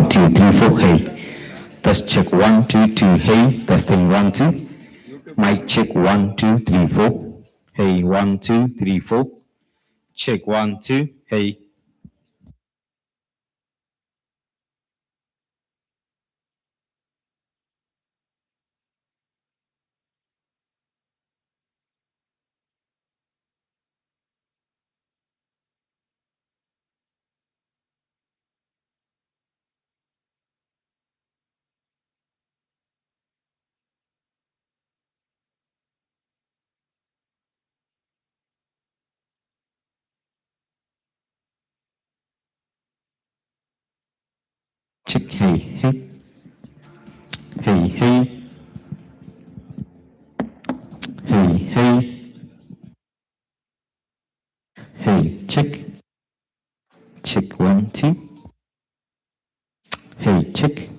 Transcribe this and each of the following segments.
2, 3, 4. Hey, test check 1, 2, 2. Hey, testing 1, 2. Mic check 1, 2, 3, 4. Hey, 1, 2, 3, 4. Check 1, 2. Hey. Check. Hey, hey. Hey, hey. Hey, hey. Hey, check. Check 1, 2. Hey, check.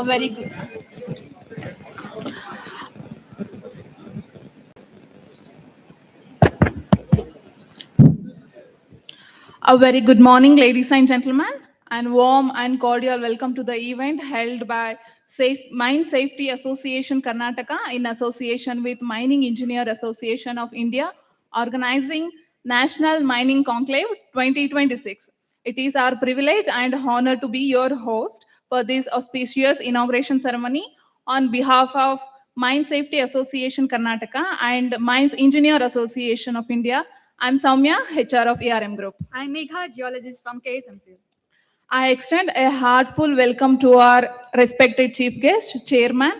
Very good. A very good morning, ladies and gentlemen, and warm and cordial welcome to the event held by Mine Safety Association Karnataka in association with Mining Engineer Association of India, organizing National Mining Conclave 2026. It is our privilege and honor to be your host for this auspicious inauguration ceremony on behalf of Mine Safety Association Karnataka and Mines Engineer Association of India. I'm Soumya, HR of ARM Group. I'm Megha, geologist from KSMC. I extend a heartful welcome to our respected chief guest, chairman,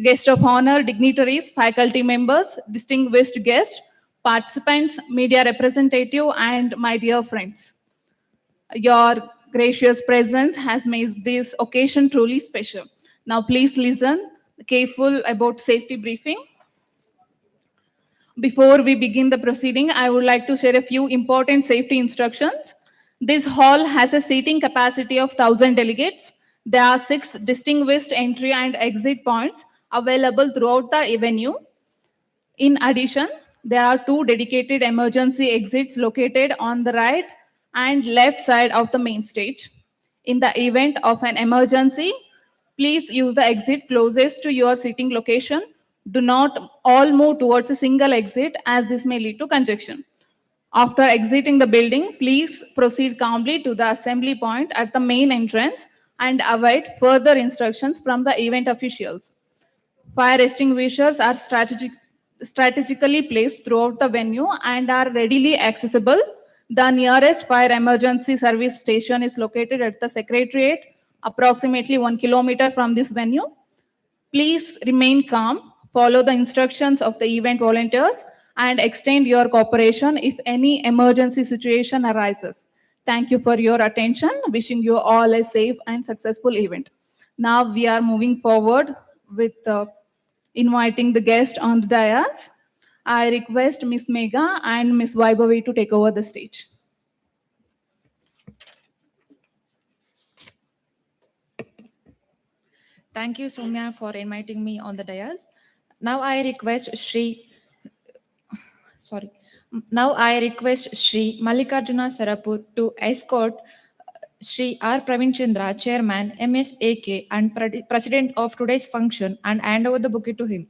guest of honor, dignitaries, faculty members, distinguished guests, participants, media representative, and my dear friends. Your gracious presence has made this occasion truly special. Now please listen careful about safety briefing. Before we begin the proceeding, I would like to share a few important safety instructions. This hall has a seating capacity of 1,000 delegates. There are 6 distinguished entry and exit points available throughout the venue. In addition, there are 2 dedicated emergency exits located on the right and left side of the main stage. In the event of an emergency, please use the exit closest to your sitting location. Do not all move towards a single exit as this may lead to congestion. After exiting the building, please proceed calmly to the assembly point at the main entrance and await further instructions from the event officials. Fire extinguishers are strategically placed throughout the venue and are readily accessible. The nearest fire emergency service station is located at the Secretariat, approximately 1 kilometer from this venue. Please remain calm, follow the instructions of the event volunteers, and extend your cooperation if any emergency situation arises. Thank you for your attention. Wishing you all a safe and successful event. Now we are moving forward with inviting the guest on the dais. I request Ms. Megha and Ms. Vaibhavi to take over the stage. Thank you, Soumya, for inviting me on the dais. Now I request Shri. Sorry. Now I request Shri Mallikarjuna Sarapur to escort Shri R. Praveen Chandra, Chairman, MSAK, and President of today's function, and hand over the bouquet to him.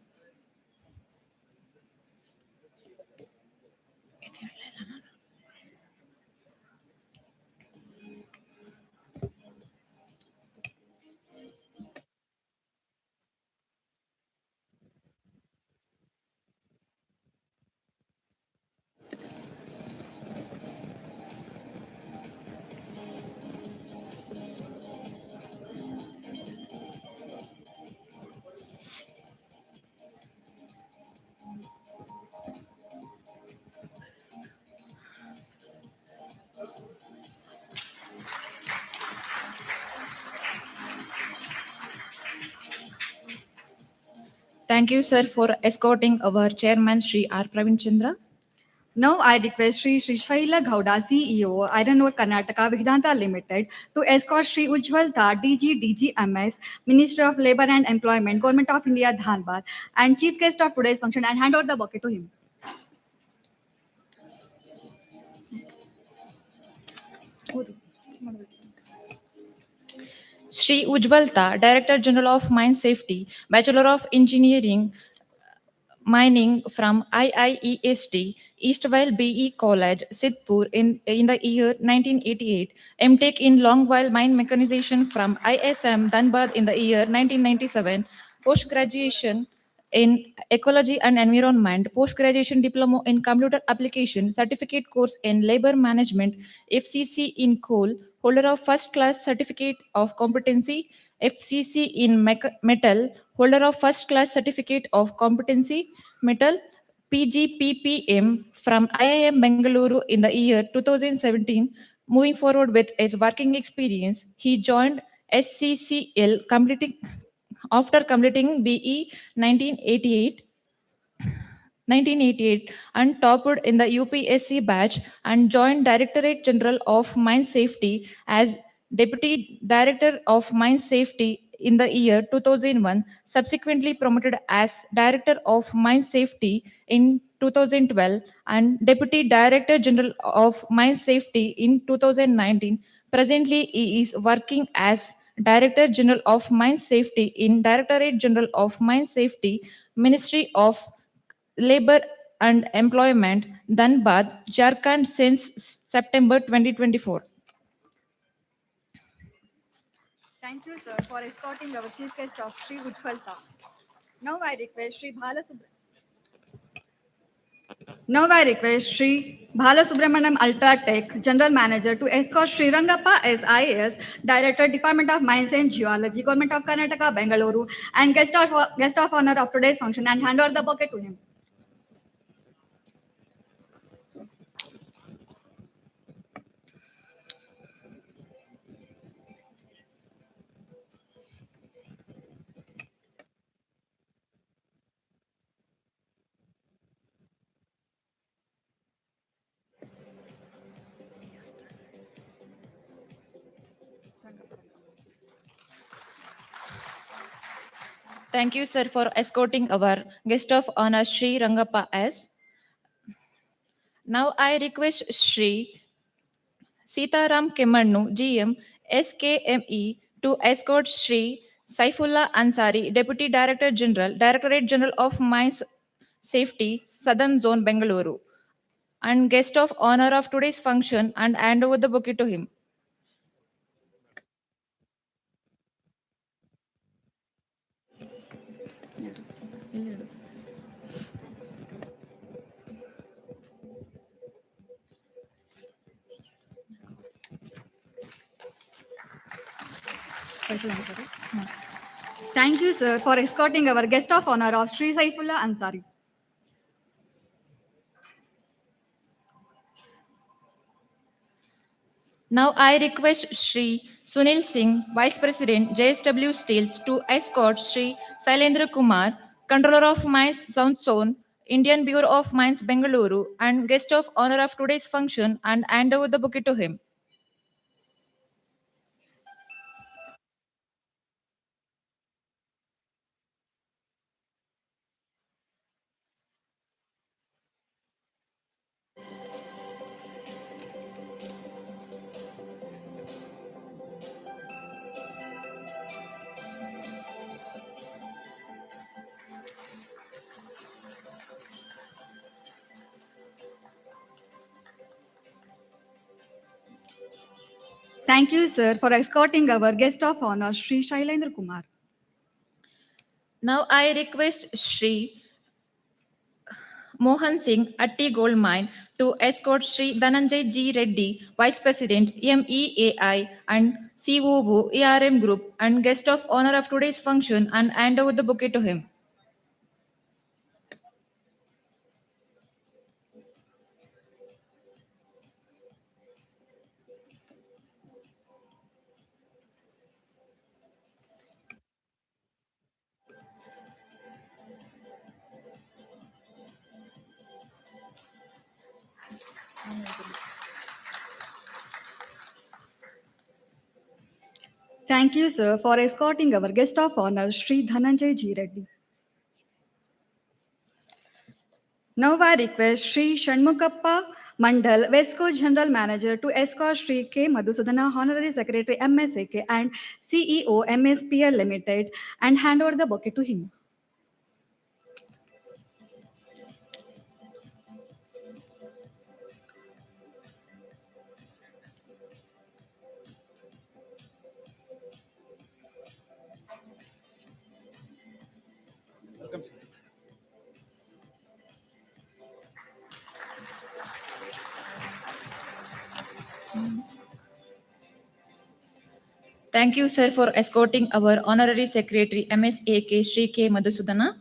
Thank you, sir, for escorting our chairman, Sri R. Praveen Chandra. Now I request Sri Shaila Gowda, CEO, Iron Ore Karnataka Vedanta Limited, to escort Sri Ujjwal Tha, DG DGMS, Ministry of Labour and Employment, Government of India, Dhanbad, and chief guest of today's function, and hand over the bouquet to him. Sri Ujjwal Tha, Director General of Mine Safety, Bachelor of Engineering, Mining from IIEST, Eastvale BE College, Sidhpur in the year 1988, MTech in Longwhile Mine Mechanization from ISM Dhanbad in the year 1997, post-graduation in Ecology and Environment, post-graduation diploma in Computer Application, certificate course in Labor Management, FCC in Coal, holder of first class certificate of competency, FCC in Metal, holder of first class certificate of competency, Metal, PGPPM from IIM Bengaluru in the year 2017. Moving forward with his working experience, he joined SCCL after completing BE 1988 and topped in the UPSC batch and joined Directorate General of Mine Safety as Deputy Director of Mine Safety in the year 2001, subsequently promoted as Director of Mine Safety in 2012 and Deputy Director General of Mine Safety in 2019. Presently, he is working as Director General of Mine Safety in Directorate General of Mine Safety, Ministry of Labor and Employment, Dhanbad, Jharkhand since September 2024. Thank you, sir, for escorting our chief guest of Sri Ujjwal Tha. Now I request Sri Bhala Now I request Sri Bhala Subramaniam Ultratech, General Manager, to escort Sri Rangappa SIAS, Director, Department of Mines and Geology, Government of Karnataka, Bengaluru, and guest of honor of today's function, and hand over the bouquet to him. Thank you, sir, for escorting our guest of honor, Sri Rangappa S. Now I request Sri Sitaram Kemannu, GM, SKME, to escort Sri Saifullah Ansari, Deputy Director General, Directorate General of Mines Safety, Southern Zone, Bengaluru, and guest of honor of today's function and hand over the bouquet to him. Thank you, sir, for escorting our guest of honor of Sri Saifullah Ansari. Now I request Sri Sunil Singh, Vice President, JSW Steels, to escort Sri Sailendra Kumar, Controller of Mines South Zone, Indian Bureau of Mines Bengaluru, and guest of honor of today's function and hand over the bouquet to him. Thank you, sir, for escorting our guest of honor, Sri Shailendra Kumar. Now I request Sri Mohan Singh, Atti Gold Mine, to escort Sri Dhananjay G. Reddy, Vice President, MEAI and COO, ARM Group, and guest of honor of today's function and hand over the bouquet to him. Thank you, sir, for escorting our guest of honor, Sri Dhananjay G. Reddy. Now I request Sri Shanmukappa Mandal, West Coast General Manager, to escort Sri K. Madhusudana, Honorary Secretary MSAK and CEO MSPL Limited, and hand over the bouquet to him. Thank you, sir, for escorting our Honorary Secretary MSAK Shri K. Madhusudana.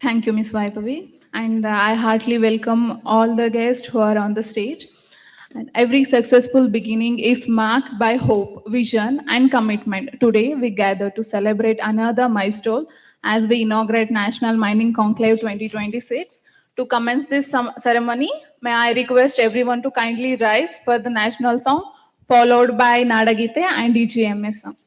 Thank you, Ms. Vaipavi. And I heartily welcome all the guests who are on the stage. And every successful beginning is marked by hope, vision, and commitment. Today, we gather to celebrate another milestone as we inaugurate National Mining Conclave 2026. To commence this ceremony, may I request everyone to kindly rise for the national song, followed by Nadagite and DGMS song.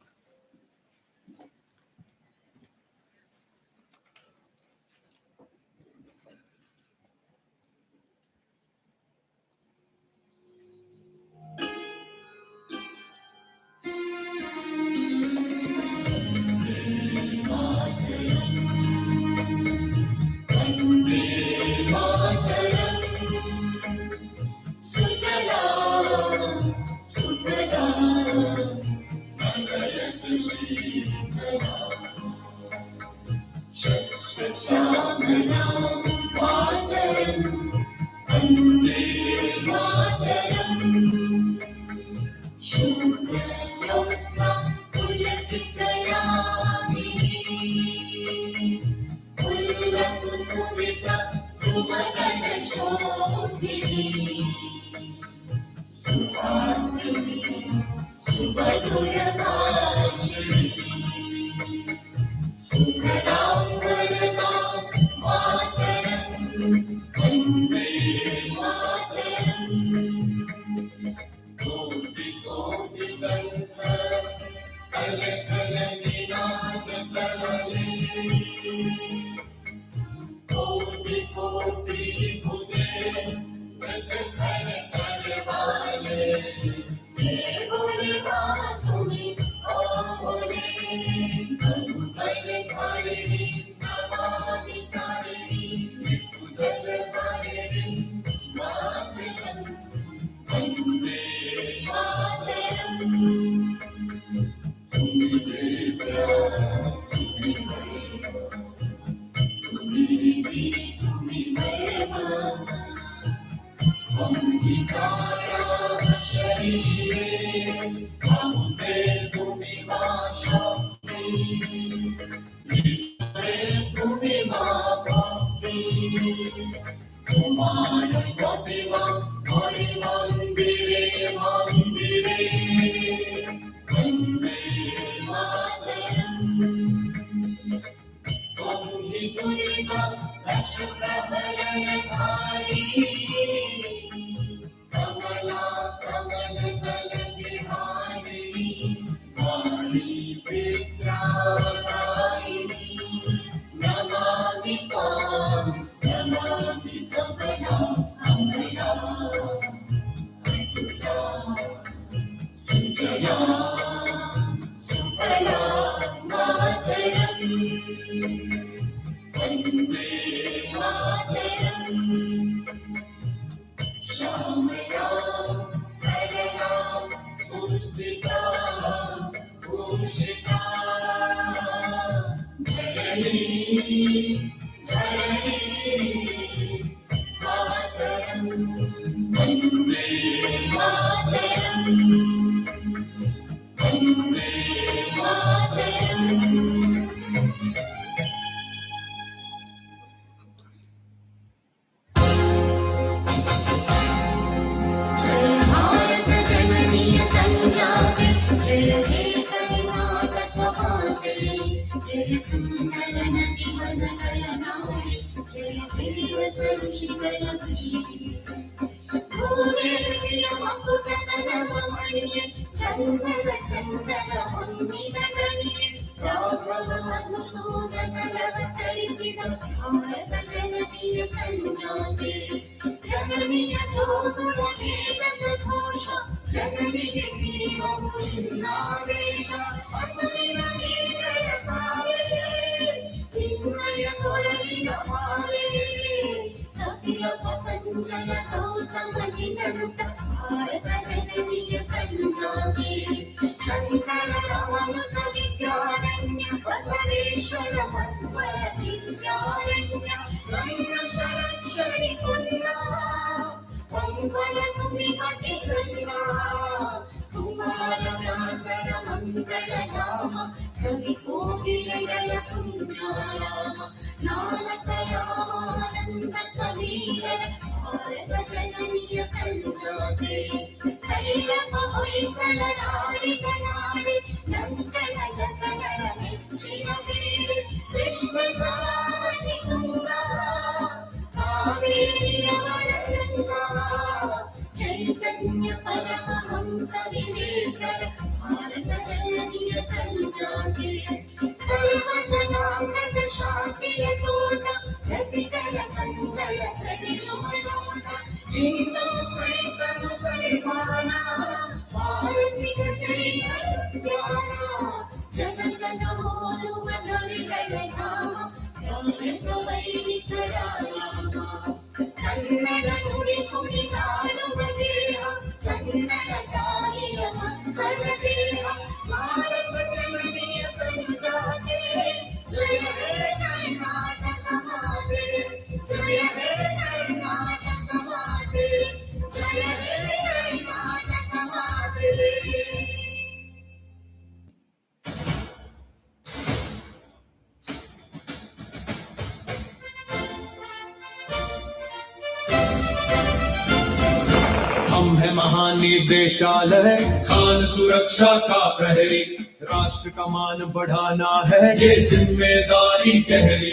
हम है महानिदेशालय, खान सुरक्षा का प्रहरी, राष्ट्र का मान बढ़ाना है ये जिम्मेदारी गहरी।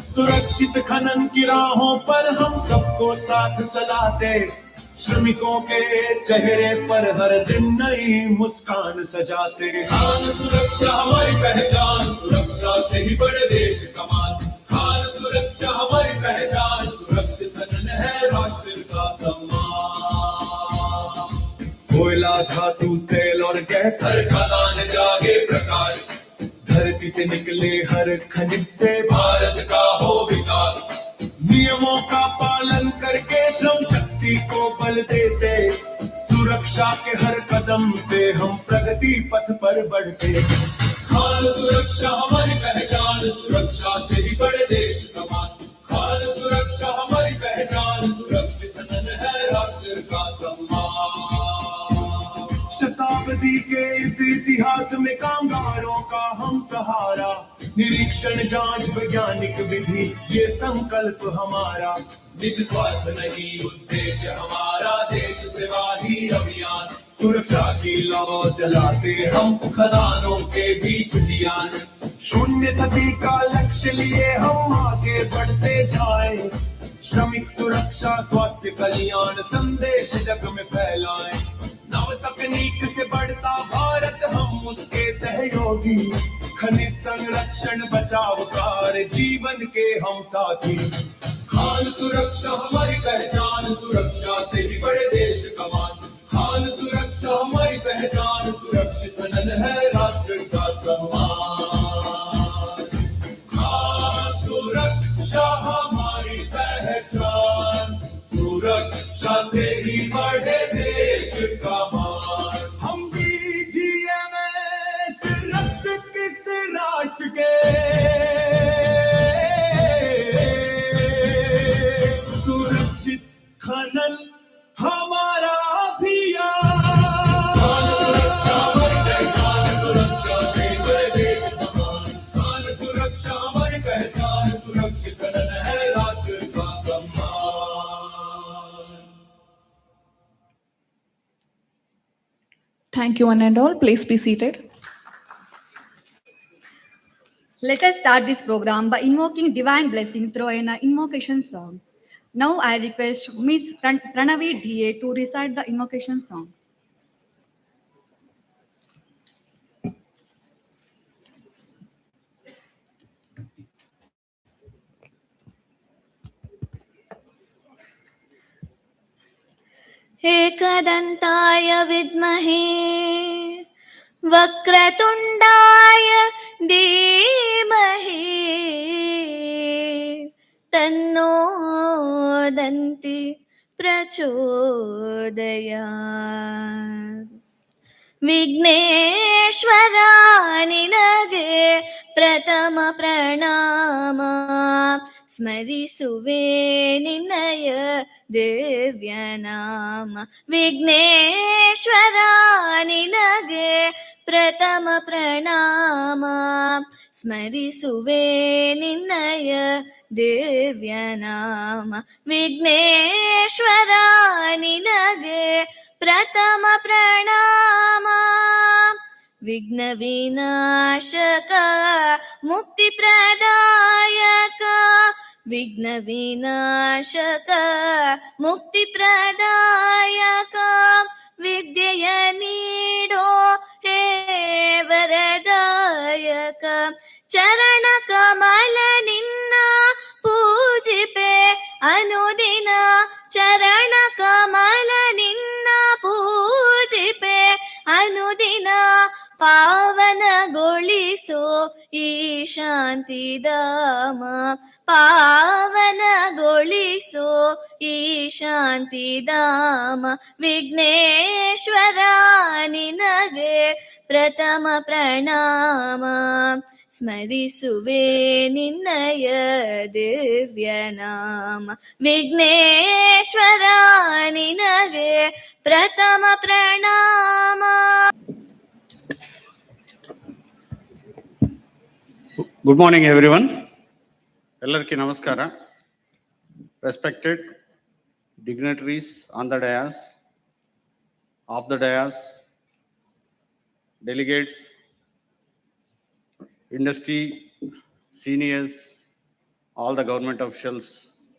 सुरक्षित खनन की राहों पर हम सबको साथ चलाते, श्रमिकों के चेहरे पर हर दिन नई मुस्कान सजाते। खान सुरक्षा हमारी पहचान, सुरक्षा से ही बड़े देश कमान। खान सुरक्षा हमारी पहचान, सुरक्षित खनन है राष्ट्र का सम्मान। कोयला, धातु, तेल और गैस हर खदान जागे प्रकाश, धरती से निकले हर खनिज से भारत का हो विकास। नियमों का पालन करके श्रम शक्ति को बल देते, सुरक्षा के हर कदम से हम प्रगति पथ पर बढ़ते। खान सुरक्षा हमारी पहचान, सुरक्षा से ही बड़े देश कमान। खान सुरक्षा हमारी पहचान, सुरक्षित खनन है राष्ट्र का सम्मान। शताब्दी के इस इतिहास में कामगारों का हम सहारा, निरीक्षण, जांच, वैज्ञानिक विधि ये संकल्प हमारा। निज स्वार्थ नहीं उद्देश्य हमारा, देश सेवा ही अभियान। सुरक्षा की लौ जलाते हम खदानों के बीच जियान। शून्य क्षति का लक्ष्य लिए हम आगे बढ़ते जाएं, श्रमिक सुरक्षा, स्वास्थ्य कल्याण संदेश जग में फैलाएं। नव तकनीक से बढ़ता भारत हम उसके सहयोगी, खनिज संरक्षण, बचाव कार्य जीवन के हम साथी। खान सुरक्षा हमारी पहचान, सुरक्षा से ही बड़े देश कमान। खान सुरक्षा हमारी पहचान, सुरक्षित खनन है राष्ट्र का सम्मान। खान सुरक्षा हमारी पहचान, सुरक्षा से ही बढ़े देश का मान। हम BGMS रक्षक इस राष्ट्र के, सुरक्षित खनन हमारा अभियान। खान सुरक्षा हमारी पहचान, सुरक्षा से बड़े देश कमान। खान सुरक्षा हमारी पहचान, सुरक्षित खनन है राष्ट्र का सम्मान। Thank you, one and all. Please be seated. Let us start this program by invoking divine blessing through an invocation song. Now I request Miss Pranavi DA to recite the invocation song. एकदन्ताय विद्महे वक्रतुण्डाय धीमहि तन्नो दन्ति प्रचोदयात् विघ्नेश्वरा निनगे प्रथम प्रणाम स्मरिसुवे निनय दिव्यनाम विघ्नेश्वरा निनगे प्रथम प्रणाम स्मरिसुवे निनय दिव्यनाम विघ्नेश्वरा निनगे प्रथम प्रणाम विघ्न विनाशक मुक्ति प्रदायक विघ्न विनाशक मुक्ति प्रदायक विद्येय नीडो हे वरदायक चरण कमल निन्न पूजिपे अनुदिन चरण कमल निन्न पूजिपे अनुदिन पावनಗೊಳಿಸೋ ಈ ಶಾಂತಿಧಾಮ ಪಾವನಗೊಳಿಸೋ ಈ ಶಾಂತಿಧಾಮ ವಿಘ್ನೇಶ್ವರ ನಿನಗೆ ಪ್ರಥಮ ಪ್ರಣಾಮ ಸ್ಮರಿಸುವೆ ನಿನ್ನಯ ದಿವ್ಯನಾಮ ವಿಘ್ನೇಶ್ವರ ನಿನಗೆ ಪ್ರಥಮ ಪ್ರಣಾಮ. Good morning, everyone. Ellarki namaskara. Respected dignitaries on the dais, off the dais, delegates, industry, seniors, all the government officials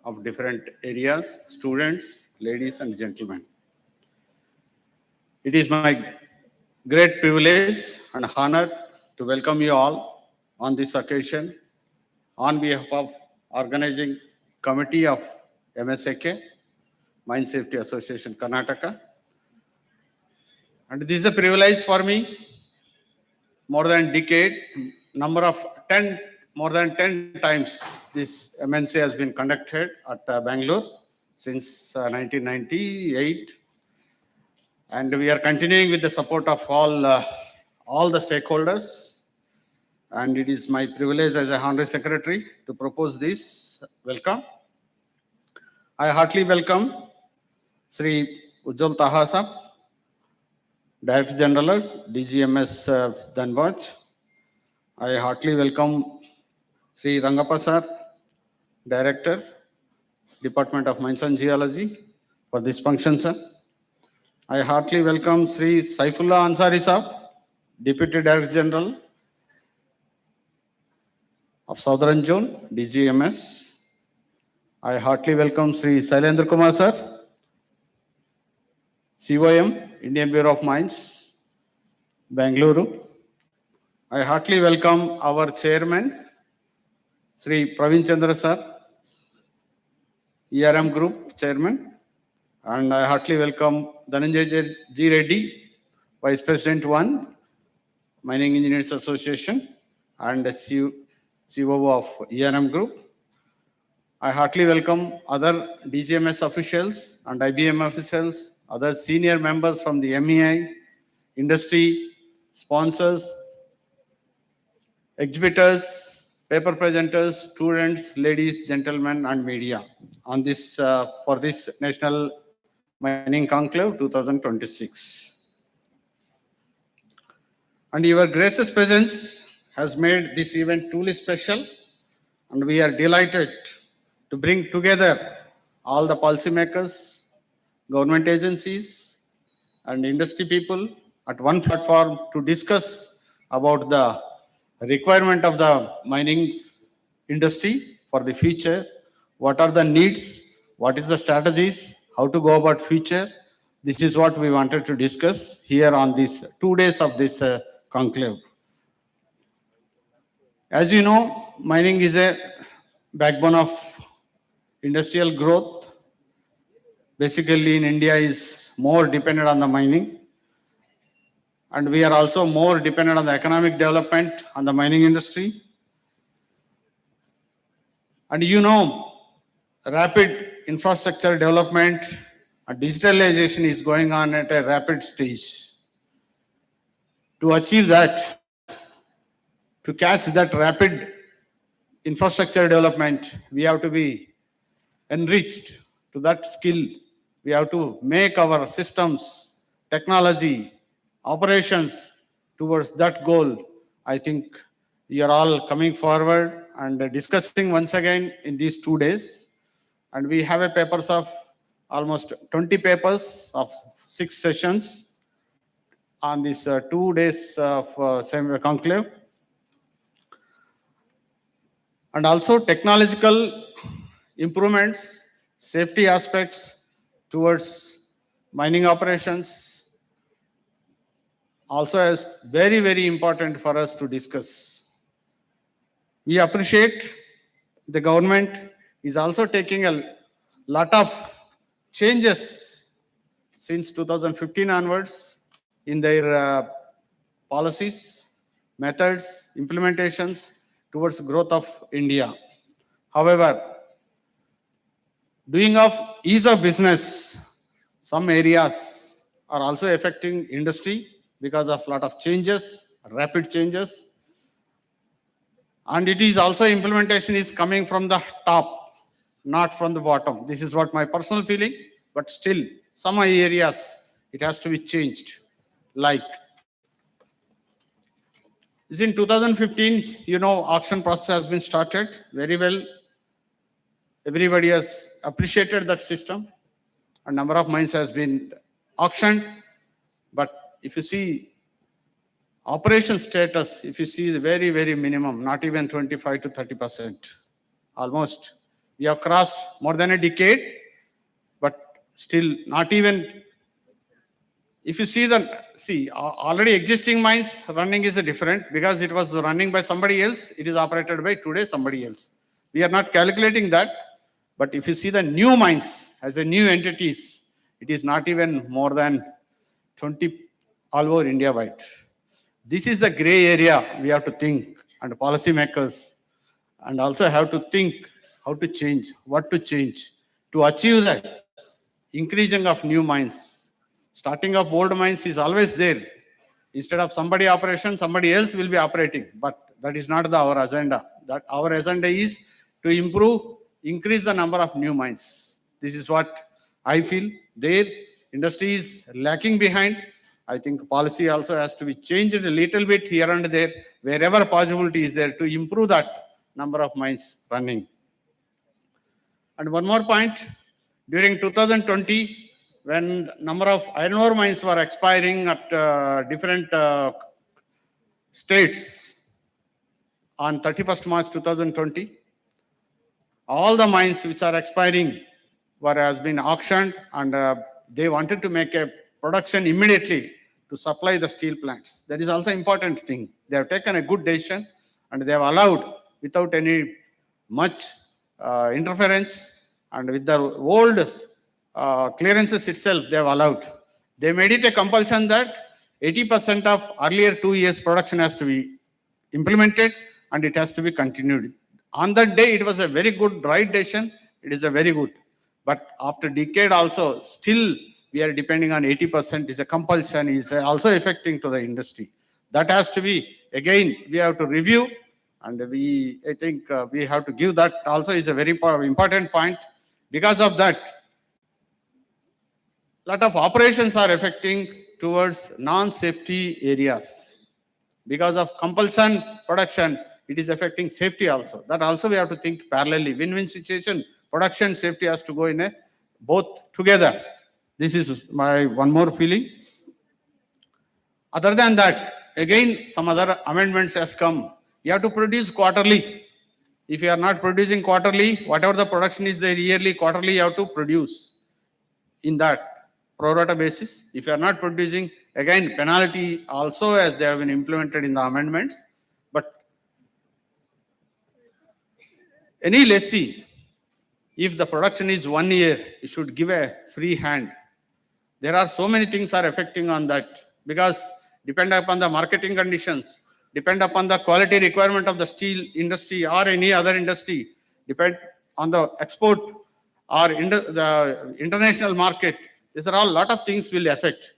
of different areas, students, ladies and gentlemen. It is my great privilege and honor to welcome you all on this occasion on behalf of organizing committee of MSAK, Mine Safety Association Karnataka. And this is a privilege for me. More than decade, more than 10 times this MNC has been conducted at Bangalore since 1998. And we are continuing with the support of all the stakeholders. And it is my privilege as a Honorary Secretary to propose this. Welcome. I heartily welcome Sri Ujjwal Taha Sahab, Director General, DGMS Dhanbad. I heartily welcome Sri Rangappa Sir, Director, Department of Mines and Geology, for this function, sir. I heartily welcome Sri Saifullah Ansari Sahab, Deputy Director General of Southern Zone, DGMS. I heartily welcome Sri Sailendra Kumar Sir, COM, Indian Bureau of Mines, Bangalore. I heartily welcome our Chairman, Sri Praveen Chandra Sir, ERM Group Chairman. And I heartily welcome Dhananjay G. Reddy, Vice President 1, Mining Engineers Association, and COO of ERM Group. I heartily welcome other DGMS officials and IBM officials, other senior members from the MEI, industry, sponsors, exhibitors, paper presenters, students, ladies, gentlemen, and media on this for this National Mining Conclave 2026. And your gracious presence has made this event truly special, and we are delighted to bring together all the policymakers, government agencies, and industry people at one platform to discuss about the requirement of the mining industry for the future. What are the needs? What is the strategies? How to go about future? This is what we wanted to discuss here on these 2 days of this conclave. As you know, mining is a backbone of industrial growth. Basically, in India is more dependent on the mining. And we are also more dependent on the economic development on the mining industry. And you know, rapid infrastructure development and digitalization is going on at a rapid stage. To achieve that, to catch that rapid infrastructure development, we have to be enriched to that skill. We have to make our systems, technology, operations towards that goal. I think you are all coming forward and discussing once again in these 2 days. And we have a papers of almost 20 papers of 6 sessions on these 2 days of same conclave. And also technological improvements, safety aspects towards mining operations also is very, very important for us to discuss. We appreciate the government is also taking a lot of changes since 2015 onwards in their policies, methods, implementations towards growth of India. However, doing of ease of business, some areas are also affecting industry because of lot of changes, rapid changes. And it is also implementation is coming from the top, not from the bottom. This is what my personal feeling, but still some areas it has to be changed. Like is in 2015, you know, auction process has been started very well. Everybody has appreciated that system. A number of mines has been auctioned. But if you see operation status, if you see the very, very minimum, not even 25 to 30%, almost we have crossed more than a decade, but still not even. If you see already existing mines running is a different, because it was running by somebody else, it is operated by today somebody else. We are not calculating that, but if you see the new mines as a new entities, it is not even more than 20 all over India wide. This is the gray area we have to think, and policymakers, and also have to think how to change, what to change to achieve that increasing of new mines. Starting of old mines is always there. Instead of somebody operation, somebody else will be operating. But that is not our agenda. That our agenda is to improve, increase the number of new mines. This is what I feel. Their industry is lacking behind. I think policy also has to be changed a little bit here and there, wherever possibility is there, to improve that number of mines running. And one more point, during 2020, when number of iron ore mines were expiring at different states on 31st March 2020, all the mines which are expiring has been auctioned, and they wanted to make a production immediately to supply the steel plants. That is also important thing. They have taken a good decision, and they have allowed without any much interference, and with the old clearances itself they have allowed. They made it a compulsion that 80% of earlier 2 years production has to be implemented and it has to be continued. On that day, it was a very good right decision. It is a very good. But after decade also, still we are depending on 80%. Is a compulsion, is also affecting to the industry. That has to be, again, we have to review, and I think we have to give that also is a very important point. Because of that, lot of operations are affecting towards non-safety areas. Because of compulsion production, it is affecting safety also. That also we have to think parallelly. Win-win situation, production, safety has to go in both together. This is my one more feeling. Other than that, again, some other amendments has come. You have to produce quarterly. If you are not producing quarterly, whatever the production is there yearly, quarterly you have to produce in that pro rata basis. If you are not producing, again, penalty also as they have been implemented in the amendments. But any lessee, if the production is 1 year, you should give a free hand. There are so many things are affecting on that because depend upon the marketing conditions, depend upon the quality requirement of the steel industry or any other industry, depend on the export or the international market. These are all lot of things will affect.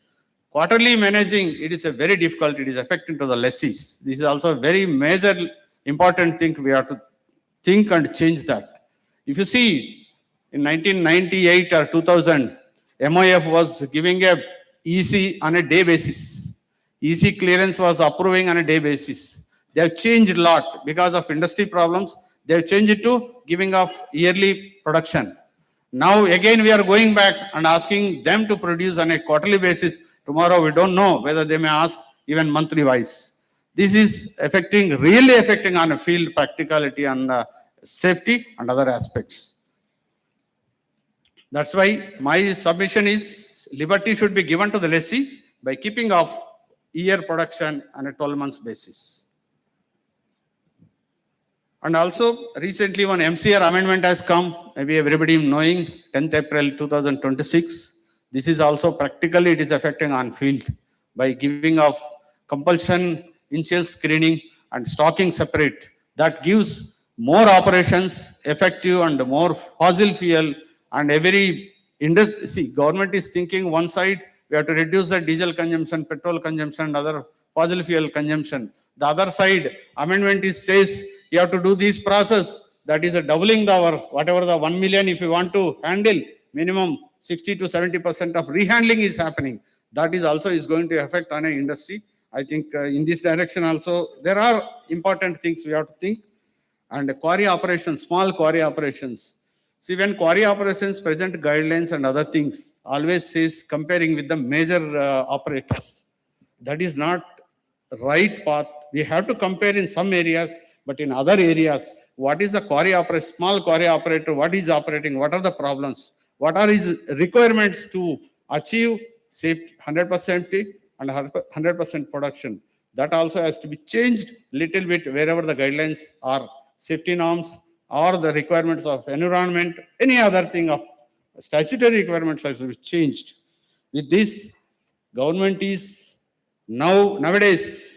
Quarterly managing, it is a very difficult, it is affecting to the lessees. This is also a very major important thing we have to think and change that. If you see, in 1998 or 2000, MOF was giving a EC on a day basis. EC clearance was approving on a day basis. They have changed a lot because of industry problems. They have changed it to giving of yearly production. Now again we are going back and asking them to produce on a quarterly basis. Tomorrow we don't know whether they may ask even monthly wise. This is really affecting on a field practicality and safety and other aspects. That's why my submission is liberty should be given to the lessee by keeping off year production on a 12 months basis. And also recently one MCR amendment has come, maybe everybody knowing, 10th April 2026. This is also practically it is affecting on field by giving of compulsion, initial screening and stocking separate. That gives more operations effective and more fossil fuel. And every industry, see, government is thinking one side, we have to reduce the diesel consumption, petrol consumption, other fossil fuel consumption. The other side, amendment says you have to do this process, that is a doubling our, whatever the 1 million, if you want to handle, minimum 60 to 70% of rehandling is happening. That is also is going to affect on an industry. I think in this direction also, there are important things we have to think. And quarry operations, small quarry operations. See, when quarry operations present guidelines and other things, always says comparing with the major operators. That is not right path. We have to compare in some areas, but in other areas, what is the quarry operator, small quarry operator, what is operating, what are the problems, what are his requirements to achieve safety, 100% safety and 100% production. That also has to be changed little bit wherever the guidelines are, safety norms, or the requirements of environment, any other thing of statutory requirements has to be changed. With this, government is nowadays,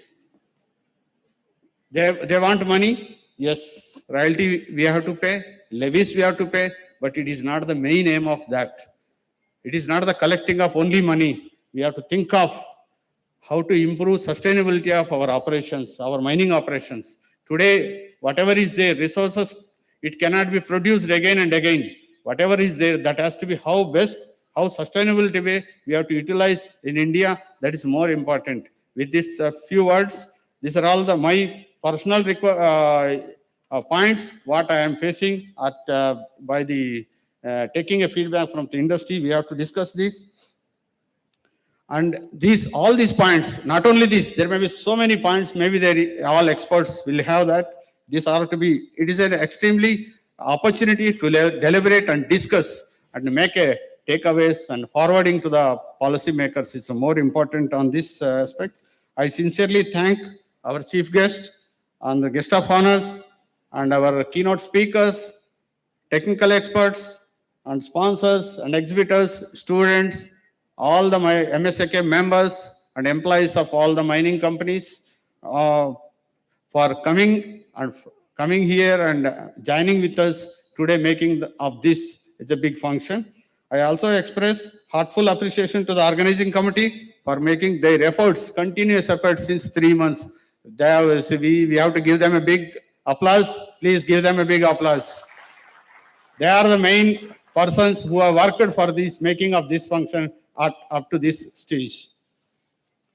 they want money. Yes, royalty we have to pay, levies we have to pay, but it is not the main aim of that. It is not the collecting of only money. We have to think of how to improve sustainability of our operations, our mining operations. Today, whatever is there, resources, it cannot be produced again and again. Whatever is there, that has to be how best, how sustainability way we have to utilize in India. That is more important. With this few words, these are all my personal points, what I am facing by the taking a feedback from the industry. We have to discuss this. And all these points, not only this, there may be so many points, maybe all experts will have that. These are to be, it is an extremely opportunity to deliberate and discuss and make a takeaways and forwarding to the policy makers is more important on this aspect. I sincerely thank our chief guest and the guest of honors and our keynote speakers, technical experts and sponsors and exhibitors, students, all the my MSAK members and employees of all the mining companies for coming here and joining with us today, making of this. It's a big function. I also express heartfelt appreciation to the organizing committee for making their efforts, continuous efforts since 3 months. We have to give them a big applause. Please give them a big applause. They are the main persons who have worked for this making of this function up to this stage.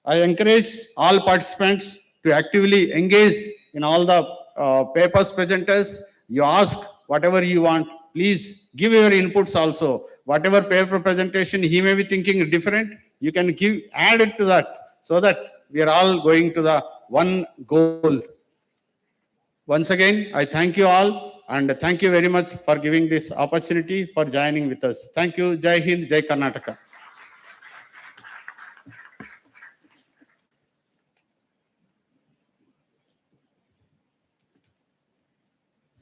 I encourage all participants to actively engage in all the papers presenters. You ask whatever you want. Please give your inputs also. Whatever paper presentation he may be thinking different, you can add it to that so that we are all going to the one goal. Once again, I thank you all and thank you very much for giving this opportunity for joining with us. Thank you. Jai Hind, Jai Karnataka.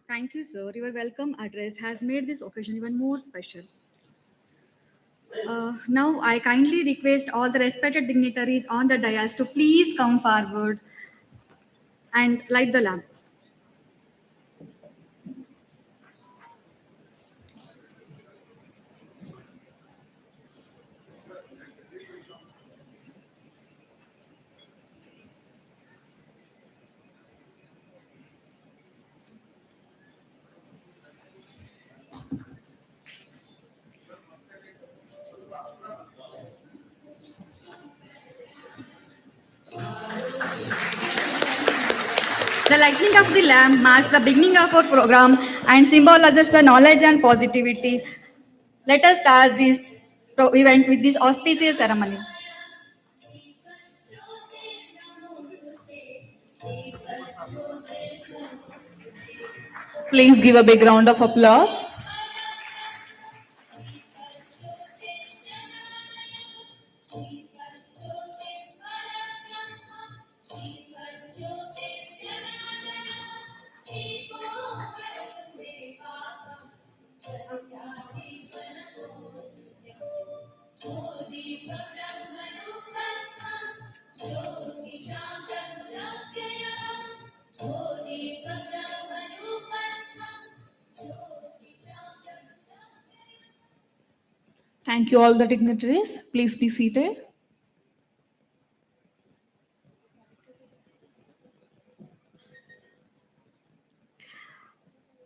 Thank you, sir. Your welcome address has made this occasion even more special. Now, I kindly request all the respected dignitaries on the dais to please come forward and light the lamp. The lighting of the lamp marks the beginning of our program and symbolizes the knowledge and positivity. Let us start this event with this auspicious ceremony. Please give a big round of applause. Thank you all the dignitaries. Please be seated.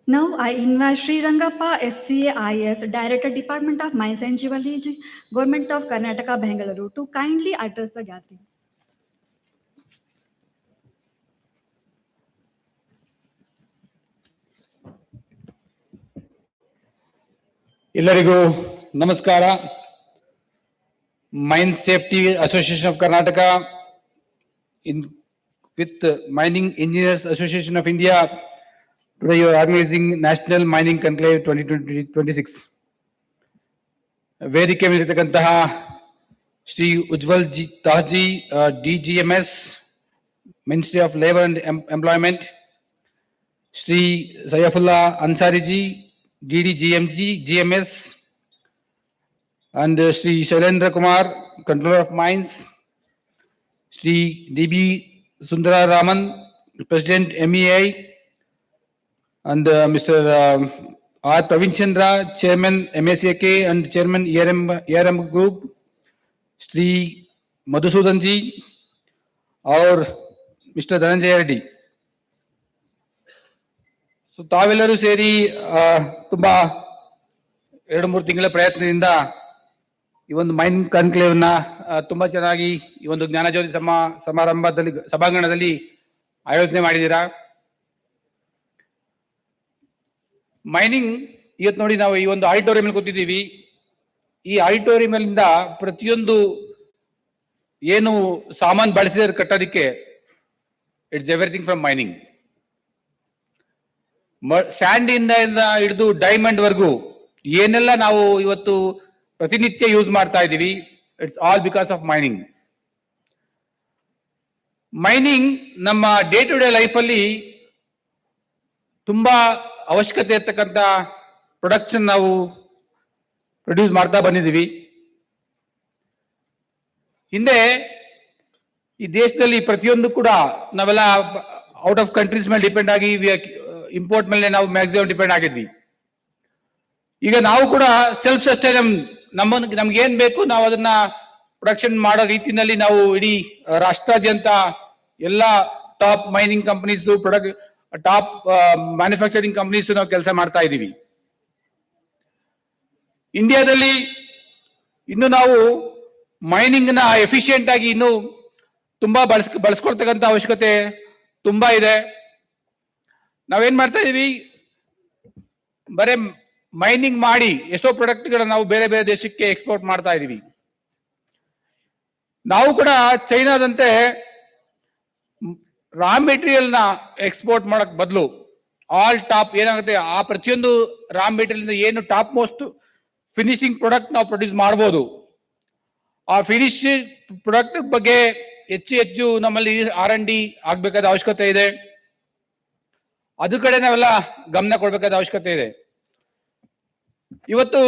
Now I invite Sri Rangappa FCAIS, Director Department of Mines and Geology, Government of Karnataka, Bengaluru, to kindly address the gathering. ಎಲ್ಲರಿಗೂ ನಮಸ್ಕಾರ. Main safety association of Karnataka with Mining Engineers Association of India, today you are organizing National Mining Conclave 2026. ವೇದಿಕೆ ಮೇಲಿರತಕ್ಕಂತಹ Shri Ujjwal Taji, DGMS, Ministry of Labor and Employment, Shri Saifullah Ansari ji, GMS, and Sri Shailendra Kumar, Controller of Mines, Sri DB Sundara Raman, President MEI, and Mr. R. Praveen Chandra, Chairman MSAK and Chairman ERM Group, Sri Madhusudan ji, और Mr. Dhananjay Reddy. So ತಾವೆಲ್ಲರೂ ಸೇರಿ ತುಂಬಾ 2-3 ತಿಂಗಳ ಪ್ರಯತ್ನದಿಂದ ಈ ಒಂದು main conclave ನ ತುಂಬಾ ಚೆನ್ನಾಗಿ ಈ ಒಂದು ಜ್ಞಾನಜ್ಯೋತಿ ಸಮಾರಂಭದಲ್ಲಿ ಸಭಾಂಗಣದಲ್ಲಿ ಆಯೋಜನೆ ಮಾಡಿದ್ದೀರಾ. ಮೈನಿಂಗ್ ಇವತ್ತು ನೋಡಿ, ನಾವು ಈ ಒಂದು ಆಡಿಟೋರಿಯಂ ಅಲ್ಲಿ ಕೂತಿದ್ದೀವಿ. ಈ ಆಡಿಟೋರಿಯಂ ಅಲ್ಲಿಂದ ಪ್ರತಿಯೊಂದು ಏನು ಸಾಮಾನು ಬಳಸಿದ ಕಟ್ಟೋದಕ್ಕೆ it's everything from mining. Sand ಇಂದ ಹಿಡಿದು ಡೈಮಂಡ್ ವರ್ಗೂ ಏನೆಲ್ಲ ನಾವು ಇವತ್ತು ಪ್ರತಿನಿತ್ಯ ಯೂಸ್ ಮಾಡ್ತಾ ಇದ್ದೀವಿ, it's all because of mining. Mining ನಮ್ಮ ಡೇ ಟು ಡೇ ಲೈಫ್ ಅಲ್ಲಿ ತುಂಬಾ ಅವಶ್ಯಕತೆ ಇರ್ತಕ್ಕಂಥ ಪ್ರೊಡಕ್ಷನ್ ನಾವು ಪ್ರೊಡ್ಯೂಸ್ ಮಾಡ್ತಾ ಬಂದಿದ್ದೀವಿ. ಹಿಂದೆ ಈ ದೇಶದಲ್ಲಿ ಪ್ರತಿಯೊಂದು ಕೂಡ ನಾವೆಲ್ಲ ಔಟ್ ಆಫ್ ಕಂಟ್ರೀಸ್ ಮೇಲೆ ಡಿಪೆಂಡ್ ಆಗಿ ಇಂಪೋರ್ಟ್ ಮೇಲೆ ನಾವು ಮ್ಯಾಕ್ಸಿಮಮ್ ಡಿಪೆಂಡ್ ಆಗಿದ್ವಿ. ಈಗ ನಾವು ಕೂಡ ಸೆಲ್ಫ್ ಸಸ್ಟೈನ್, ನಮ್ಗೆ ಏನ್ ಬೇಕು ನಾವು ಅದನ್ನ ಪ್ರೊಡಕ್ಷನ್ ಮಾಡೋ ರೀತಿನಲ್ಲಿ ನಾವು ಇಡೀ ರಾಷ್ಟ್ರಾದ್ಯಂತ ಎಲ್ಲ top mining companies, top manufacturing companies ನಾವು ಕೆಲಸ ಮಾಡ್ತಾ ಇದ್ದೀವಿ. ಇಂಡಿಯಾದಲ್ಲಿ ಇನ್ನು ನಾವು ಮೈನಿಂಗ್ ನ ಎಫಿಷಿಯಂಟ್ ಆಗಿ ಇನ್ನು ತುಂಬಾ ಬಳಸ್ಕೊಳ್ತಕ್ಕಂಥ ಅವಶ್ಯಕತೆ ತುಂಬಾ ಇದೆ. ನಾವೇನ್ ಮಾಡ್ತಾ ಇದೀವಿ, ಬರೇ ಮೈನಿಂಗ್ ಮಾಡಿ ಎಷ್ಟೋ ಪ್ರಾಡಕ್ಟ್ಗಳನ್ನ ನಾವು ಬೇರೆ ಬೇರೆ ದೇಶಕ್ಕೆ ಎಕ್ಸ್ಪೋರ್ಟ್ ಮಾಡ್ತಾ ಇದೀವಿ. ನಾವು ಕೂಡ ಚೈನಾದಂತೆ ರಾ ಮೆಟೀರಿಯಲ್ ನ ಎಕ್ಸ್ಪೋರ್ಟ್ ಮಾಡಕ್ ಬದಲು ಆಲ್ ಟಾಪ್ ಏನಾಗುತ್ತೆ, ಆ ಪ್ರತಿಯೊಂದು ರಾ ಮೆಟೀರಿಯಲ್ ಏನು ಟಾಪ್ ಮೋಸ್ಟ್ ಫಿನಿಶಿಂಗ್ ಪ್ರಾಡಕ್ಟ್ ನಾವು ಪ್ರೊಡ್ಯೂಸ್ ಮಾಡ್ಬೋದು. ಆ ಫಿನಿಶ್ ಪ್ರಾಡಕ್ಟ್ ಬಗ್ಗೆ ಹೆಚ್ಚು ನಮ್ಮಲ್ಲಿ R&D ಆಗ್ಬೇಕಾದ ಅವಶ್ಯಕತೆ ಇದೆ. ಅದು ಕಡೆ ನಾವೆಲ್ಲ ಗಮನ ಕೊಡ್ಬೇಕಾದ ಅವಶ್ಯಕತೆ ಇದೆ. ಇವತ್ತು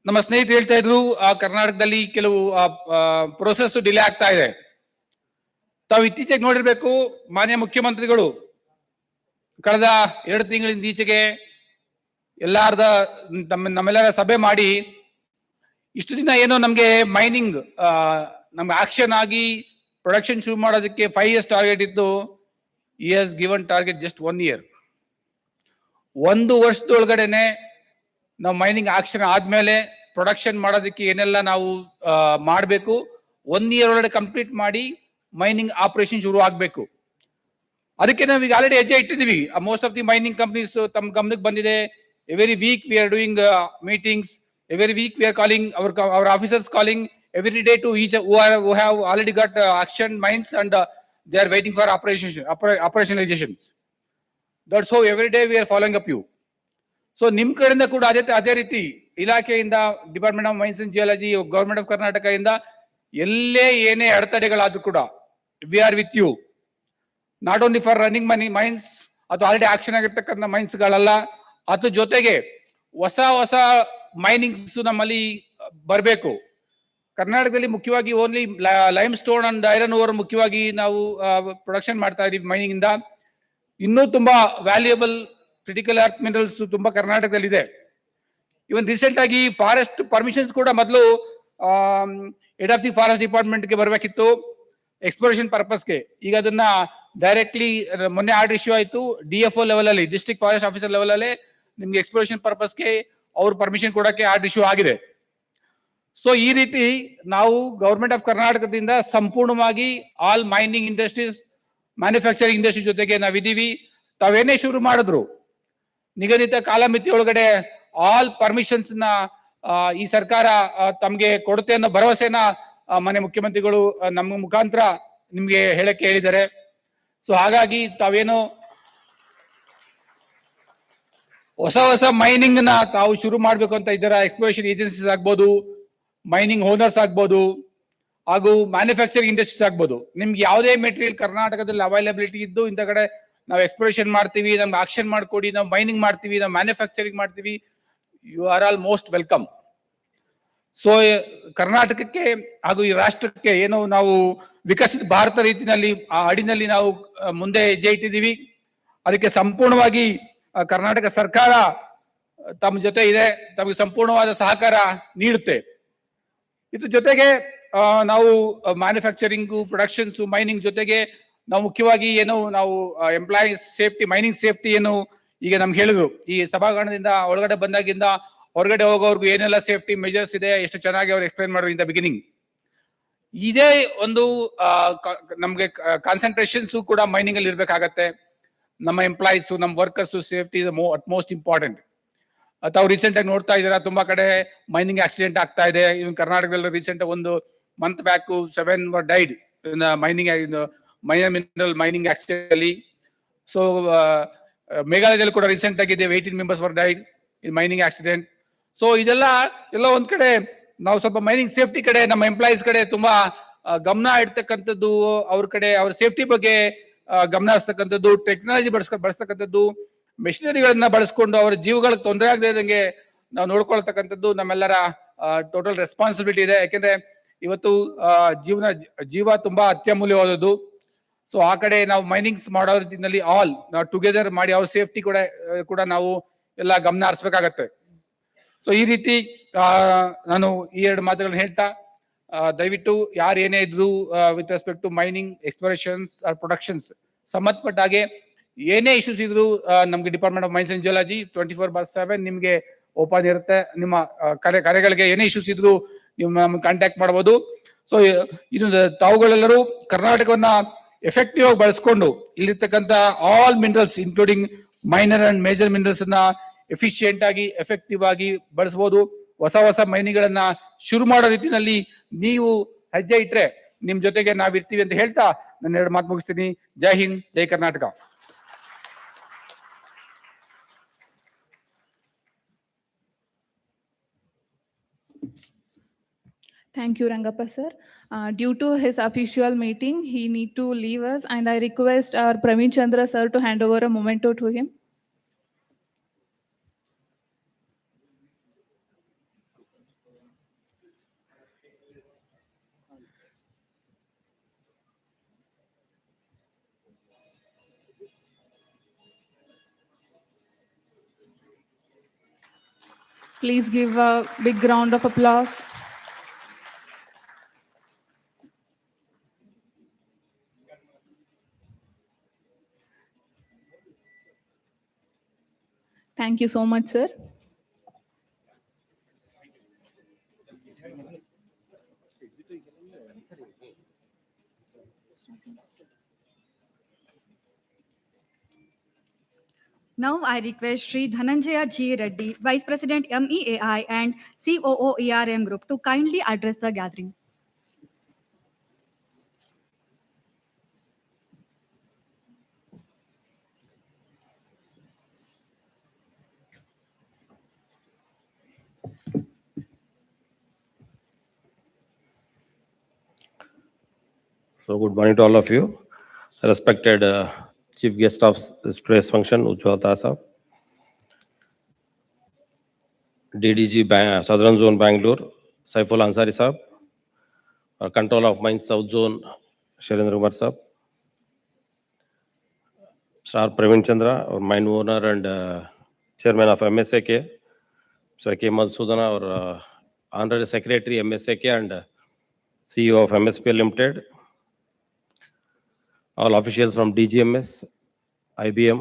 ನಮ್ಮ ಸ್ನೇಹಿತರು ಹೇಳ್ತಾ ಇದ್ರು, ಕರ್ನಾಟಕದಲ್ಲಿ ಕೆಲವು ಪ್ರೋಸೆಸ್ ಡಿಲೇ ಆಗ್ತಾ ಇದೆ. ತಾವು ಇತ್ತೀಚೆಗೆ ನೋಡಿರ್ಬೇಕು, ಮಾನ್ಯ ಮುಖ್ಯಮಂತ್ರಿಗಳು ಕಳೆದ 2 ತಿಂಗಳಿಂದ ಈಚೆಗೆ ನಮ್ಮೆಲ್ಲರ ಸಭೆ ಮಾಡಿ, ಇಷ್ಟು ದಿನ ಏನೋ ನಮ್ಗೆ ಮೈನಿಂಗ್ ನಮ್ಗೆ ಆಕ್ಷನ್ ಆಗಿ ಪ್ರೊಡಕ್ಷನ್ ಶುರು ಮಾಡೋದಕ್ಕೆ 5 years ಟಾರ್ಗೆಟ್ ಇತ್ತು. he has given target just 1 year. 1 ವರ್ಷದೊಳಗಡೆನೆ ನಾವು ಮೈನಿಂಗ್ ಆಕ್ಷನ್ ಆದ್ಮೇಲೆ ಪ್ರೊಡಕ್ಷನ್ ಮಾಡೋದಕ್ಕೆ ಏನೆಲ್ಲ ನಾವು ಮಾಡಬೇಕು, 1 year ಒಳಗಡೆ ಕಂಪ್ಲೀಟ್ ಮಾಡಿ ಮೈನಿಂಗ್ ಆಪರೇಷನ್ ಶುರು ಆಗ್ಬೇಕು. ಅದಕ್ಕೆ ನಾವು ಈಗ ಆಲ್ರೆಡಿ ಹೆಜ್ಜೆ ಇಟ್ಟಿದ್ದೀವಿ. Most of the mining companies ತಮ್ಮ ಗಮನಕ್ಕೆ ಬಂದಿದೆ. Every week we are doing meetings. Every week we are calling our officers calling every day to each who have already got action mines and they are waiting for operationalizations. That's how every day we are following up you. So ನಿಮ್ ಕಡೆಯಿಂದ ಕೂಡ ಅದೇ ರೀತಿ ಇಲಾಖೆಯಿಂದ, department of mines and geology, government of Karnataka ಇಂದ ಎಲ್ಲೇ ಏನೇ ಅಡೆತಡೆಗಳಾದ್ರೂ ಕೂಡ we are with you. Not only for running mines ಅಥವಾ ಆಲ್ರೆಡಿ ಆಕ್ಷನ್ ಆಗಿರ್ತಕ್ಕಂಥ ಮೈನ್ಸ್ಗಳಲ್ಲ, ಅದ್ರ ಜೊತೆಗೆ ಹೊಸ ಮೈನಿಂಗ್ಸ್ ನಮ್ಮಲ್ಲಿ ಬರಬೇಕು. ಕರ್ನಾಟಕದಲ್ಲಿ ಮುಖ್ಯವಾಗಿ only lime stone and iron ore ಮುಖ್ಯವಾಗಿ ನಾವು ಪ್ರೊಡಕ್ಷನ್ ಮಾಡ್ತಾ ಇದೀವಿ ಮೈನಿಂಗ್ ಇಂದ. ಇನ್ನೂ ತುಂಬಾ ವ್ಯಾಲ್ಯೂಯಬಲ್ ಕ್ರಿಟಿಕಲ್ ಅರ್ತ್ ಮಿನರಲ್ಸ್ ತುಂಬಾ ಕರ್ನಾಟಕದಲ್ಲಿ ಇದೆ. ಇವನ್ ರೀಸೆಂಟ್ ಆಗಿ ಫಾರೆಸ್ಟ್ ಪರ್ಮಿಷನ್ಸ್ ಕೂಡ ಮೊದಲು ಹೆಡ್ ಆಫ್ ದಿ ಫಾರೆಸ್ಟ್ ಡಿಪಾರ್ಟ್ಮೆಂಟ್ಗೆ ಬರಬೇಕಿತ್ತು ಎಕ್ಸ್ಪ್ಲೋರೇಷನ್ ಪರ್ಪಸ್ಗೆ. ಈಗ ಅದನ್ನ ಡೈರೆಕ್ಟ್ಲಿ ಮೊನ್ನೆ ಆರ್ಡರ್ ಇಶ್ಯೂ ಆಯ್ತು. DFO ಲೆವೆಲ್ ಅಲ್ಲಿ, ಡಿಸ್ಟ್ರಿಕ್ಟ್ ಫಾರೆಸ್ಟ್ ಆಫೀಸರ್ ಲೆವೆಲ್ ಅಲ್ಲಿ ನಿಮ್ಗೆ ಎಕ್ಸ್ಪ್ಲೋರೇಷನ್ ಪರ್ಪಸ್ಗೆ ಅವ್ರು ಪರ್ಮಿಷನ್ ಕೊಡಕ್ಕೆ ಆರ್ಡರ್ ಇಶ್ಯೂ ಆಗಿದೆ. ಸೊ ಈ ರೀತಿ ನಾವು ಗವರ್ಮೆಂಟ್ ಆಫ್ ಕರ್ನಾಟಕದಿಂದ ಸಂಪೂರ್ಣವಾಗಿ all mining industries, manufacturing industry ಜೊತೆಗೆ ನಾವಿದ್ದೀವಿ. ತಾವೇನೇ ಶುರು ಮಾಡಿದ್ರು ನಿಗದಿತ ಕಾಲಮಿತಿ ಒಳಗಡೆ ಆಲ್ ಪರ್ಮಿಷನ್ಸ್ ನ ಈ ಸರ್ಕಾರ ತಮ್ಗೆ ಕೊಡುತ್ತೆ ಅನ್ನೋ ಭರವಸೆನ ಮನೆ ಮುಖ್ಯಮಂತ್ರಿಗಳು ನಮ್ಮ ಮುಖಾಂತರ ನಿಮ್ಗೆ ಹೇಳಕ್ಕೆ ಹೇಳಿದ್ದಾರೆ. ಸೊ ಹಾಗಾಗಿ ತಾವೇನು ಹೊಸ ಮೈನಿಂಗ್ ನ ತಾವು ಶುರು ಮಾಡ್ಬೇಕು ಅಂತ ಇದ್ದಾರೆ. ಎಕ್ಸ್ಪ್ಲೋರೇಷನ್ ಏಜೆನ್ಸೀಸ್ ಆಗ್ಬೋದು, ಮೈನಿಂಗ್ ಓನರ್ಸ್ ಆಗ್ಬೋದು, ಹಾಗೂ ಮ್ಯಾನುಫ್ಯಾಕ್ಚರಿಂಗ್ ಇಂಡಸ್ಟ್ರೀಸ್ ಆಗ್ಬೋದು. ನಿಮ್ಗೆ ಯಾವುದೇ ಮೆಟೀರಿಯಲ್ ಕರ್ನಾಟಕದಲ್ಲಿ ಅವೈಲಬಿಲಿಟಿ ಇದ್ದು ಇಂಥ ಕಡೆ ನಾವು ಎಕ್ಸ್ಪ್ಲೋರೇಷನ್ ಮಾಡ್ತೀವಿ, ನಮ್ಗೆ ಆಕ್ಷನ್ ಮಾಡ್ಕೊಡಿ, ನಾವು ಮೈನಿಂಗ್ ಮಾಡ್ತೀವಿ, ನಾವು ಮ್ಯಾನುಫ್ಯಾಕ್ಚರಿಂಗ್ ಮಾಡ್ತೀವಿ, you are all most welcome. So ಕರ್ನಾಟಕಕ್ಕೆ ಹಾಗೂ ಈ ರಾಷ್ಟ್ರಕ್ಕೆ ಏನು ನಾವು ವಿಕಸಿತ ಭಾರತ ರೀತಿಯಲ್ಲಿ ಆ ಅಡಿನಲ್ಲಿ ನಾವು ಮುಂದೆ ಹೆಜ್ಜೆ ಇಟ್ಟಿದ್ದೀವಿ. ಅದಕ್ಕೆ ಸಂಪೂರ್ಣವಾಗಿ ಕರ್ನಾಟಕ ಸರ್ಕಾರ ತಮ್ಮ ಜೊತೆ ಇದೆ, ತಮಗೆ ಸಂಪೂರ್ಣವಾದ ಸಹಕಾರ ನೀಡುತ್ತೆ. ಇದ್ರ ಜೊತೆಗೆ ನಾವು ಮ್ಯಾನುಫ್ಯಾಕ್ಚರಿಂಗ್, ಪ್ರೊಡಕ್ಷನ್ಸ್, ಮೈನಿಂಗ್ ಜೊತೆಗೆ ನಾವು ಮುಖ್ಯವಾಗಿ ಏನು ನಾವು ಎಂಪ್ಲಾಯೀಸ್ ಸೇಫ್ಟಿ, ಮೈನಿಂಗ್ ಸೇಫ್ಟಿ ಏನು ಈಗ ನಮ್ಗೆ ಹೇಳಿದ್ರು. ಈ ಸಭಾಂಗಣದಿಂದ ಒಳಗಡೆ ಬಂದಾಗಿಂದ ಹೊರಗಡೆ ಹೋಗೋರ್ಗು ಏನೆಲ್ಲ ಸೇಫ್ಟಿ ಮೆಜರ್ಸ್ ಇದೆ, ಎಷ್ಟು ಚೆನ್ನಾಗಿ ಅವ್ರು ಎಕ್ಸ್ಪ್ಲೈನ್ ಮಾಡೋರು ಇನ್ ದ ಬಿಗಿನಿಂಗ್. ಇದೇ ಒಂದು ನಮ್ಗೆ ಕಾನ್ಸಂಟ್ರೇಷನ್ಸ್ ಕೂಡ ಮೈನಿಂಗ್ ಅಲ್ಲಿ ಇರ್ಬೇಕಾಗತ್ತೆ. ನಮ್ಮ ಎಂಪ್ಲಾಯೀಸ್, ನಮ್ಮ workers safety is at most important. ತಾವು ರೀಸೆಂಟ್ ಆಗಿ ನೋಡ್ತಾ ಇದ್ದೀರಾ, ತುಂಬಾ ಕಡೆ ಮೈನಿಂಗ್ ಆಕ್ಸಿಡೆಂಟ್ ಆಗ್ತಾ ಇದೆ. ಇವನ್ ಕರ್ನಾಟಕದಲ್ಲಿ recent 1 month back 7 were died in mining mineral mining accident ಅಲ್ಲಿ. ಸೊ ಮೇಘಾಲಯದಲ್ಲಿ ಕೂಡ ರೀಸೆಂಟ್ ಆಗಿದೆ 18 members were died in mining accident. So ಇದೆಲ್ಲ ಒಂದ್ ಕಡೆ ನಾವು ಸ್ವಲ್ಪ ಮೈನಿಂಗ್ ಸೇಫ್ಟಿ ಕಡೆ, ನಮ್ಮ ಎಂಪ್ಲಾಯೀಸ್ ಕಡೆ ತುಂಬಾ ಗಮನ ಇಡ್ತಕ್ಕಂಥದ್ದು, ಅವ್ರ ಕಡೆ ಅವ್ರ ಸೇಫ್ಟಿ ಬಗ್ಗೆ ಗಮನ ಹರಿಸ್ತಕ್ಕಂಥದ್ದು, ಟೆಕ್ನಾಲಜಿ ಬಳಸ್ತಕ್ಕಂಥದ್ದು, ಮೆಷಿನರಿಗಳನ್ನ ಬಳಸ್ಕೊಂಡು ಅವರ ಜೀವಗಳಿಗೆ ತೊಂದರೆ ಆಗದೆ ಇದ್ದಂಗೆ ನಾವು ನೋಡ್ಕೊಳ್ತಕ್ಕಂಥದ್ದು ನಮ್ಮೆಲ್ಲರ ಟೋಟಲ್ ರೆಸ್ಪಾನ್ಸಿಬಿಲಿಟಿ ಇದೆ. ಯಾಕೆಂದ್ರೆ ಇವತ್ತು ಜೀವ ತುಂಬಾ ಅತ್ಯಮೂಲ್ಯವಾದದ್ದು. ಸೊ ಆ ಕಡೆ ನಾವು ಮೈನಿಂಗ್ಸ್ ಮಾಡೋ ರೀತಿಯಲ್ಲಿ ಆಲ್ ನಾವು ಟುಗೆದರ್ ಮಾಡಿ ಅವ್ರ ಸೇಫ್ಟಿ ಕೂಡ ನಾವು ಎಲ್ಲ ಗಮನ ಹರಿಸ್ಬೇಕಾಗತ್ತೆ. ಸೊ ಈ ರೀತಿ ನಾನು ಈ 2 ಮಾತುಗಳನ್ನ ಹೇಳ್ತಾ, ದಯವಿಟ್ಟು ಯಾರು ಏನೇ ಇದ್ರು with respect to mining, explorations or productions ಸಂಬಂಧಪಟ್ಟ ಹಾಗೆ ಏನೇ ಇಶ್ಯೂಸ್ ಇದ್ರು ನಮ್ಗೆ department of mines and geology 24/7 ನಿಮ್ಗೆ ಓಪನ್ ಇರುತ್ತೆ. ನಿಮ್ಮ ಕರೆಗಳಿಗೆ ಏನೇ ಇಶ್ಯೂಸ್ ಇದ್ರು ನೀವು ನಮ್ಗೆ ಕಾಂಟ್ಯಾಕ್ಟ್ ಮಾಡಬಹುದು. ಸೊ ಇದು ತಾವುಗಳೆಲ್ಲರೂ ಕರ್ನಾಟಕವನ್ನ ಎಫೆಕ್ಟಿವ್ ಆಗಿ ಬಳಸ್ಕೊಂಡು ಇಲ್ಲಿರ್ತಕ್ಕಂಥ all minerals including minor and major minerals ಅನ್ನ ಎಫಿಷಿಯಂಟ್ ಆಗಿ, ಎಫೆಕ್ಟಿವ್ ಆಗಿ ಬಳಸಬಹುದು. ಹೊಸ ಮೈನಿಂಗ್ ಗಳನ್ನ ಶುರು ಮಾಡೋ ರೀತಿಯಲ್ಲಿ ನೀವು ಹೆಜ್ಜೆ ಇಟ್ರೆ ನಿಮ್ ಜೊತೆಗೆ ನಾವಿರ್ತೀವಿ ಅಂತ ಹೇಳ್ತಾ ನನ್ನ 2 ಮಾತು ಮುಗಿಸ್ತೀನಿ. ಜೈ ಹಿಂದ್, ಜೈ Karnataka. Thank you, Rangappa sir. Due to his official meeting, he need to leave us, and I request our Praveen Chandra sir to hand over a memento to him. Please give a big round of applause. Thank you so much, sir. Now I request Sri Dhananjaya G. Reddy, Vice President MEAI and COO ERM Group, to kindly address the gathering. So good morning to all of you. Respected Chief Guest of today's function, Ujjwal Sahab, DDG Southern Zone Bangalore, Saiful Ansari Sahab, our Control of Mines South Zone, Shailendra Kumar Sahab, Sir Praveen Chandra, our mine owner and Chairman of MSAK, Sir K. Madhusudana, our Honorary Secretary MSAK and CEO of MSP Limited, all officials from DGMS, IBM,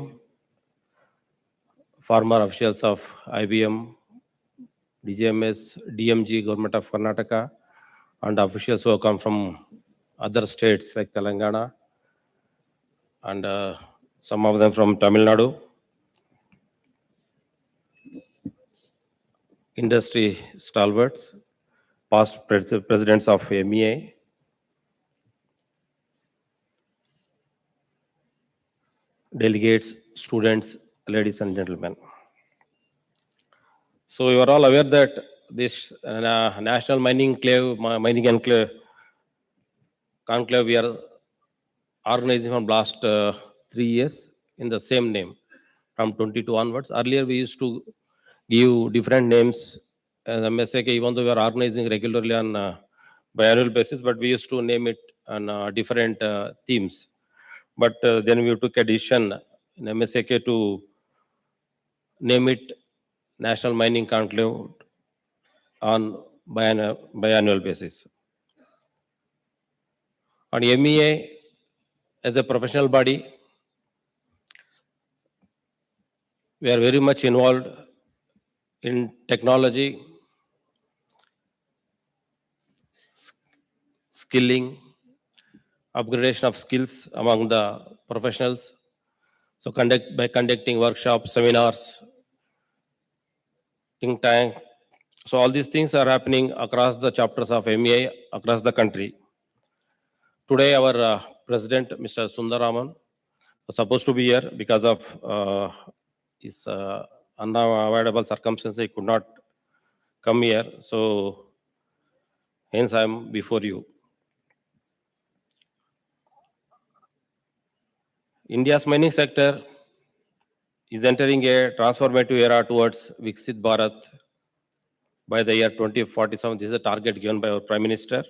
former officials of IBM, DGMS, DMG, Government of Karnataka, and officials who have come from other states like Telangana, and some of them from Tamil Nadu, industry stalwarts, past presidents of MEA, delegates, students, ladies and gentlemen. So you are all aware that this National Mining Conclave we are organizing from last 3 years in the same name from 22 onwards. Earlier we used to give different names as MSAK, even though we are organizing regularly on biannual basis, but we used to name it on different themes. But then we took a decision in MSAK to name it National Mining Conclave on biannual basis. On MEA, as a professional body, we are very much involved in technology, skilling, upgradation of skills among the professionals. So by conducting workshops, seminars, think tank. So all these things are happening across the chapters of MEA across the country. Today, our president, Mr. Sundaraman, was supposed to be here because of his unavoidable circumstances. He could not come here. So hence I am before you. India's mining sector is entering a transformative era towards VIKSIT BHARAT by the year 2047. This is a target given by our Prime Minister.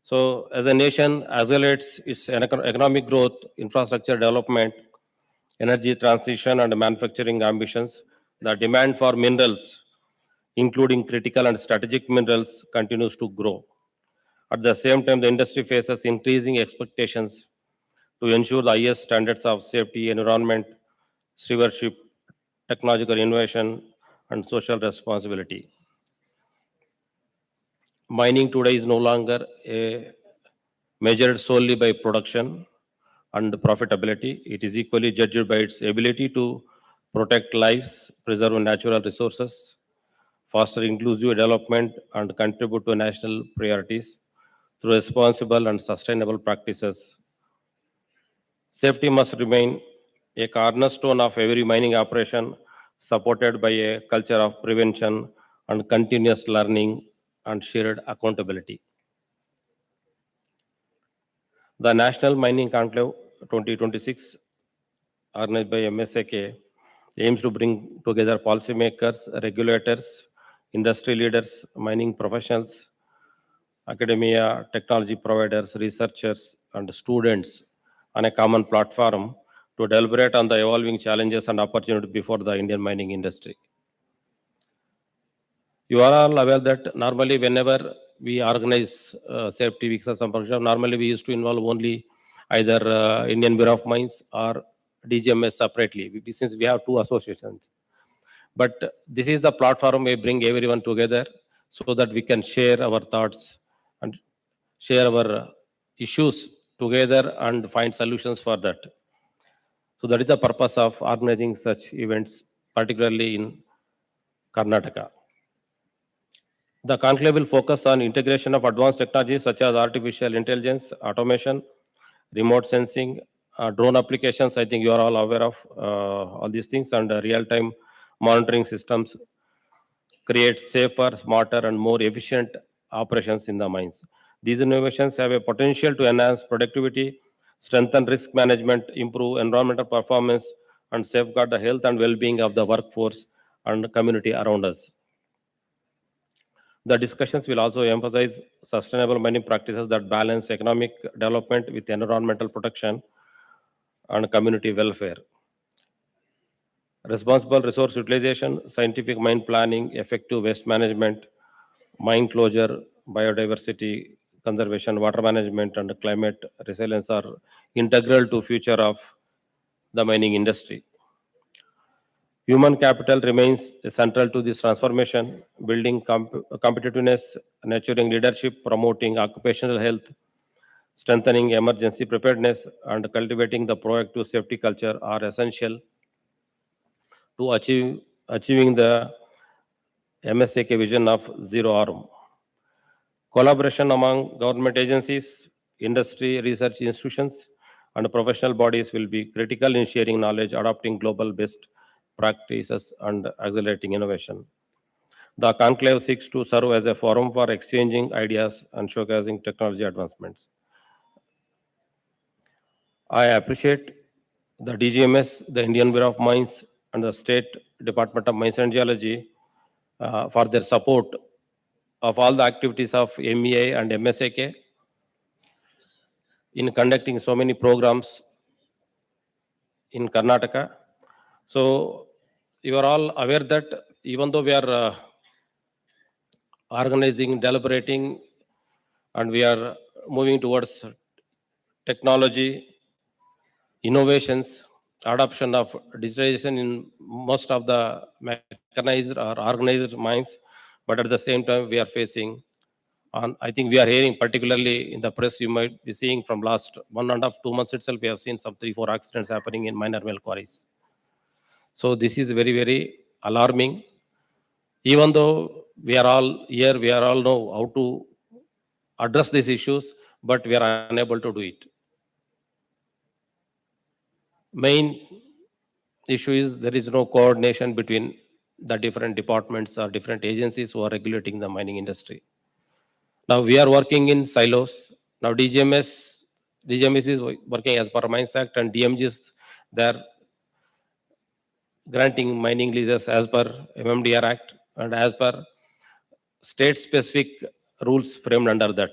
So as a nation accelerates its economic growth, infrastructure development, energy transition and manufacturing ambitions, the demand for minerals, including critical and strategic minerals, continues to grow. At the same time, the industry faces increasing expectations to ensure the highest standards of safety, environment, stewardship, technological innovation, and social responsibility. Mining today is no longer measured solely by production and profitability. It is equally judged by its ability to protect lives, preserve natural resources, foster inclusive development, and contribute to national priorities through responsible and sustainable practices. Safety must remain a cornerstone of every mining operation, supported by a culture of prevention and continuous learning and shared accountability. The National Mining Conclave 2026, organized by MSAK, aims to bring together policymakers, regulators, industry leaders, mining professionals, academia, technology providers, researchers, and students on a common platform to deliberate on the evolving challenges and opportunities before the Indian mining industry. You are all aware that normally whenever we organize safety weeks or some function, normally we used to involve only either Indian Bureau of Mines or DGMS separately, since we have two associations. But this is the platform we bring everyone together so that we can share our thoughts and share our issues together and find solutions for that. So that is the purpose of organizing such events, particularly in Karnataka. The conclave will focus on integration of advanced technologies such as artificial intelligence, automation, remote sensing, drone applications. I think you are all aware of all these things, and real-time monitoring systems create safer, smarter, and more efficient operations in the mines. These innovations have a potential to enhance productivity, strengthen risk management, improve environmental performance, and safeguard the health and well-being of the workforce and community around us. The discussions will also emphasize sustainable mining practices that balance economic development with environmental protection and community welfare. Responsible resource utilization, scientific mine planning, effective waste management, mine closure, biodiversity conservation, water management, and climate resilience are integral to future of the mining industry. Human capital remains central to this transformation, building competitiveness, nurturing leadership, promoting occupational health, strengthening emergency preparedness, and cultivating the proactive safety culture are essential to achieving the MSAK vision of zero harm. Collaboration among government agencies, industry, research institutions, and professional bodies will be critical in sharing knowledge, adopting global best practices, and accelerating innovation. The conclave seeks to serve as a forum for exchanging ideas and showcasing technology advancements. I appreciate the DGMS, the Indian Bureau of Mines, and the State Department of Mines and Geology for their support of all the activities of MEA and MSAK in conducting so many programs in Karnataka. So you are all aware that even though we are organizing, deliberating, and we are moving towards technology, innovations, adoption of digitalization in most of the mechanized or organized mines, but at the same time we are facing on, I think we are hearing particularly in the press, you might be seeing from last 1.5 2 months itself, we have seen some 3-4 accidents happening in minor mill quarries. So this is very, very alarming. Even though we are all here, we are all know how to address these issues, but we are unable to do it. Main issue is there is no coordination between the different departments or different agencies who are regulating the mining industry. Now we are working in silos. Now DGMS is working as per Mines Act, and DMGs, they are granting mining leases as per MMDR Act and as per state-specific rules framed under that.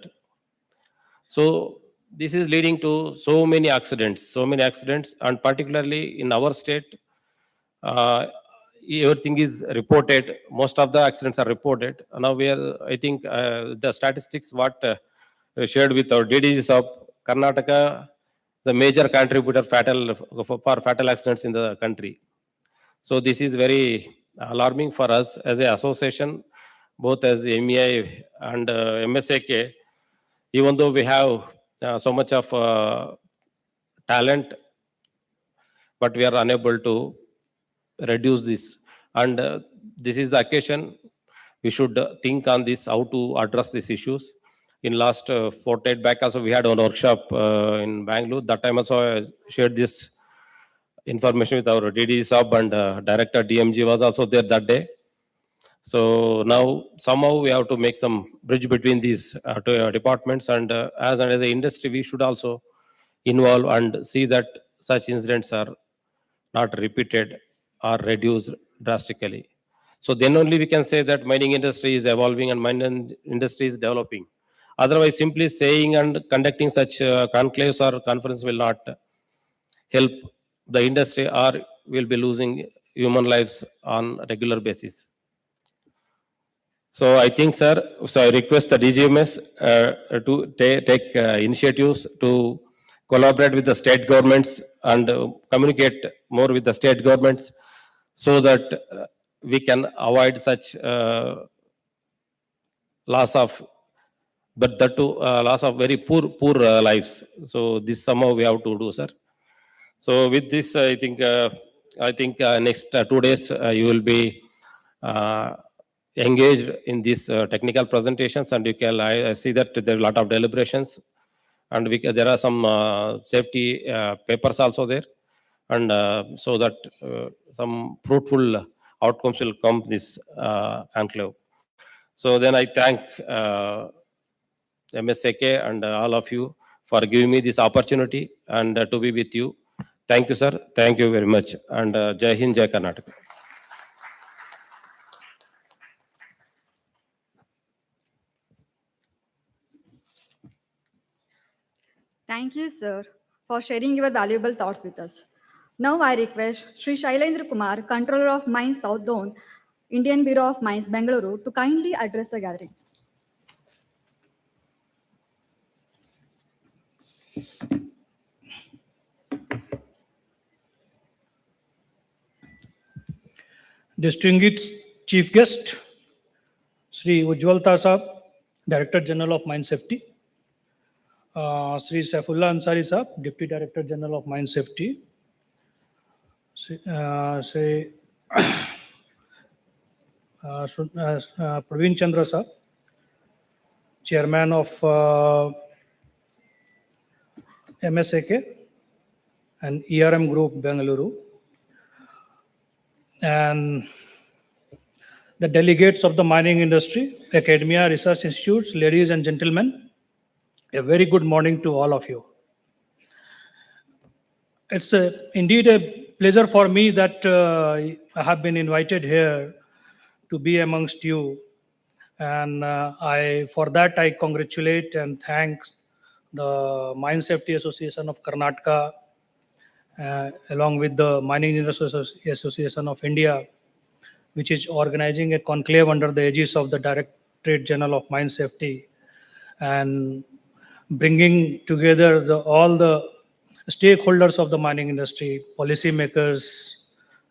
So this is leading to so many accidents, and particularly in our state, everything is reported. Most of the accidents are reported. Now we are, I think, the statistics what shared with our DDGs of Karnataka, the major contributor for fatal accidents in the country. So this is very alarming for us as an association, both as MEI and MSAK. Even though we have so much of talent, but we are unable to reduce this. And this is the occasion we should think on this, how to address these issues. In last fortnight back also we had a workshop in Bangalore. That time also I shared this information with our DD Sub, and Director DMG was also there that day. So now somehow we have to make some bridge between these two departments, and as an industry we should also involve and see that such incidents are not repeated or reduced drastically. So then only we can say that mining industry is evolving and mining industry is developing. Otherwise, simply saying and conducting such conclaves or conference will not help the industry, or will be losing human lives on regular basis. So I think, sir, so I request the DGMS to take initiatives to collaborate with the state governments and communicate more with the state governments, so that we can avoid such loss of, but that too loss of very poor lives. So this somehow we have to do, sir. So with this, I think next 2 days you will be engaged in these technical presentations, and you can, I see that there are a lot of deliberations, and there are some safety papers also there, and so that some fruitful outcomes will come this conclave. So then I thank MSAK and all of you for giving me this opportunity and to be with you. Thank you, sir. Thank you very much. And Jai Hind, Jai Karnataka. Thank you, sir, for sharing your valuable thoughts with us. Now I request Sri Shailendra Kumar, Controller of Mines South Zone, Indian Bureau of Mines, Bengaluru, to kindly address the gathering. Distinguished Chief Guest, Sri Ujjwal Sahab, Director General of Mine Safety, Sri Saifullah Ansari Sahab, Deputy Director General of Mine Safety, Sri Praveen Chandra Sahab, Chairman of MSAK and ERM Group, Bengaluru, and the delegates of the mining industry, academia, research institutes, ladies and gentlemen, a very good morning to all of you. It's indeed a pleasure for me that I have been invited here to be amongst you, and for that I congratulate and thank the Mine Safety Association of Karnataka, along with the Mining Industry Association of India, which is organizing a conclave under the aegis of the Directorate General of Mine Safety, and bringing together all the stakeholders of the mining industry, policymakers,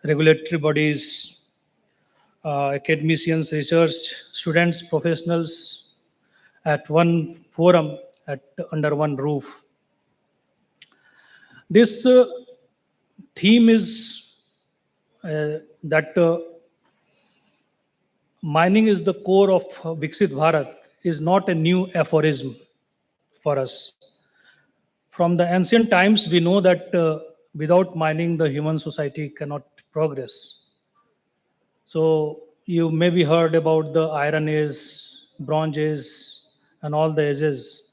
regulatory bodies, academicians, research, students, professionals at one forum, under one roof. This theme is that mining is the core of VIKSIT Bharat is not a new aphorism for us. From the ancient times, we know that without mining, the human society cannot progress. So you maybe heard about the Iron Age, Bronze Age, and all the ages.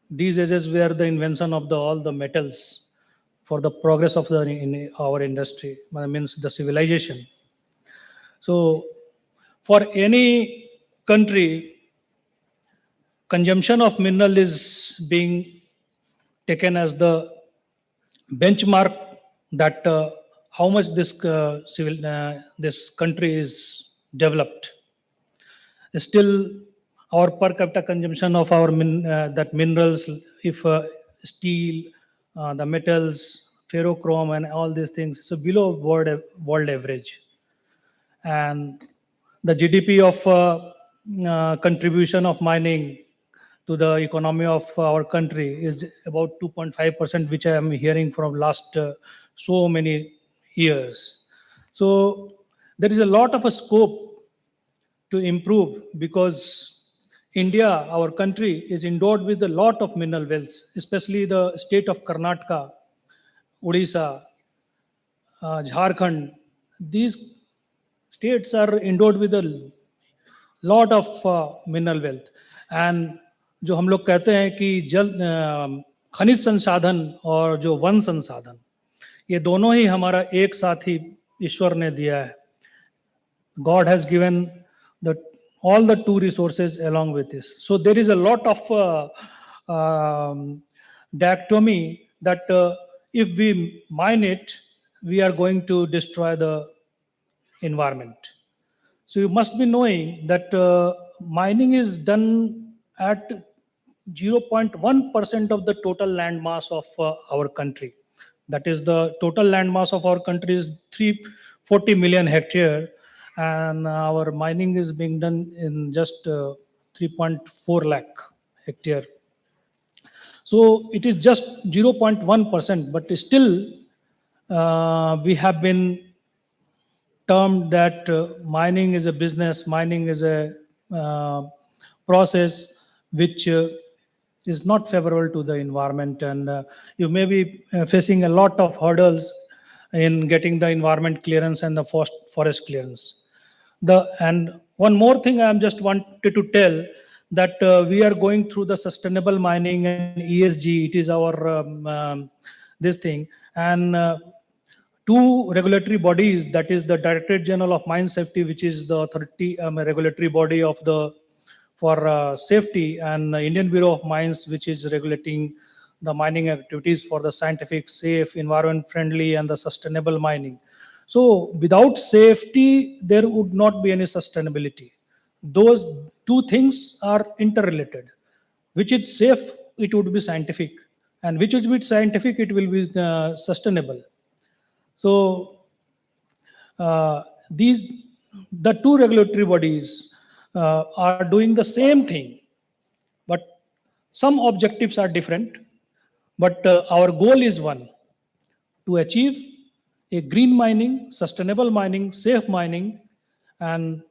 These ages were the invention of all the metals for the progress of in our industry, means the civilization. So for any country, consumption of mineral is being taken as the benchmark that how much this country is developed. Still, our per capita consumption of our minerals, if steel, the metals, ferrochrome, and all these things, so below world average. And the GDP of contribution of mining to the economy of our country is about 2.5%, which I am hearing from last so many years. So there is a lot of a scope to improve, because India, our country, is endowed with a lot of mineral wealths, especially the state of Karnataka, Odisha, Jharkhand. These states are endowed with a lot of mineral wealth. And जो हम लोग कहते हैं कि खनिज संसाधन और जो वन संसाधन, ये दोनों ही हमारा एक साथ ही ईश्वर ने दिया है. God has given all the two resources along with this. So there is a lot of dichotomy that if we mine it, we are going to destroy the environment. So you must be knowing that mining is done at 0.1% of the total land mass of our country. That is, the total land mass of our country is 340 million hectare, and our mining is being done in just 3.4 lakh hectare. So it is just 0.1%, but still we have been termed that mining is a business, mining is a process which is not favorable to the environment, and you may be facing a lot of hurdles in getting the environment clearance and the forest clearance. And one more thing I just wanted to tell, that we are going through the sustainable mining and ESG. It is our this thing, and two regulatory bodies, that is the Directorate General of Mine Safety, which is the authority regulatory body of the for safety, and the Indian Bureau of Mines, which is regulating the mining activities for the scientific, safe, environment friendly, and the sustainable mining. So without safety, there would not be any sustainability. Those two things are interrelated. Which is safe, it would be scientific, and which would be scientific, it will be sustainable. So the two regulatory bodies are doing the same thing, but some objectives are different. But our goal is one: to achieve a green mining, sustainable mining, safe mining, and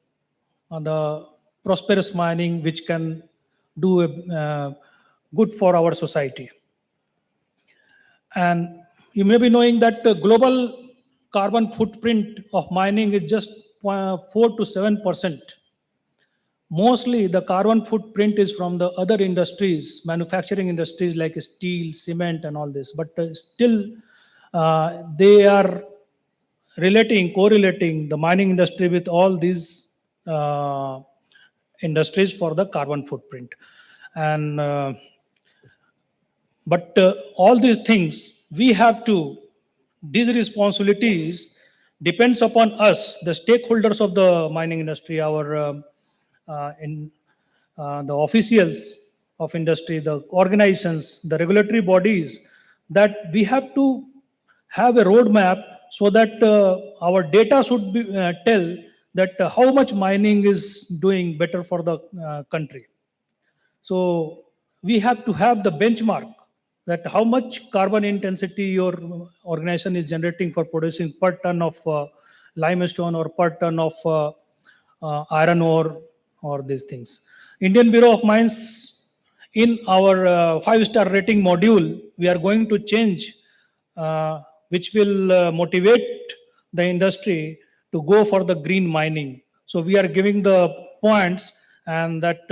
the prosperous mining, which can do good for our society. And you may be knowing that the global carbon footprint of mining is just 4 to 7%. Mostly the carbon footprint is from the other industries, manufacturing industries like steel, cement, and all this. But still, they are correlating the mining industry with all these industries for the carbon footprint. And but all these things, we have to, these responsibilities depends upon us, the stakeholders of the mining industry, our the officials of industry, the organizations, the regulatory bodies, that we have to have a roadmap so that our data should be tell that how much mining is doing better for the country. So we have to have the benchmark, that how much carbon intensity your organization is generating for producing per ton of limestone or per ton of iron ore, or these things. Indian Bureau of Mines, in our 5-star rating module, we are going to change, which will motivate the industry to go for the green mining. So we are giving the points, and that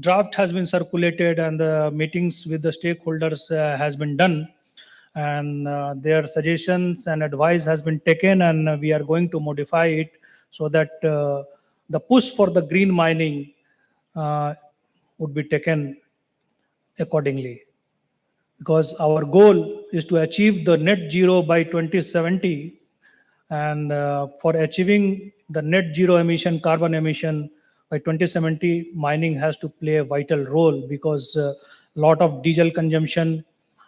draft has been circulated, and the meetings with the stakeholders has been done, and their suggestions and advice has been taken, and we are going to modify it so that the push for the green mining would be taken accordingly. Because our goal is to achieve the net zero by 2070, and for achieving the net zero emission, carbon emission by 2070, mining has to play a vital role, because a lot of diesel consumption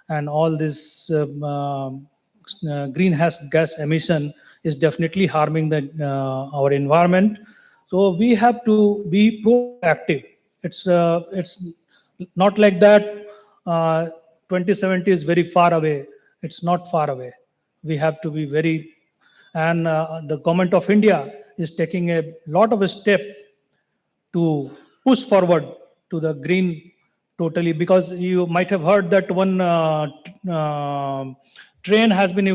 and all this greenhouse gas emission is definitely harming our environment. So we have to be proactive. It's not like that 2070 is very far away. It's not far away. We have to be very, and the government of India is taking a lot of a step to push forward to the green totally, because you might have heard that one train has been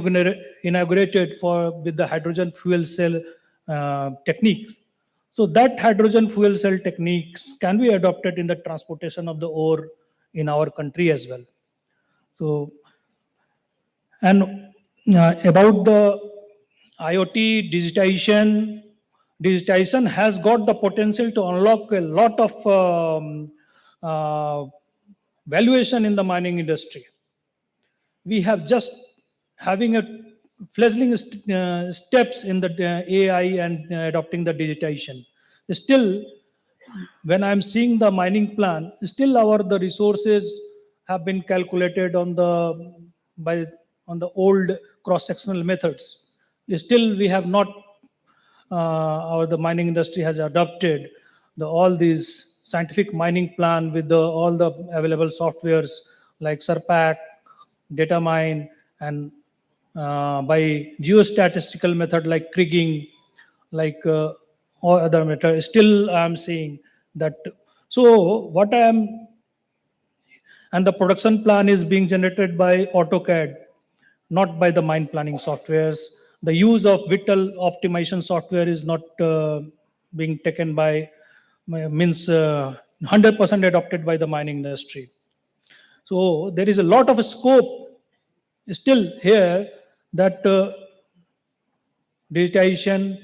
inaugurated with the hydrogen fuel cell techniques. So that hydrogen fuel cell techniques can be adopted in the transportation of the ore in our country as well. So, and about the IoT digitization has got the potential to unlock a lot of valuation in the mining industry. We have just having a fledgling steps in the AI and adopting the digitization. Still, when I'm seeing the mining plan, still the resources have been calculated on the old cross-sectional methods. Still, we have not, the mining industry has adopted all these scientific mining plan with all the available softwares like SERPAC, Datamine, and by geostatistical method like kriging, like or other method. Still, I'm seeing that. So what I am, and the production plan is being generated by AutoCAD, not by the mine planning softwares. The use of vital optimization software is not being taken by, means 100% adopted by the mining industry. So there is a lot of scope still here that digitization,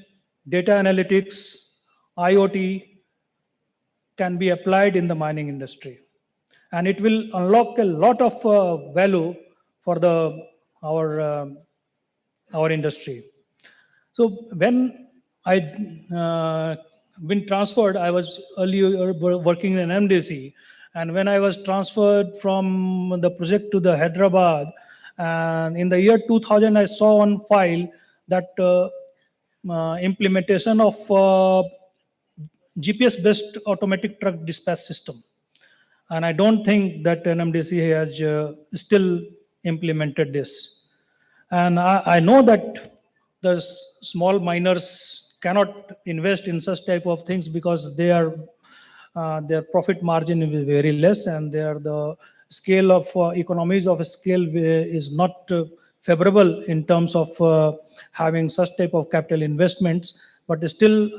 data analytics, IoT can be applied in the mining industry, and it will unlock a lot of value for our industry. So when I been transferred, I was earlier working in MDC, and when I was transferred from the project to the Hyderabad, and in the year 2000, I saw on file that implementation of GPS-based automatic truck dispatch system. And I don't think that NMDC has still implemented this. And I know that the small miners cannot invest in such type of things because their profit margin is very less, and the scale of economies of scale is not favorable in terms of having such type of capital investments. But still,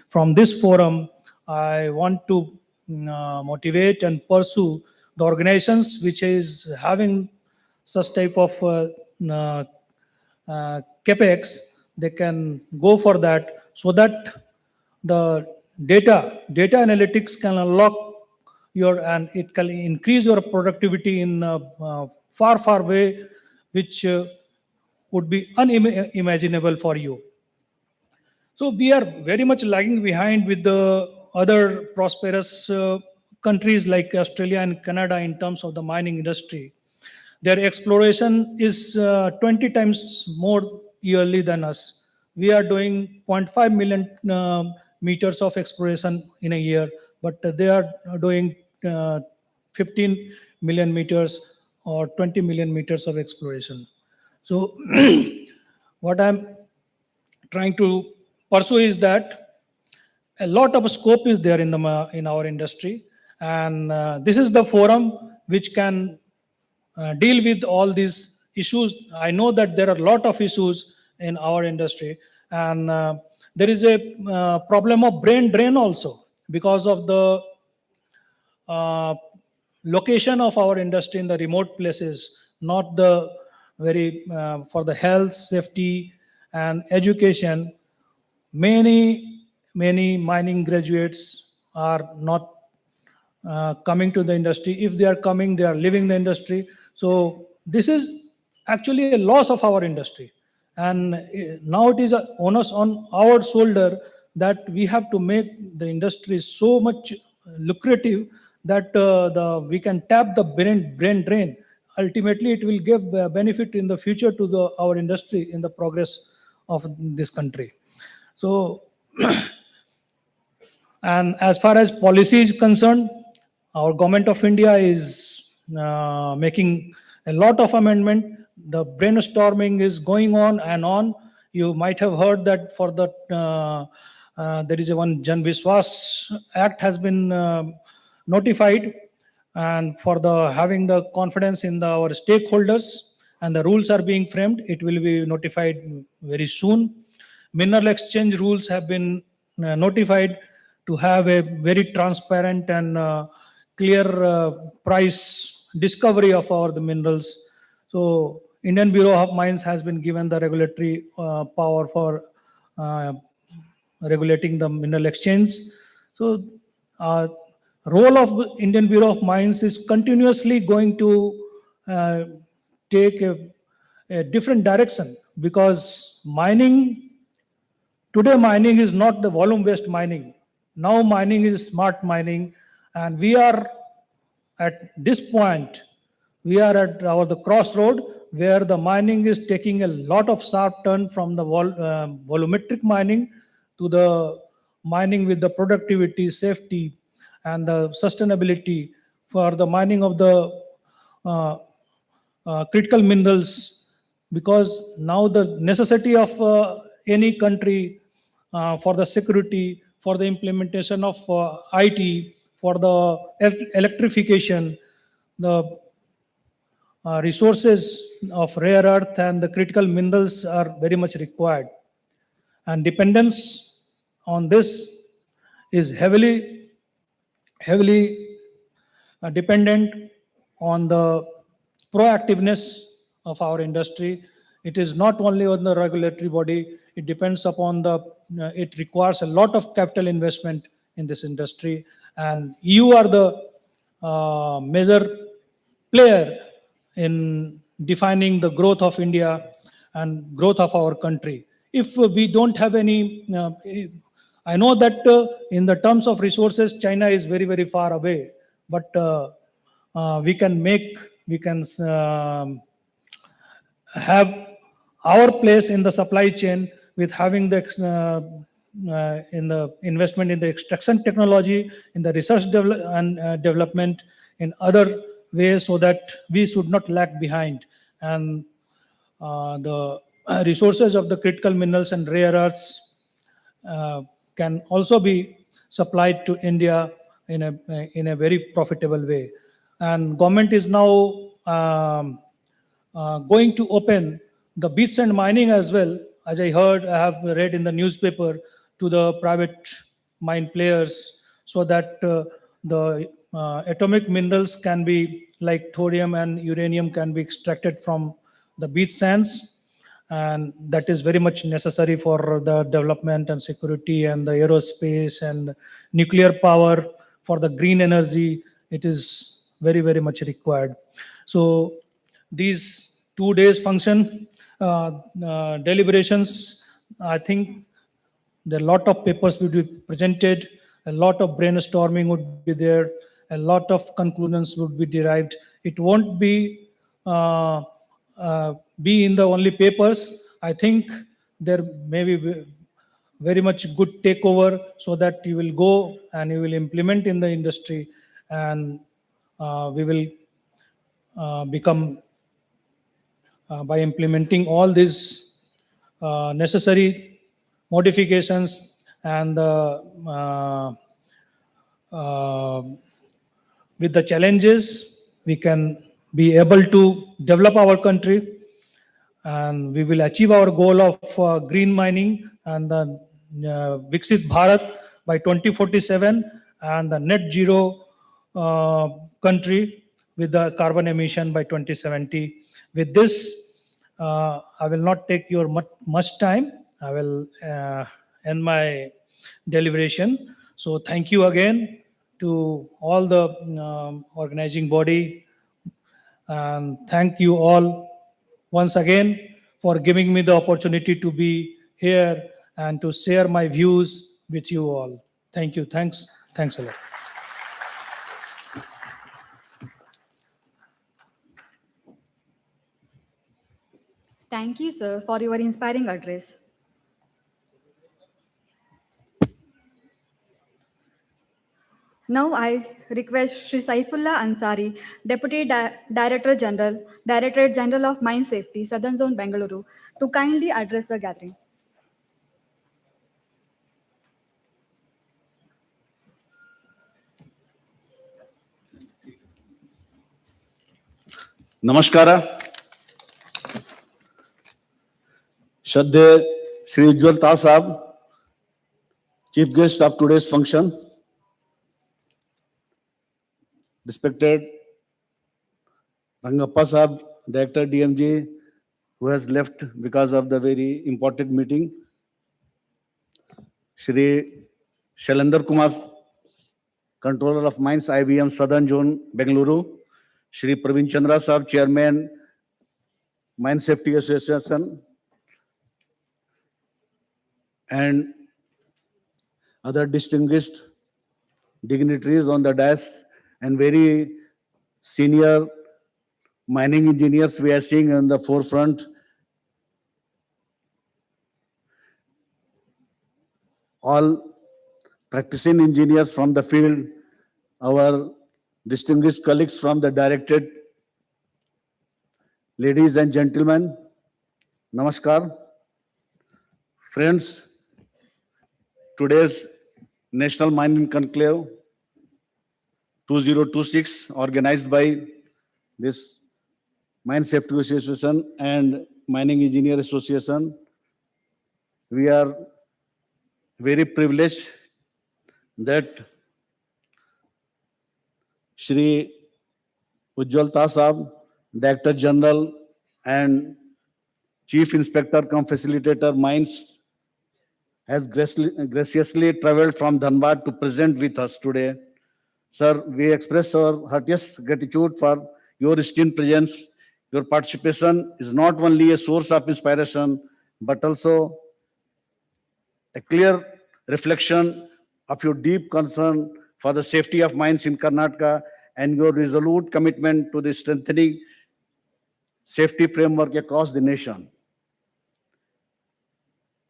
from this forum, I want to motivate and pursue the organizations which is having such type of capex. They can go for that, so that the data analytics can unlock and it can increase your productivity in far way, which would be unimaginable for you. So we are very much lagging behind with the other prosperous countries like Australia and Canada in terms of the mining industry. Their exploration is 20 times more yearly than us. We are doing 0.5 million meters of exploration in a year, but they are doing 15 million meters or 20 million meters of exploration. So what I'm trying to pursue is that a lot of scope is there in our industry, and this is the forum which can deal with all these issues. I know that there are a lot of issues in our industry, and there is a problem of brain drain also because of the location of our industry in the remote places, not the very for the health, safety, and education. Many mining graduates are not coming to the industry. If they are coming, they are leaving the industry. So this is actually a loss of our industry, and now it is an onus on our shoulder that we have to make the industry so much lucrative that we can tap the brain drain. Ultimately, it will give benefit in the future to our industry in the progress of this country. So, and as far as policy is concerned, our government of India is making a lot of amendment. The brainstorming is going on and on. You might have heard that for the there is one Jan Vishwas Act has been notified, and for the having the confidence in our stakeholders, and the rules are being framed. It will be notified very soon. Mineral exchange rules have been notified to have a very transparent and clear price discovery of our the minerals. So Indian Bureau of Mines has been given the regulatory power for regulating the mineral exchange. So role of Indian Bureau of Mines is continuously going to take a different direction, because today mining is not the volume based mining. Now mining is smart mining, and we are at this point, we are at the crossroad where the mining is taking a lot of sharp turn from the volumetric mining to the mining with the productivity, safety, and the sustainability for the mining of the uh, critical minerals, because now the necessity of any country for the security, for the implementation of IT, for the electrification, the resources of rare earth and the critical minerals are very much required. And dependence on this is heavily dependent on the proactiveness of our industry. It is not only on the regulatory body, it depends upon it requires a lot of capital investment in this industry. And you are the major player in defining the growth of India and growth of our country. If we don't have any, I know that in the terms of resources, China is very, very far away, but we can have our place in the supply chain with having the in the investment in the extraction technology, in the research and development, in other ways, so that we should not lag behind. And the resources of the critical minerals and rare earths can also be supplied to India in a very profitable way. And government is now going to open the beach and mining as well, as I have read in the newspaper, to the private mine players, so that the atomic minerals can be like thorium and uranium can be extracted from the beach sands, and that is very much necessary for the development and security and the aerospace and nuclear power. For the green energy, it is very, very much required. So these 2 days function deliberations, I think there are a lot of papers will be presented, a lot of brainstorming would be there, a lot of conclusions would be derived. It won't be in the only papers. I think there may be very much good takeover, so that you will go and you will implement in the industry, and we will become by implementing all these necessary modifications and with the challenges, we can be able to develop our country, and we will achieve our goal of green mining and the VIKSIT Bharat by 2047, and the net zero country with the carbon emission by 2070. With this, I will not take your much time. I will end my deliberation. So thank you again to all the organizing body, and thank you all once again for giving me the opportunity to be here and to share my views with you all. Thank you. Thanks a lot. Thank you, sir, for your inspiring address. Now I request Shri Saifullah Ansari, Deputy Director General, Directorate General of Mine Safety, Southern Zone, Bengaluru, to kindly address the gathering. Namaskara. Shraddhe Shri Ujjwal Ta Sahab, Chief Guest of today's function. Respected Rangappa Sahab, Director DMG, who has left because of the very important meeting. Shri Shailendra Kumar, Controller of Mines, IBM Southern Zone, Bengaluru. Shri Praveen Chandra Sahab, Chairman, Mine Safety Association, and other distinguished dignitaries on the dais and very senior mining engineers we are seeing on the forefront. All practicing engineers from the field, our distinguished colleagues from the directorate, ladies and gentlemen, namaskar. Friends, today's National Mining Conclave 2026, organized by this Mine Safety Association and Mining Engineer Association, we are very privileged that Shri Ujjwal Ta Sahab, Director General and Chief Inspector cum Facilitator Mines, has graciously traveled from Dhanbad to present with us today. Sir, we express our heartiest gratitude for your esteemed presence. Your participation is not only a source of inspiration, but also a clear reflection of your deep concern for the safety of mines in Karnataka and your resolute commitment to the strengthening safety framework across the nation.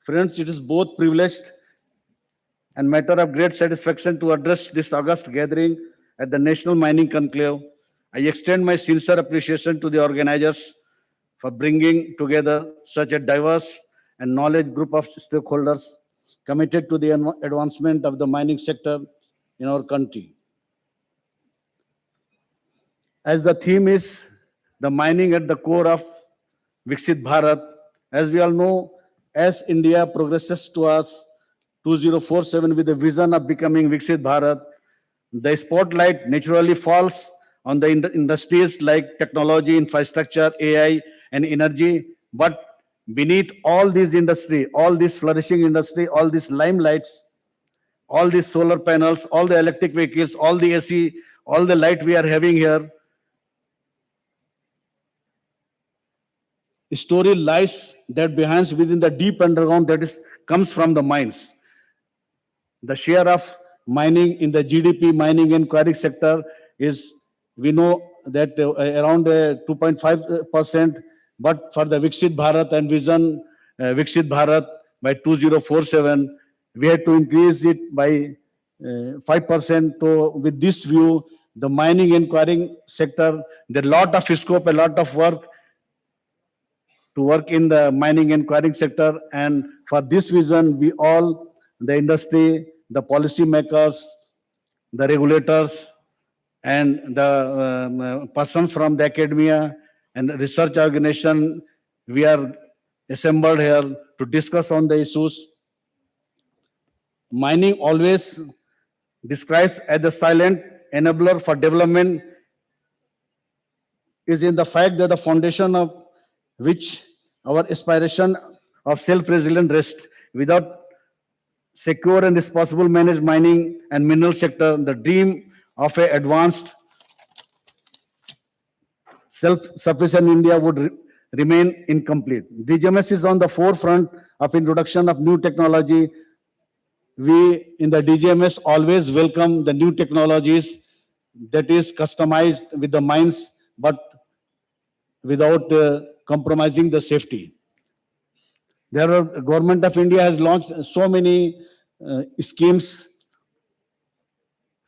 Friends, it is both privileged and matter of great satisfaction to address this august gathering at the National Mining Conclave. I extend my sincere appreciation to the organizers for bringing together such a diverse and knowledge group of stakeholders committed to the advancement of the mining sector in our country. As the theme is the mining at the core of VIKSIT Bharat, as we all know, as India progresses towards 2047 with a vision of becoming VIKSIT Bharat, the spotlight naturally falls on the industries like technology, infrastructure, AI, and energy. But beneath all these industry, all this flourishing industry, all these limelights, all these solar panels, all the electric vehicles, all the AC, all the light we are having here, story lies that behind within the deep underground that comes from the mines. The share of mining in the GDP, mining and quarry sector is, we know that around 2.5%, but for the VIKSIT Bharat and vision VIKSIT Bharat by 2047, we had to increase it by 5%. So with this view, the mining and quarrying sector, there are a lot of scope, a lot of work to work in the mining and quarrying sector. And for this vision, we all, the industry, the policy makers, the regulators, and the persons from the academia and the research organization, we are assembled here to discuss on the issues. Mining always describes as the silent enabler for development is in the fact that the foundation of which our aspiration of self-resilient rest. Without secure and responsible managed mining and mineral sector, the dream of an advanced self-sufficient India would remain incomplete. DGMS is on the forefront of introduction of new technology. We in the DGMS always welcome the new technologies that is customized with the mines, but without compromising the safety. Government of India has launched so many schemes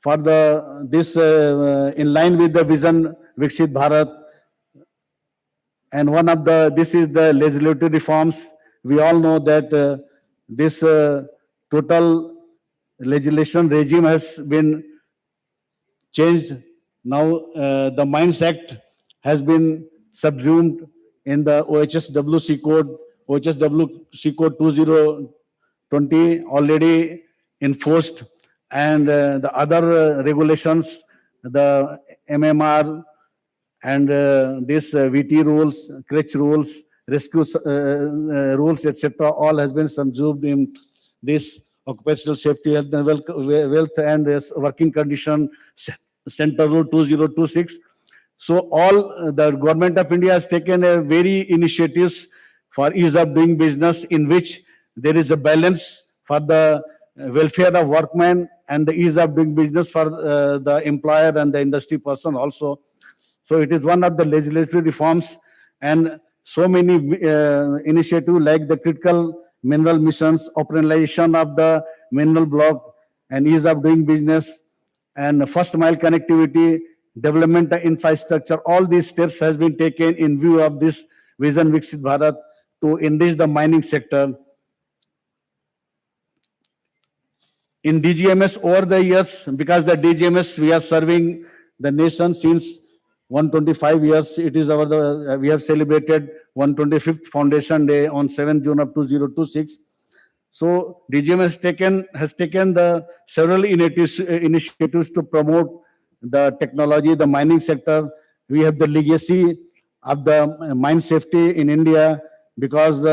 for this in line with the vision VIKSIT Bharat. And one of this is the legislative reforms. We all know that this total legislation regime has been changed. Now the Mines Act has been subsumed in the OHSWC code, OHSWC code 2020 already enforced, and the other regulations, the MMR and this VT rules, crutch rules, rescue rules, etc., all has been subsumed in this occupational safety, health and wealth and working condition center rule 2026. So all the government of India has taken a very initiatives for ease of doing business, in which there is a balance for the welfare of workmen and the ease of doing business for the employer and the industry person also. So it is one of the legislative reforms, and so many initiatives like the critical mineral missions, operationalization of the mineral block, and ease of doing business, and first mile connectivity, development of infrastructure. All these steps has been taken in view of this vision VIKSIT Bharat to enrich the mining sector. In DGMS over the years, because the DGMS we are serving the nation since 125 years. It is we have celebrated 125th Foundation Day on 7th June of 2026. So DGM has taken the several initiatives to promote the technology, the mining sector. We have the legacy of the mine safety in India, because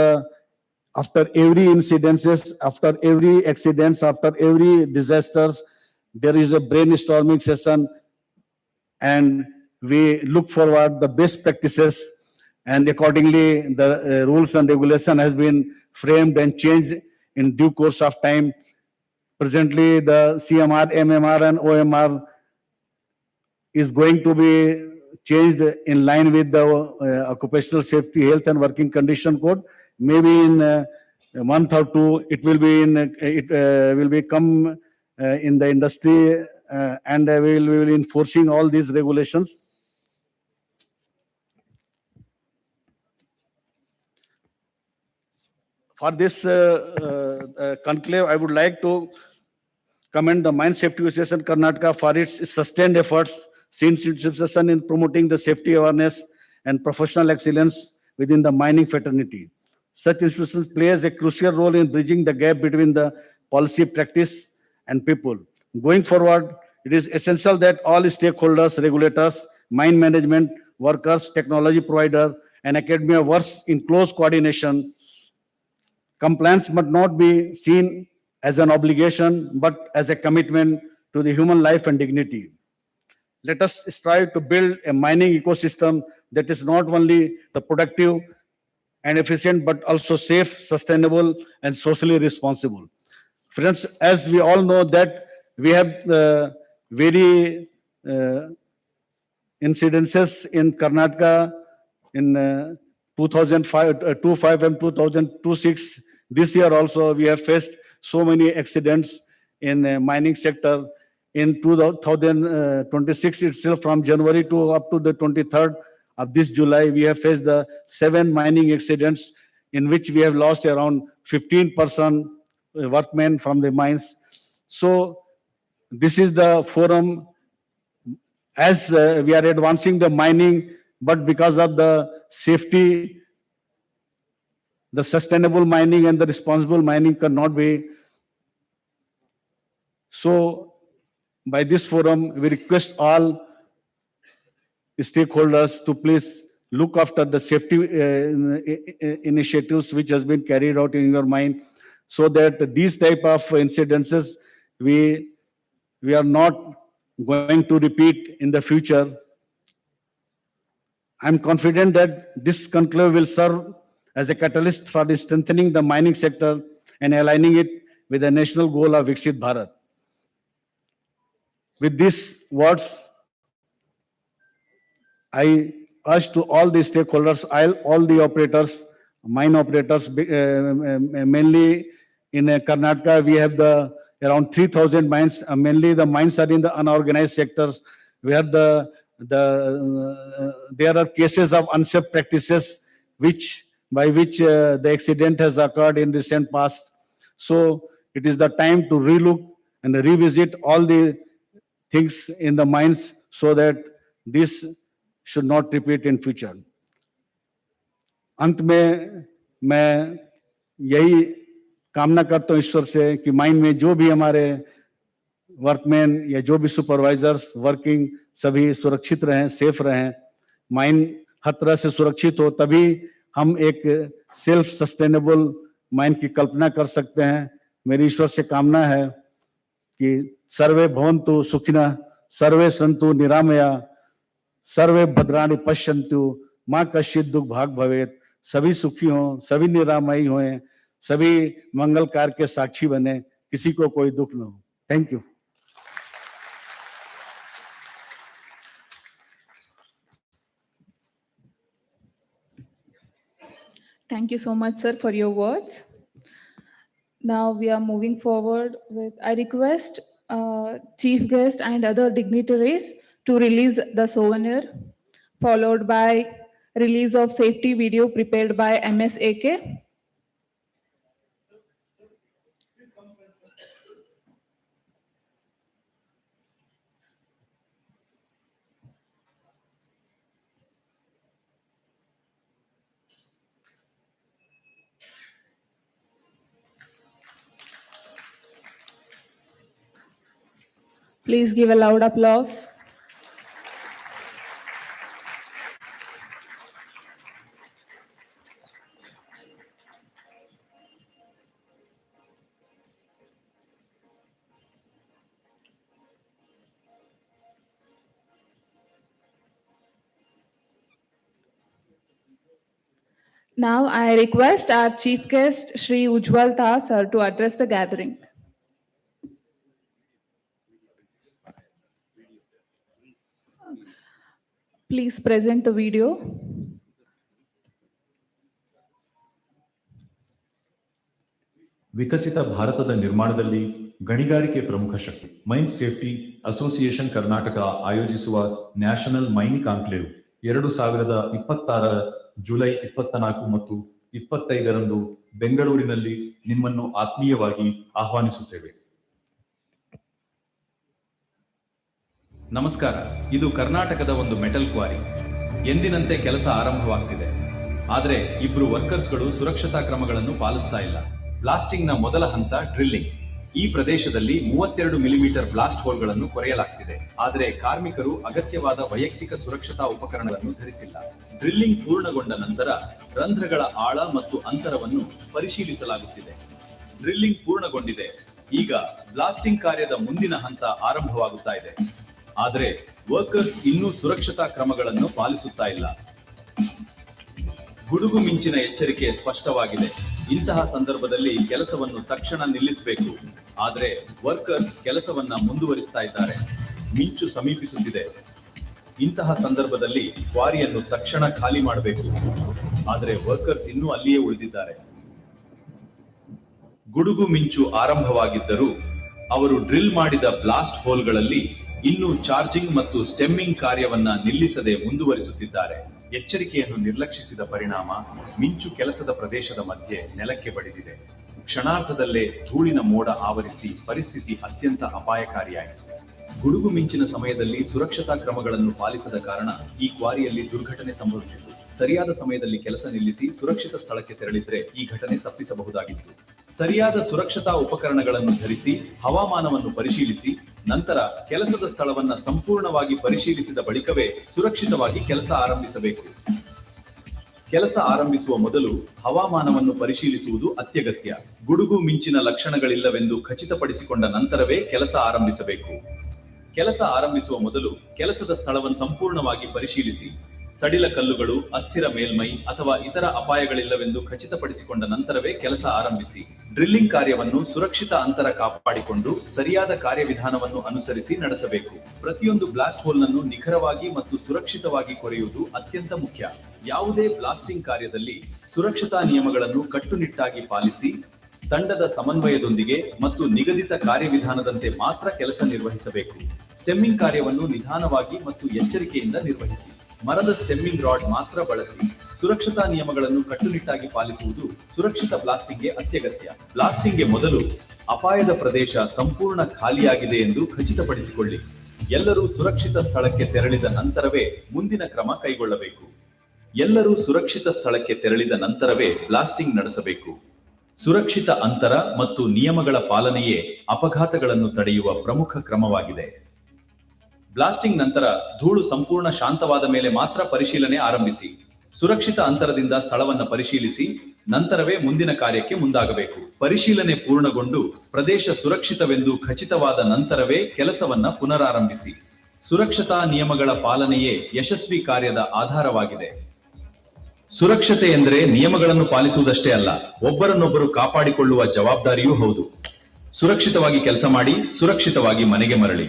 after every incidences, after every accidents, after every disasters, there is a brainstorming session, and we look forward the best practices, and accordingly the rules and regulation has been framed and changed in due course of time. Presently, the CMR, MMR and OMR is going to be changed in line with the Occupational Safety, Health and Working Condition Code. Maybe in a month or two, it will be will become in the industry, and we will be enforcing all these regulations. For this conclave, I would like to commend the Mine Safety Association Karnataka for its sustained efforts since its inception in promoting the safety awareness and professional excellence within the mining fraternity. Such institutions plays a crucial role in bridging the gap between the policy practice and people. Going forward, it is essential that all stakeholders, regulators, mine management, workers, technology provider, and academia works in close coordination. Compliance must not be seen as an obligation, but as a commitment to the human life and dignity. Let us strive to build a mining ecosystem that is not only the productive and efficient, but also safe, sustainable, and socially responsible. Friends, as we all know that we have very incidences in Karnataka in 2005 and 2026. This year also we have faced so many accidents in mining sector. In 2026 itself, from January to up to the 23rd of this July, we have faced the 7 mining accidents in which we have lost around 15% workmen from the mines. So this is the forum as we are advancing the mining, but because of the safety, the sustainable mining and the responsible mining cannot be. So by this forum, we request all stakeholders to please look after the safety initiatives which has been carried out in your mine, so that these type of incidences we are not going to repeat in the future. I'm confident that this conclave will serve as a catalyst for strengthening the mining sector and aligning it with the national goal of VIKSIT Bharat. With these words, I urge to all the stakeholders, all the operators, mine operators, mainly in Karnataka, we have around 3,000 mines. Mainly the mines are in the unorganized sectors, where there are cases of unsafe practices by which the accident has occurred in recent past. So it is the time to relook and revisit all the things in the mines, so that this should not repeat in future. अंत में मैं यही कामना करता हूँ ईश्वर से कि mine में जो भी हमारे वर्कमैन या जो भी सुपरवाइजर्स वर्किंग सभी सुरक्षित रहें, सेफ रहें। माइन हर तरह से सुरक्षित हो, तभी हम एक सेल्फ सस्टेनेबल माइन की कल्पना कर सकते हैं। मेरी ईश्वर से कामना है कि सर्वे भवन्तु सुखिनः, सर्वे सन्तु निरामया, सर्वे भद्राणि पश्यन्तु, मां कश्चित् दुःख भाग् भवेत्। सभी सुखी हों, सभी निरामयी हों, सभी मंगल कार्य के साक्षी बने, किसी को कोई दुख न हो। Thank you. Thank you so much, sir, for your words. Now we are moving forward with, I request chief guest and other dignitaries to release the souvenir, followed by release of safety video prepared by MSAK. Please give a loud applause. Now I request our chief guest, Shri Ujjwal Ta, sir, to address the gathering. Please present the video. ವಿಕಸಿತ ಭಾರತದ ನಿರ್ಮಾಣದಲ್ಲಿ ಗಣಿಗಾರಿಕೆ ಪ್ರಮುಖ ಶಕ್ತಿ. Main safety association Karnataka ಆಯೋಜಿಸುವ national main conclave 2026 July 24 ಮತ್ತು 25ರಂದು ಬೆಂಗಳೂರಿನಲ್ಲಿ ನಿಮ್ಮನ್ನು ಆತ್ಮೀಯವಾಗಿ ಆಹ್ವಾನಿಸುತ್ತೇವೆ. ನಮಸ್ಕಾರ. ಇದು ಕರ್ನಾಟಕದ ಒಂದು ಮೆಟಲ್ ಕ್ವಾರಿ. ಎಂದಿನಂತೆ ಕೆಲಸ ಆರಂಭವಾಗ್ತಿದೆ. ಆದರೆ ಇಬ್ರು ವರ್ಕರ್ಸ್ಗಳು ಸುರಕ್ಷತಾ ಕ್ರಮಗಳನ್ನು ಪಾಲಿಸ್ತಾ ಇಲ್ಲ. ಬ್ಲಾಸ್ಟಿಂಗ್ನ ಮೊದಲ ಹಂತ ಡ್ರಿಲ್ಲಿಂಗ್. ಈ ಪ್ರದೇಶದಲ್ಲಿ 32 ಮಿಲಿಮೀಟರ್ ಬ್ಲಾಸ್ಟ್ ಹೋಲ್ಗಳನ್ನು ಕೊರೆಯಲಾಗ್ತಿದೆ. ಆದರೆ ಕಾರ್ಮಿಕರು ಅಗತ್ಯವಾದ ವೈಯಕ್ತಿಕ ಸುರಕ್ಷತಾ ಉಪಕರಣಗಳನ್ನು ಧರಿಸಿಲ್ಲ. ಡ್ರಿಲ್ಲಿಂಗ್ ಪೂರ್ಣಗೊಂಡ ನಂತರ ರಂಧ್ರಗಳ ಆಳ ಮತ್ತು ಅಂತರವನ್ನು ಪರಿಶೀಲಿಸಲಾಗುತ್ತಿದೆ. ಡ್ರಿಲ್ಲಿಂಗ್ ಪೂರ್ಣಗೊಂಡಿದೆ. ಈಗ ಬ್ಲಾಸ್ಟಿಂಗ್ ಕಾರ್ಯದ ಮುಂದಿನ ಹಂತ ಆರಂಭವಾಗುತ್ತಾ ಇದೆ. ಆದರೆ ವರ್ಕರ್ಸ್ ಇನ್ನೂ ಸುರಕ್ಷತಾ ಕ್ರಮಗಳನ್ನು ಪಾಲಿಸುತ್ತಾ ಇಲ್ಲ. ಗುಡುಗು ಮಿಂಚಿನ ಎಚ್ಚರಿಕೆ ಸ್ಪಷ್ಟವಾಗಿದೆ. ಇಂತಹ ಸಂದರ್ಭದಲ್ಲಿ ಕೆಲಸವನ್ನು ತಕ್ಷಣ ನಿಲ್ಲಿಸಬೇಕು. ಆದರೆ ವರ್ಕರ್ಸ್ ಕೆಲಸವನ್ನ ಮುಂದುವರಿಸ್ತಾ ಇದ್ದಾರೆ. ಮಿಂಚು ಸಮೀಪಿಸುತ್ತಿದೆ. ಇಂತಹ ಸಂದರ್ಭದಲ್ಲಿ ಕ್ವಾರಿಯನ್ನು ತಕ್ಷಣ ಖಾಲಿ ಮಾಡಬೇಕು. ಆದರೆ ವರ್ಕರ್ಸ್ ಇನ್ನೂ ಅಲ್ಲಿಯೇ ಉಳಿದಿದ್ದಾರೆ. ಗುಡುಗು ಮಿಂಚು ಆರಂಭವಾಗಿದ್ದರೂ ಅವರು ಡ್ರಿಲ್ ಮಾಡಿದ ಬ್ಲಾಸ್ಟ್ ಹೋಲ್ಗಳಲ್ಲಿ ಇನ್ನೂ ಚಾರ್ಜಿಂಗ್ ಮತ್ತು ಸ್ಟೆಮ್ಮಿಂಗ್ ಕಾರ್ಯವನ್ನ ನಿಲ್ಲಿಸದೆ ಮುಂದುವರಿಸುತ್ತಿದ್ದಾರೆ. ಎಚ್ಚರಿಕೆಯನ್ನು ನಿರ್ಲಕ್ಷಿಸಿದ ಪರಿಣಾಮ ಮಿಂಚು ಕೆಲಸದ ಪ್ರದೇಶದ ಮಧ್ಯೆ ನೆಲಕ್ಕೆ ಬಡಿದಿದೆ. ಕ್ಷಣಾರ್ಧದಲ್ಲೇ ಧೂಳಿನ ಮೋಡ ಆವರಿಸಿ ಪರಿಸ್ಥಿತಿ ಅತ್ಯಂತ ಅಪಾಯಕಾರಿಯಾಯಿತು. ಗುಡುಗು ಮಿಂಚಿನ ಸಮಯದಲ್ಲಿ ಸುರಕ್ಷತಾ ಕ್ರಮಗಳನ್ನು ಪಾಲಿಸದ ಕಾರಣ ಈ ಕ್ವಾರಿಯಲ್ಲಿ ದುರ್ಘಟನೆ ಸಂಭವಿಸಿತು. ಸರಿಯಾದ ಸಮಯದಲ್ಲಿ ಕೆಲಸ ನಿಲ್ಲಿಸಿ ಸುರಕ್ಷಿತ ಸ್ಥಳಕ್ಕೆ ತೆರಳಿದ್ರೆ ಈ ಘಟನೆ ತಪ್ಪಿಸಬಹುದಾಗಿತ್ತು. ಸರಿಯಾದ ಸುರಕ್ಷತಾ ಉಪಕರಣಗಳನ್ನು ಧರಿಸಿ ಹವಾಮಾನವನ್ನು ಪರಿಶೀಲಿಸಿ ನಂತರ ಕೆಲಸದ ಸ್ಥಳವನ್ನ ಸಂಪೂರ್ಣವಾಗಿ ಪರಿಶೀಲಿಸಿದ ಬಳಿಕವೇ ಸುರಕ್ಷಿತವಾಗಿ ಕೆಲಸ ಆರಂಭಿಸಬೇಕು. ಕೆಲಸ ಆರಂಭಿಸುವ ಮೊದಲು ಹವಾಮಾನವನ್ನು ಪರಿಶೀಲಿಸುವುದು ಅತ್ಯಗತ್ಯ. ಗುಡುಗು ಮಿಂಚಿನ ಲಕ್ಷಣಗಳಿಲ್ಲವೆಂದು ಖಚಿತಪಡಿಸಿಕೊಂಡ ನಂತರವೇ ಕೆಲಸ ಆರಂಭಿಸಬೇಕು. ಕೆಲಸ ಆರಂಭಿಸುವ ಮೊದಲು ಕೆಲಸದ ಸ್ಥಳವನ್ನು ಸಂಪೂರ್ಣವಾಗಿ ಪರಿಶೀಲಿಸಿ. ಸಡಿಲ ಕಲ್ಲುಗಳು, ಅಸ್ಥಿರ ಮೇಲ್ಮೈ ಅಥವಾ ಇತರ ಅಪಾಯಗಳಿಲ್ಲವೆಂದು ಖಚಿತಪಡಿಸಿಕೊಂಡ ನಂತರವೇ ಕೆಲಸ ಆರಂಭಿಸಿ. ಡ್ರಿಲ್ಲಿಂಗ್ ಕಾರ್ಯವನ್ನು ಸುರಕ್ಷಿತ ಅಂತರ ಕಾಪಾಡಿಕೊಂಡು ಸರಿಯಾದ ಕಾರ್ಯವಿಧಾನವನ್ನು ಅನುಸರಿಸಿ ನಡೆಸಬೇಕು. ಪ್ರತಿಯೊಂದು ಬ್ಲಾಸ್ಟ್ ಹೋಲ್ನನ್ನು ನಿಖರವಾಗಿ ಮತ್ತು ಸುರಕ್ಷಿತವಾಗಿ ಕೊರೆಯುವುದು ಅತ್ಯಂತ ಮುಖ್ಯ. ಯಾವುದೇ ಬ್ಲಾಸ್ಟಿಂಗ್ ಕಾರ್ಯದಲ್ಲಿ ಸುರಕ್ಷತಾ ನಿಯಮಗಳನ್ನು ಕಟ್ಟುನಿಟ್ಟಾಗಿ ಪಾಲಿಸಿ ತಂಡದ ಸಮನ್ವಯದೊಂದಿಗೆ ಮತ್ತು ನಿಗದಿತ ಕಾರ್ಯವಿಧಾನದಂತೆ ಮಾತ್ರ ಕೆಲಸ ನಿರ್ವಹಿಸಬೇಕು. ಸ್ಟೆಮ್ಮಿಂಗ್ ಕಾರ್ಯವನ್ನು ನಿಧಾನವಾಗಿ ಮತ್ತು ಎಚ್ಚರಿಕೆಯಿಂದ ನಿರ್ವಹಿಸಿ. ಮರದ ಸ್ಟೆಮ್ಮಿಂಗ್ ರಾಡ್ ಮಾತ್ರ ಬಳಸಿ. ಸುರಕ್ಷತಾ ನಿಯಮಗಳನ್ನು ಕಟ್ಟುನಿಟ್ಟಾಗಿ ಪಾಲಿಸುವುದು ಸುರಕ್ಷಿತ ಬ್ಲಾಸ್ಟಿಂಗ್ಗೆ ಅತ್ಯಗತ್ಯ. ಬ್ಲಾಸ್ಟಿಂಗ್ಗೆ ಮೊದಲು ಅಪಾಯದ ಪ್ರದೇಶ ಸಂಪೂರ್ಣ ಖಾಲಿಯಾಗಿದೆ ಎಂದು ಖಚಿತಪಡಿಸಿಕೊಳ್ಳಿ. ಎಲ್ಲರೂ ಸುರಕ್ಷಿತ ಸ್ಥಳಕ್ಕೆ ತೆರಳಿದ ನಂತರವೇ ಮುಂದಿನ ಕ್ರಮ ಕೈಗೊಳ್ಳಬೇಕು. ಎಲ್ಲರೂ ಸುರಕ್ಷಿತ ಸ್ಥಳಕ್ಕೆ ತೆರಳಿದ ನಂತರವೇ ಬ್ಲಾಸ್ಟಿಂಗ್ ನಡೆಸಬೇಕು. ಸುರಕ್ಷಿತ ಅಂತರ ಮತ್ತು ನಿಯಮಗಳ ಪಾಲನೆಯೇ ಅಪಘಾತಗಳನ್ನು ತಡೆಯುವ ಪ್ರಮುಖ ಕ್ರಮವಾಗಿದೆ. ಬ್ಲಾಸ್ಟಿಂಗ್ ನಂತರ ಧೂಳು ಸಂಪೂರ್ಣ ಶಾಂತವಾದ ಮೇಲೆ ಮಾತ್ರ ಪರಿಶೀಲನೆ ಆರಂಭಿಸಿ. ಸುರಕ್ಷಿತ ಅಂತರದಿಂದ ಸ್ಥಳವನ್ನು ಪರಿಶೀಲಿಸಿ ನಂತರವೇ ಮುಂದಿನ ಕಾರ್ಯಕ್ಕೆ ಮುಂದಾಗಬೇಕು. ಪರಿಶೀಲನೆ ಪೂರ್ಣಗೊಂಡು ಪ್ರದೇಶ ಸುರಕ್ಷಿತವೆಂದು ಖಚಿತವಾದ ನಂತರವೇ ಕೆಲಸವನ್ನ ಪುನರಾರಂಭಿಸಿ. ಸುರಕ್ಷತಾ ನಿಯಮಗಳ ಪಾಲನೆಯೇ ಯಶಸ್ವಿ ಕಾರ್ಯದ ಆಧಾರವಾಗಿದೆ. ಸುರಕ್ಷತೆ ಎಂದರೆ ನಿಯಮಗಳನ್ನು ಪಾಲಿಸುವುದಷ್ಟೇ ಅಲ್ಲ, ಒಬ್ಬರನ್ನೊಬ್ಬರು ಕಾಪಾಡಿಕೊಳ್ಳುವ ಜವಾಬ್ದಾರಿಯೂ ಹೌದು. ಸುರಕ್ಷಿತವಾಗಿ ಕೆಲಸ ಮಾಡಿ, ಸುರಕ್ಷಿತವಾಗಿ ಮನೆಗೆ ಮರಳಿ.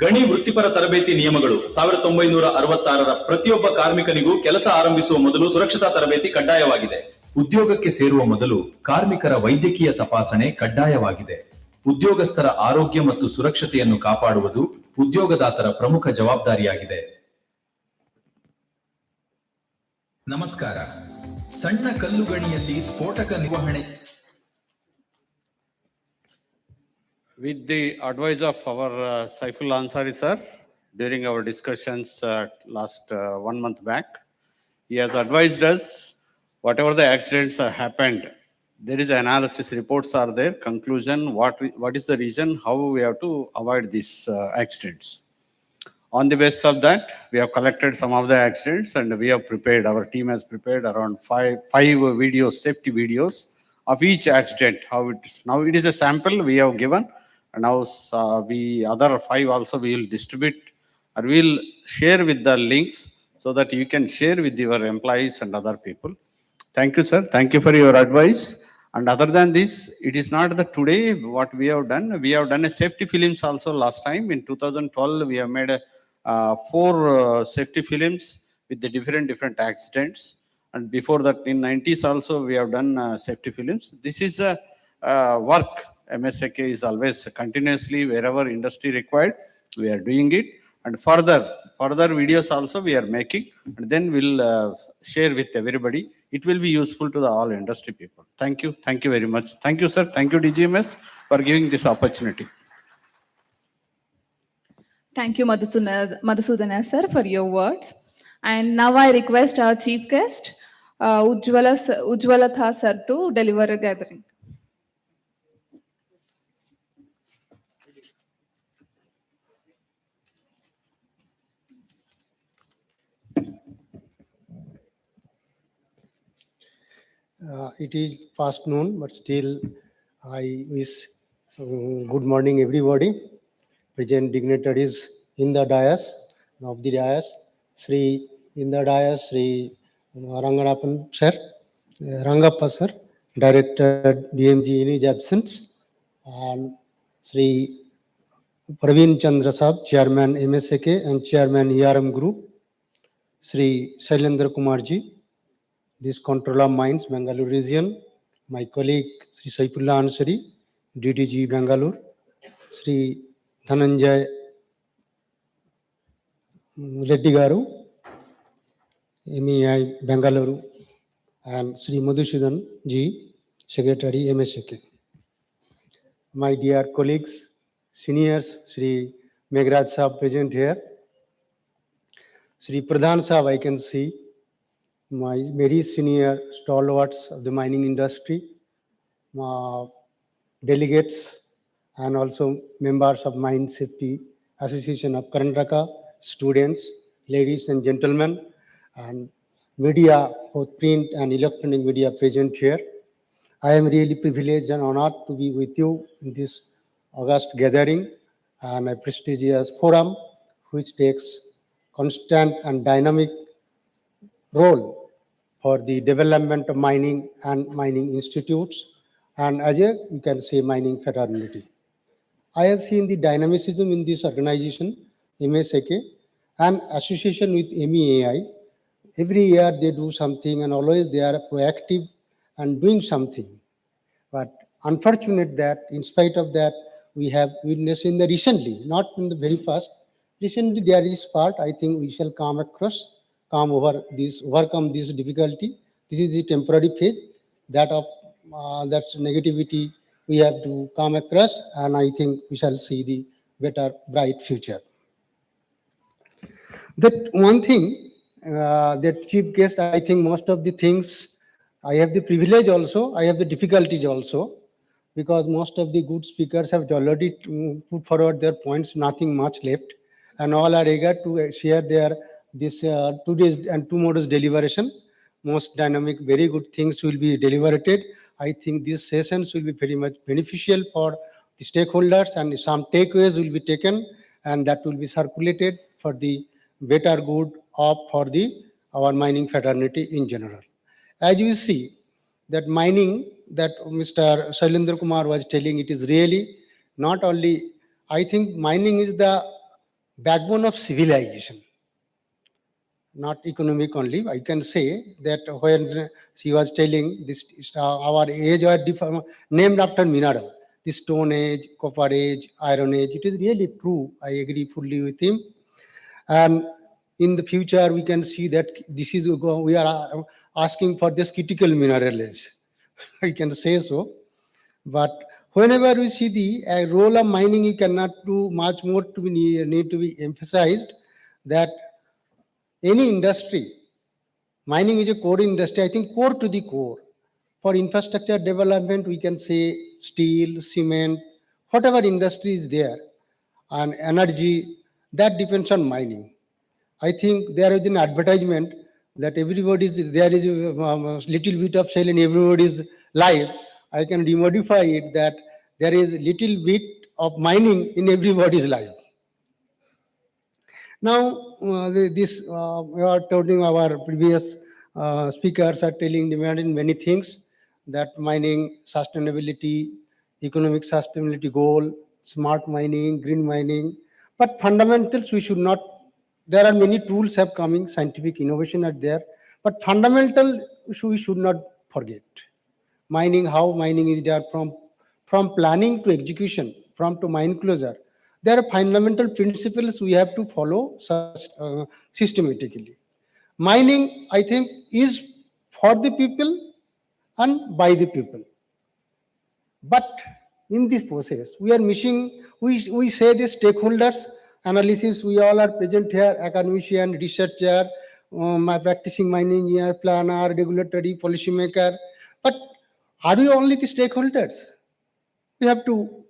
ಗಣಿ ವೃತ್ತಿಪರ ತರಬೇತಿ ನಿಯಮಗಳು 1966ರ ಪ್ರತಿಯೊಬ್ಬ ಕಾರ್ಮಿಕನಿಗೂ ಕೆಲಸ ಆರಂಭಿಸುವ ಮೊದಲು ಸುರಕ್ಷತಾ ತರಬೇತಿ ಕಡ್ಡಾಯವಾಗಿದೆ. ಉದ್ಯೋಗಕ್ಕೆ ಸೇರುವ ಮೊದಲು ಕಾರ್ಮಿಕರ ವೈದ್ಯಕೀಯ ತಪಾಸಣೆ ಕಡ್ಡಾಯವಾಗಿದೆ. ಉದ್ಯೋಗಸ್ಥರ ಆರೋಗ್ಯ ಮತ್ತು ಸುರಕ್ಷತೆಯನ್ನು ಕಾಪಾಡುವುದು ಉದ್ಯೋಗದಾತರ ಪ್ರಮುಖ ಜವಾಬ್ದಾರಿಯಾಗಿದೆ. ನಮಸ್ಕಾರ. ಸಣ್ಣ ಕಲ್ಲುಗಣಿಯಲ್ಲಿ ಸ್ಫೋಟಕ ನಿರ್ವಹಣೆ. With the advice of our Saiful Ansari sir, during our discussions last 1 month back, he has advised us whatever the accidents have happened, there is analysis, reports are there, conclusion, what is the reason, how we have to avoid these accidents. On the basis of that, we have collected some of the accidents and we have prepared, our team has prepared around five videos, safety videos of each accident, how it is. Now it is a sample we have given, and now other 5 also we will distribute or we will share with the links so that you can share with your employees and other people. Thank you, sir. Thank you for your advice. And other than this, it is not that today what we have done. We have done a safety films also last time. In 2012, we have made 4 safety films with the different accidents. And before that, in 90s also, we have done safety films. This is a work. MSAK is always continuously, wherever industry required, we are doing it. And further videos also we are making, and then we'll share with everybody. It will be useful to the all industry people. Thank you very much. Thank you, sir. Thank you, DGMS, for giving this opportunity. Thank you, Madhusudana sir, for your words. And now I request our chief guest, Ujwalatha sir, to deliver a gathering. It is past noon, but still I wish good morning everybody. Present dignitaries in the dais, of the dais, Sri in the dais, Sri Rangappa sir, Director DMG in his absence, and Sri Praveen Chandra Sahab, Chairman MSAK and Chairman ERM Group, Sri Shailendra Kumarji, this Controller of Mines, Bangalore region, my colleague Sri Saifullah Ansari, DDG Bangalore, Sri Dhananjay Reddy Garu, MEI Bangalore, and Sri Madhusudan Ji, Secretary MSAK. My dear colleagues, seniors, Sri Meghraj Sahab present here, Sri Pradhan Sahab I can see, my very senior stalwarts of the mining industry, delegates, and also members of Mine Safety Association of Karnataka, students, ladies and gentlemen, and media, both print and electronic media present here. I am really privileged and honored to be with you in this August gathering and a prestigious forum which takes constant and dynamic role for the development of mining and mining institutes, and as you can say, mining fraternity. I have seen the dynamicism in this organization, MSAK, and association with MEAI. Every year they do something and always they are proactive and doing something. But unfortunate that in spite of that, we have witnessed in the recently, not in the very past, recently there is part, I think we shall overcome this difficulty. This is the temporary phase that's negativity we have to come across, and I think we shall see the better, bright future. That one thing, the chief guest, I think most of the things, I have the privilege also, I have the difficulties also, because most of the good speakers have already put forward their points, nothing much left, and all are eager to share their this today's and tomorrow's deliberation. Most dynamic, very good things will be deliberated. I think these sessions will be very much beneficial for the stakeholders, and some takeaways will be taken, and that will be circulated for the better good of for the our mining fraternity in general. As you see, that mining that Mr. Shailendra Kumar was telling, it is really not only, I think mining is the backbone of civilization, not economic only. I can say that when she was telling this, our age are named after mineral, the stone age, copper age, iron age. It is really true. I agree fully with him. And in the future, we can see that this is we are asking for this critical mineral age. I can say so. But whenever we see the role of mining, you cannot do much more to be need to be emphasized that any industry, mining is a core industry, I think core to the core. For infrastructure development, we can say steel, cement, whatever industry is there, and energy, that depends on mining. I think there is an advertisement that there is a little bit of sale in everybody's life. I can remodify it that there is little bit of mining in everybody's life. Now, we are telling our previous speakers are telling demanding many things, that mining, sustainability, economic sustainability goal, smart mining, green mining, but fundamentals we should not, there are many tools have coming, scientific innovation are there, but fundamental we should not forget. Mining, how mining is there from planning to execution, from to mine closure. There are fundamental principles we have to follow systematically. Mining, I think, is for the people and by the people. But in this process, we are missing, we say the stakeholders analysis, we all are present here, academician, researcher, my practicing mining engineer, planner, regulatory, policymaker. But are we only the stakeholders? We have to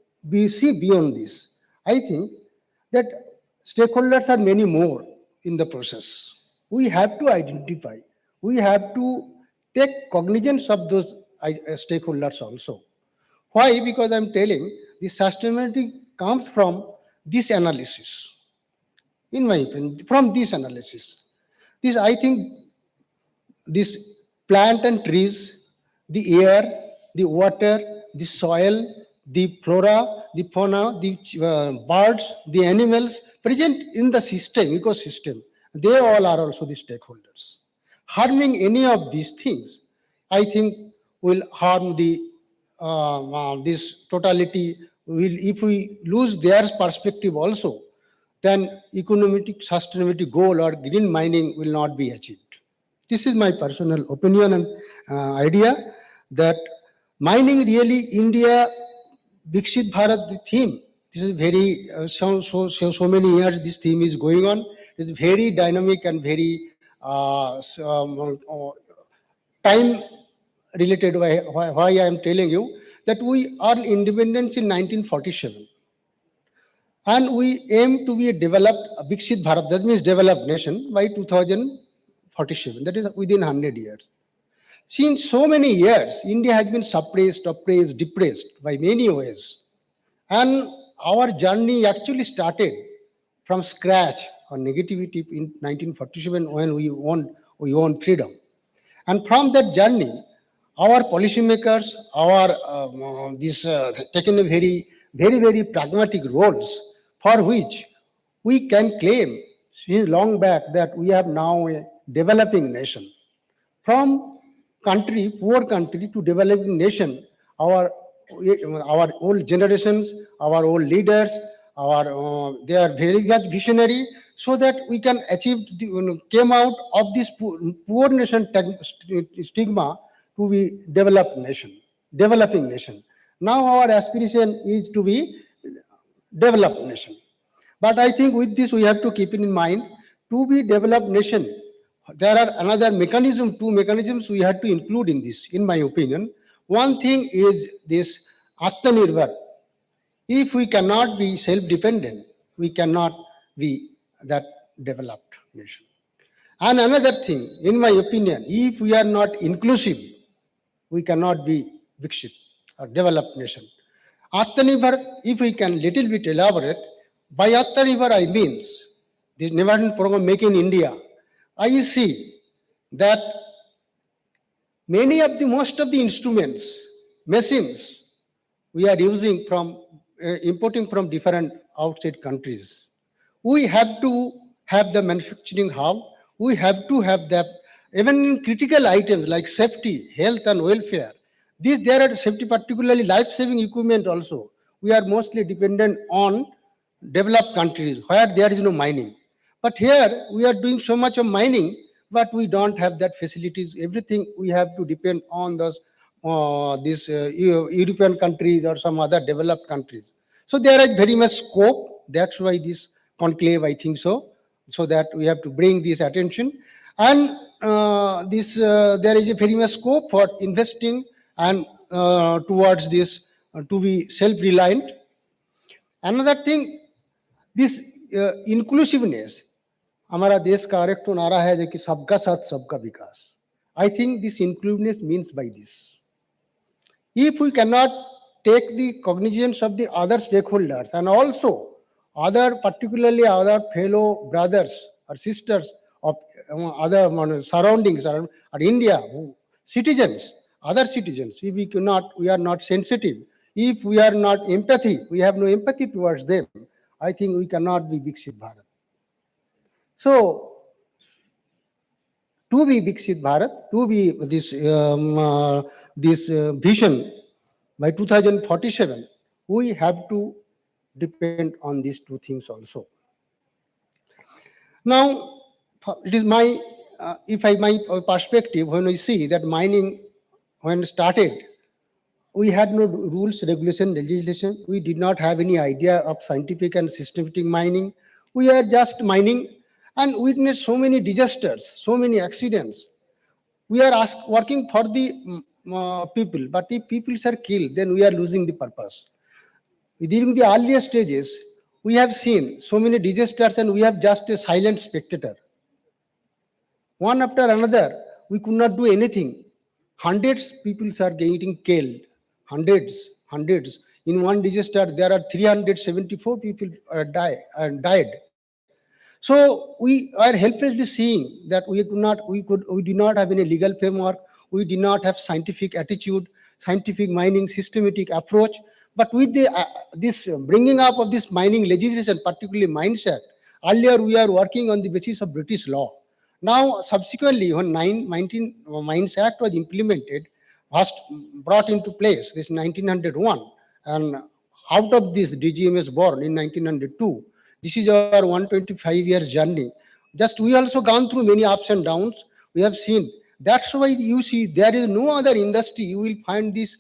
see beyond this. I think that stakeholders are many more in the process. We have to identify, we have to take cognizance of those stakeholders also. Why? Because I'm telling, the sustainability comes from this analysis. In my opinion, from this analysis. This, I think, this plant and trees, the air, the water, the soil, the flora, the fauna, the birds, the animals present in the system, ecosystem, they all are also the stakeholders. Harming any of these things, I think, will harm the this totality. If we lose their perspective also, then economic sustainability goal or green mining will not be achieved. This is my personal opinion and idea that mining really India, VIKSIT Bharat, the theme. This is very, so many years this theme is going on. It's very dynamic and very time related. Why I am telling you that we earned independence in 1947. And we aim to be a developed, VIKSIT Bharat, that means developed nation by 2047, that is within 100 years. Since so many years, India has been suppressed, oppressed, depressed by many ways. And our journey actually started from scratch on negativity in 1947 when we won freedom. And from that journey, our policymakers, taken a very pragmatic roles for which we can claim since long back that we are now a developing nation. From country, poor country to developing nation, our old generations, our old leaders, they are very much visionary, so that we can achieve, came out of this poor nation stigma to be developing nation. Now our aspiration is to be developed nation. But I think with this we have to keep it in mind, to be developed nation, There are another mechanism, two mechanisms we had to include in this, in my opinion. One thing is this Atmanirbhar. If we cannot be self-dependent, we cannot be that developed nation. And another thing, in my opinion, if we are not inclusive, we cannot be VIKSIT or developed nation. Atmanirbhar, if we can little bit elaborate, by Atmanirbhar I means this Never program Make in India. I see that most of the instruments, machines, we are using from importing from different outside countries. We have to have the manufacturing hub. We have to have that even in critical items like safety, health, and welfare. There are safety, particularly life-saving equipment. Also, we are mostly dependent on developed countries where there is no mining. But here we are doing so much of mining, but we don't have that facilities. Everything we have to depend on these European countries or some other developed countries. So there is very much scope. That's why this conclave, I think so that we have to bring this attention. And there is a very much scope for investing and towards this to be self-reliant. Another thing, this inclusiveness. हमारा देश का एक तो नारा है जो कि सबका साथ सबका विकास. I think this inclusiveness means by this. If we cannot take the cognizance of the other stakeholders and also particularly other fellow brothers or sisters of other surroundings or India, citizens, other citizens, if we are not sensitive, if we are not empathy, we have no empathy towards them, I think we cannot be VIKSIT Bharat. So, to be VIKSIT Bharat, to be this vision by 2047, we have to depend on these two things also. Now, it is my perspective, when we see that mining, when started, we had no rules, regulation, legislation. We did not have any idea of scientific and systematic mining. We are just mining and witnessed so many disasters, so many accidents. We are working for the people, but if people are killed, then we are losing the purpose. During the earlier stages, we have seen so many disasters and we have just a silent spectator. One after another, we could not do anything. Hundreds of people are getting killed. Hundreds. In one disaster, there are 374 people died. So we are helplessly seeing that we do not have any legal framework. We do not have scientific attitude, scientific mining, systematic approach. But with this bringing up of this mining legislation, particularly Mines Act, earlier we are working on the basis of British law. Now, subsequently, when Mines Act was implemented, first brought into place, this 1901, and out of this DGMS born in 1902. This is our 125 years journey. Just we also gone through many ups and downs. We have seen. That's why you see there is no other industry you will find this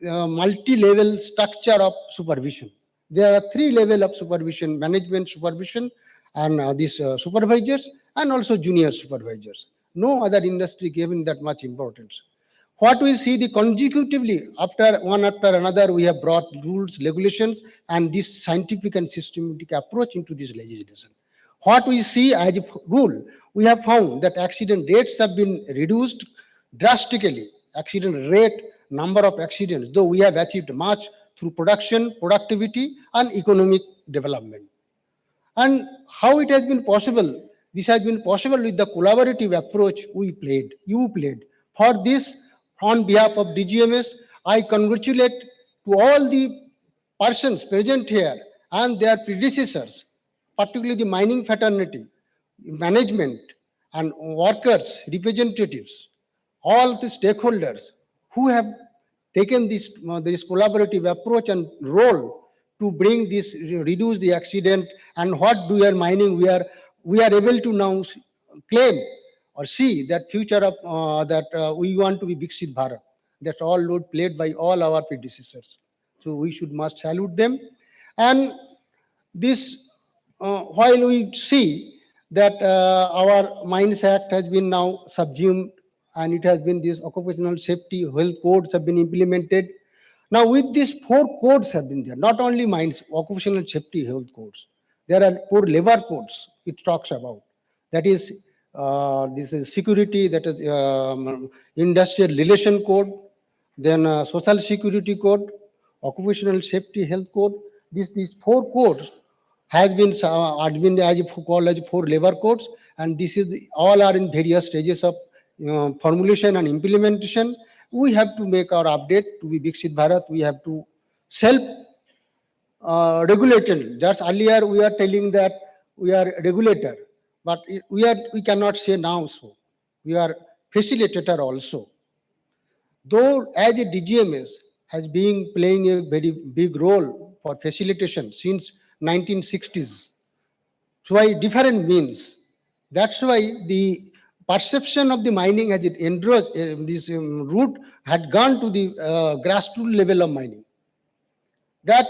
multi-level structure of supervision. There are 3 levels of supervision: management supervision, and these supervisors, and also junior supervisors. No other industry given that much importance. What we see consecutively, one after another, we have brought rules, regulations, and this scientific and systematic approach into this legislation. What we see as a rule, we have found that accident rates have been reduced drastically. Accident rate, number of accidents, though we have achieved much through production, productivity, and economic development. And how it has been possible? This has been possible with the collaborative approach you played. For this, on behalf of DGMS, I congratulate to all the persons present here and their predecessors, particularly the mining fraternity, management, and workers, representatives, all the stakeholders who have taken this collaborative approach and role to bring this, reduce the accident, and what do we are mining, we are able to now claim or see that future of we want to be VIKSIT Bharat. That's all role played by all our predecessors. So we must salute them. And this, while we see that our Mines Act has been now subsumed, and it has been this occupational safety health codes have been implemented. Now with these 4 codes have been there, not only mines, occupational safety health codes. There are 4 labor codes it talks about. That is, this is security, that is industrial relation code, then social security code, occupational safety health code. These 4 codes has been admin as called as 4 labor codes, and this is all are in various stages of formulation and implementation. We have to make our update to be VIKSIT Bharat. We have to self regulated. Just earlier we are telling that we are regulator, but we cannot say now so. We are facilitator also. Though as a DGMS has been playing a very big role for facilitation since 1960s. So by different means. That's why the perception of the mining has endorsed, this route had gone to the grassroots level of mining. That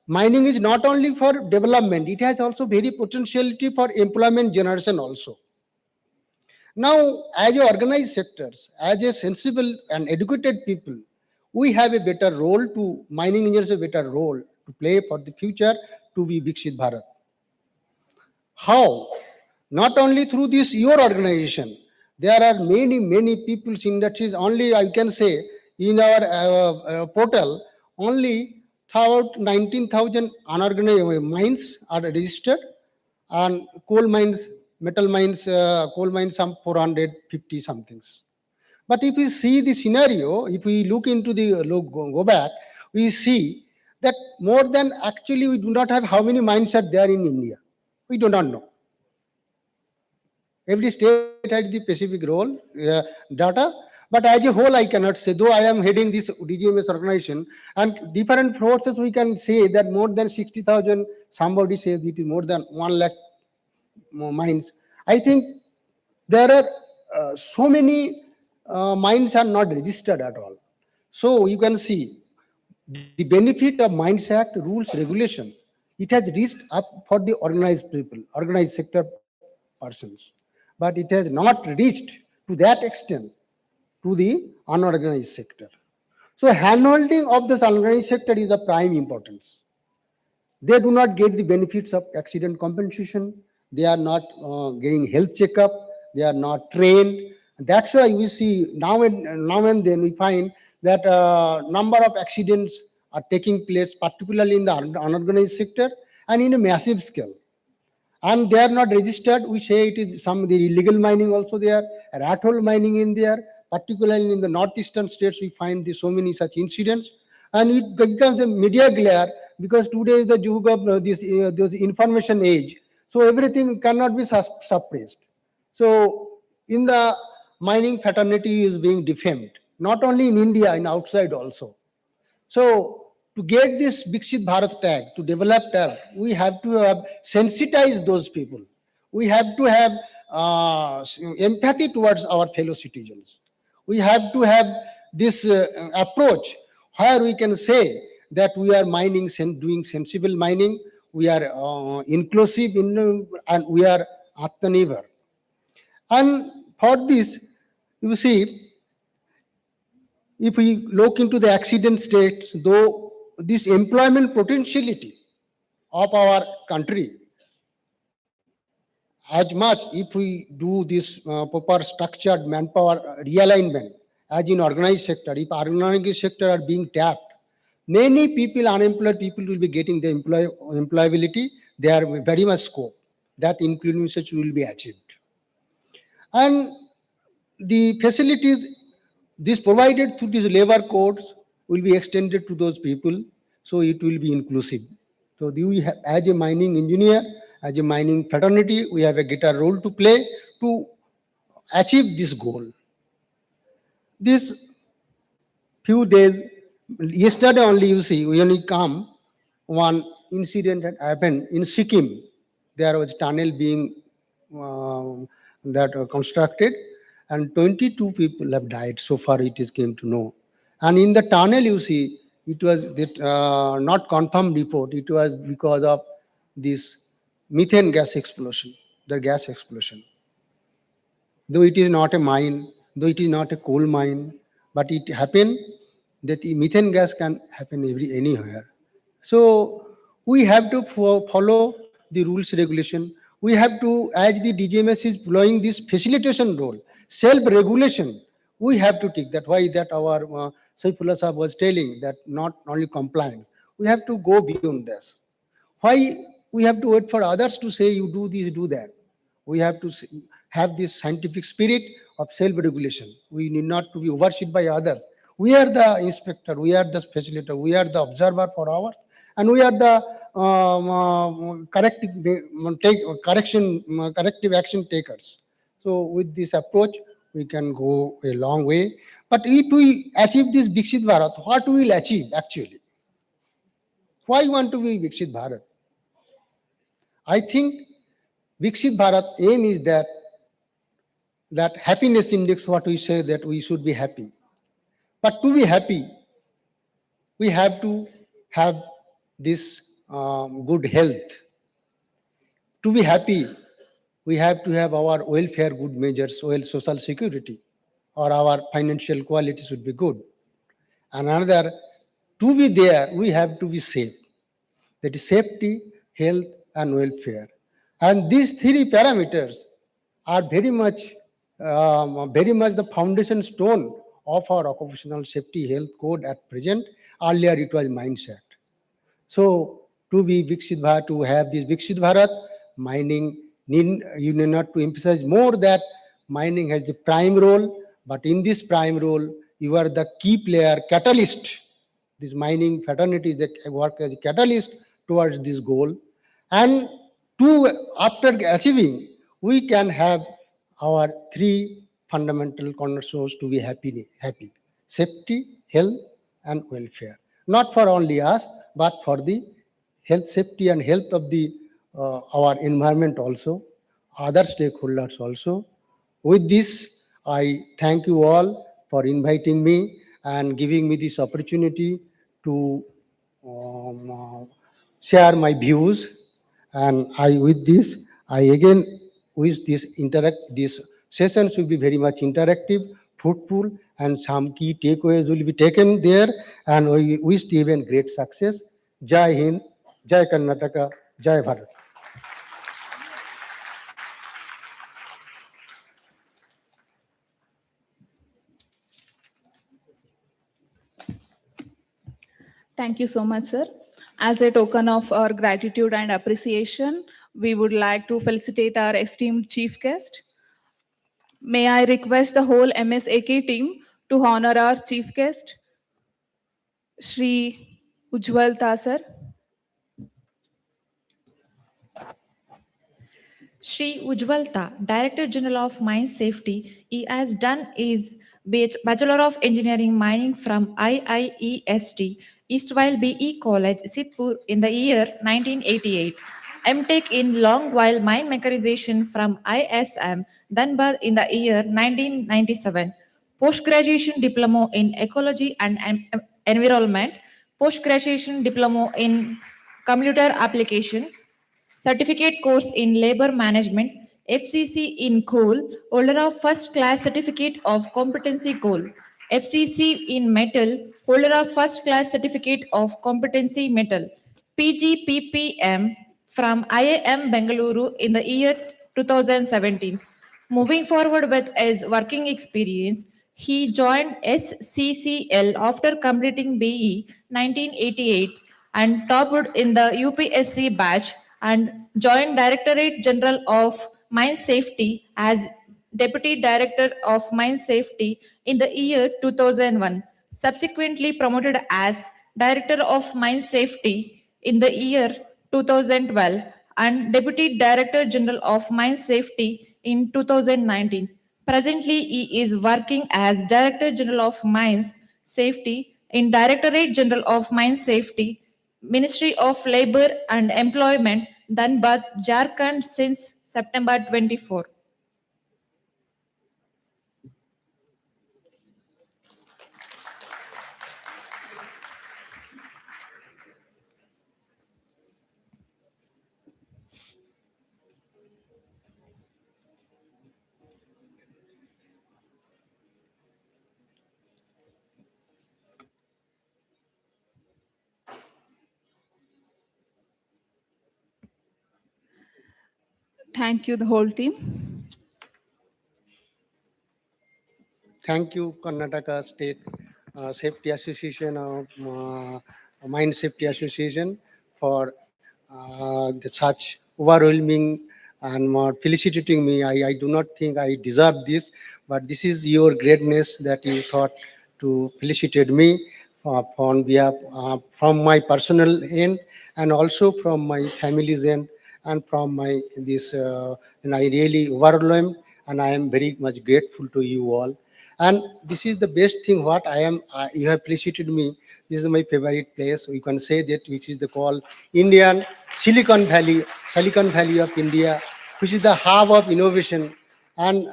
mining is not only for development, it has also very potentiality for employment generation also. Now, as organized sectors, as a sensible and educated people, we have a better role to, mining engineers have a better role to play for the future to be VIKSIT Bharat. How? Not only through this your organization, there are many people in that is only, I can say, in our portal, only about 19,000 unorganized mines are registered, and coal mines, metal mines, coal mines, some 450 somethings. But if we see the scenario, if we look into the go back, we see that more than actually we do not have how many mines are there in India. We do not know. Every state had the specific role, data, but as a whole, I cannot say, though I am heading this DGMS organization, and different forces, we can say that more than 60,000, somebody says it is more than 1 lakh mines. I think there are so many mines are not registered at all. So you can see the benefit of Mines Act rules regulation. It has reached up for the organized people, organized sector persons, but it has not reached to that extent to the unorganized sector. So handholding of this unorganized sector is of prime importance. They do not get the benefits of accident compensation. They are not getting health checkup. They are not trained. That's why we see now and then we find that number of accidents are taking place, particularly in the unorganized sector and in a massive scale. And they are not registered. We say it is some the illegal mining also there, rat hole mining in there, particularly in the northeastern states. We find so many such incidents, and it becomes a media glare because today is the juge of this information age. So everything cannot be suppressed. So in the mining fraternity is being defamed, not only in India, in outside also. So to get this VIKSIT Bharat tag, to develop tag, we have to have sensitize those people. We have to have empathy towards our fellow citizens. We have to have this approach where we can say that we are mining, doing sensible mining, we are inclusive, and we are Atmanirbhar. And for this, you see, if we look into the accident states, though this employment potentiality of our country, as much if we do this proper structured manpower realignment, as in organized sector, if organized sector are being tapped, many people, unemployed people will be getting the employability. There are very much scope that including such will be achieved. And the facilities, this provided through these labor codes will be extended to those people, so it will be inclusive. So we have, as a mining engineer, as a mining fraternity, we have a greater role to play to achieve this goal. This few days, yesterday only, you see, when we come, one incident had happened in Sikkim. There was tunnel being constructed, and 22 people have died. So far, it is came to know. And in the tunnel, you see, it was not confirmed report. It was because of this methane gas explosion. the gas explosion. Though it is not a mine, though it is not a coal mine, but it happened that methane gas can happen anywhere. So we have to follow the rules regulation. We have to, as the DGMS is following this facilitation role, self-regulation, we have to take that. Why that our Saifullah Sahab was telling that not only compliance, we have to go beyond this. Why we have to wait for others to say you do this, do that? We have to have this scientific spirit of self-regulation. We need not to be overseen by others. We are the inspector, we are the facilitator, we are the observer for ours, and we are the corrective action takers. So with this approach, we can go a long way. But if we achieve this VIKSIT Bharat, what we will achieve actually? Why want to be VIKSIT Bharat? I think VIKSIT Bharat aim is that happiness index, what we say that we should be happy. But to be happy, we have to have this good health. To be happy, we have to have our welfare good measures, social security, or our financial quality should be good. And another, to be there, we have to be safe. That is safety, health, and welfare. And these three parameters are very much the foundation stone of our occupational safety health code at present. Earlier it was Mines Act. So to be VIKSIT Bharat, to have this VIKSIT Bharat, mining, you need not to emphasize more that mining has the prime role, but in this prime role, you are the key player, catalyst. This mining fraternity is the work as a catalyst towards this goal. And after achieving, we can have our three fundamental cornerstones to be happy. Safety, health, and welfare. Not for only us, but for the health, safety, and health of the our environment also, other stakeholders also. With this, I thank you all for inviting me and giving me this opportunity to share my views. And with this, I again wish this session should be very much interactive, fruitful, and some key takeaways will be taken there. And we wish the event great success. Jai Hind, Jai Karnataka, Jai Bharat. Thank you so much, sir. As a token of our gratitude and appreciation, we would like to felicitate our esteemed chief guest. May I request the whole MSAK team to honor our chief guest, Shri Ujjwal Sir. Shri Ujjwalta, Director General of Mine Safety, he has done his Bachelor of Engineering Mining from IIEST, Eastwhile BE College, Sidhpur in the year 1988. MTech in Long While Mine Mechanization from ISM, Dhanbad in the year 1997. Post-graduation Diploma in Ecology and Environment, Post-graduation Diploma in Computer Application, Certificate course in Labor Management, FCC in Coal, holder of First Class Certificate of Competency Coal, FCC in Metal, holder of First Class Certificate of Competency Metal, PGPPM from IIM Bengaluru in the year 2017. Moving forward with his working experience, he joined SCCL after completing BE 1988 and topped in the UPSC batch and joined Directorate General of Mine Safety as Deputy Director of Mine Safety in the year 2001, subsequently promoted as Director of Mine Safety in the year 2012 and Deputy Director General of Mine Safety in 2019. Presently, he is working as Director General of Mines Safety in Directorate General of Mine Safety, Ministry of Labor and Employment, Dhanbad, Jharkhand since September 24. Thank you, the whole team. Thank you, Karnataka State Safety Association of Mine Safety Association for such overwhelming and felicitating me. I do not think I deserve this, but this is your greatness that you thought to felicitate me on behalf from my personal end and also from my family's end and from my this. And I really overwhelmed and I am very much grateful to you all. And this is the best thing what I am, you have felicitated me. This is my favorite place. You can say that which is the called Indian Silicon Valley of India, which is the hub of innovation. And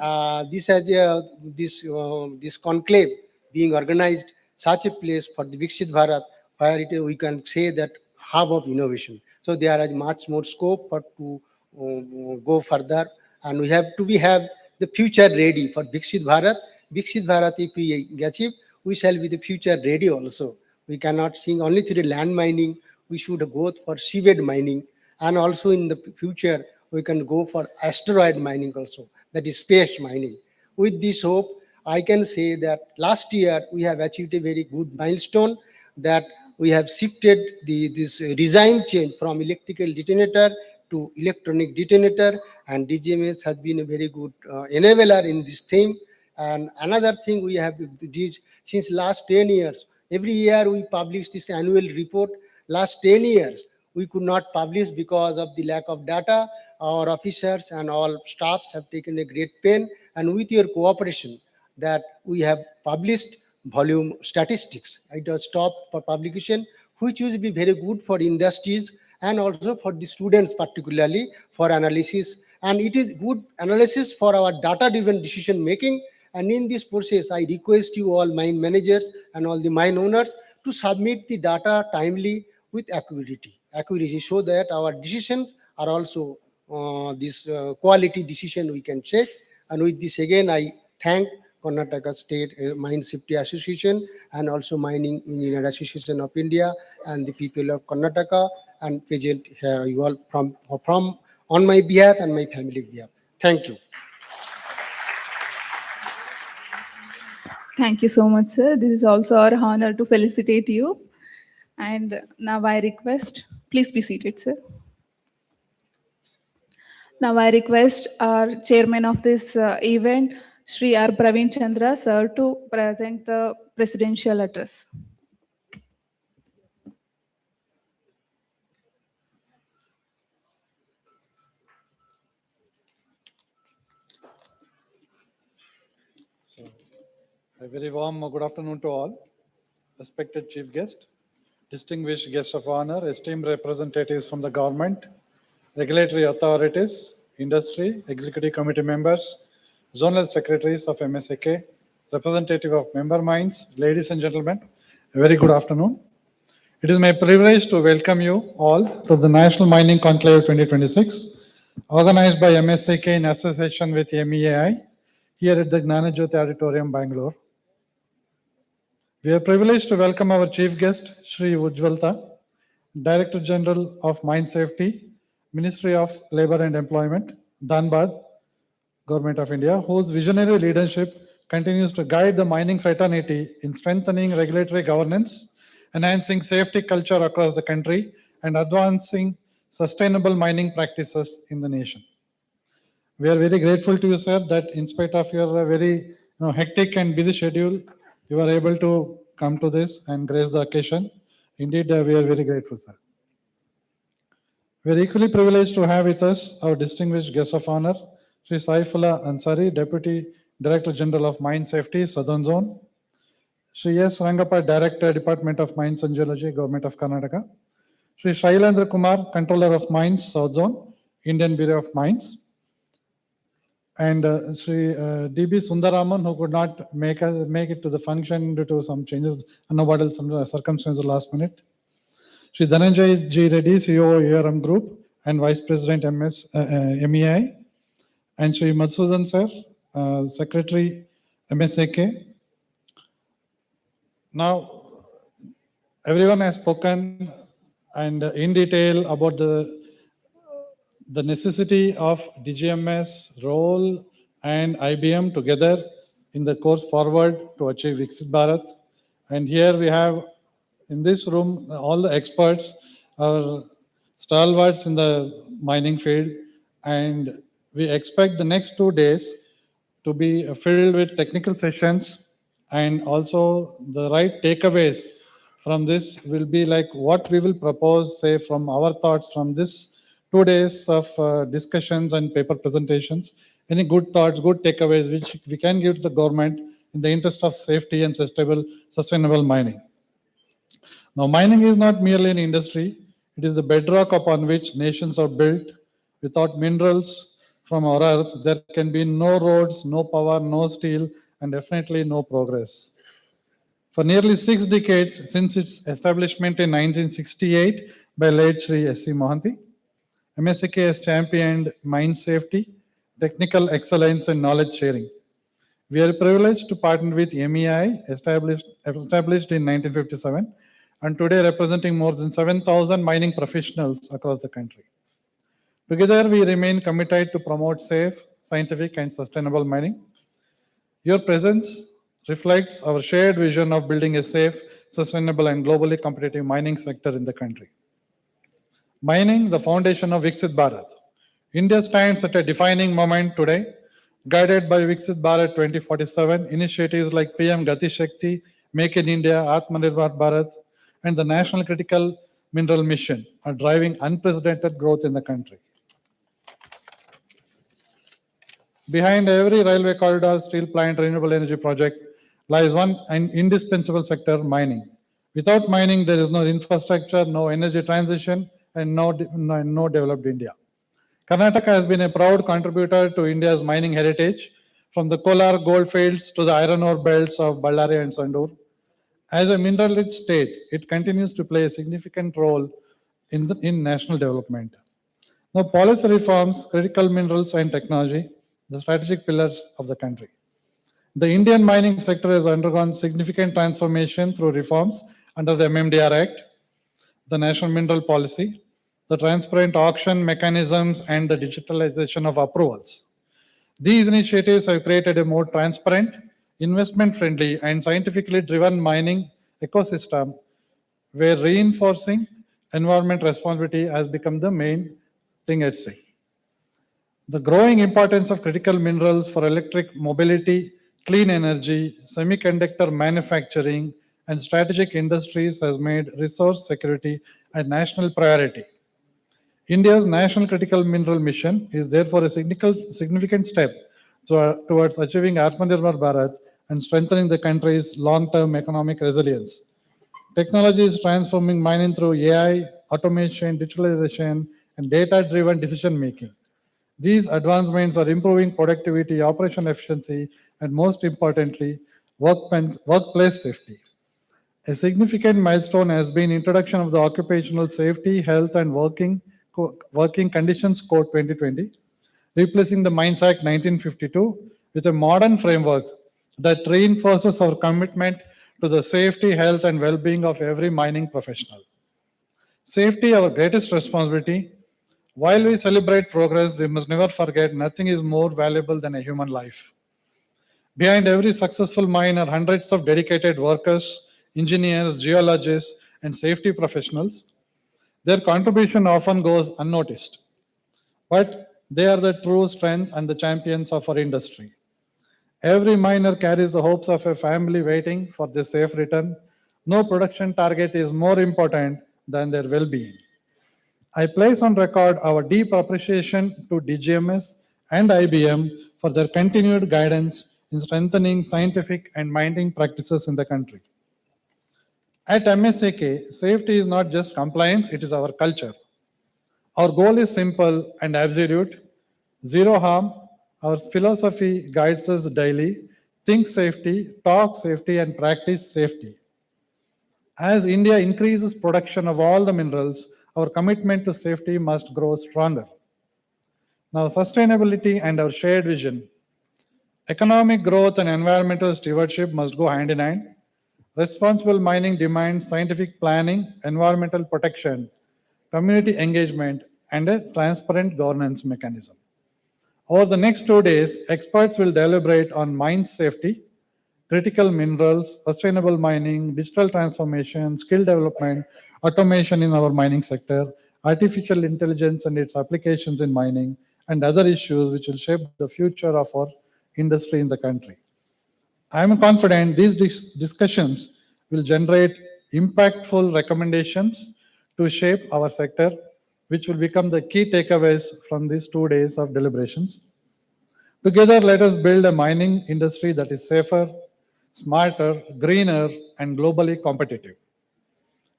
this conclave being organized, such a place for the VIKSIT Bharat, where we can say that hub of innovation. So there is much more scope for to go further, and we have the future ready for VIKSIT Bharat. VIKSIT Bharat, if we achieve, we shall be the future ready also. We cannot sing only through the land mining. We should go for seabed mining, and also in the future we can go for asteroid mining also. That is space mining. With this hope, I can say that last year we have achieved a very good milestone that we have shifted this regime change from electrical detonator to electronic detonator, and DGMS has been a very good enabler in this thing. And another thing we have did since last 10 years, every year we publish this annual report. Last 10 years, we could not publish because of the lack of data. Our officers and all staffs have taken a great pain, and with your cooperation that we have published volume statistics. It was stopped for publication, which will be very good for industries and also for the students, particularly for analysis. And it is good analysis for our data-driven decision making. And in this process, I request you all mine managers and all the mine owners to submit the data timely with accuracy, so that our decisions are also this quality decision we can check. And with this again, I thank Karnataka State Mine Safety Association and also Mining Engineer Association of India and the people of Karnataka and present here you all from on my behalf and my family's behalf. Thank you. Thank you so much, sir. This is also our honor to felicitate you. And now I request, please be seated, sir. Now I request our chairman of this event, Sri R. Praveen Chandra, sir, to present the presidential address. A very warm good afternoon to all. Respected chief guest, distinguished guests of honor, esteemed representatives from the government, regulatory authorities, industry, executive committee members, zonal secretaries of MSAK, representative of member mines, ladies and gentlemen, a very good afternoon. It is my privilege to welcome you all to the National Mining Conclave 2026, organized by MSAK in association with MEAI here at the Gnanajyoti Auditorium, Bangalore. We are privileged to welcome our chief guest, Shri Ujjwalta, Director General of Mine Safety, Ministry of Labor and Employment, Dhanbad, Government of India, whose visionary leadership continues to guide the mining fraternity in strengthening regulatory governance, enhancing safety culture across the country, and advancing sustainable mining practices in the nation. We are very grateful to you, sir, that in spite of your very hectic and busy schedule, you are able to come to this and grace the occasion. Indeed, we are very grateful, sir. We are equally privileged to have with us our distinguished guest of honor, Sri Saifullah Ansari, Deputy Director General of Mine Safety, Southern Zone, Sri S. Rangappa, Director, Department of Mines and Geology, Government of Karnataka, Sri Shailendra Kumar, Controller of Mines, South Zone, Indian Bureau of Mines, and Sri D.B. Sundaraman, who could not make it to the function due to some changes, unavoidable some circumstances last minute. Sri Dhananjay G. Reddy, CEO ARM Group and Vice President MEI, and Sri Madhusudan sir, Secretary MSAK. Now, everyone has spoken and in detail about the the necessity of DGMS role and IBM together in the course forward to achieve VIKSIT Bharat. And here we have in this room all the experts, our stalwarts in the mining field, and we expect the next 2 days to be filled with technical sessions, and also the right takeaways from this will be like what we will propose, say, from our thoughts from this 2 days of discussions and paper presentations. Any good thoughts, good takeaways which we can give to the government in the interest of safety and sustainable mining. Now, mining is not merely an industry, it is the bedrock upon which nations are built. Without minerals from our earth, there can be no roads, no power, no steel, and definitely no progress. For nearly 6 decades since its establishment in 1968 by late Sri S.C. Mohanty, MSK has championed mine safety, technical excellence, and knowledge sharing. We are privileged to partner with MEI, established in 1957, and today representing more than 7,000 mining professionals across the country. Together, we remain committed to promote safe, scientific, and sustainable mining. Your presence reflects our shared vision of building a safe, sustainable, and globally competitive mining sector in the country. Mining, the foundation of VIKSIT Bharat. India stands at a defining moment today, guided by VIKSIT Bharat 2047 initiatives like PM Gati Shakti, Make in India, Atmanirbhar Bharat, and the National Critical Mineral Mission are driving unprecedented growth in the country. Behind every railway corridor, steel plant, renewable energy project lies one indispensable sector, mining. Without mining, there is no infrastructure, no energy transition, and no developed India. Karnataka has been a proud contributor to India's mining heritage, from the Kolar goldfields to the iron ore belts of Ballari and Sandur. As a mineral-rich state, it continues to play a significant role in national development. Now, policy reforms, critical minerals, and technology, the strategic pillars of the country. The Indian mining sector has undergone significant transformation through reforms under the MMDR Act, the National Mineral Policy, the transparent auction mechanisms, and the digitalization of approvals. These initiatives have created a more transparent, investment-friendly, and scientifically driven mining ecosystem where reinforcing environment responsibility has become the main thing at stake. The growing importance of critical minerals for electric mobility, clean energy, semiconductor manufacturing, and strategic industries has made resource security a national priority. India's National Critical Mineral Mission is therefore a significant step towards achieving Atmanirbhar Bharat and strengthening the country's long-term economic resilience. Technology is transforming mining through AI, automation, digitalization, and data-driven decision-making. These advancements are improving productivity, operational efficiency, and most importantly, workplace safety. A significant milestone has been introduction of the Occupational Safety, Health, and Working Conditions Code 2020, replacing the Mines Act 1952 with a modern framework that reinforces our commitment to the safety, health, and well-being of every mining professional. Safety, our greatest responsibility. While we celebrate progress, we must never forget nothing is more valuable than a human life. Behind every successful mine are hundreds of dedicated workers, engineers, geologists, and safety professionals. Their contribution often goes unnoticed, but they are the true strength and the champions of our industry. Every miner carries the hopes of a family waiting for their safe return. No production target is more important than their well-being. I place on record our deep appreciation to DGMS and IBM for their continued guidance in strengthening scientific and mining practices in the country. At MSAK, safety is not just compliance, it is our culture. Our goal is simple and absolute: zero harm. Our philosophy guides us daily: think safety, talk safety, and practice safety. As India increases production of all the minerals, our commitment to safety must grow stronger. Now, sustainability and our shared vision. Economic growth and environmental stewardship must go hand in hand. Responsible mining demands scientific planning, environmental protection, community engagement, and a transparent governance mechanism. Over the next 2 days, experts will deliberate on mine safety, critical minerals, sustainable mining, digital transformation, skill development, automation in our mining sector, artificial intelligence and its applications in mining, and other issues which will shape the future of our industry in the country. I am confident these discussions will generate impactful recommendations to shape our sector, which will become the key takeaways from these 2 days of deliberations. Together, let us build a mining industry that is safer, smarter, greener, and globally competitive.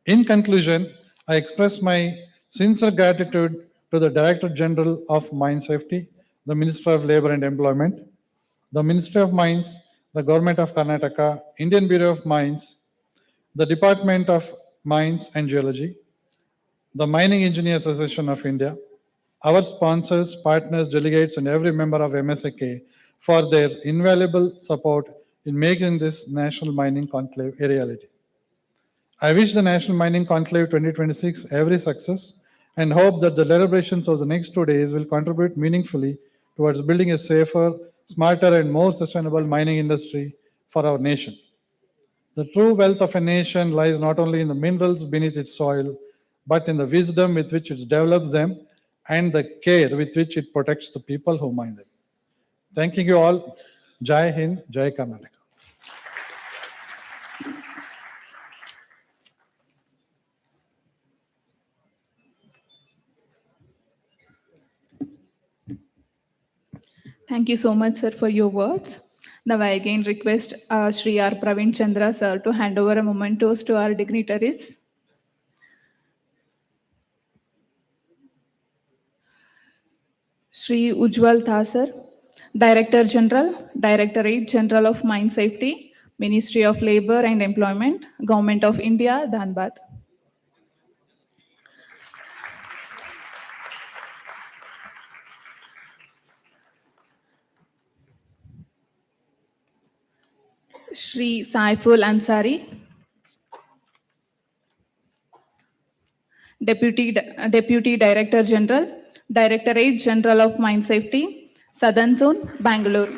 In conclusion, I express my sincere gratitude to the Director General of Mine Safety, the Minister of Labor and Employment, the Ministry of Mines, the Government of Karnataka, Indian Bureau of Mines, the Department of Mines and Geology, the Mining Engineers Association of India, our sponsors, partners, delegates, and every member of MSAK for their invaluable support in making this National Mining Conclave a reality. I wish the National Mining Conclave 2026 every success and hope that the deliberations of the next 2 days will contribute meaningfully towards building a safer, smarter, and more sustainable mining industry for our nation. The true wealth of a nation lies not only in the minerals beneath its soil, but in the wisdom with which it develops them and the care with which it protects the people who mine them. Thanking you all. Jai Hind, Jai Karnataka. Thank you so much, sir, for your words. Now I again request Shri R. Praveen Chandra, sir, to hand over a mementos to our dignitaries. Shri Ujjwal Thasar, Director General, Directorate General of Mine Safety, Ministry of Labor and Employment, Government of India, Dhanbad. Shri Saiful Ansari, Deputy Director General, Directorate General of Mine Safety, Southern Zone, Bangalore.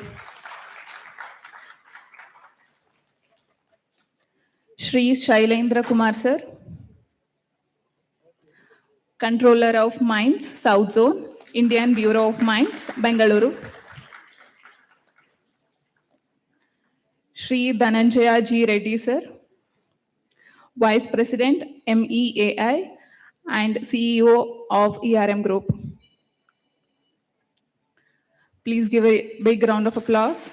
Shri Shailendra Kumar sir, Controller of Mines, South Zone, Indian Bureau of Mines, Bengaluru. Shri Dhananjaya G. Reddy sir, Vice President, MEAI and CEO of ERM Group. Please give a big round of applause.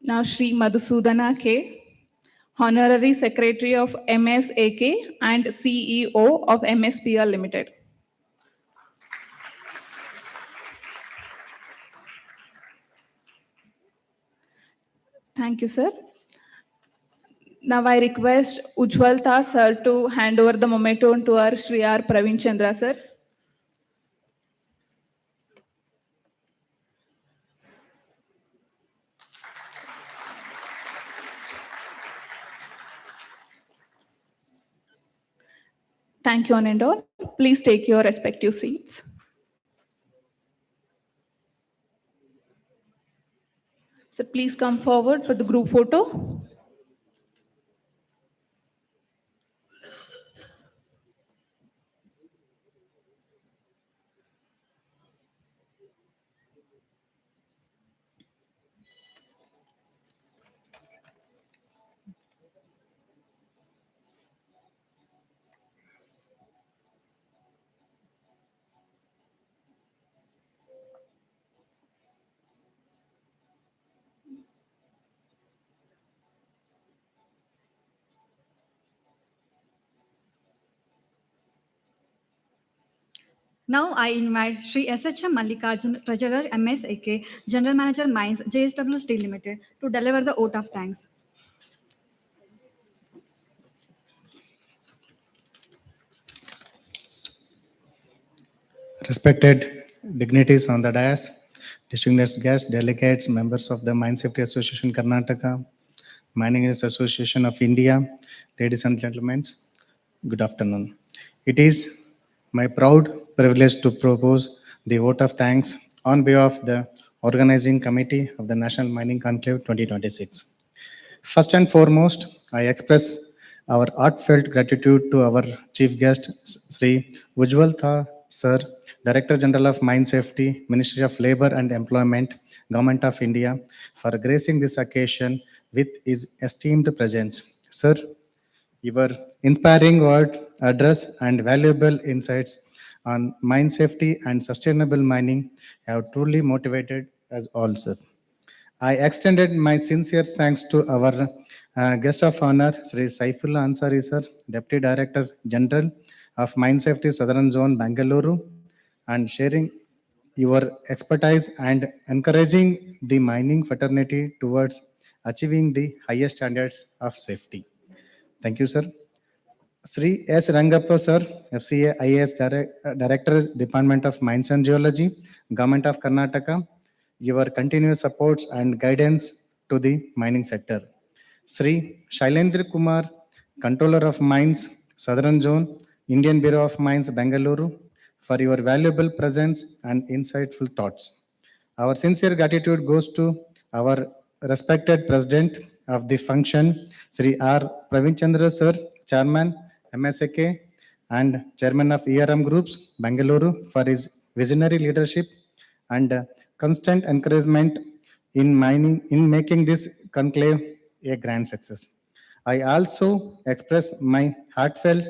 Now, Shri Madhusudana K, Honorary Secretary of MSAK and CEO of MSPL Limited. Thank you, sir. Now I request Ujjwal Tha sir to hand over the memento to our Shri R. Praveen Chandra sir. Thank you, one and all. Please take your respective seats. So please come forward for the group photo. Now I invite Shri SHM Mallikarjun, Treasurer MSAK, General Manager Mines, JSW Steel Limited, to deliver the vote of thanks. Respected dignitaries on the dais, distinguished guests, delegates, members of the Mine Safety Association Karnataka, Mining Industry Association of India. Ladies and gentlemen, good afternoon. It is my proud privilege to propose the vote of thanks on behalf of the organizing committee of the National Mining Conclave 2026. First and foremost, I express our heartfelt gratitude to our chief guest, Sri Ujjwal Tha, Sir, Director General of Mine Safety, Ministry of Labor and Employment, Government of India, for gracing this occasion with his esteemed presence. Sir, your inspiring word, address, and valuable insights on mine safety and sustainable mining have truly motivated us all, sir. I extended my sincere thanks to our guest of honor, Sri Saifullah Ansari, sir, Deputy Director General of Mine Safety Southern Zone, Bangalore, and sharing your expertise and encouraging the mining fraternity towards achieving the highest standards of safety. Thank you, sir. Sri S. Rangappa, sir, FCA IAS Director, Department of Mines and Geology, Government of Karnataka, your continuous supports and guidance to the mining sector. Sri Shailendra Kumar, Controller of Mines, Southern Zone, Indian Bureau of Mines, Bangalore, for your valuable presence and insightful thoughts. Our sincere gratitude goes to our respected President of the function, Sri R. Praveen Chandra, sir, Chairman, MSAK, and Chairman of ERM Groups, Bangalore, for his visionary leadership and constant encouragement in making this conclave a grand success. I also express my heartfelt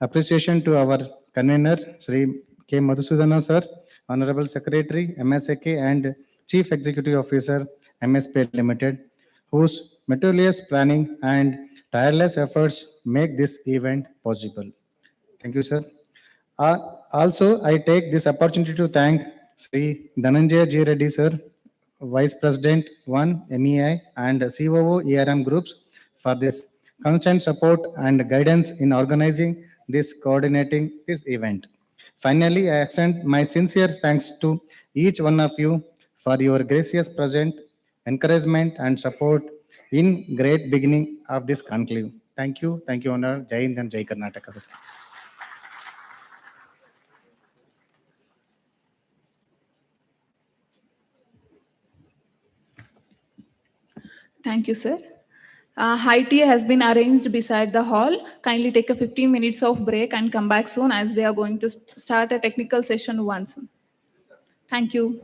appreciation to our convener, Sri K. Madhusudana, sir, Honorable Secretary, MSAK, and Chief Executive Officer, MSP Limited, whose meticulous planning and tireless efforts make this event possible. Thank you, sir. Also, I take this opportunity to thank Sri Dhananjay G. Reddy, sir, Vice President 1 MEI and COO ERM Groups, for this constant support and guidance in organizing this, coordinating this event. Finally, I extend my sincere thanks to each one of you for your gracious present, encouragement, and support in great beginning of this conclave. Thank you, Honor. Jai Hind and Jai Karnataka, sir. Thank you, sir. High tea has been arranged beside the hall. Kindly take a 15 minutes of break and come back soon as we are going to start a technical session once. Thank you.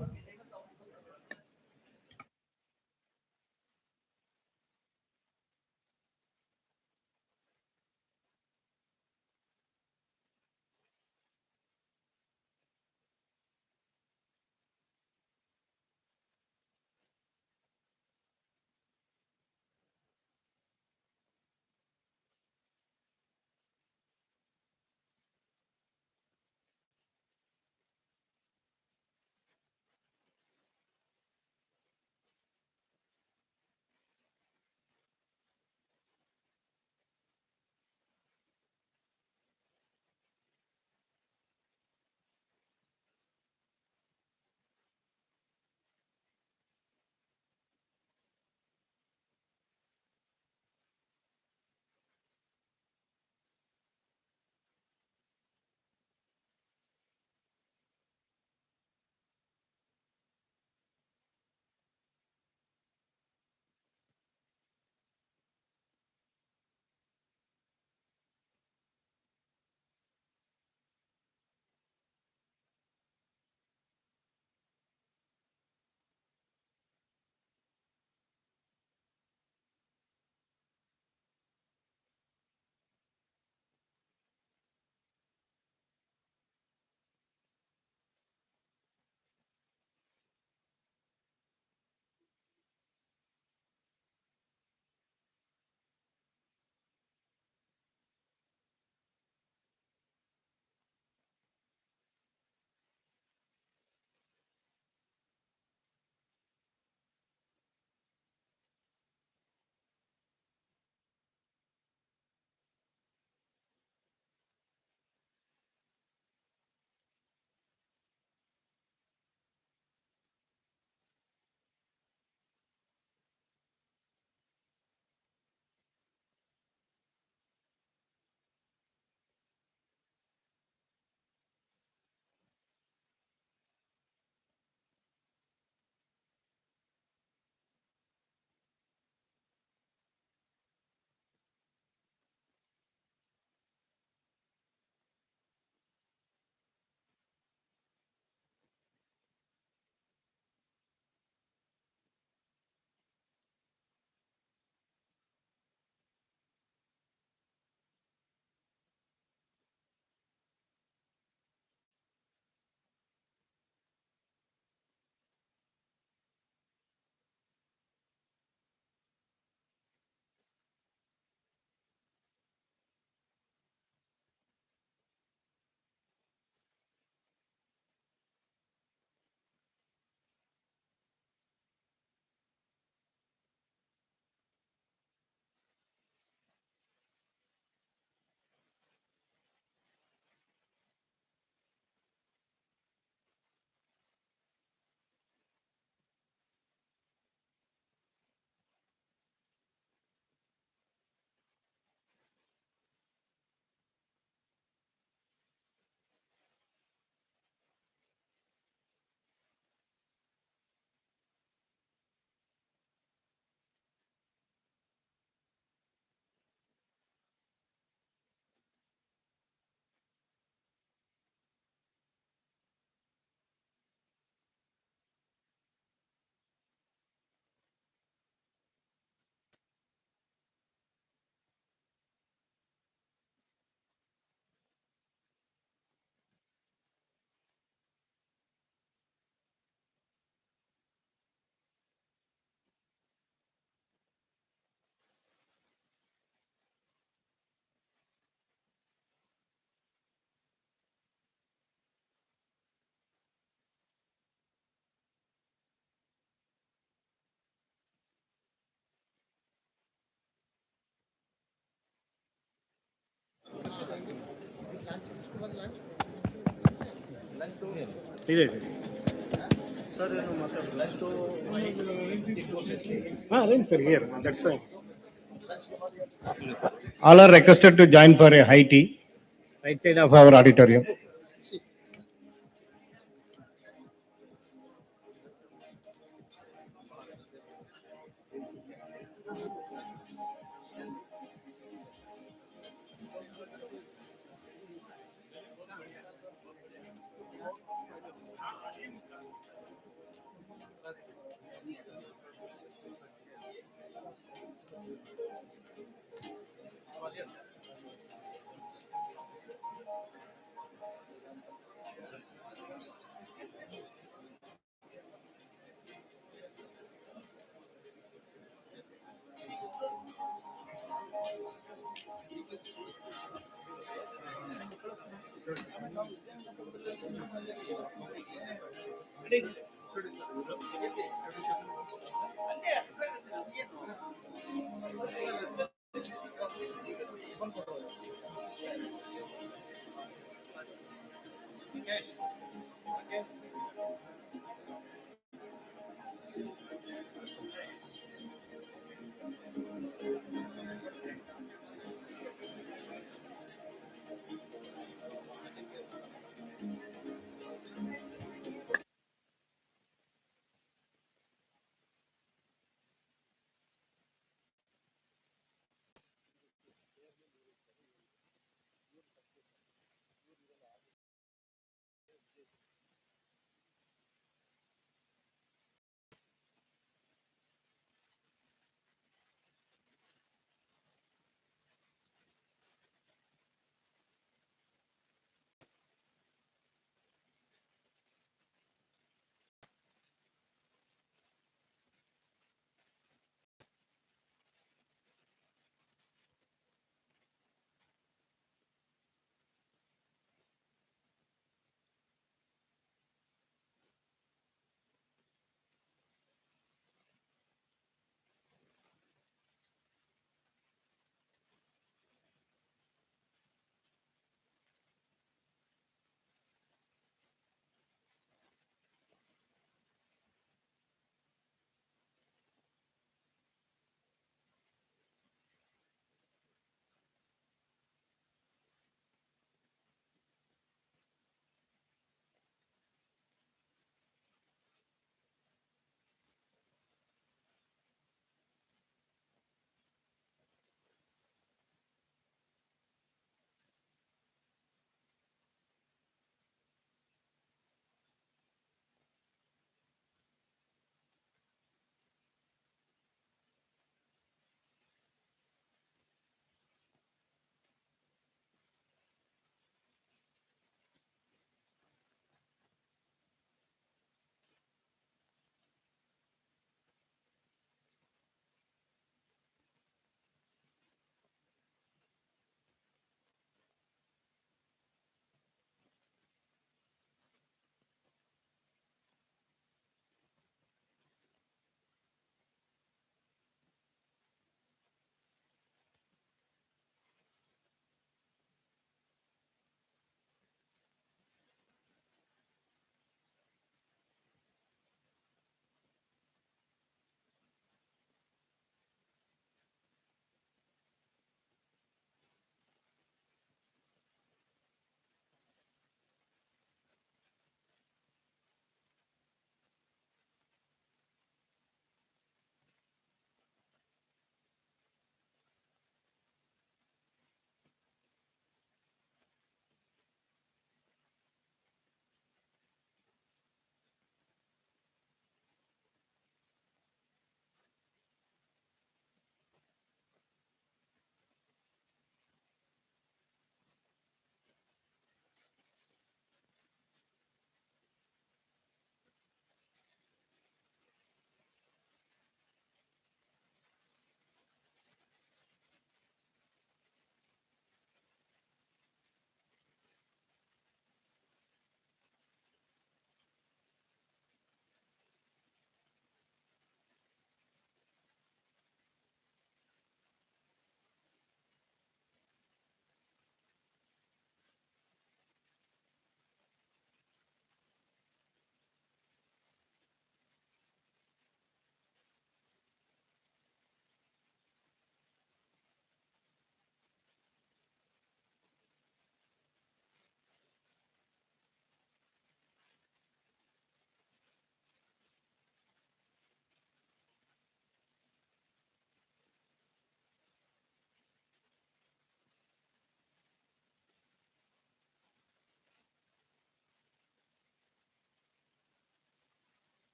ಇದೆ arrange sir here, that's fine. All are requested to join for a high tea, right side of our auditorium.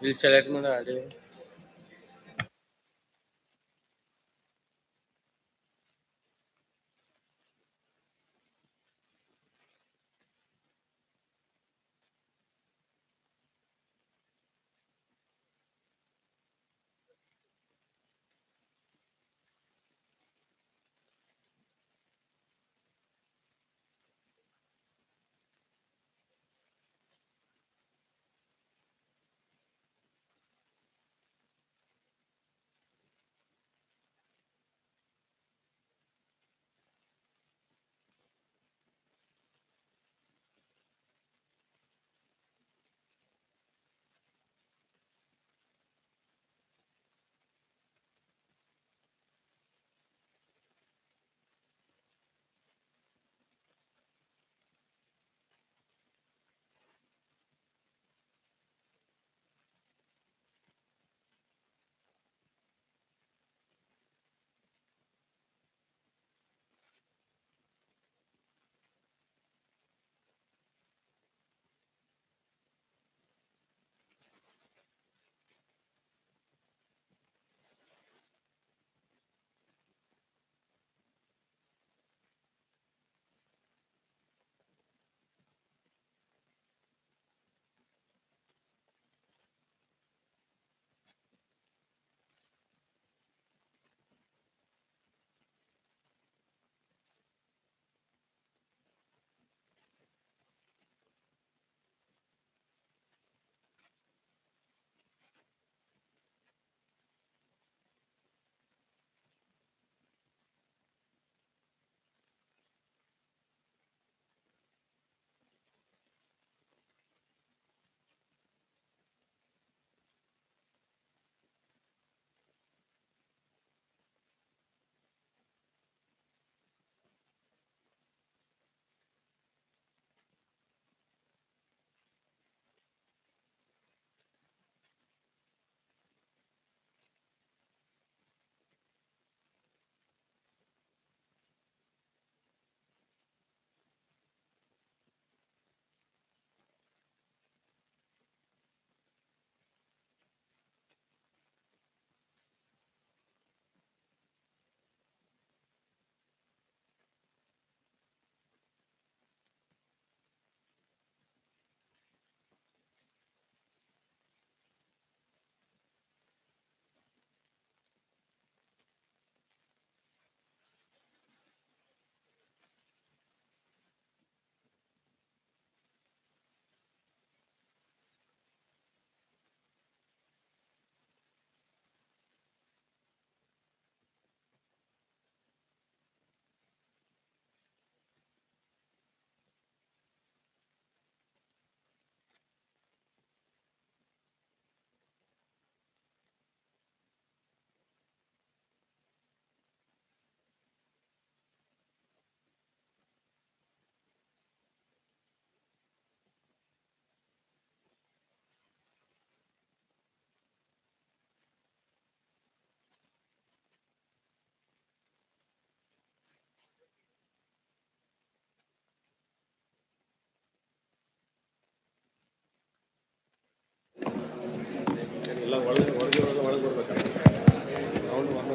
Please select me audio.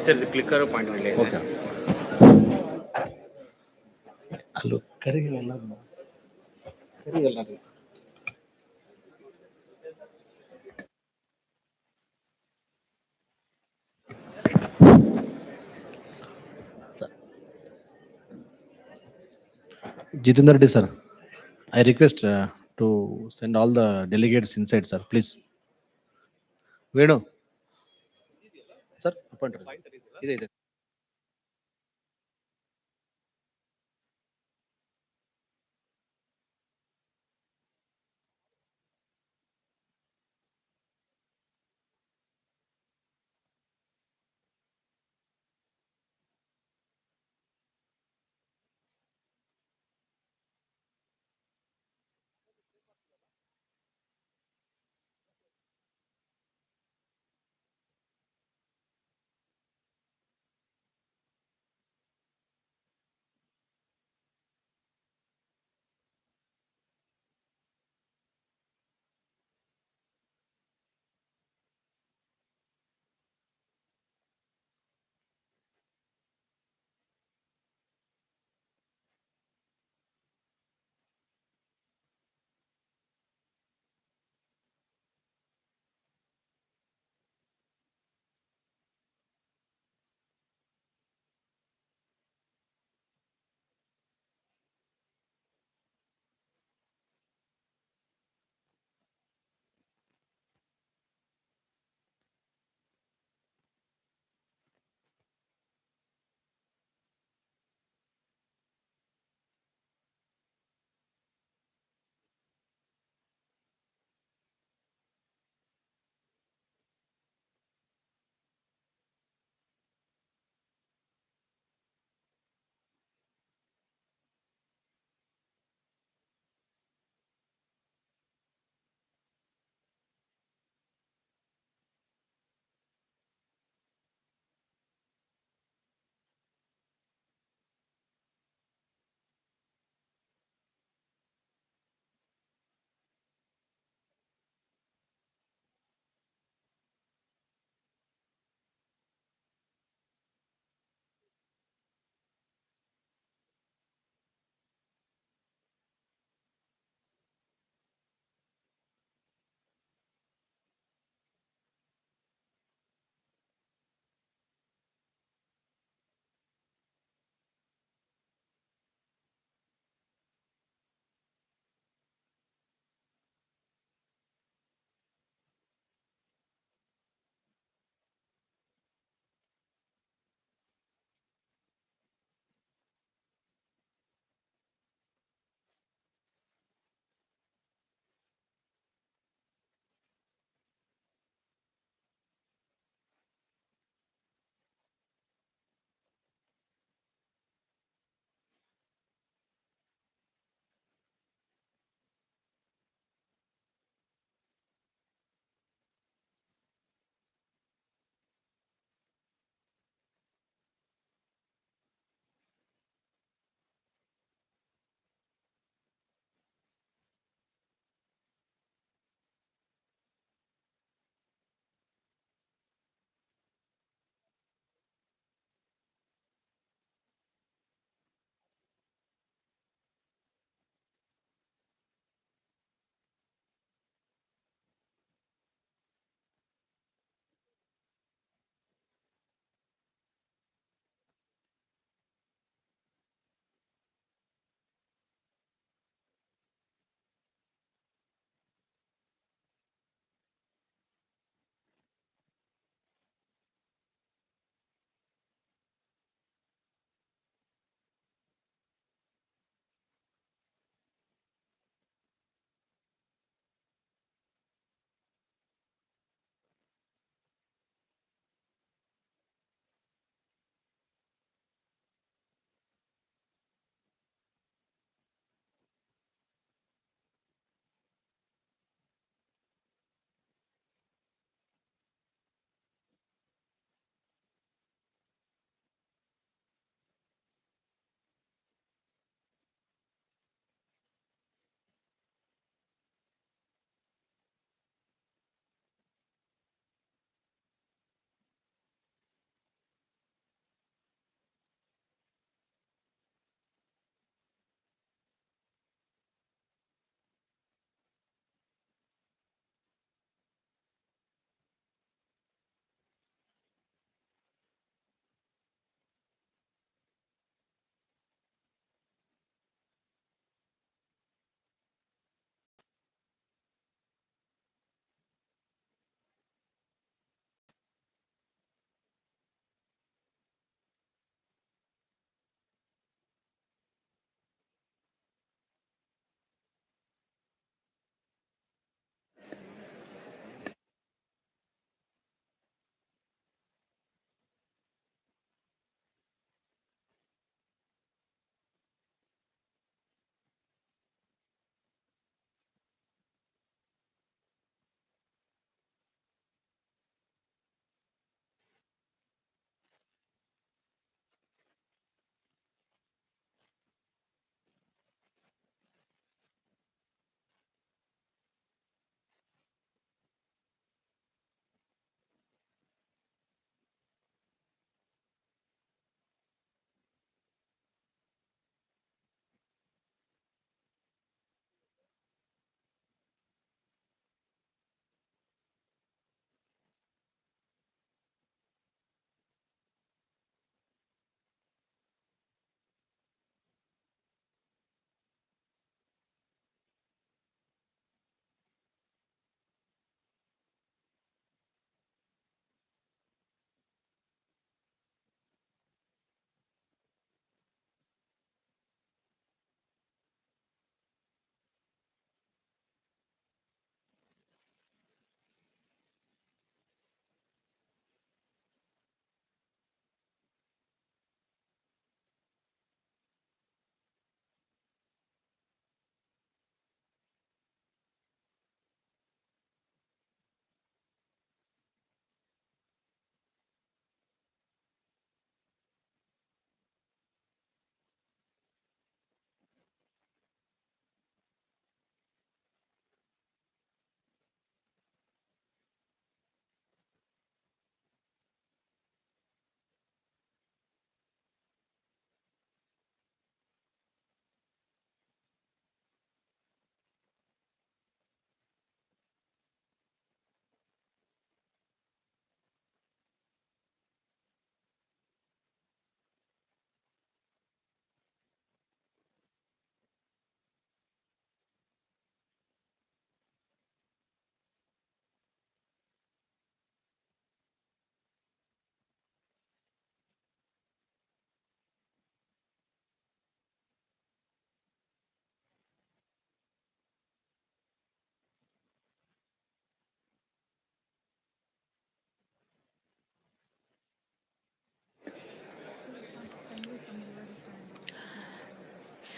Sir ಇದು clicker point ಮೇಲೆ okay ಅಲ್ಲೋ ಕರಿಗಲ್ಲ Jitendra Reddy, sir. I request to send all the delegates inside, sir, please. Venu. Sir, appointed. Ide.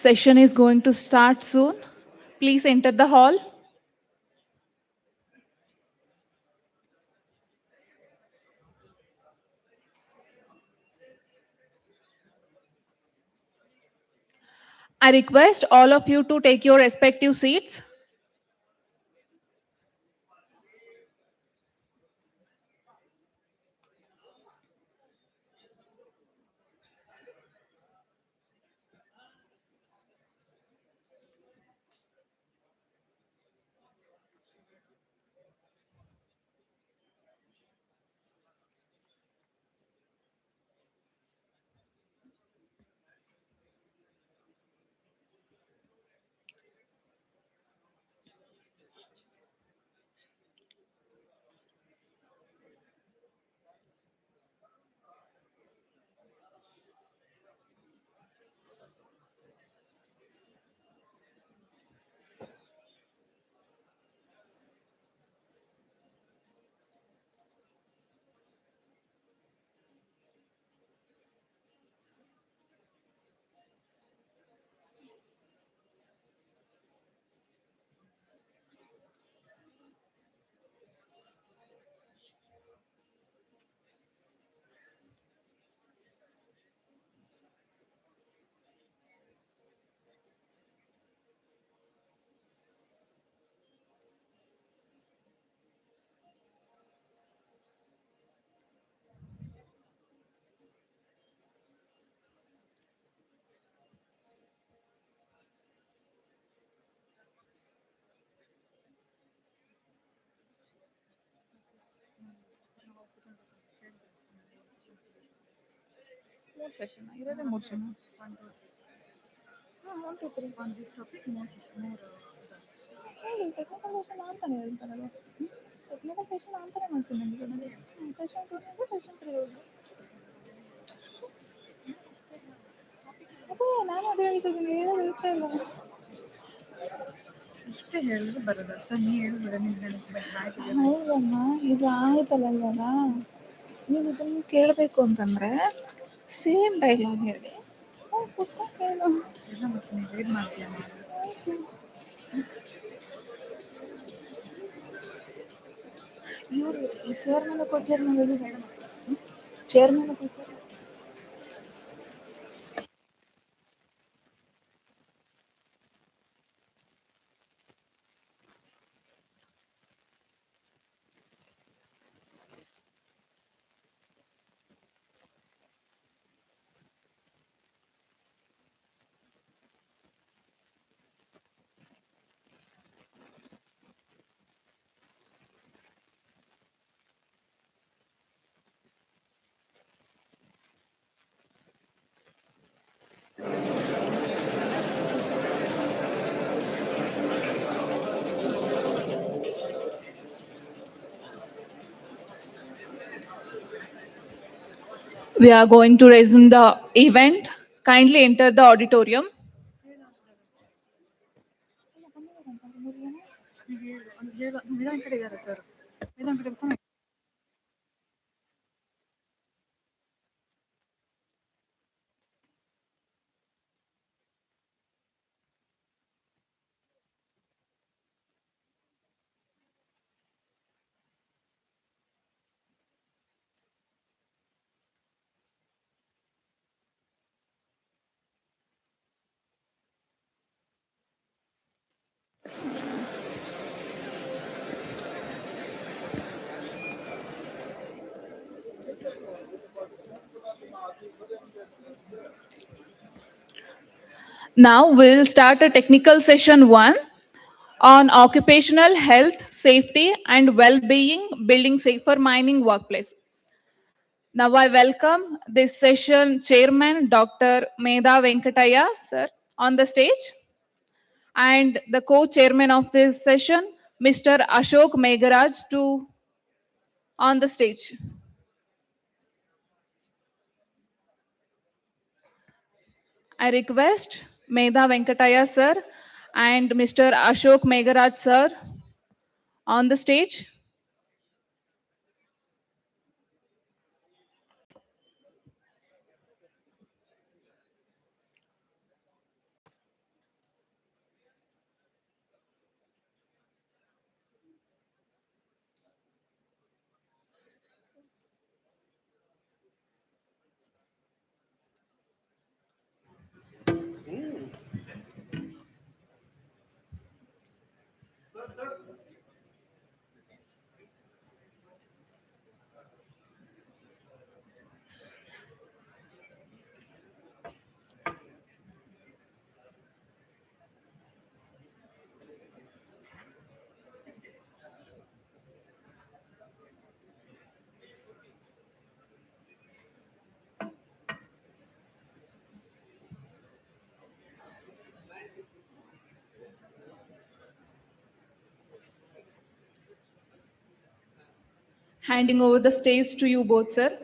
session is going to start soon. Please enter the hall. I request all of you to take your respective seats. More session. More session. 1, 2, 3. 1, 2, 3. On this topic, more session. Technical session ಅಂತಾನೆ ಹೇಳ್ತಾರಲ್ಲ. Technical session ಅಂತಾನೆ ಮಾಡ್ತೀನಿ ನಾನು. Session 2 ಇಂದ session 3 ವರೆಗೂ. ಅದೇ ನಾನು ಅದೇ ಹೇಳ್ತಿದ್ದೀನಿ, ಹೇಳೋದು ಹೇಳ್ತಾ ಇಲ್ಲ. ಇಷ್ಟೇ ಹೇಳಿದ್ರು ಬರೋದು ಅಷ್ಟೇ, ನೀ ಹೇಳ್ಬೇಡ ನಿಮ್ಗೆ ಹೌದಮ್ಮ, ಇದು ಆಯ್ತಲ್ಲ ಇವಾಗ. ನೀವು ಇದನ್ನು ಕೇಳಬೇಕು ಅಂತಂದ್ರೆ ಸೇಮ್ ಡೈಲಾಗ್ ಹೇಳಿ ಕೇಳು. ಎಲ್ಲ ಮುಚ್ಚಿ ವೇಟ್ ಮಾಡ್ತೀಯ. ಇವರು ಚೇರ್ಮನ್ ಕೊಡ್ತಾರೆ, ಚೇರ್ಮನ್ ಕೊಡ್ತಾರೆ. We are going to resume the event. Kindly enter the auditorium. ವೇದಾಂತ ಕಡೆ ಇದ್ದಾರೆ ಸರ್, ವೇದಾಂತ ಕಡೆ phone. Now we will start a technical session 1 on occupational health, safety and well-being, building safer mining workplace. Now I welcome this session chairman, Dr. Medha Venkataya, sir, on the stage. And the co-chairman of this session, Mr. Ashok Megharaj, on the stage. I request Medha Venkataya, sir, and Mr. Ashok Megharaj, sir, on the stage. Handing over the stage to you both, sir.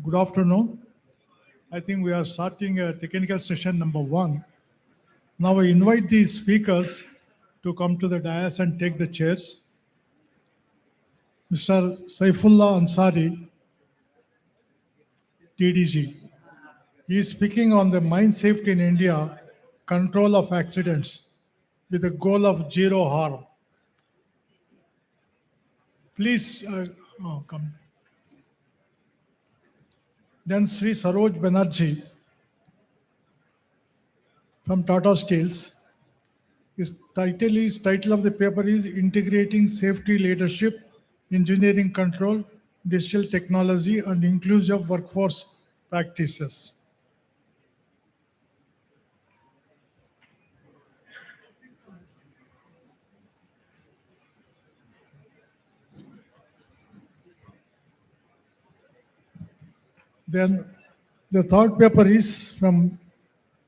Good afternoon. I think we are starting a technical session number 1. Now I invite the speakers to come to the dais and take the chairs. Mr. Saifullah Ansari, TDG. He is speaking on the mine safety in India, control of accidents with the goal of zero harm. Please come. Then Sri Saroj Banerjee from Tata Steels. His title of the paper is Integrating Safety Leadership, Engineering Control, Digital Technology and Inclusive Workforce Practices. Then the third paper is from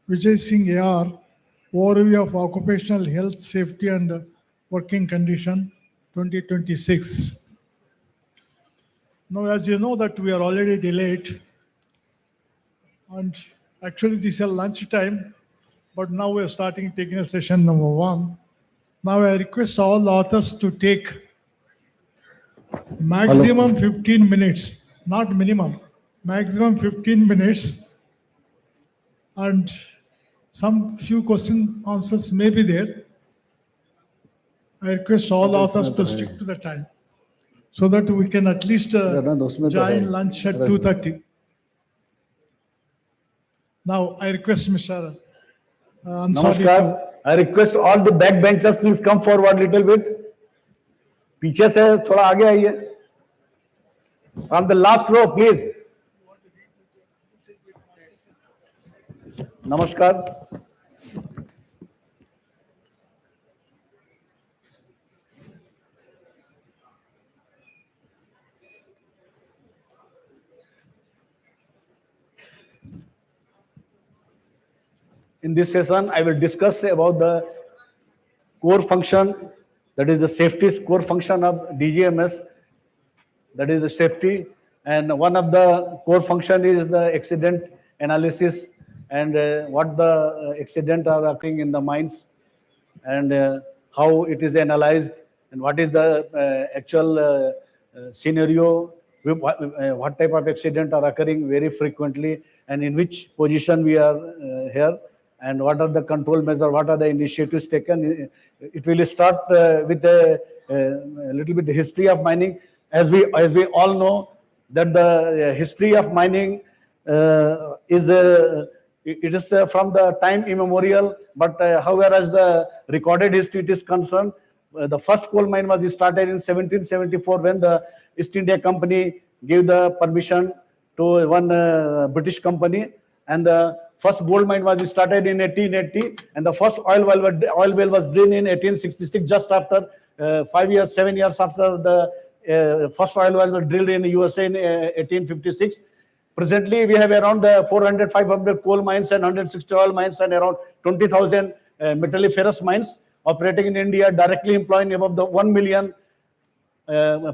Vijay Singh AR, Overview of Occupational Health, Safety and Working Condition 2026. Now, as you know that we are already delayed, and actually this is lunch time, but now we are starting technical session number 1. Now I request all the authors to take maximum 15 minutes, not minimum, maximum 15 minutes, and some few question answers may be there. I request all authors to stick to the time so that we can at least join lunch at 2:30. Now I request Mr. Ansari Namaskar. I request all the backbenchers, please come forward little bit. पीछे से थोड़ा आगे आइए. From the last row, please. Namaskar. In this session, I will discuss about the core function, that is the safety core function of DGMS, that is the safety. And one of the core function is the accident analysis and what the accident are occurring in the mines and how it is analyzed and what is the actual scenario, what type of accident are occurring very frequently and in which position we are here. And what are the control measures, what are the initiatives taken. It will start with a little bit history of mining. As we all know that the history of mining is from the time immemorial, but however as the recorded history it is concerned, the first coal mine was started in 1774 when the East India Company gave the permission to one British company, and the first gold mine was started in 1880, and the first oil well was drilled in 1866, just after 7 years after the first oil well was drilled in USA in 1856. Presently, we have around 400, 500 coal mines and 160 oil mines and around 20,000 metalliferous mines operating in India, directly employing above the 1 million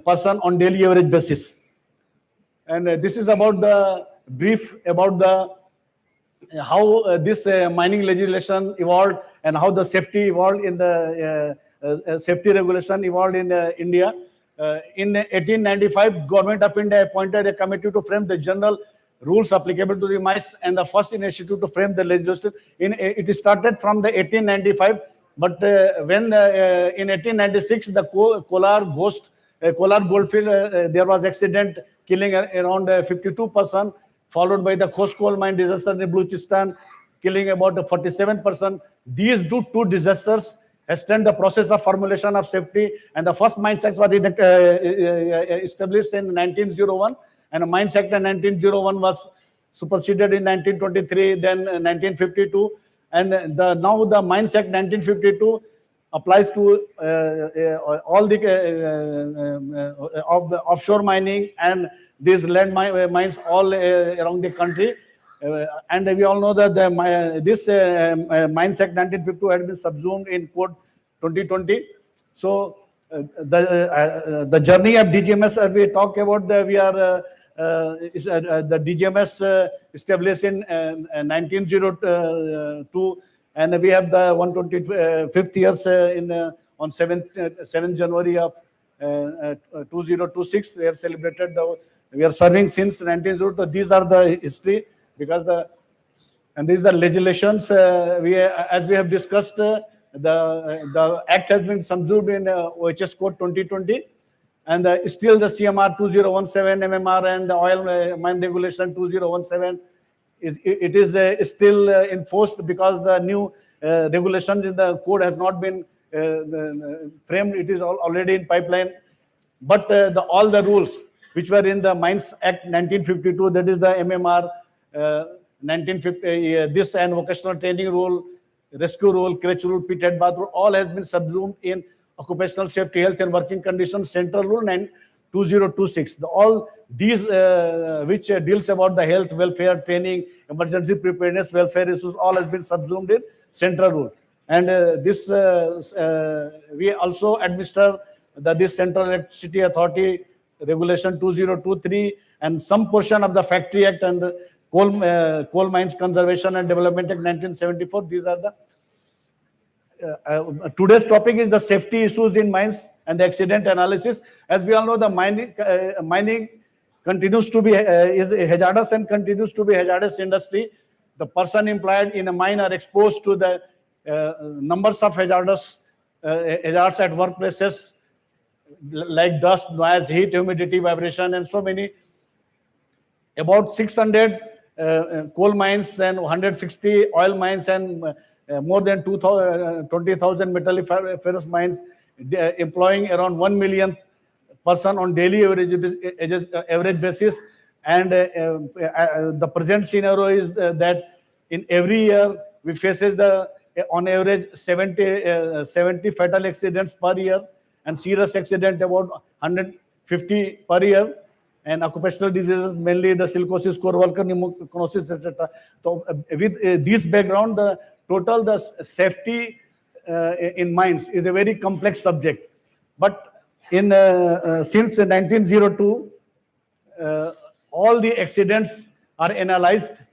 person on daily average basis. And this is about the brief about the how this mining legislation evolved and how the safety evolved in the safety regulation evolved in India. In 1895, Government of India appointed a committee to frame the general rules applicable to the mines, and the first initiative to frame the legislation. It started from the 1895, but when in 1896 the Kolar goldfield there was accident killing around 52 persons, followed by the Khosh coal mine disaster in Balochistan, killing about 47%. These two disasters hastened the process of formulation of safety, and the first Mines Act was established in 1901, and the Mines Act in 1901 was superseded in 1923, then 1952, and now the Mines Act 1952 applies to all the offshore mining and these land mines all around the country. And we all know that this Mines Act 1952 had been subsumed in Code 2020. So the journey of DGMS, as we talk about, the DGMS established in 1902, and we have the 125th years on 7th January of 2026. We have celebrated we are serving since 1902. These are the history, because and these are legislations. As we have discussed, the act has been subsumed in OHS Code 2020, and still the CMR 2017 MMR and the oil mine regulation 2017 is still enforced, because the new regulations in the code has not been framed. It is already in pipeline, but all the rules which were in the Mines Act 1952, that is the MMR 1950, this and vocational training rule, rescue rule, crutch rule, pit head bath rule, all has been subsumed in Occupational Safety, Health and Working Conditions Central Rule 2026. All these which deals about the health, welfare, training, emergency preparedness, welfare issues, all has been subsumed in Central Rule. And this we also administer this Central Electricity Authority Regulation 2023 and some portion of the Factory Act and the Coal Mines Conservation and Development Act 1974. These are the today's topic is the safety issues in mines and the accident analysis. As we all know, the mining continues to be is hazardous and continues to be hazardous industry. The person employed in a mine are exposed to the numbers of hazards at workplaces like dust, noise, heat, humidity, vibration, and so many. About 600 coal mines and 160 oil mines and more than 20,000 metalliferous mines employing around 1 million person on daily average basis. And the present scenario is that in every year we faces on average 70 fatal accidents per year and serious accident about 150 per year. And occupational diseases, mainly the silicosis, core worker pneumoconiosis, etc. So with this background, the safety in mines is a very complex subject. But since 1902, all the accidents are analyzed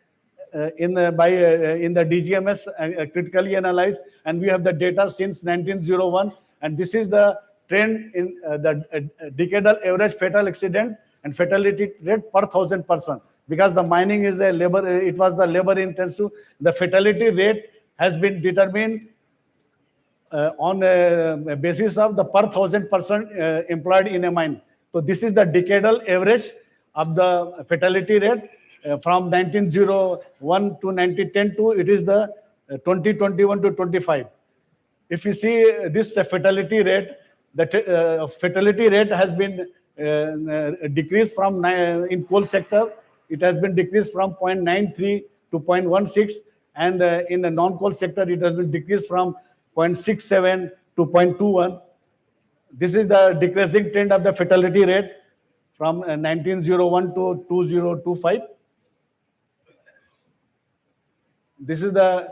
in the DGMS, critically analyzed, and we have the data since 1901. And this is the trend in the decadal average fatal accident and fatality rate per 1,000 person. Because the mining is a labor, it was the labor intensive. The fatality rate has been determined on a basis of the per 1,000 person employed in a mine. So this is the decadal average of the fatality rate from 1901 to 1910 to it is the 2021 to 25. If you see this fatality rate, the fatality rate has been decreased from in coal sector. It has been decreased from 0.93 to 0.16, and in the non-coal sector, it has been decreased from 0.67 to 0.21. This is the decreasing trend of the fatality rate from 1901 to 2025. This is the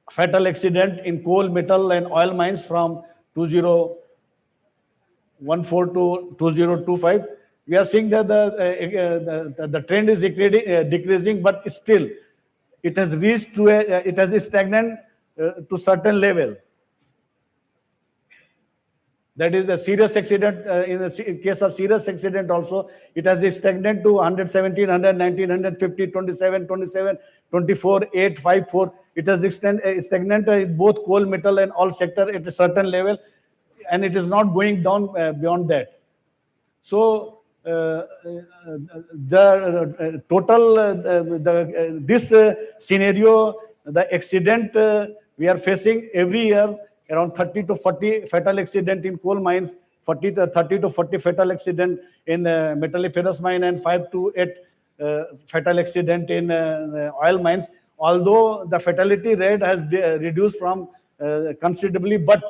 fatal accident in coal, metal, and oil mines from 2014 to 2025. We are seeing that the trend is decreasing, but still it has reached to it has stagnant to certain level. That is the serious accident. In the case of serious accident also, it has stagnant to 117, 119, 150, 27, 27, 24, 8, 5, 4. It has stagnant in both coal, metal, and all sector at a certain level, and it is not going down beyond that. So the total this scenario, the accident we are facing every year, around 30 to 40 fatal accident in coal mines, 30 to 40 fatal accident in metalliferous mine, and 5 to 8 fatal accident in oil mines. Although the fatality rate has reduced from considerably, but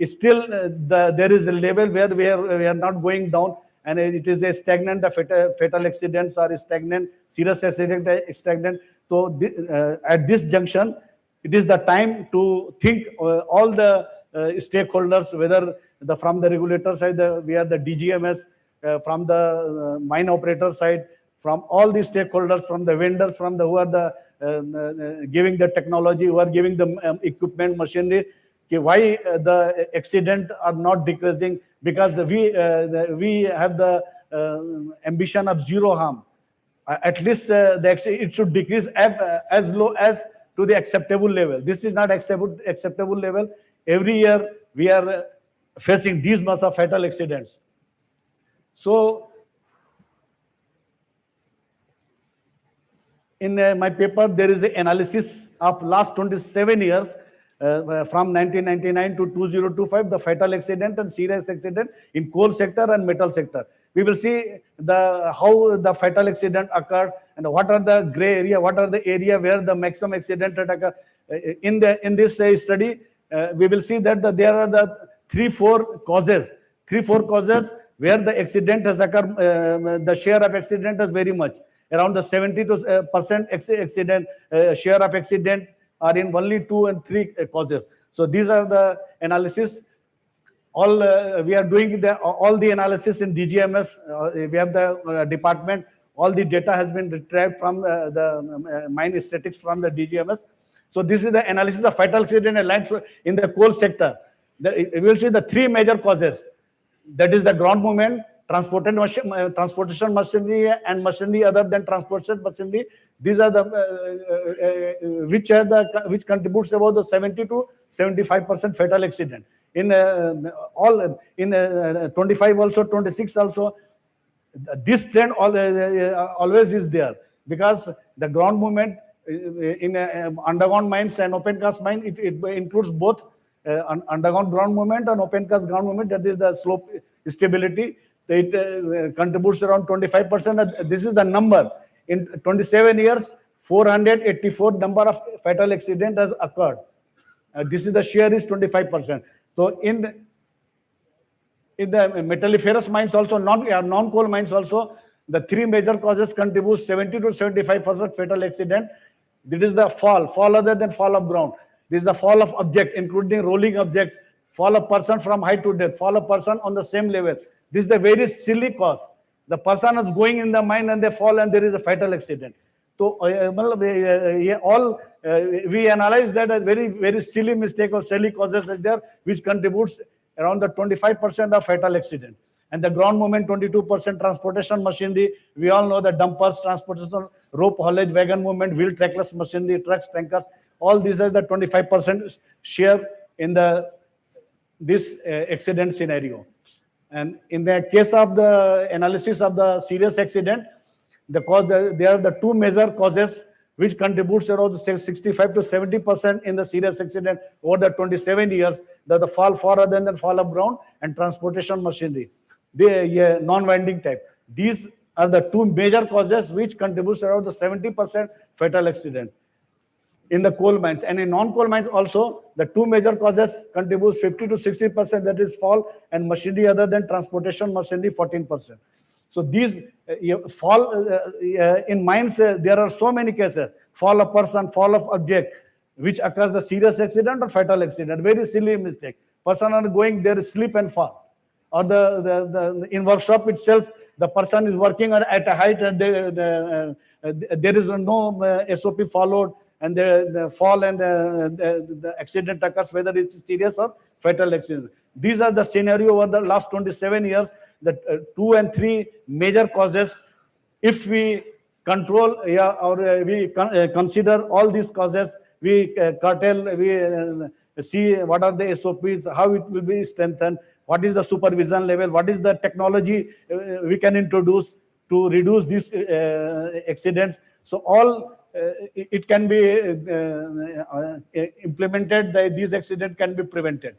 still there is a level where we are not going down, and it is a stagnant. The fatal accidents are stagnant, serious accident is stagnant. So at this junction, it is the time to think all the stakeholders, whether from the regulator side, we are the DGMS, from the mine operator side, from all the stakeholders, from the vendors, from the who are the giving the technology, who are giving the equipment, machinery. Why the accident are not decreasing? Because we have the ambition of zero harm. At least it should decrease as low as to the acceptable level. This is not acceptable level. Every year we are facing these much of fatal accidents. So in my paper, there is an analysis of last 27 years from 1999 to 2025, the fatal accident and serious accident in coal sector and metal sector. We will see how the fatal accident occurred and what are the gray area, what are the area where the maximum accident occur. In this study, we will see that there are the 3-4 causes where the accident has occurred. The share of accident is very much around the 70% accident share of accident are in only 2 and 3 causes. So these are the analysis. We are doing all the analysis in DGMS. We have the department. All the data has been retrieved from the mine statistics from the DGMS. So this is the analysis of fatal accident and land in the coal sector. We will see the three major causes. That is the ground movement, transportation machinery, and machinery other than transportation machinery. These are the which contributes about the 70 to 75% fatal accident. In all in 25 also, 26 also, this trend always is there, because the ground movement in underground mines and open cast mine, it includes both underground ground movement and open cast ground movement. That is the slope stability. It contributes around 25%. This is the number. In 27 years, 484 number of fatal accident has occurred. This is the share is 25%. So in the metalliferous mines also, non-coal mines also, the three major causes contribute 70 to 75% fatal accident. This is the fall other than fall of ground. This is the fall of object, including rolling object, fall of person from height to depth, fall of person on the same level. This is the very silly cause. The person is going in the mine and they fall and there is a fatal accident. So we analyze that as very, very silly mistake or silly causes is there, which contributes around the 25% of fatal accident. And the ground movement, 22%, transportation machinery. We all know the dumpers, transportation, rope haulage, wagon movement, wheel trackless machinery, trucks, tankers. All these are the 25% share in this accident scenario. And in the case of the analysis of the serious accident, there are the two major causes which contributes around 65 to 70% in the serious accident over the 27 years. The fall far than the fall of ground and transportation machinery, the non-winding type. These are the two major causes which contributes around the 70% fatal accident in the coal mines. And in non-coal mines also, the two major causes contributes 50 to 60%, that is fall, and machinery other than transportation machinery 14%. So these fall in mines, there are so many cases: fall of person, fall of object, which occurs a serious accident or fatal accident. Very silly mistake. Person are going there, slip and fall. Or in workshop itself, the person is working at a height and there is no SOP followed, and the fall and the accident occurs, whether it's serious or fatal accident. These are the scenario over the last 27 years. The 2 and 3 major causes. If we control or we consider all these causes, we curtail, we see what are the SOPs, how it will be strengthened, what is the supervision level, what is the technology we can introduce to reduce these accidents. So all it can be implemented, these accidents can be prevented.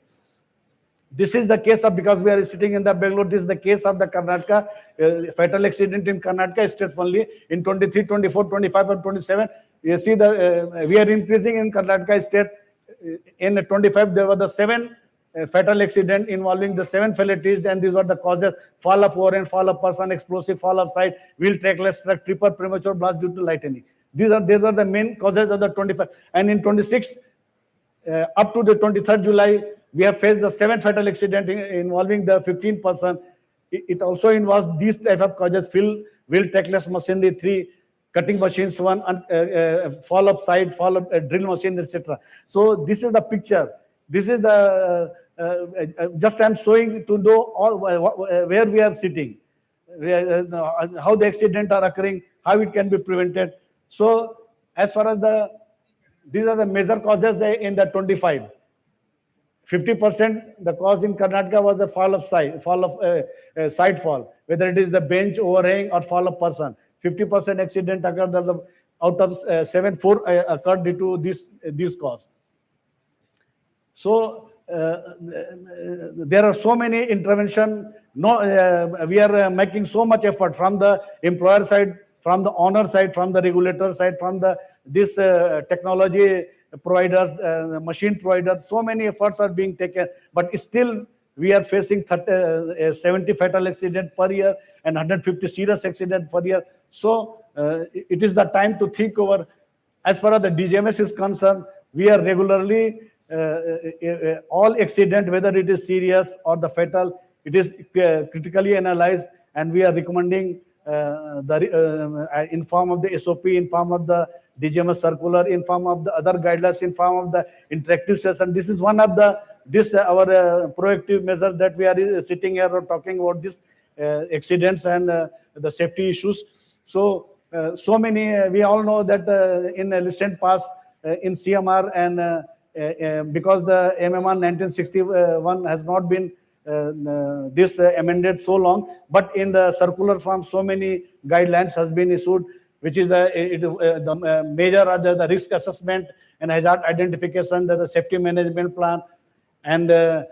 This is the case of, because we are sitting in the Bangalore, this is the case of the Karnataka, fatal accident in Karnataka state only in 23, 24, 25 and 27. You see we are increasing in Karnataka state. In 25, there were the 7 fatal accident involving the 7 fatalities, and these were the causes: fall of overhand, fall of person, explosive, fall of site, wheel trackless truck, tripper, premature blast due to lightning. These are the main causes of the 25. And in 26, up to the 23rd July, we have faced the 7 fatal accident involving the 15 person. It also involves these type of causes: wheel trackless machinery 3, cutting machines 1, fall of site, fall of drill machine, etc. So this is the picture. This is the just I'm showing to know all where we are sitting, how the accident are occurring, how it can be prevented. So as far as these are the major causes in the 25. 50% the cause in Karnataka was the fall of site fall, whether it is the bench overhang or fall of person. 50% accident occurred, out of 7, 4 occurred due to this cause. So there are so many intervention. We are making so much effort from the employer side, from the owner side, from the regulator side, from this technology providers, machine providers. So many efforts are being taken, but still we are facing 70 fatal accident per year and 150 serious accident per year. So it is the time to think over. As far as the DGMS is concerned, we are regularly all accident, whether it is serious or the fatal, it is critically analyzed, and we are recommending in form of the SOP, in form of the DGMS circular, in form of the other guidelines, in form of the interactive session. This is one of the our proactive measures that we are sitting here or talking about this accidents and the safety issues. So so many we all know that in a recent past in CMR and because the MMR 1961 has not been this amended so long, but in the circular form so many guidelines has been issued, which is the major are the risk assessment and hazard identification, the safety management plan, and the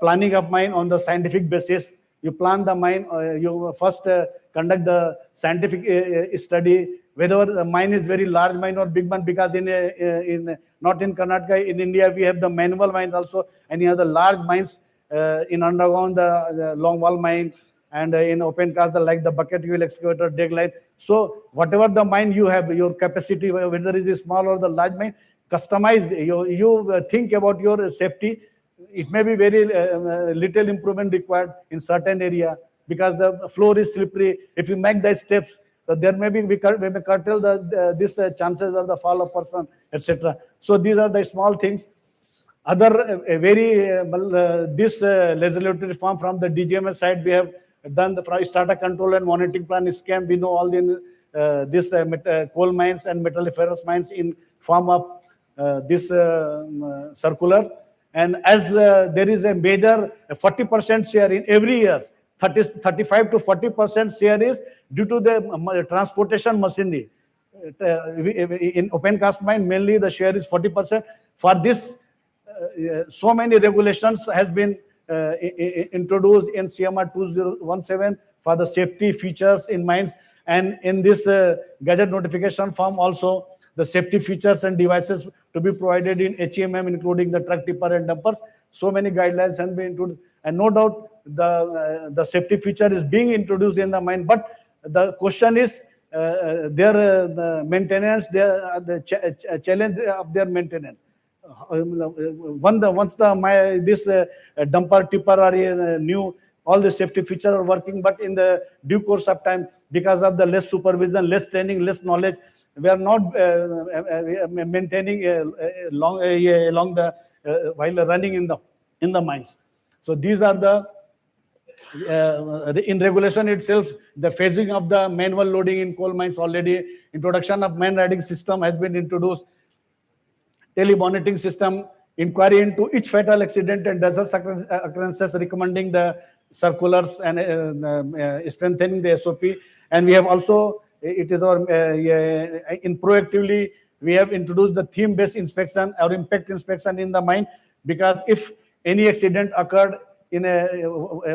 planning of mine on the scientific basis. You plan the mine, you first conduct the scientific study, whether the mine is very large mine or big mine, because in not in Karnataka, in India, we have the manual mines also, and you have the large mines in underground, the long wall mine, and in open cast, like the bucket wheel excavator, dig line. So whatever the mine you have, your capacity, whether it is small or the large mine, customize, you think about your safety. It may be very little improvement required in certain area because the floor is slippery. If you make the steps, there may be we may curtail this chances of the fall of person, etc. So these are the small things. Other this legislative reform from the DGMS side, we have done the starter control and monitoring plan scheme. We know all the this coal mines and metalliferous mines in form of this circular. And as there is a major 40% share in every year, 35 to 40% share is due to the transportation machinery. In open cast mine, mainly the share is 40%. For this, so many regulations has been introduced in CMR 2017 for the safety features in mines, and in this Gazette notification form also, the safety features and devices to be provided in HEMM, including the truck, tipper, and dumpers. So many guidelines have been introduced, and no doubt the safety feature is being introduced in the mine. But the question is their maintenance, the challenge of their maintenance. Once this dumper, tipper are new, all the safety features are working, but in the due course of time, because of the less supervision, less training, less knowledge, we are not maintaining along the while running in the mines. So these are the in regulation itself, the phasing of the manual loading in coal mines already, introduction of man riding system has been introduced, tele-monitoring system, inquiry into each fatal accident and disaster occurrences, recommending the circulars and strengthening the SOP. And we have also, it is our, in proactively, we have introduced the theme-based inspection or impact inspection in the mine, because if any accident occurred in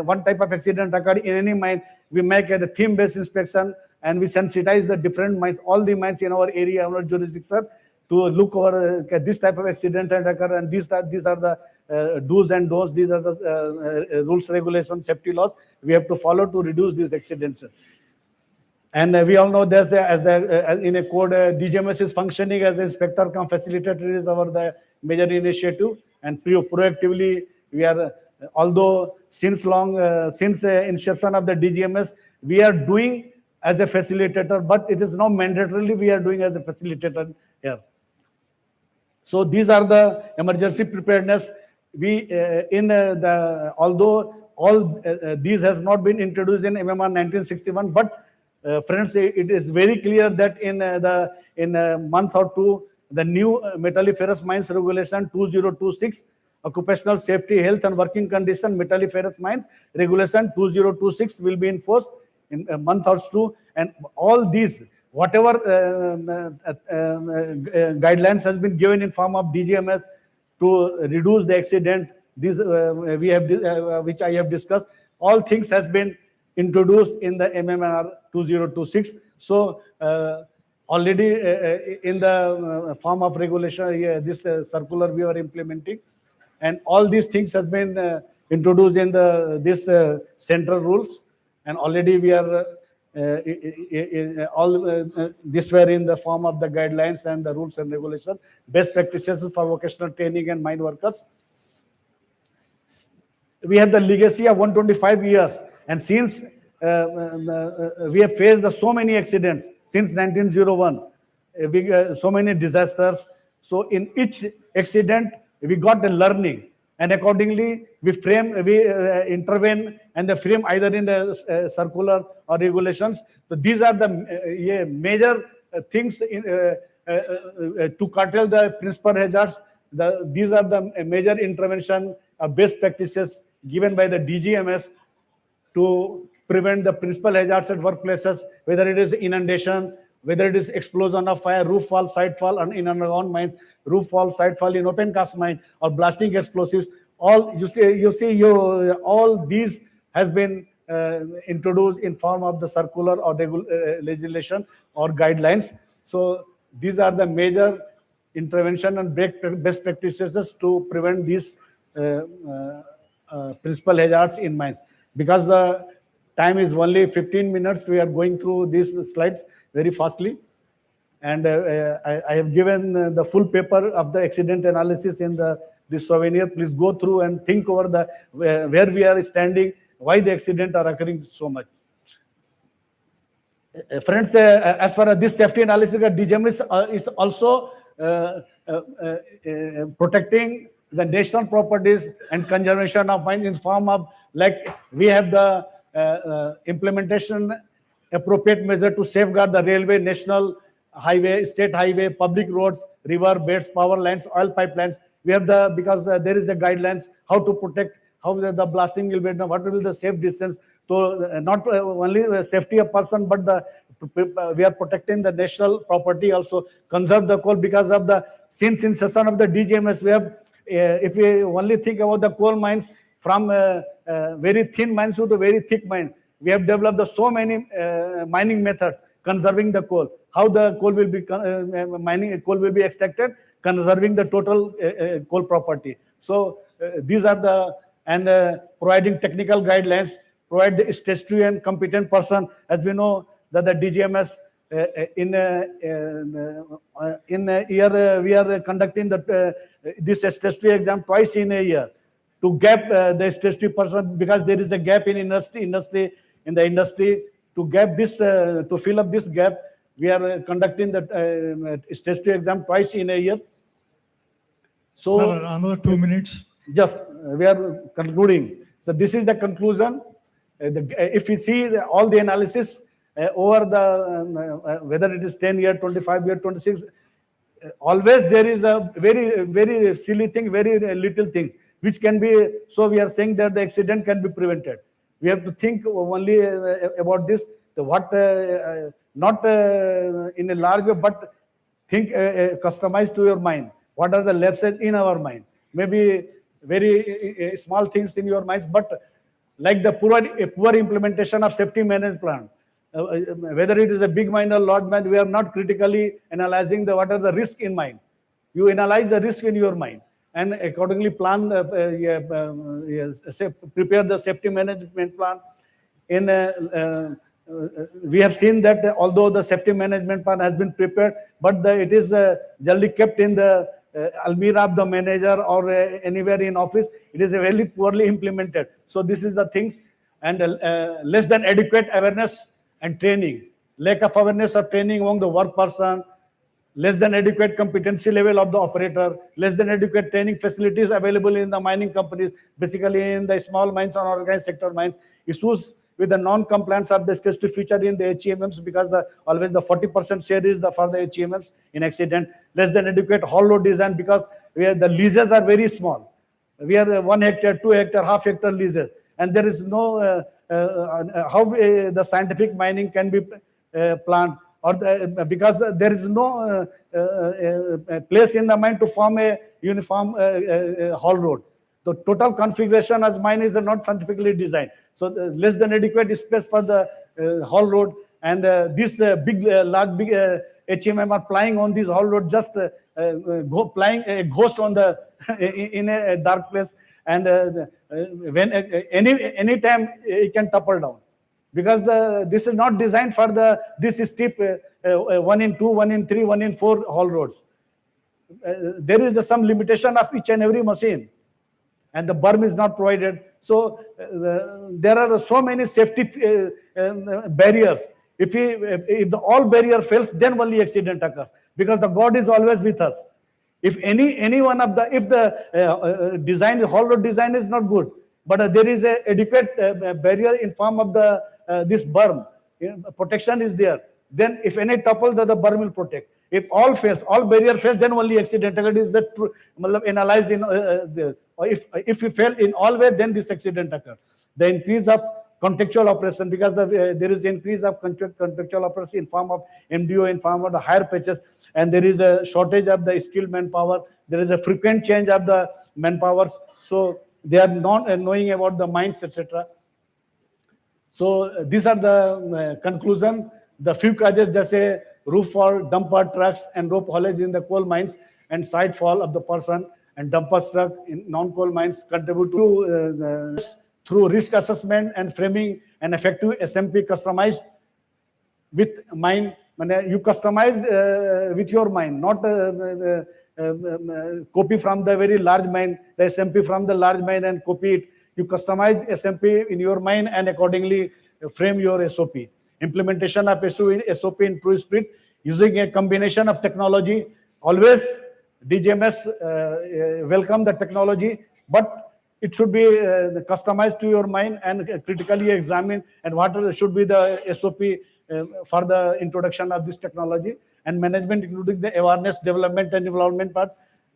one type of accident occurred in any mine, we make the theme-based inspection and we sensitize the different mines, all the mines in our area, our jurisdiction, to look over this type of accident and occur, and these are the do's and don'ts. These are the rules, regulations, safety laws we have to follow to reduce these accidents. And we all know there's in a code, DGMS is functioning as an inspector cum facilitator is the major initiative, and proactively we are, although since inception of the DGMS, we are doing as a facilitator, but it is not mandatorily we are doing as a facilitator here. So these are the emergency preparedness. We although all these has not been introduced in MMR 1961, but friends, it is very clear that in a month or two, the new metalliferous mines regulation 2026, occupational safety, health and working condition metalliferous mines regulation 2026 will be enforced in a month or two, and all these whatever guidelines has been given in form of DGMS to reduce the accident, these we have which I have discussed, all things has been introduced in the MMR 2026. So already in the form of regulation, this circular we are implementing, and all these things has been introduced in this central rules, and already we are this were in the form of the guidelines and the rules and regulations, best practices for vocational training and mine workers. We have the legacy of 125 years, and since we have faced so many accidents since 1901. So many disasters. So in each accident, we got the learning, and accordingly we intervene and the frame either in the circular or regulations. So these are the major things to curtail the principal hazards. These are the major intervention best practices given by the DGMS to prevent the principal hazards at workplaces, whether it is inundation, whether it is explosion of fire, roof fall, side fall, and in underground mines, roof fall, side fall in open cast mine, or blasting explosives. All all these has been introduced in form of the circular or legislation or guidelines. So these are the major intervention and best practices to prevent these principal hazards in mines. Because the time is only 15 minutes, we are going through these slides very fastly. And I have given the full paper of the accident analysis in this souvenir. Please go through and think over where we are standing, why the accident are occurring so much. Friends, as far as this safety analysis, DGM is also protecting the national properties and conservation of mines in form of, like, we have the implementation appropriate measure to safeguard the railway, national highway, state highway, public roads, river beds, power lines, oil pipelines. We have because there is a guidelines how to protect, how the blasting will be done, what will be the safe distance. So not only safety of person, but we are protecting the national property also, conserve the coal. Because of since inception of the DGMS, we have, if we only think about the coal mines, from very thin mines to very thick mines, we have developed so many mining methods conserving the coal. How the coal will be coal will be extracted, conserving the total coal property. So these are providing technical guidelines, provide the statutory and competent person. As we know that the DGMS in a year we are conducting this statutory exam twice in a year to gap the statutory person, because there is a gap in industry to gap this to fill up this gap. We are conducting the statutory exam twice in a year. So Sir, another 2 minutes. Just we are concluding. So this is the conclusion. If we see all the analysis over whether it is 10 year, 25 year, 26, always there is a very, very silly thing, very little things which can be. So we are saying that the accident can be prevented. We have to think only about this. What not in a large way, but think customized to your mind. What are the lapses in our mind? Maybe very small things in your minds, but like the poor implementation of safety management plan. Whether it is a big mine or large mine, we are not critically analyzing what are the risk in mind. You analyze the risk in your mind and accordingly plan, prepare the safety management plan. We have seen that although the safety management plan has been prepared, but it is generally kept in the almirah of the manager or anywhere in office. It is very poorly implemented. So this is the things, and less than adequate awareness and training, lack of awareness or training among the work person, less than adequate competency level of the operator, less than adequate training facilities available in the mining companies, basically in the small mines or organized sector mines. Issues with the non-compliance are discussed to feature in the HEMMs, because always the 40% share is for the HEMMs in accident. Less than adequate haul road design, because the leases are very small. We are 1 hectare, 2 hectare, half hectare leases, and there is no how the scientific mining can be planned, or because there is no place in the mine to form a uniform haul road. The total configuration as mine is not scientifically designed. So less than adequate space for the haul road, and this large HMM are plying on this haul road, just plying a ghost on in a dark place, and when any time it can topple down, because this is not designed for this steep 1 in 2, 1 in 3, 1 in 4 haul roads. There is some limitation of each and every machine. and the berm is not provided. So there are so many safety barriers. If the all barrier fails, then only accident occurs, because the God is always with us. If any one of the, if the design, the hollow design is not good, but there is a adequate barrier in form of the this berm, protection is there, then if any topple, the berm will protect. If all fails, all barrier fails, then only accident occurs. Is that true? Analyze in if you fail in all way, then this accident occurs. The increase of contextual operation, because there is increase of contextual operation in form of MDO, in form of the higher pitches, and there is a shortage of the skilled manpower. There is a frequent change of the manpowers, so they are not knowing about the mines, etc. So these are the conclusion. The few causes, जैसे roof fall, dumper trucks, and rope haulage in the coal mines, and side fall of the person and dumper truck in non-coal mines contribute to through risk assessment and framing an effective SMP customized with mine. You customize with your mine, not copy from the very large mine, the SMP from the large mine and copy it. You customize SMP in your mine and accordingly frame your SOP. Implementation of SOP in true spirit using a combination of technology. Always DGMS welcome the technology, but it should be customized to your mine and critically examined, and what should be the SOP for the introduction of this technology, and management including the awareness, development and involvement part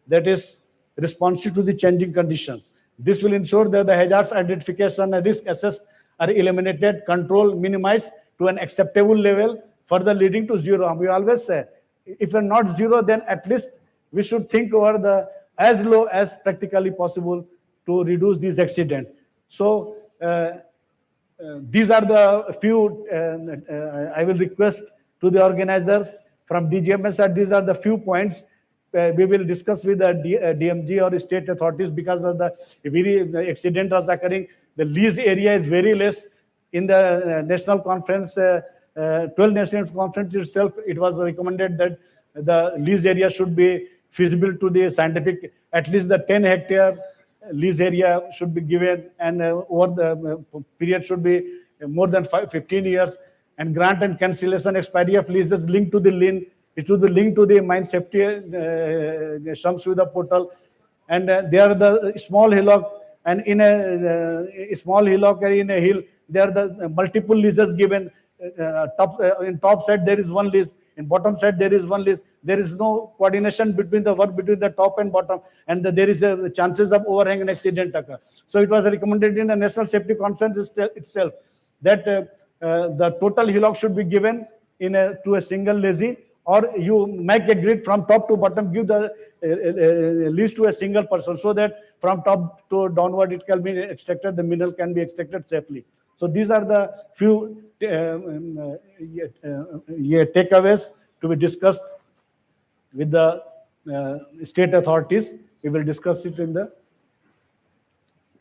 that is responsive to the changing conditions. This will ensure that the hazards identification and risk assessed are eliminated, controlled, minimized to an acceptable level, further leading to zero. We always say, if we're not zero, then at least we should think over the as low as practically possible to reduce these accidents. So these are the few, I will request to the organizers from DGMS that these are the few points we will discuss with the DMG or state authorities, because of the accident was occurring. The lease area is very less. In the national conference, 12 nations conference itself, it was recommended that the lease area should be feasible to the scientific, at least the 10 hectare lease area should be given, and over the period should be more than 15 years, and grant and cancellation expiry of leases linked to the lien. It should be linked to the mine safety sums with the portal, and there are the small hillock, and in a small hillock and in a hill, there are the multiple leases given. In top side there is one lease, in bottom side there is one lease. There is no coordination between the work between the top and bottom, and there is a chances of overhang and accident occur. So it was recommended in the National Safety Conference itself that the total hillock should be given to a single lessee, or you make a grid from top to bottom, give the lease to a single person, so that from top to downward it can be extracted, the mineral can be extracted safely. So these are the few takeaways to be discussed with the state authorities. We will discuss it in the.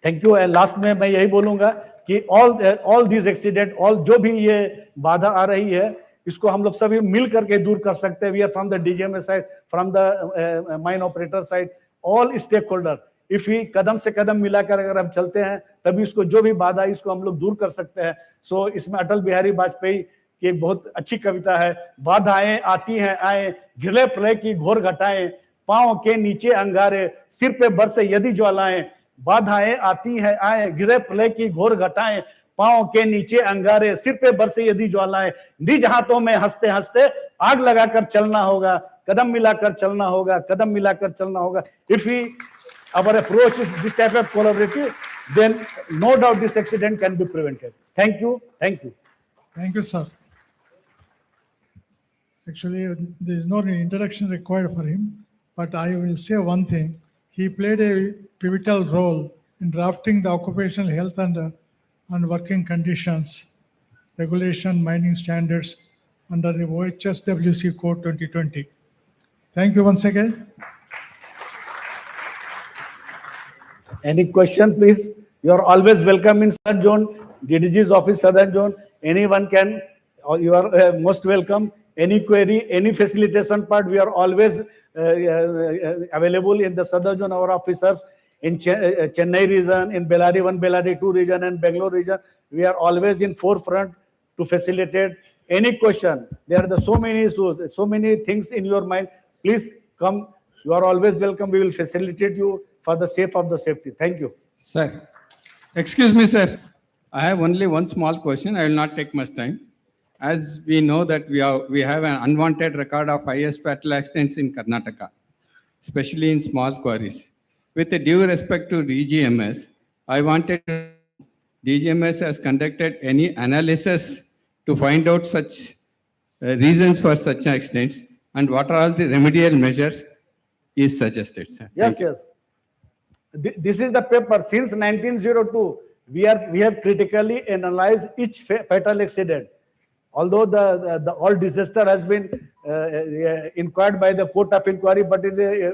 Thank you. And last में मैं यही बोलूँगा कि all these accident, all जो भी ये बाधा आ रही है, इसको हम लोग सभी मिल करके दूर कर सकते हैं. We are from the DGMS side, from the mine operator side, all stakeholder. If we कदम से कदम मिलाकर अगर हम चलते हैं, तभी इसको जो भी बाधा है इसको हम लोग दूर कर सकते हैं. So इसमें अटल बिहारी वाजपेयी की एक बहुत अच्छी कविता है. बाधाएं आती हैं आए, घिरे प्रलय की घोर घटाएं, पांव के नीचे अंगारे, सिर पे बरसे यदि ज्वालाएं. बाधाएं आती हैं आए, घिरे प्रलय की घोर घटाएं, पांव के नीचे अंगारे, सिर पे बरसे यदि ज्वालाएं. निज हाथों में हंसते हंसते आग लगाकर चलना होगा, कदम मिलाकर चलना होगा, कदम मिलाकर चलना होगा. If our approach is this type of collaborative, then no doubt this accident can be prevented. Thank you. Thank you. Thank you, sir. Actually, there is no introduction required for him, but I will say one thing. He played a pivotal role in drafting the occupational health and working conditions regulation mining standards under the OHSWC Code 2020. Thank you once again. Any question, please? You are always welcome in Southern Zone, DDG's office, Southern Zone. Anyone can, you are most welcome. Any query, any facilitation part, we are always available in the Southern Zone, our officers. in Chennai region, in Bellary 1, Bellary 2 region, and Bangalore region. We are always in forefront to facilitate any question. There are so many issues, so many things in your mind. Please come. You are always welcome. We will facilitate you for the sake of the safety. Thank you. Sir, excuse me, sir. I have only one small question. I will not take much time. As we know that we have an unwanted record of highest fatal accidents in Karnataka, especially in small quarries. With due respect to DGMS, I wanted to know, DGMS has conducted any analysis to find out such reasons for such accidents, and what are all the remedial measures is suggested, sir? Yes, yes. This is the paper. Since 1902, we have critically analyzed each fatal accident. Although the all disaster has been inquired by the court of inquiry, but it is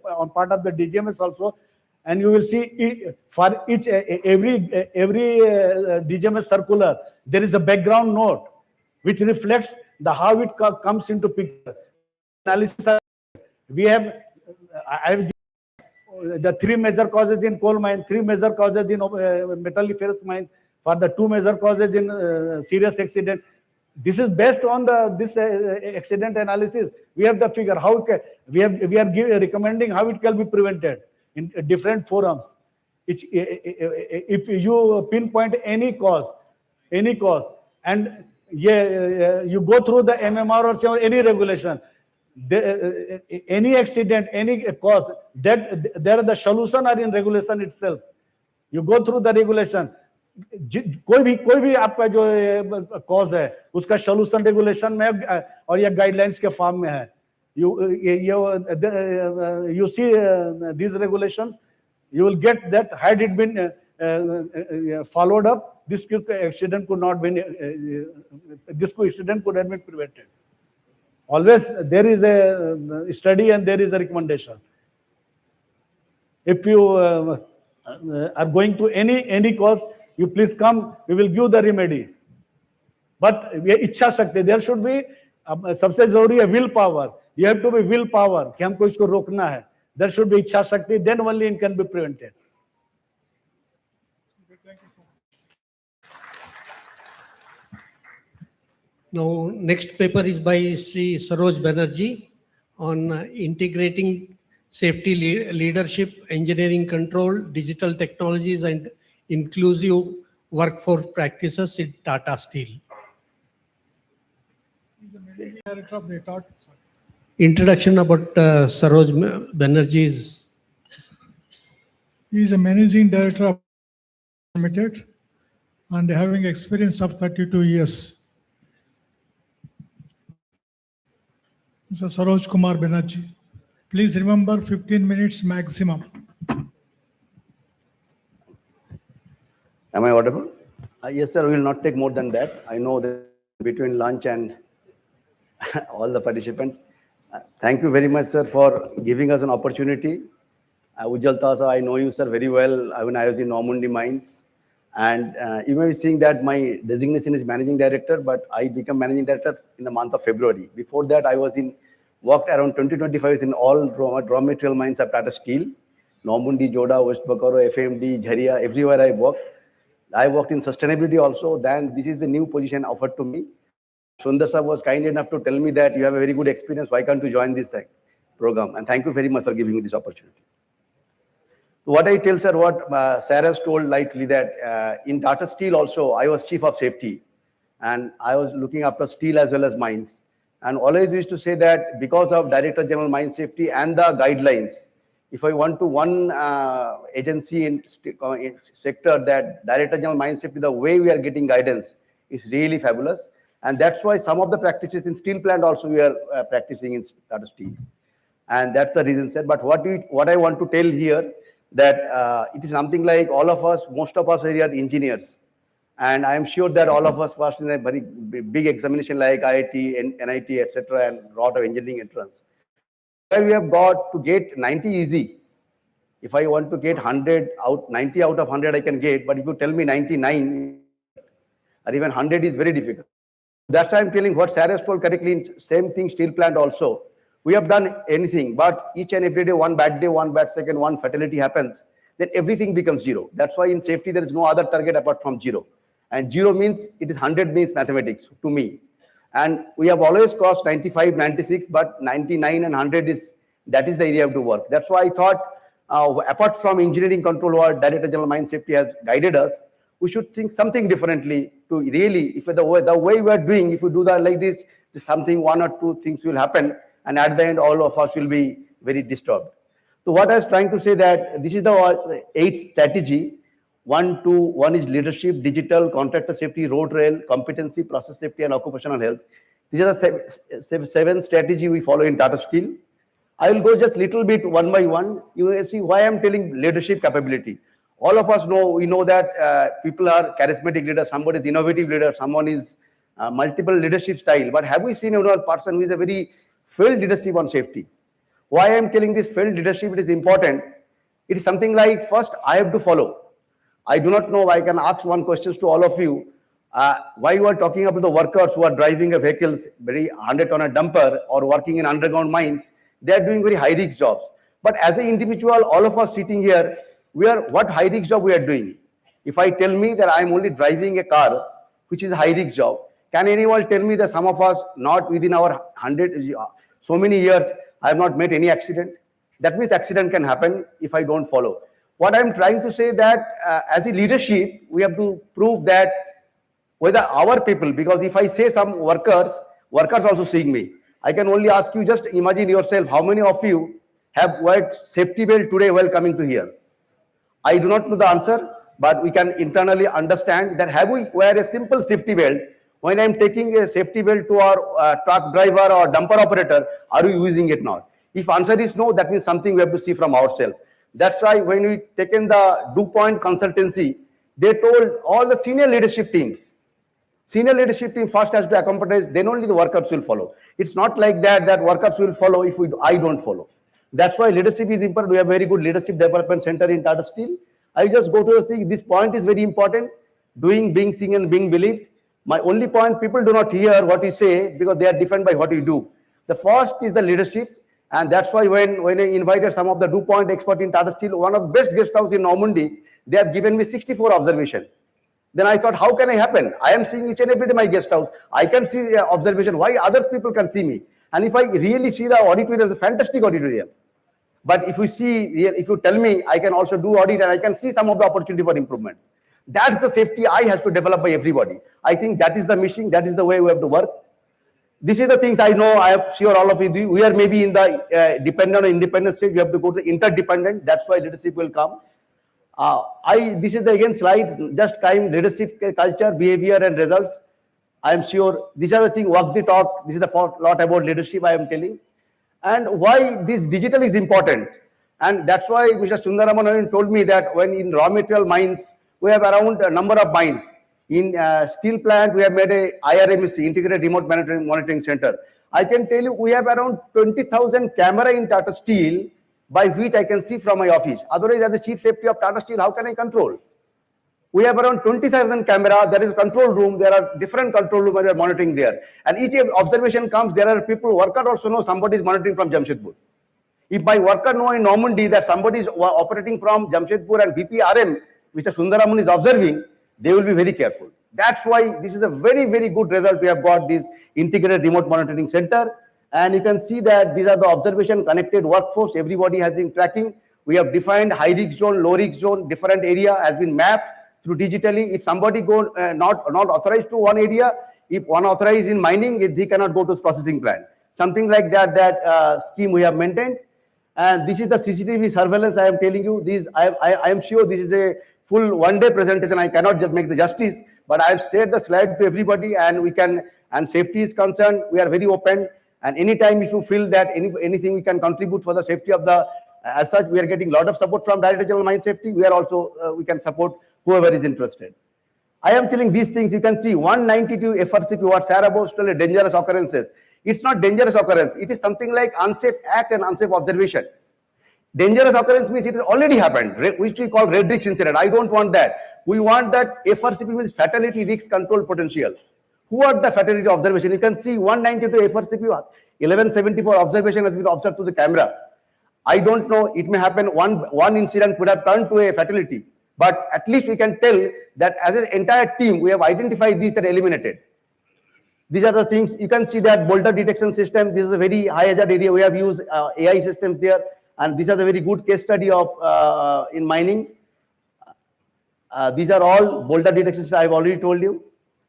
on part of the DGMS also. And you will see for each every DGMS circular, there is a background note which reflects the how it comes into picture. Analysis. We have I have given the 3 major causes in coal mine, 3 major causes in metalliferous mines, for the 2 major causes in serious accident. This is based on this accident analysis. We have the figure how we are recommending how it can be prevented in different forums. If you pinpoint any cause, and you go through the MMR or any regulation, any accident, any cause, that there the solution are in regulation itself. You go through the regulation. कोई भी आपका जो cause है उसका solution regulation में और या guidelines के फॉर्म में है. You see these regulations, you will get that had it been followed up, this accident could have been prevented. Always there is a study and there is a recommendation. If you are going to any cause, you please come, we will give the remedy. But इच्छा शक्ति, there should be, सबसे जरूरी है will power. You have to be will power कि हमको इसको रोकना है. There should be इच्छा शक्ति, then only it can be prevented. Now, next paper is by Sri Saroj Banerjee on integrating safety leadership, engineering control, digital technologies, and inclusive workforce practices in Tata Steel. Director of the Tata. Introduction about Saroj Banerjee's. He is a managing director of Limited and having experience of 32 years. Mr. Saroj Kumar Banerjee. Please remember 15 minutes maximum. Am I audible? Yes, sir. We will not take more than that. I know that between lunch and all the participants. Thank you very much, sir, for giving us an opportunity. Ujjal Tasa, I know you, sir, very well when I was in Normandy Mines. And you may be seeing that my designation is managing director, but I became managing director in the month of February. Before that, I was worked around 20-25 years in all raw material mines of Tata Steel, Normandy, Joda, West Bokaro, FMD, Jharia, everywhere I worked. I worked in sustainability also. Then this is the new position offered to me. Sundar sir was kind enough to tell me that you have a very good experience. Why can't you join this program? And thank you very much for giving me this opportunity. So what I tell sir, what Sarah has told lightly that in Tata Steel also, I was chief of safety and I was looking after steel as well as mines. And always used to say that because of Director General Mine Safety and the guidelines, if I want to one agency in sector that Director General Mine Safety, the way we are getting guidance is really fabulous. And that's why some of the practices in steel plant also we are practicing in Tata Steel. And that's the reason, sir. But what I want to tell here that it is something like all of us, most of us here are engineers. And I am sure that all of us passed in a very big examination like IIT, NIT, etc., and lot of engineering entrance. We have got to get 90 easy. If I want to get 90 out of 100 I can get, but if you tell me 99 or even 100 is very difficult. That's why I'm telling what Sarah has told correctly, same thing steel plant also. We have done anything, but each and every day, one bad second, one fatality happens. then everything becomes zero. That's why in safety, there is no other target apart from zero. And zero means, it is 100 means mathematics to me. And we have always crossed 95, 96, but 99 and 100 that is the area to work. That's why I thought, apart from engineering control, what Director General Mine Safety has guided us, we should think something differently to really, if the way we are doing, if we do that like this, something, one or two things will happen, and at the end, all of us will be very disturbed. So what I was trying to say that this is the 8th strategy. One is leadership, digital, contractor safety, road rail, competency, process safety, and occupational health. These are the 7 strategy we follow in Tata Steel. I will go just little bit one by one. You will see why I'm telling leadership capability. All of us know, we know that people are charismatic leaders, somebody is innovative leader, someone is multiple leadership style. But have we seen a person who is a very failed leadership on safety? Why I am telling this failed leadership, it is important. It is something like, first, I have to follow. I do not know, I can ask one question to all of you. Why you are talking about the workers who are driving a vehicles, very 100-ton dumper or working in underground mines, they are doing very high-risk jobs. But as an individual, all of us sitting here, what high-risk job we are doing? If I tell me that I am only driving a car, which is a high-risk job, can anyone tell me that some of us, not within our 100, so many years, I have not made any accident? That means accident can happen if I don't follow. What I'm trying to say that as a leadership, we have to prove that whether our people, because if I say some workers also seeing me. I can only ask you, just imagine yourself, how many of you have wear safety belt today while coming to here? I do not know the answer, but we can internally understand that have we wear a simple safety belt? When I'm taking a safety belt to our truck driver or dumper operator, are we using it now? If answer is no, that means something we have to see from ourselves. That's why when we taken the DuPont consultancy, they told all the senior leadership teams, first has to accompany, then only the workers will follow. It's not like that workers will follow if I don't follow. That's why leadership is important. We have very good leadership development center in Tata Steel. I just go to the thing, this point is very important. Doing, being seen and being believed. My only point, people do not hear what you say because they are different by what you do. The first is the leadership. And that's why when I invited some of the DuPont experts in Tata Steel, one of the best guest house in Normandy, they have given me 64 observation. Then I thought, how can I happen? I am seeing each and every day my guest house. I can see observation. Why others people can see me? And if I really see the auditorium, it's a fantastic auditorium. But if you tell me, I can also do audit and I can see some of the opportunity for improvements. That's the safety I has to develop by everybody. I think that is the mission. That is the way we have to work. This is the things I know. I am sure all of you do. We are maybe in the dependent or independent stage. We have to go to the interdependent. That's why leadership will come. This is the again slide, just time, leadership, culture, behavior, and results. I am sure these are the things, walk the talk. This is the lot about leadership I am telling. And why this digital is important. And that's why Mr. Sundaraman told me that when in raw material mines, we have around a number of mines. In steel plant, we have made a IRMC, Integrated Remote Monitoring Center. I can tell you, we have around 20,000 camera in Tata Steel, by which I can see from my office. Otherwise, as the chief safety of Tata Steel, how can I control? We have around 20,000 camera. There is a control room. There are different control rooms where we are monitoring there. And each observation comes, there are people, worker also know somebody is monitoring from Jamshedpur. If my worker know in Normandy that somebody is operating from Jamshedpur and BPRM, Mr. Sundaraman is observing, they will be very careful. That's why this is a very, very good result. We have got this Integrated Remote Monitoring Center. And you can see that these are the observation connected workforce. Everybody has been tracking. We have defined high risk zone, low risk zone, different area has been mapped through digitally. If somebody go not authorized to one area, if one authorized in mining, he cannot go to his processing plant. Something like that scheme we have maintained. And this is the CCTV surveillance I am telling you. I am sure this is a full one-day presentation. I cannot just make the justice, but I have shared the slide to everybody, and we can, and safety is concerned, we are very open. And anytime if you feel that anything we can contribute for the safety of the, as such, we are getting a lot of support from Director General Mine Safety. We are also, we can support whoever is interested. I am telling these things, you can see 192 FRCP, what Sarah Bose told, dangerous occurrences. It's not dangerous occurrence. It is something like unsafe act and unsafe observation. Dangerous occurrence means it has already happened, which we call red risk incident. I don't want that. We want that FRCP means fatality risk control potential. Who are the fatality observation? You can see 192 FRCP, 1174 observation has been observed through the camera. I don't know, it may happen, one incident could have turned to a fatality, but at least we can tell that as an entire team, we have identified these and eliminated. These are the things, you can see that boulder detection system, this is a very high hazard area, we have used AI systems there, and these are the very good case study of in mining. These are all boulder detection systems I have already told you.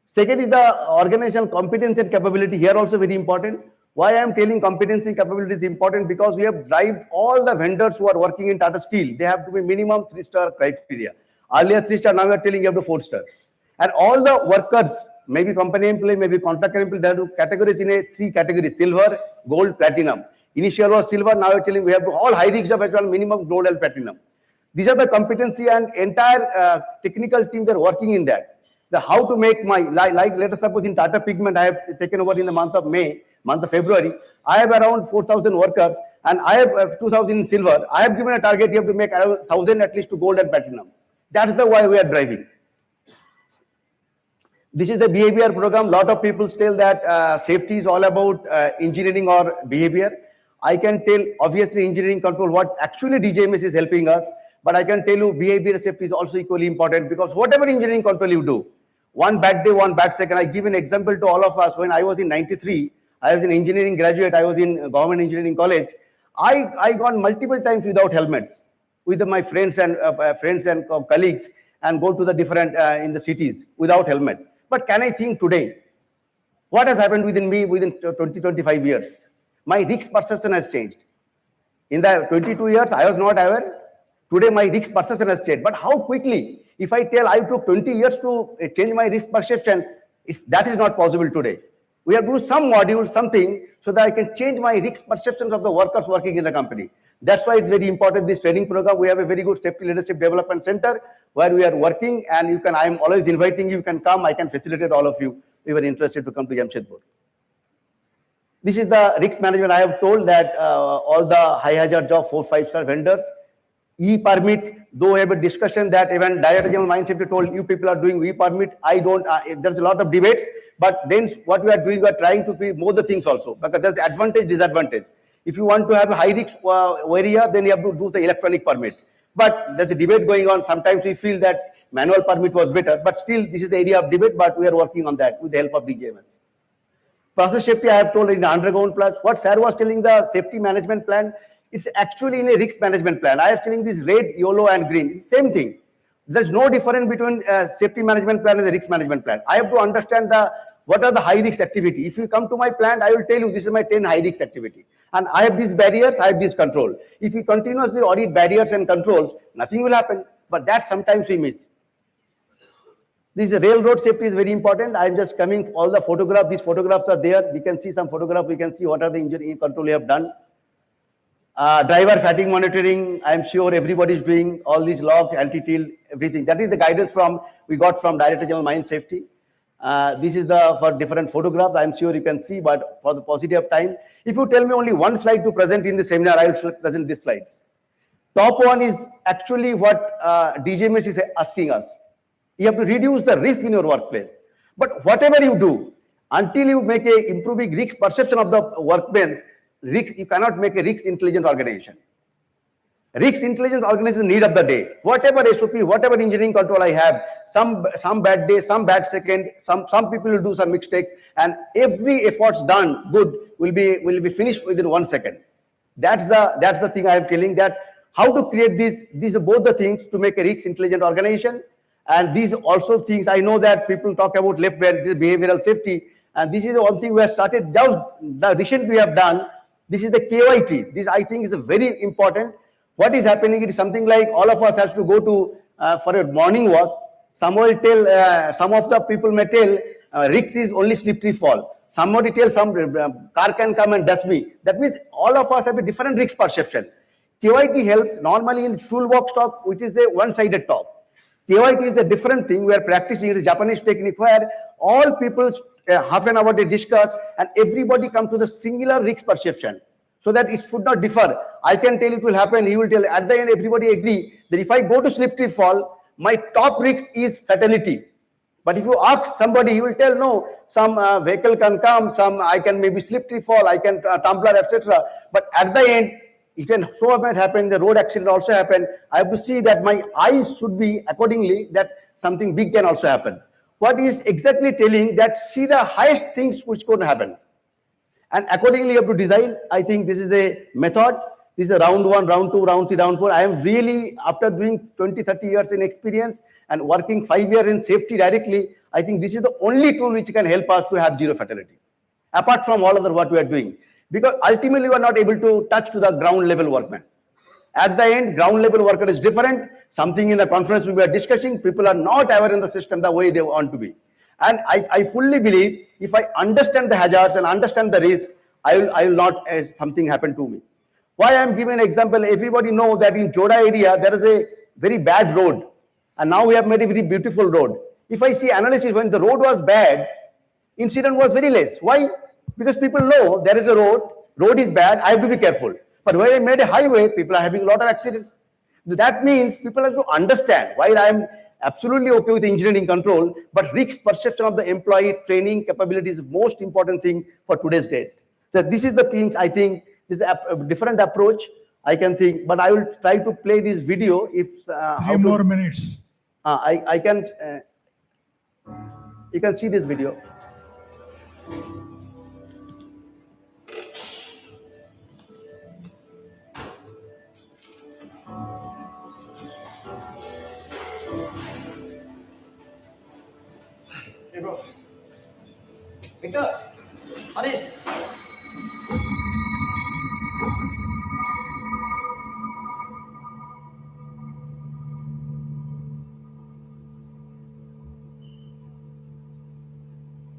Second is the organizational competence and capability, here also very important. Why I am telling competency and capability is important, because we have driven all the vendors who are working in Tata Steel, they have to be minimum 3-star criteria. Earlier 3-star, now we are telling you have to 4-star. And all the workers, maybe company employee, maybe contractor employee, they have to categorize in 3 categories: silver, gold, platinum. Initial was silver, now we are telling we have to all high risk of actual minimum gold and platinum. These are the competency, and entire technical team, they are working in that. The how to make my, like let us suppose in Tata Pigment, I have taken over in the month of February, I have around 4,000 workers, and I have 2,000 in silver. I have given a target, you have to make around 1,000 at least to gold and platinum. That's the why we are driving. This is the behavior program. Lot of people tell that safety is all about engineering or behavior. I can tell, obviously, engineering control, what actually DJMS is helping us, but I can tell you behavior safety is also equally important, because whatever engineering control you do, one bad day, one bad second. I give an example to all of us. When I was in 93, I was an engineering graduate, I was in government engineering college. I gone multiple times without helmets with my friends and colleagues, and go to the different in the cities without helmet. But can I think today, what has happened within me within 20-25 years? My risk perception has changed. In the 22 years, I was not aware. Today, my risk perception has changed. But how quickly? If I tell I took 20 years to change my risk perception, that is not possible today. We have to do some module, something, so that I can change my risk perceptions of the workers working in the company. That's why it's very important, this training program. We have a very good safety leadership development center where we are working, and you can, I am always inviting you, can come, I can facilitate all of you if you are interested to come to Jamshedpur. This is the risk management. I have told that all the high hazard job 4-5-star vendors, e-permit, though we have a discussion that even Director General Mine Safety told you people are doing e-permit, I don't, there's a lot of debates, but then what we are doing, we are trying to be more the things also, because there's advantage, disadvantage. If you want to have a high risk area, then you have to do the electronic permit. But there's a debate going on. Sometimes we feel that manual permit was better, but still this is the area of debate, but we are working on that with the help of DJMS. Process safety, I have told in the underground plants. What Sir was telling, the safety management plan, it's actually in a risk management plan. I am telling this red, yellow and green. It's the same thing. There's no difference between safety management plan and the risk management plan. I have to understand what are the high risk activity. If you come to my plant, I will tell you this is my 10 high risk activity. And I have these barriers, I have this control. If we continuously audit barriers and controls, nothing will happen. But that sometimes we miss. This railroad safety is very important. I am just coming, all the photographs, these photographs are there. We can see some photographs, we can see what are the injury control we have done. Driver fatigue monitoring, I am sure everybody is doing all these log, altitude, everything. That is the guidance we got from Director General Mine Safety. This is for different photographs, I am sure you can see, but for the paucity of time, if you tell me only one slide to present in the seminar, I will present these slides. Top one is actually what DJMS is asking us. You have to reduce the risk in your workplace. But whatever you do, until you make a improving risk perception of the workbench, you cannot make a risk intelligent organization. Risk intelligence organization need of the day. Whatever SOP, whatever engineering control I have, some bad day, some bad second, some people will do some mistakes, and every efforts done good will be finished within 1 second. That's the thing I am telling, that how to create these are both the things to make a risk intelligent organization. And these also things, I know that people talk about left bench, this behavioral safety, and this is the one thing we have started, just the recent we have done. This is the KYT. This I think is a very important. What is happening, it is something like all of us has to go to for a morning walk. Some will tell, some of the people may tell, risk is only slippery fall. Somebody tells some car can come and dust me. That means all of us have a different risk perception. KYT helps normally in toolbox talk, which is a one-sided talk. KYT is a different thing. We are practicing, it is Japanese technique where all people half an hour they discuss and everybody come to the singular risk perception, so that it should not differ. I can tell it will happen, he will tell. At the end, everybody agree that if I go to slippery fall, my top risk is fatality. But if you ask somebody, he will tell, no, some vehicle can come, some I can maybe slippery fall, I can tumbler, etc. But at the end, It can so much happen, the road accident also happen. I have to see that my eyes should be accordingly, that something big can also happen. What is exactly telling that see the highest things which could happen. And accordingly you have to design. I think this is a method. This is a round 1, round 2, round 3, round 4. I am really, after doing 20, 30 years in experience and working 5 years in safety directly, I think this is the only tool which can help us to have zero fatality, apart from all other what we are doing. Because ultimately we are not able to touch to the ground level workman. At the end, ground level worker is different. Something in the conference we are discussing, people are not aware in the system the way they want to be. And I fully believe if I understand the hazards and understand the risk, I will not something happen to me. Why I am giving an example, everybody know that in Joda area, there is a very bad road. And now we have made a very beautiful road. If I see analysis, when the road was bad, incident was very less. Why? Because people know there is a road is bad, I have to be careful. But when I made a highway, people are having a lot of accidents. That means people have to understand, while I am absolutely okay with engineering control, but risk perception of the employee training capability is the most important thing for today's date. So this is the things I think, this is a different approach I can think, but I will try to play this video if... 3 more minutes. I can, you can see this video. Hey bro. Victor, Anis.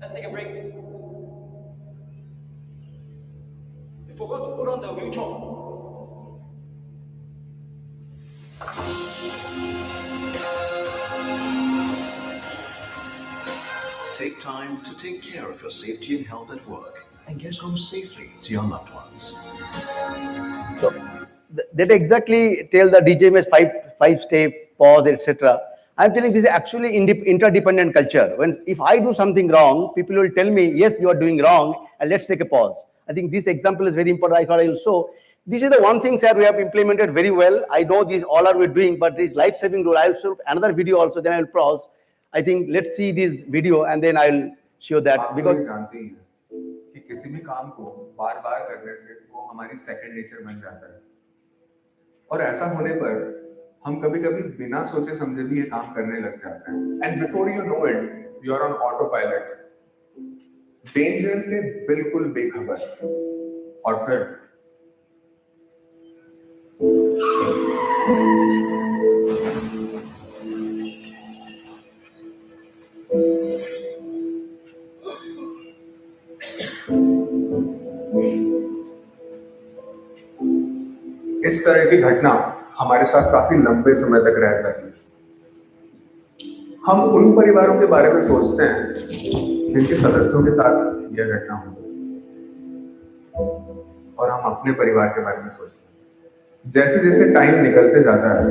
Let's take a break. You forgot to put on the wheel chop. Take time to take care of your safety and health at work and get home safely to your loved ones. So that exactly tell the DJMS five step, pause, etc. I'm telling this is actually interdependent culture. When if I do something wrong, people will tell me, yes, you are doing wrong, and let's take a pause. I think this example is very important. I thought I will show. This is the one thing, sir, we have implemented very well. I know these all are we doing, but this life-saving rule, I will show another video also, then I will pause. I think let's see this video and then I'll show that because जानते ही हैं कि किसी भी काम को बार-बार करने से वो हमारी सेकंड नेचर बन जाता है और ऐसा होने पर हम कभी-कभी बिना सोचे समझे भी ये काम करने लग जाते हैं and before you know it you are on autopilot danger से बिल्कुल बेखबर और फिर इस तरह की घटना हमारे साथ काफी लंबे समय तक रह सकती है। हम उन परिवारों के बारे में सोचते हैं जिनके सदस्यों के साथ यह घटना हुई और हम अपने परिवार के बारे में सोचते हैं। जैसे जैसे टाइम निकलते जाता है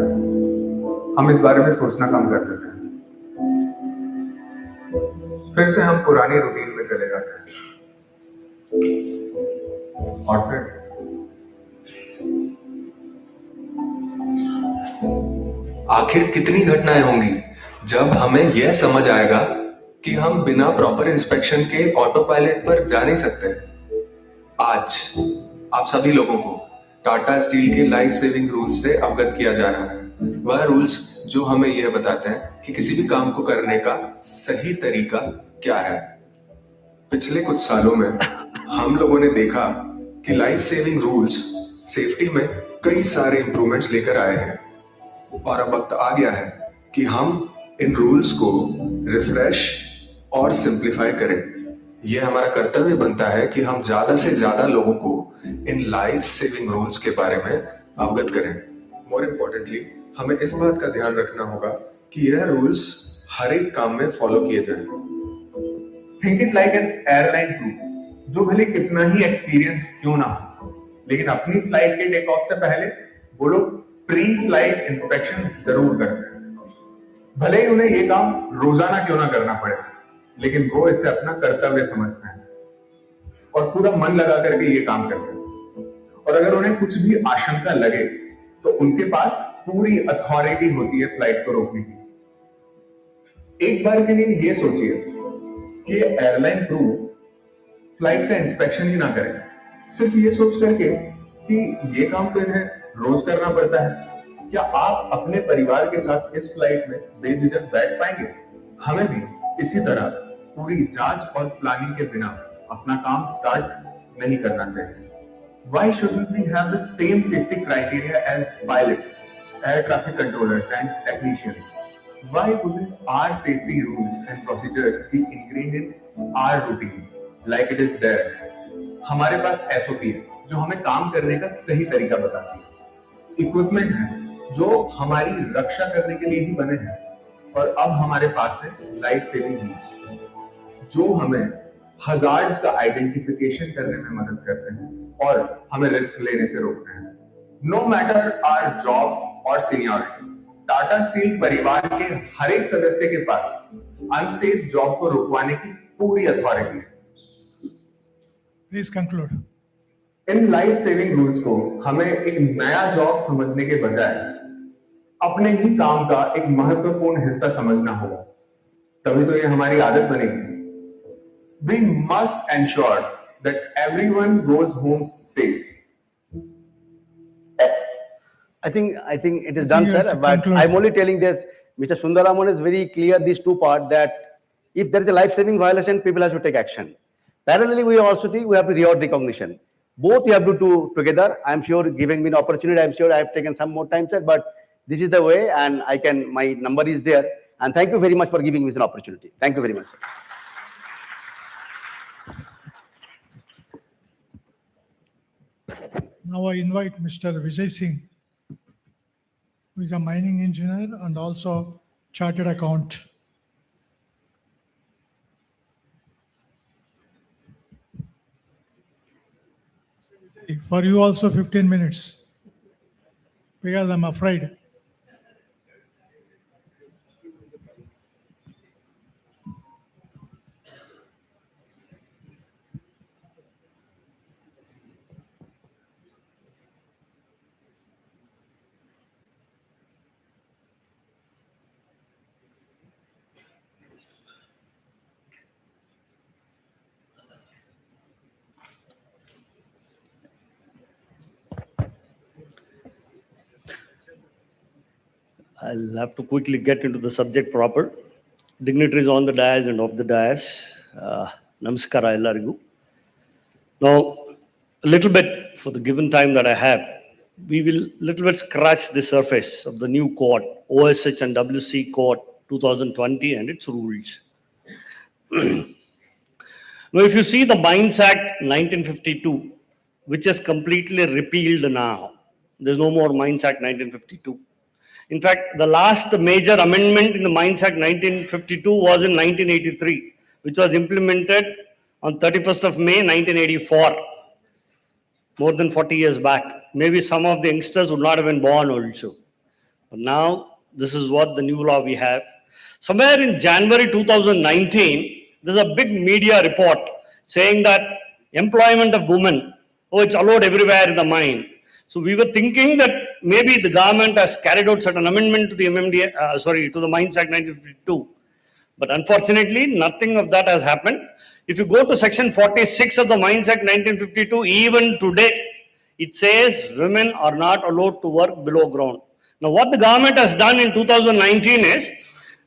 हम इस बारे में सोचना कम कर देते हैं, फिर से हम पुरानी रूटीन में चले जाते हैं और फिर आखिर कितनी घटनाएं होंगी जब हमें यह समझ आएगा कि हम बिना प्रॉपर इंस्पेक्शन के ऑटो पायलट पर जा नहीं सकते। आज आप सभी लोगों को टाटा स्टील के लाइफ सेविंग रूल्स से अवगत किया जा रहा है। वह रूल्स जो हमें यह बताते हैं कि किसी भी काम को करने का सही तरीका क्या है। पिछले कुछ सालों में हम लोगों ने देखा कि लाइफ सेविंग रूल्स सेफ्टी में कई सारे इंप्रूवमेंट्स लेकर आए हैं और अब वक्त आ गया है कि हम इन रूल्स को रिफ्रेश और सिंप्लीफाई करें। यह हमारा कर्तव्य बनता है कि हम ज्यादा से ज्यादा लोगों को इन लाइफ सेविंग रूल्स के बारे में अवगत करें। मोर इम्पोर्टेंटली हमें इस बात का ध्यान रखना होगा कि यह रूल्स हर एक काम में फॉलो किए जाएं। Think it like an airline crew जो भले कितना ही एक्सपीरियंस क्यों ना हो, लेकिन अपनी फ्लाइट के टेक ऑफ से पहले वो लोग प्री फ्लाइट इंस्पेक्शन जरूर करते हैं। भले ही उन्हें ये काम रोजाना क्यों ना करना पड़े, लेकिन वो इसे अपना कर्तव्य समझते हैं और पूरा मन लगा करके ये काम करते हैं। और अगर उन्हें कुछ भी आशंका लगे तो उनके पास पूरी अथॉरिटी होती है फ्लाइट को रोकने की। एक बार के लिए ये सोचिए कि एयरलाइन क्रू फ्लाइट का इंस्पेक्शन ही ना करें, सिर्फ ये सोच करके कि ये काम तो इन्हें रोज करना पड़ता है। क्या आप अपने परिवार के साथ इस फ्लाइट में बेझिझक बैठ पाएंगे? हमें भी इसी तरह पूरी जांच और प्लानिंग के बिना अपना काम स्टार्ट नहीं करना चाहिए। Why shouldn't we have the same safety criteria as pilots, air traffic controllers and technicians? Why wouldn't our safety rules and procedures be ingrained in our routine like it is theirs? हमारे पास SOP है जो हमें काम करने का सही तरीका बताती है। इक्विपमेंट है जो हमारी रक्षा करने के लिए ही बने हैं, और अब हमारे पास है लाइफ सेविंग रूल्स जो हमें हजार्ड्स का आइडेंटिफिकेशन करने में मदद करते हैं और हमें रिस्क लेने से रोकते हैं। नो मैटर आवर जॉब और सीनियरिटी, टाटा स्टील परिवार के हर एक सदस्य के पास अनसेफ जॉब को रुकवाने की पूरी अथॉरिटी है। Please conclude. In life saving rules को हमें एक नया जॉब समझने के बजाय अपने ही काम का एक महत्वपूर्ण हिस्सा समझना होगा, तभी तो ये हमारी आदत बनेगी। We must ensure that everyone goes home safe. I think it is done, sir. But I'm only telling this. Mr. Sundaramon is very clear. These two parts that if there is a life-saving violation, people have to take action. Parallelly, we also think we have to reward recognition. Both you have to do together. I'm sure, giving me an opportunity, I'm sure I have taken some more time, sir. But this is the way, and my number is there. And thank you very much for giving me this opportunity. Thank you very much, sir. Now I invite Mr. Vijay Singh, who is a mining engineer and also chartered accountant. For you also 15 minutes, because I'm afraid. I'll have to quickly get into the subject proper. Dignitaries on the dais and off the dais. Namaskara ellarigu. Now, a little bit for the given time that I have, we will little bit scratch the surface of the new code, OSH and WC Code 2020 and its rules. Now, if you see the Mines Act 1952, which is completely repealed now, there's no more Mines Act 1952. In fact, the last major amendment in the Mines Act 1952 was in 1983, which was implemented on 31st of May 1984, more than 40 years back. Maybe some of the youngsters would not have been born also. But now, this is what the new law we have. Somewhere in January 2019, there's a big media report saying that employment of women, it's allowed everywhere in the mine. So we were thinking that maybe the government has carried out certain amendment to the to the Mines Act 1952. But unfortunately, nothing of that has happened. If you go to section 46 of the Mines Act 1952, even today, it says women are not allowed to work below ground. Now, what the government has done in 2019 is,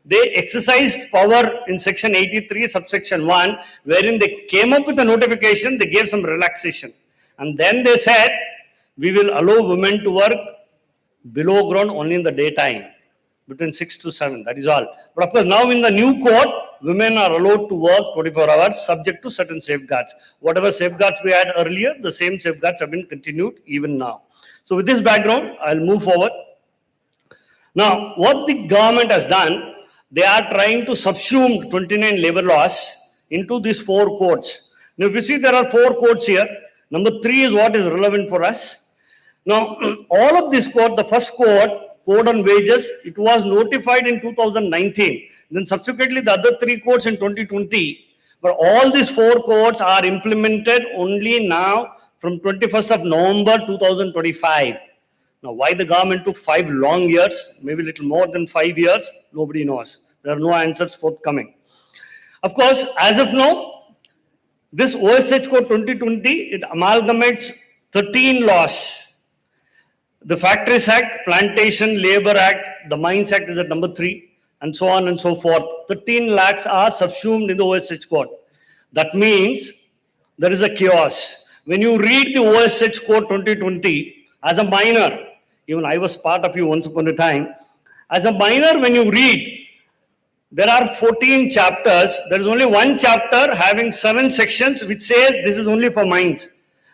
they exercised power in section 83, subsection 1, wherein they came up with a notification, they gave some relaxation. And then they said, we will allow women to work below ground only in the daytime, between 6 to 7, that is all. But of course, now in the new code, women are allowed to work 24 hours subject to certain safeguards. Whatever safeguards we had earlier, the same safeguards have been continued even now. So with this background, I'll move forward. Now, what the government has done, they are trying to subsume 29 labor laws into these 4 codes. Now, if you see, there are 4 codes here. Number 3 is what is relevant for us. Now, all of this code, the first code on wages, it was notified in 2019. Then subsequently, the other 3 codes in 2020. But all these 4 codes are implemented only now from 21st of November 2025. Now, why the government took 5 long years, maybe a little more than 5 years, nobody knows. There are no answers forthcoming. Of course, as of now, this OSH Code 2020, it amalgamates 13 laws. The Factories Act, Plantation Labor Act, the Mines Act is at number 3, and so on and so forth. 13 lakhs are subsumed in the OSH Code. That means there is a chaos. When you read the OSH Code 2020, as a minor, even I was part of you once upon a time, as a minor, when you read, there are 14 chapters. There is only one chapter having 7 sections which says this is only for mines.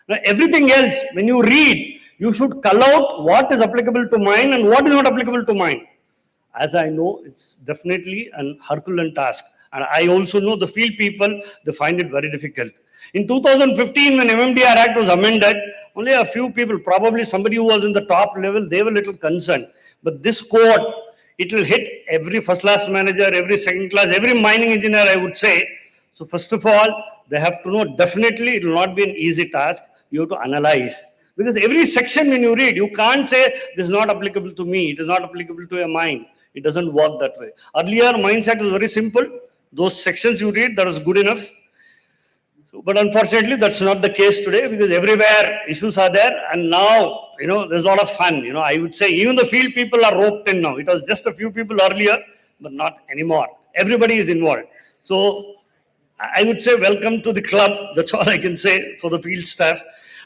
Now, everything else, when you read, you should call out what is applicable to mine and what is not applicable to mine. As I know, it's definitely an Herculean task. And I also know the field people, they find it very difficult. In 2015, when MMDR Act was amended, only a few people, probably somebody who was in the top level, they were a little concerned. But this code, it will hit every first class manager, every second class, every mining engineer, I would say. So first of all, they have to know, definitely it will not be an easy task. You have to analyze. Because every section when you read, you can't say this is not applicable to me, it is not applicable to a mine. It doesn't work that way. Earlier, Mines Act was very simple. Those sections you read, that was good enough. But unfortunately, that's not the case today, because everywhere issues are there. And now, there's a lot of fun. I would say even the field people are roped in now. It was just a few people earlier, but not anymore. Everybody is involved. So I would say welcome to the club. That's all I can say for the field staff.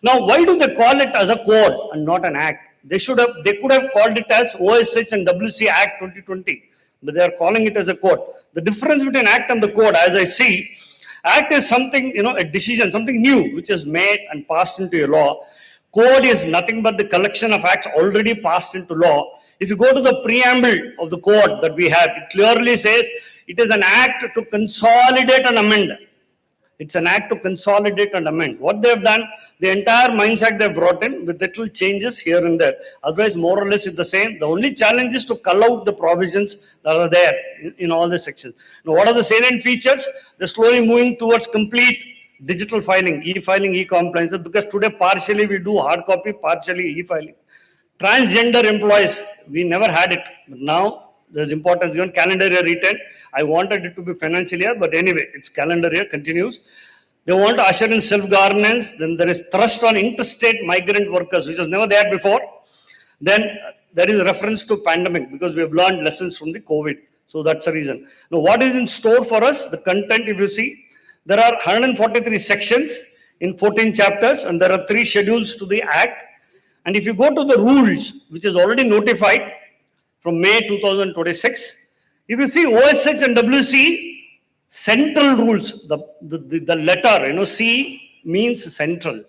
Now, why do they call it as a code and not an act? They could have called it as OSH and WC Act 2020, but they are calling it as a code. The difference between act and the code, as I see, act is something, a decision, something new, which is made and passed into a law. Code is nothing but the collection of acts already passed into law. If you go to the preamble of the code that we have, it clearly says it is an act to consolidate and amend. It's an act to consolidate and amend. What they have done, the entire Mines Act they have brought in with little changes here and there. Otherwise, more or less, it's the same. The only challenge is to cull out the provisions that are there in all the sections. Now, what are the salient features? They're slowly moving towards complete digital filing, e-filing, e-compliance, because today partially we do hard copy, partially e-filing. Transgender employees, we never had it, but now there's importance given. Calendar year retained. I wanted it to be financial year, but anyway, it's calendar year, continues. They want to usher in self-governance. Then there is thrust on interstate migrant workers, which was never there before. Then there is reference to pandemic, because we have learned lessons from the COVID. So that's the reason. Now, what is in store for us? The content, if you see, there are 143 sections in 14 chapters, and there are 3 schedules to the Act. And if you go to the rules, which is already notified from May 2026, if you see OSH and WC, central rules, the letter, C means central.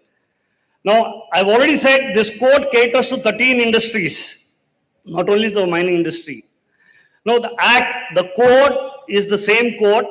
Now, I've already said this code caters to 13 industries, not only the mining industry. Now, the Act, the code is the same code,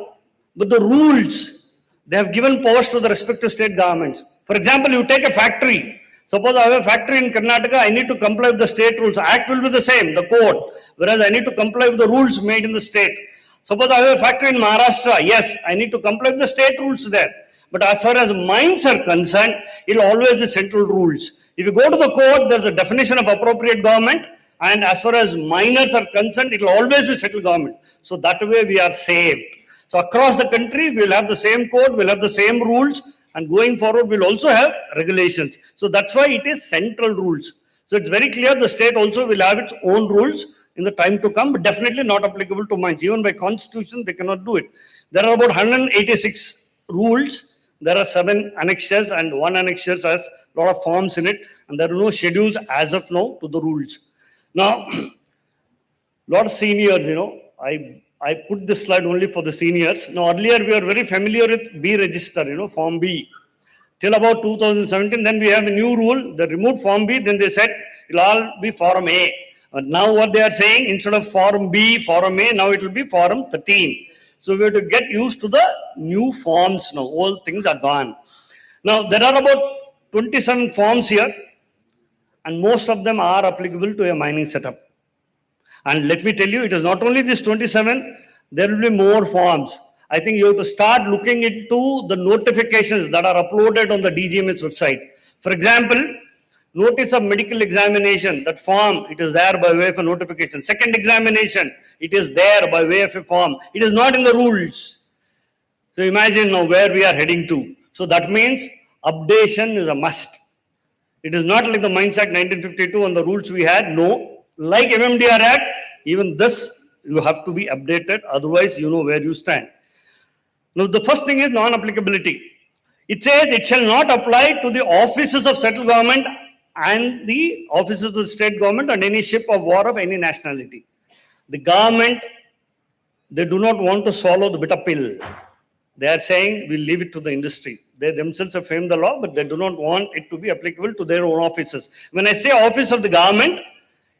but the rules, they have given powers to the respective state governments. For example, you take a factory. Suppose I have a factory in Karnataka, I need to comply with the state rules. Act will be the same, the code, whereas I need to comply with the rules made in the state. Suppose I have a factory in Maharashtra, yes, I need to comply with the state rules there. But as far as mines are concerned, it will always be central rules. If you go to the code, there's a definition of appropriate government, and as far as miners are concerned, it will always be central government. So that way we are saved. So across the country, we will have the same code, we'll have the same rules, and going forward, we'll also have regulations. So that's why it is central rules. So it's very clear the state also will have its own rules in the time to come, but definitely not applicable to mines. Even by constitution, they cannot do it. There are about 186 rules. There are 7 annexures, and 1 annexure has a lot of forms in it, and there are no schedules as of now to the rules. Now, lot of seniors, I put this slide only for the seniors. Now, earlier we were very familiar with B register, Form B. Till about 2017, then we have a new rule. They removed Form B, then they said it will all be Form A. And now what they are saying, instead of Form B, Form A, now it will be Form 13. So we have to get used to the new forms now. All things are gone. Now, there are about 27 forms here, and most of them are applicable to a mining setup. And let me tell you, it is not only this 27, there will be more forms. I think you have to start looking into the notifications that are uploaded on the DGMS website. For example, notice of medical examination, that form, it is there by way of a notification. Second examination, it is there by way of a form. It is not in the rules. So imagine now where we are heading to. So that means updation is a must. It is not like the Mines Act 1952 and the rules we had. No. Like MMDR Act, even this you have to be updated. Otherwise, you know where you stand. Now, the first thing is non-applicability. It says it shall not apply to the offices of central government and the offices of the state government and any ship of war of any nationality. The government, they do not want to swallow the bitter pill. They are saying we'll leave it to the industry. They themselves have framed the law, but they do not want it to be applicable to their own offices. When I say office of the government,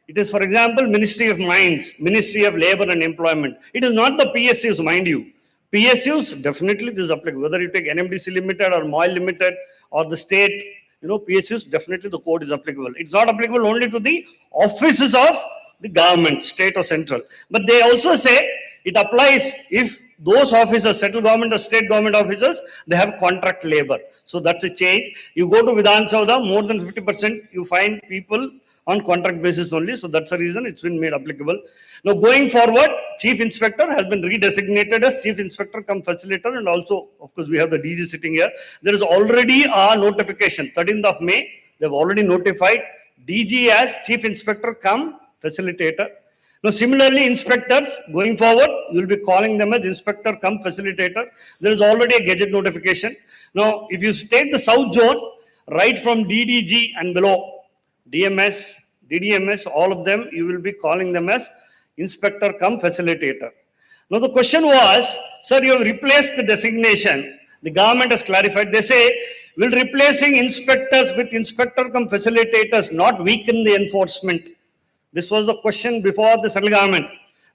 it is, for example, Ministry of Mines, Ministry of Labor and Employment. It is not the PSUs, mind you. PSUs, definitely this is applicable. Whether you take NMDC Limited or MOIL Limited or the state, PSUs, definitely the code is applicable. It's not applicable only to the offices of the government, state or central. But they also say it applies if those officers, central government or state government officers, they have contract labor. So that's a change. You go to Vidhan Saudha, more than 50% you find people on contract basis only. So that's the reason it's been made applicable. Now going forward, Chief Inspector has been redesignated as Chief Inspector cum Facilitator, and also, of course, we have the DG sitting here. There is already a notification, 13th of May, they've already notified DG as Chief Inspector cum Facilitator. Now, similarly, inspectors, going forward, you will be calling them as Inspector cum Facilitator. There is already a gazette notification. Now, if you take the South Zone, right from DDG and below, DMS, DDMS, all of them, you will be calling them as Inspector cum Facilitator. Now, the question was, sir, you have replaced the designation. The government has clarified. They say, will replacing inspectors with Inspector cum Facilitators not weaken the enforcement? This was the question before the central government.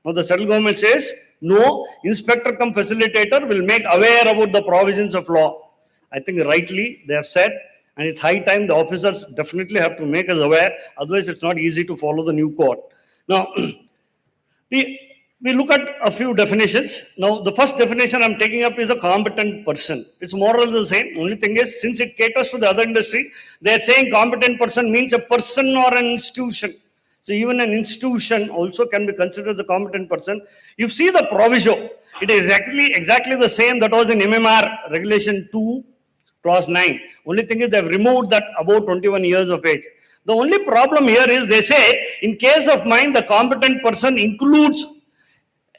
Now the central government says, no, Inspector cum Facilitator will make aware about the provisions of law. I think rightly they have said, and it's high time the officers definitely have to make us aware, otherwise it's not easy to follow the new code. Now, we look at a few definitions. Now, the first definition I'm taking up is a competent person. It's more or less the same. Only thing is, since it caters to the other industry, they're saying competent person means a person or an institution. So even an institution also can be considered the competent person. You see the proviso, it is exactly the same that was in MMR Regulation 2, Clause 9. Only thing is they have removed that above 21 years of age. The only problem here is they say, in case of mine, the competent person includes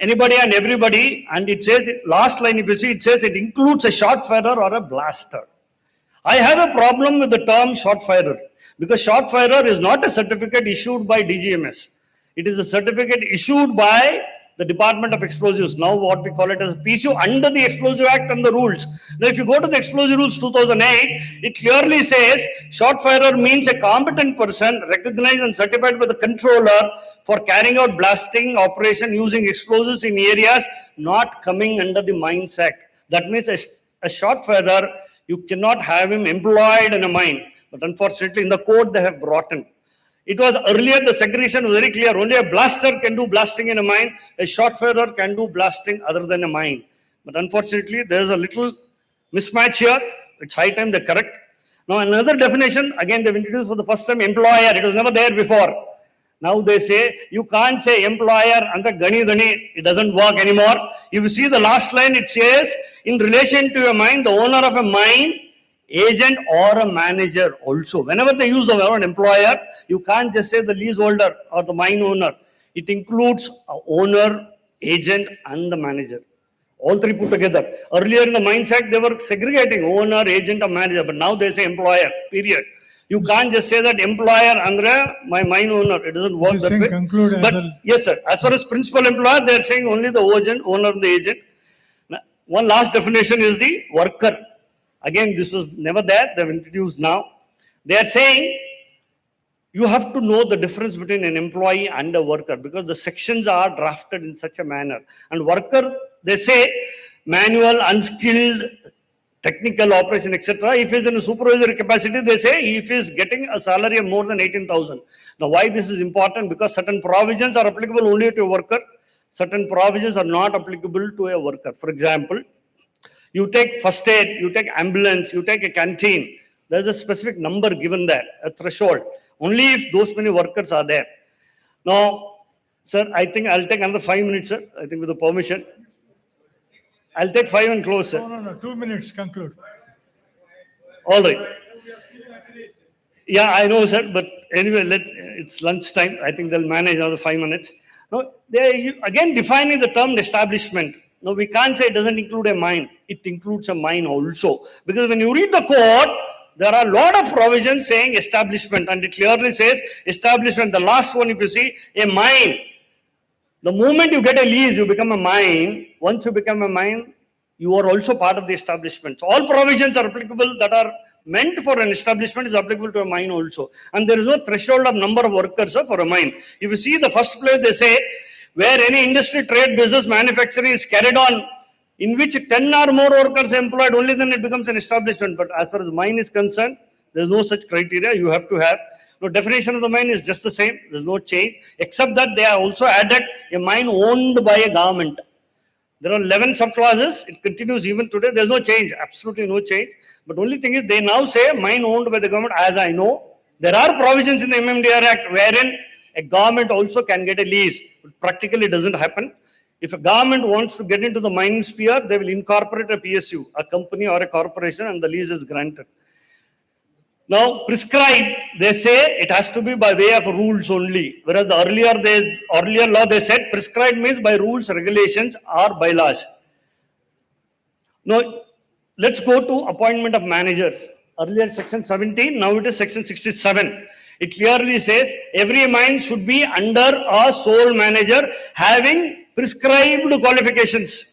anybody and everybody, and it says, last line if you see, it says it includes a shot firer or a blaster. I have a problem with the term shot firer, because shot firer is not a certificate issued by DGMS. It is a certificate issued by the Department of Explosives, now what we call it as a PSU, under the Explosive Act and the rules. Now, if you go to the Explosive Rules 2008, it clearly says shot firer means a competent person recognized and certified by the controller for carrying out blasting operation using explosives in areas not coming under the Mines Act. That means a shot firer, you cannot have him employed in a mine. But unfortunately, in the code, they have brought in. It was earlier, the segregation was very clear. Only a blaster can do blasting in a mine. A shot firer can do blasting other than a mine. But unfortunately, there is a little mismatch here. It's high time they correct. Now, another definition, again, they've introduced for the first time employer. It was never there before. Now they say, you can't say employer and the gani. It doesn't work anymore. If you see the last line, it says, in relation to a mine, the owner of a mine, agent or a manager also. Whenever they use the word employer, you can't just say the leaseholder or the mine owner. It includes a owner, agent and the manager. All three put together. Earlier in the Mines Act, they were segregating owner, agent or manager, but now they say employer, period. You can't just say that employer under my mine owner. It doesn't work that way. Conclude But yes, sir. As far as principal employer, they are saying only the agent, owner, the agent. Now, one last definition is the worker. Again, this was never there. They have introduced now. They are saying you have to know the difference between an employee and a worker, because the sections are drafted in such a manner. And worker, they say manual, unskilled, technical operation, etc. If he is in a supervisory capacity, they say if he is getting a salary of more than 18,000. Now, why this is important? Because certain provisions are applicable only to a worker. Certain provisions are not applicable to a worker. For example, you take first aid, you take ambulance, you take a canteen. There's a specific number given there, a threshold. Only if those many workers are there. Now, sir, I think I'll take another 5 minutes, sir. I think with the permission. I'll take 5 and close, sir. No, 2 minutes, conclude. All right. Yeah, I know, sir, but anyway, it's lunchtime. I think they'll manage another 5 minutes. Now, again defining the term establishment. No, we can't say it doesn't include a mine. It includes a mine also. Because when you read the code, there are a lot of provisions saying establishment, and it clearly says establishment. The last one, if you see, a mine. The moment you get a lease, you become a mine. Once you become a mine, you are also part of the establishment. So all provisions are applicable that are meant for an establishment is applicable to a mine also. And there is no threshold of number of workers for a mine. If you see the first place, they say, where any industry, trade, business, manufacturing is carried on, in which 10 or more workers are employed, only then it becomes an establishment. But as far as mine is concerned, there is no such criteria. You have to have. No, definition of the mine is just the same. There is no change, except that they have also added a mine owned by a government. There are 11 subclauses. It continues even today. There's no change, absolutely no change. But only thing is they now say mine owned by the government, as I know. There are provisions in the MMDR Act wherein a government also can get a lease. But practically it doesn't happen. If a government wants to get into the mining sphere, they will incorporate a PSU, a company or a corporation, and the lease is granted. Now, prescribed, they say it has to be by way of rules only. Whereas the earlier law, they said prescribed means by rules, regulations, or bylaws. Now, let's go to appointment of managers. Earlier section 17, now it is section 67. It clearly says every mine should be under a sole manager having prescribed qualifications.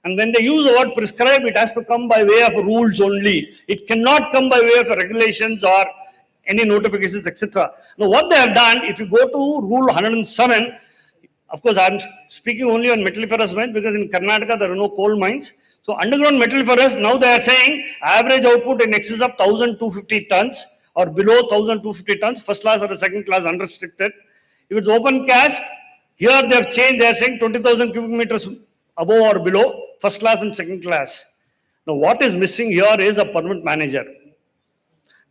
And when they use the word prescribed, it has to come by way of rules only. It cannot come by way of regulations or any notifications, etc. Now, what they have done, if you go to Rule 107, of course, I am speaking only on metalliferous mines because in Karnataka there are no coal mines. So, underground metalliferous, now they are saying average output in excess of 1,250 tons or below 1,250 tons, first class or second class unrestricted. If it's open cast, here they have changed, they are saying 20,000 cubic meters above or below, first class and second class. Now, what is missing here is a permit manager.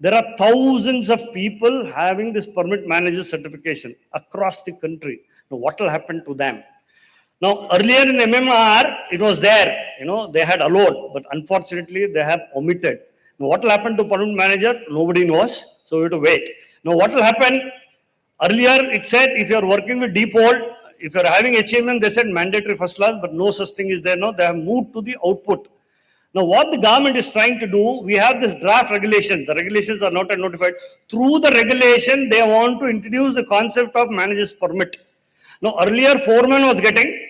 There are thousands of people having this permit manager certification across the country. Now, what will happen to them? Now, earlier in MMR, it was there, they had allowed, but unfortunately, they have omitted. Now, what will happen to permit manager? Nobody knows, so we have to wait. Now, what will happen? Earlier, it said if you are working with deep hole, if you are having achievement, they said mandatory first class, but no such thing is there now. They have moved to the output. Now, what the government is trying to do, we have this draft regulation. The regulations are not yet notified. Through the regulation, they want to introduce the concept of manager's permit. Now, earlier, foreman was getting.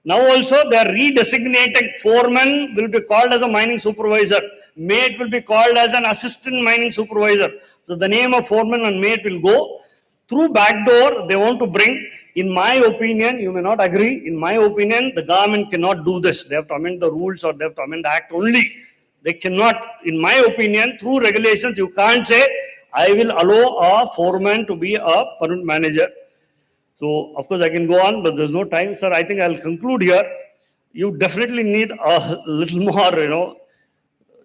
Now also, they are redesignating. Foreman will be called as a mining supervisor. Mate will be called as an assistant mining supervisor. So, the name of foreman and mate will go. Through backdoor, they want to bring. In my opinion, you may not agree. In my opinion, the government cannot do this. They have to amend the rules or they have to amend the act only. They cannot, in my opinion, through regulations, you can't say, I will allow a foreman to be a permit manager. So, of course, I can go on, but there's no time. Sir, I think I'll conclude here. You definitely need a little more,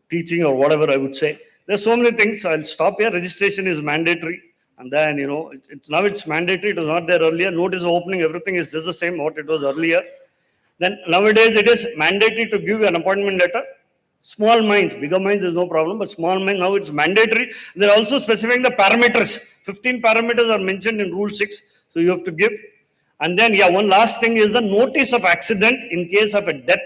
teaching or whatever I would say. There's so many things. I'll stop here. Registration is mandatory. And then, now it's mandatory. It was not there earlier. Notice of opening, everything is just the same what it was earlier. Then nowadays it is mandatory to give an appointment letter. Small mines, bigger mines, there's no problem. But small mines, now it's mandatory. They're also specifying the parameters. 15 parameters are mentioned in Rule 6. So you have to give. And then, one last thing is the notice of accident in case of a death.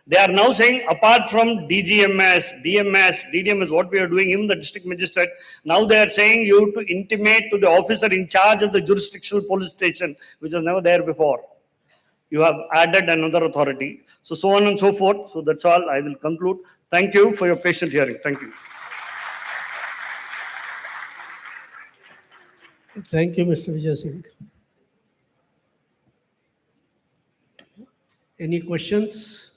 They are now saying apart from DGMS, DMS, DDMS, what we are doing in the district magistrate, now they are saying you have to intimate to the officer in charge of the jurisdictional police station, which was never there before. You have added another authority. So on and so forth. So that's all. I will conclude. Thank you for your patient hearing. Thank you. Thank you, Mr. Vijay Singh. Any questions?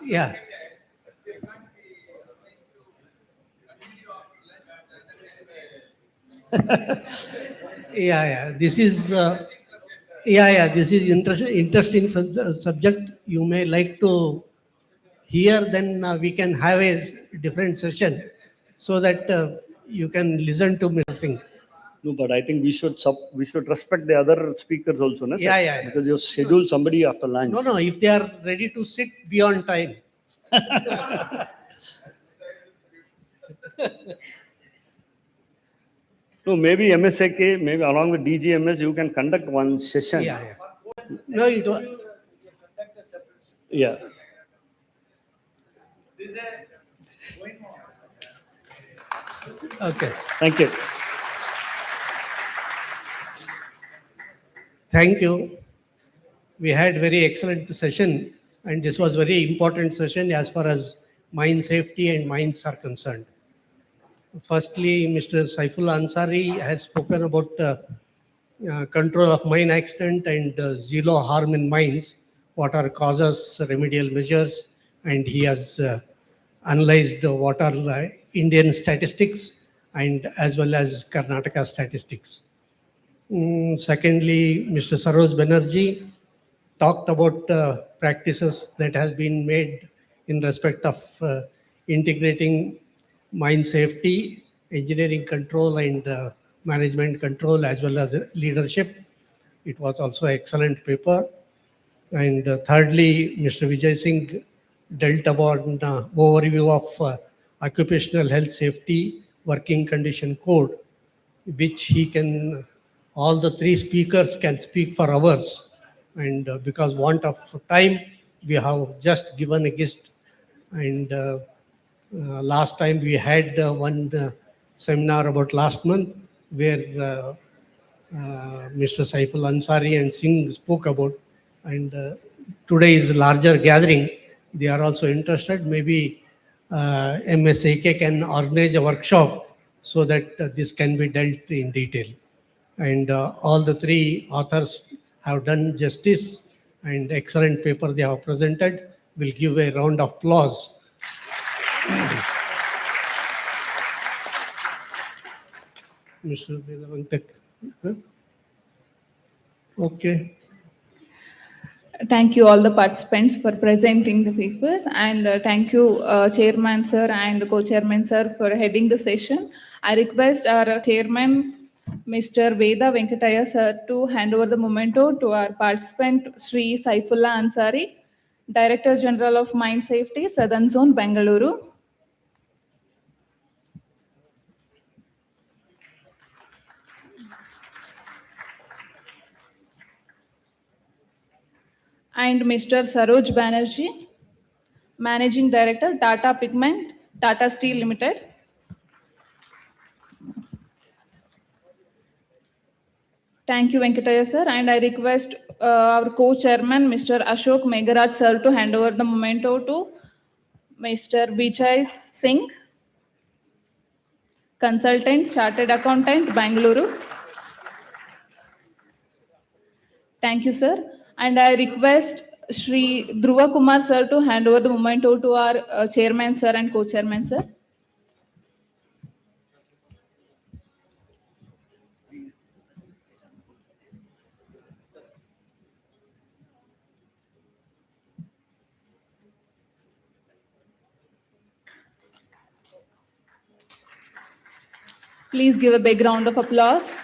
Yeah. This is this is interesting subject. You may like to here, then we can have a different session so that you can listen to Mr. Singh. No, but I think we should respect the other speakers also, na, sir? Yeah. Because you schedule somebody after lunch. No, if they are ready to sit beyond time. No, maybe MSAK, maybe along with DGMS, you can conduct one session. Yeah. No, it was. Yeah. Okay. Thank you. Thank you. We had very excellent session, and this was very important session as far as mine safety and mines are concerned. Firstly, Mr. Saiful Ansari has spoken about control of mine accident and zero harm in mines, what are causes, remedial measures, and he has analyzed what are Indian statistics and as well as Karnataka statistics. Secondly, Mr. Saroj Banerjee talked about practices that has been made in respect of integrating mine safety, engineering control and management control as well as leadership. It was also an excellent paper. And thirdly, Mr. Vijay Singh dealt about an overview of occupational health safety working condition code, which he can, all the three speakers can speak for hours. And because want of time, we have just given a gist. And last time we had one seminar about last month where Mr. Saiful Ansari and Singh spoke about. And today is a larger gathering. They are also interested. Maybe MSAK can organize a workshop so that this can be dealt in detail. And all the three authors have done justice and excellent paper they have presented. We'll give a round of applause. Mr. Vedavantak. Huh? Okay. Thank you all the participants for presenting the papers, and thank you Chairman sir and Co-Chairman sir for heading the session. I request our Chairman Mr. Veda Venkataya sir to hand over the memento to our participant Sri Saifullah Ansari, Director General of Mine Safety, Southern Zone, Bengaluru. And Mr. Saroj Banerjee, Managing Director, Tata Pigment, Tata Steel Limited. Thank you, Venkataya sir. And I request our co-chairman, Mr. Ashok Megharaj sir, to hand over the memento to Mr. Vijay Singh, Consultant, Chartered Accountant, Bangalore. Thank you, sir. And I request Shri Dhruva Kumar sir to hand over the memento to our chairman sir and co-chairman sir. Please give a big round of applause.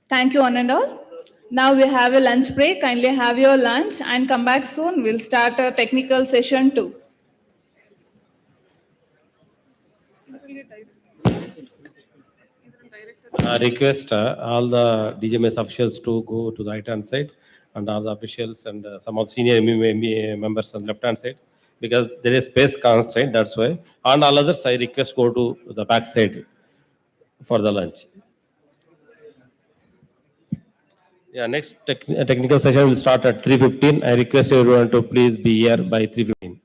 Thank you, one and all. Now we have a lunch break. Kindly have your lunch and come back soon. We'll start a technical session too. I request all the DGMS officials to go to the right-hand side, and all the officials and some of senior members on the left-hand side, because there is space constraint, that's why. And all others, I request go to the back side for the lunch. Yeah, next technical session will start at 3:15. I request everyone to please be here by 3:15.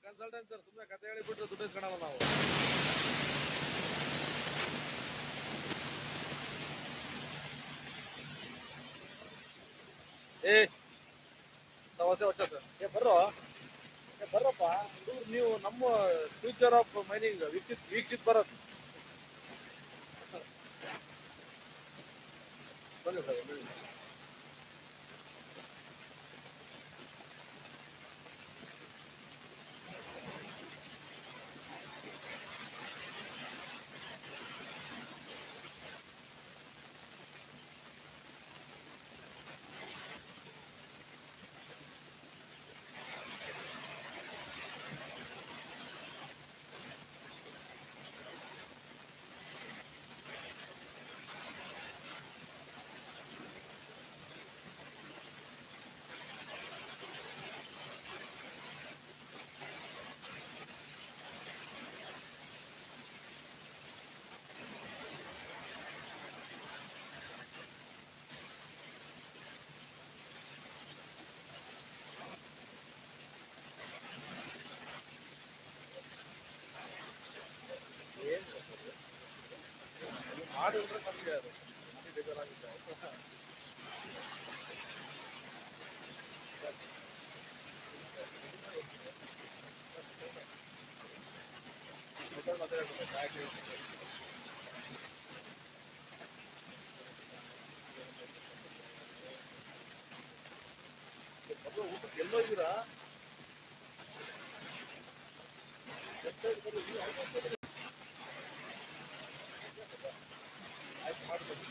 Consultants sir, ಸುಮ್ಮನೆ ಕತೆ ಹೇಳಿಬಿಟ್ರೆ ದುಡ್ಡು ಇಸ್ಕೊಳಲ್ಲ ನಾವು. ಹೊಸ sir ಬರ್ರೋ, ಬರ್ರಪ್ಪ ಹುಡುಗರು, ನೀವು ನಮ್ಮ future of mining Vikshith ಬರೋದು. ಬನ್ನಿ ಸರ್, ಬನ್ನಿ. ಮಾಡಿದ್ರೆ ನಮಗೆ ಅದು ಮನೆ ಬೇಜಾರಾಗುತ್ತೆ. ಊಟಕ್ಕೆ ಎಲ್ಲೋಗಿದ್ದೀರಾ? ಆಯ್ತು, ಮಾಡ್ಬೋದು.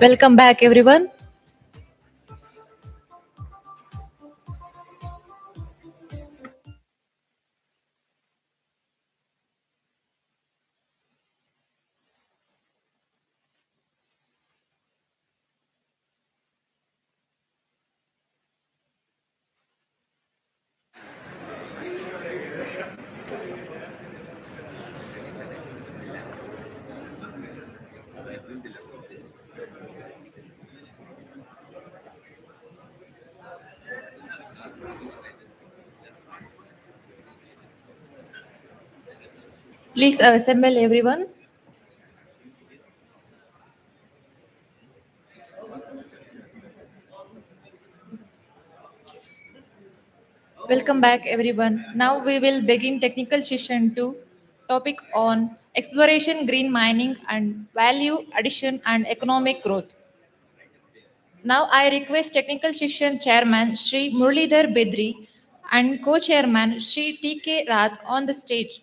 Welcome back, everyone. Please assemble, everyone. Welcome back, everyone. Now we will begin technical session 2, topic on exploration, green mining, and value addition and economic growth. Now I request technical session chairman Sri Muralidhar Bedri and co-chairman Sri T.K. Rath on the stage.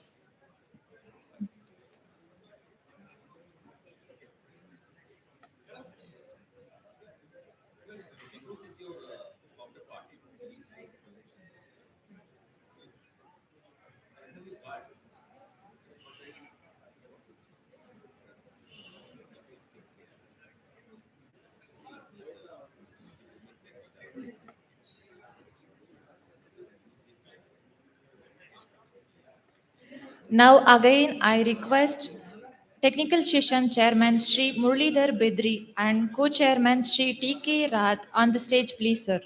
Now again I request technical session chairman Sri Muralidhar Bedri and co-chairman Sri T.K. Rath on the stage, please, sir.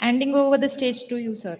Handing over the stage to you, sir.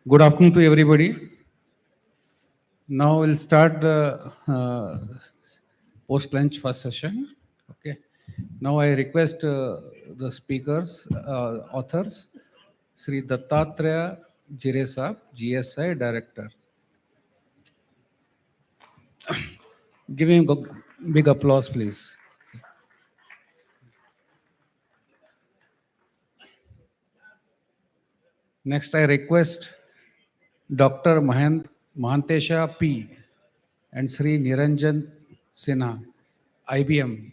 Good afternoon to everybody. Now we'll start the post-lunch first session. Okay. Now I request the speakers, authors, Sri Dattatreya Jiresab, GSI Director. Give him a big applause, please. Next, I request Dr. Mahantesha P. and Sri Niranjan Sinha, IBM,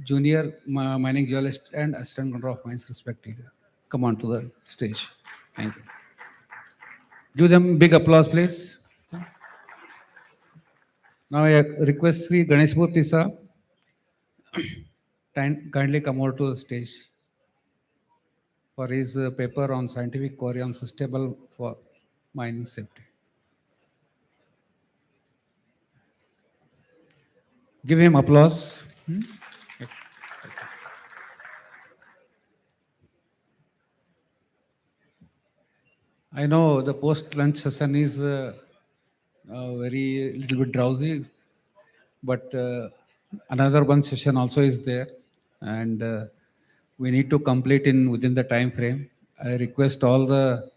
Junior Mining Geologist and Assistant Controller of Mines, respectively. Come on to the stage. Thank you. Give them big applause, please. Now I request Sri Ganeshmurthy sir, kindly come over to the stage for his paper on scientific query on sustainable for mining safety. Give him applause. I know the post-lunch session is very little bit drowsy, but another one session also is there, and we need to complete within the time frame. I request all the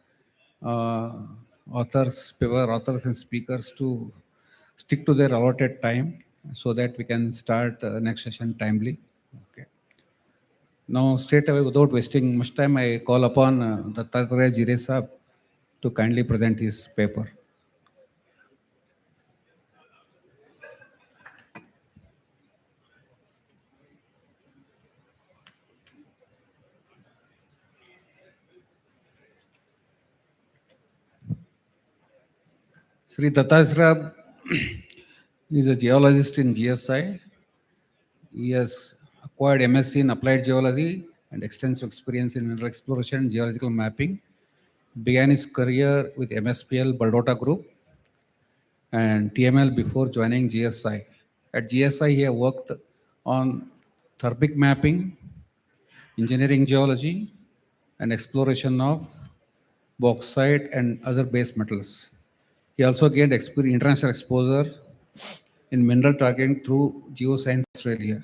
authors, paper authors and speakers to stick to their allotted time so that we can start next session timely. Okay. Now, straight away, without wasting much time, I call upon Dattatreya Jiresab to kindly present his paper. Sri Dattatreya is a geologist in GSI. He has acquired MSc in Applied Geology and extensive experience in mineral exploration and geological mapping. Began his career with MSPL Baldota Group and TML before joining GSI. At GSI, he worked on thermic mapping, engineering geology, and exploration of bauxite and other base metals. He also gained international exposure in mineral targeting through Geoscience Australia.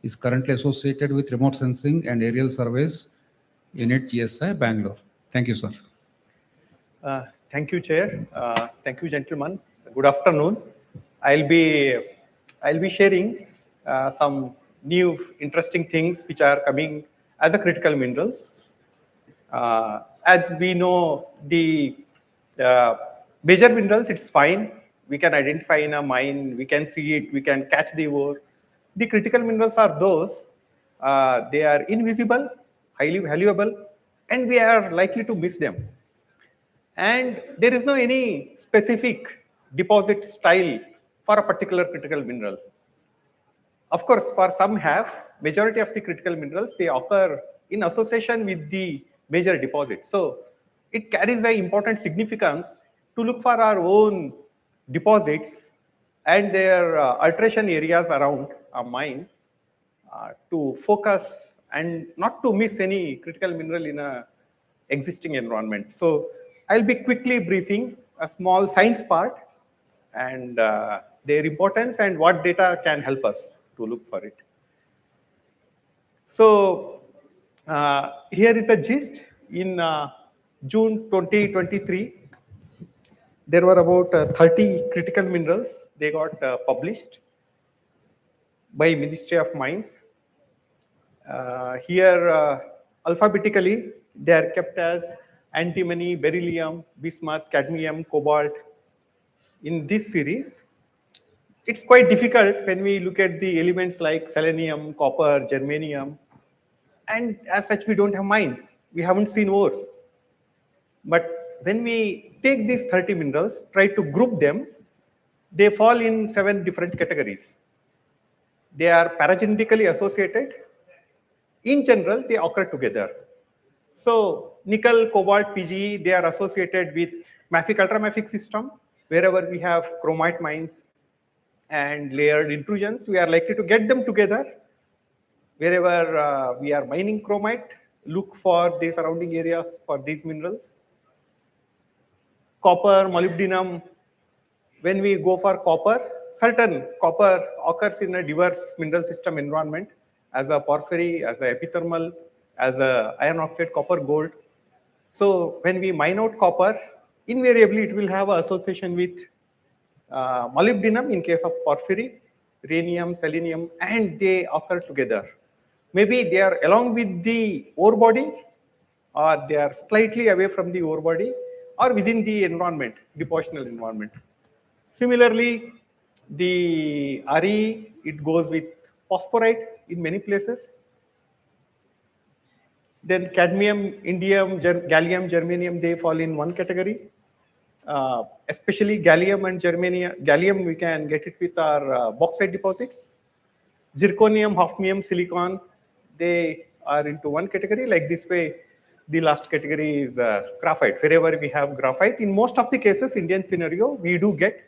He is currently associated with remote sensing and aerial surveys unit GSI Bangalore. Thank you, sir. Thank you, Chair. Thank you, gentlemen. Good afternoon. I'll be sharing some new interesting things which are coming as a critical minerals. As we know, the major minerals, it's fine. We can identify in a mine, we can see it, we can catch the ore. The critical minerals are those, they are invisible, highly valuable, and we are likely to miss them. And there is no any specific deposit style for a particular critical mineral. Of course, for some majority of the critical minerals, they occur in association with the major deposit. So it carries an important significance to look for our own deposits and their alteration areas around a mine to focus and not to miss any critical mineral in a existing environment. So I'll be quickly briefing a small science part and their importance and what data can help us to look for it. So here is a gist. In June 2023, there were about 30 critical minerals. They got published by Ministry of Mines. Here, alphabetically, they are kept as antimony, beryllium, bismuth, cadmium, cobalt. In this series, it's quite difficult when we look at the elements like selenium, copper, germanium, and as such, we don't have mines. We haven't seen ores. But when we take these 30 minerals, try to group them, they fall in 7 different categories. They are paragenetically associated. In general, they occur together. So nickel, cobalt, PGE, they are associated with mafic, ultramafic system. Wherever we have chromite mines and layered intrusions, we are likely to get them together. Wherever we are mining chromite, look for the surrounding areas for these minerals. Copper, molybdenum, when we go for copper, certain copper occurs in a diverse mineral system environment as a porphyry, as a epithermal, as a iron oxide, copper, gold. So when we mine out copper, invariably it will have an association with molybdenum in case of porphyry, rhenium, selenium, and they occur together. Maybe they are along with the ore body, or they are slightly away from the ore body, or within the environment, depositional environment. Similarly, the RE, it goes with phosphorite in many places. Then cadmium, indium, gallium, germanium, they fall in one category. Especially gallium and germanium. Gallium, we can get it with our bauxite deposits. Zirconium, hafnium, silicon, they are into one category. Like this way, the last category is graphite. Wherever we have graphite, in most of the cases, Indian scenario, we do get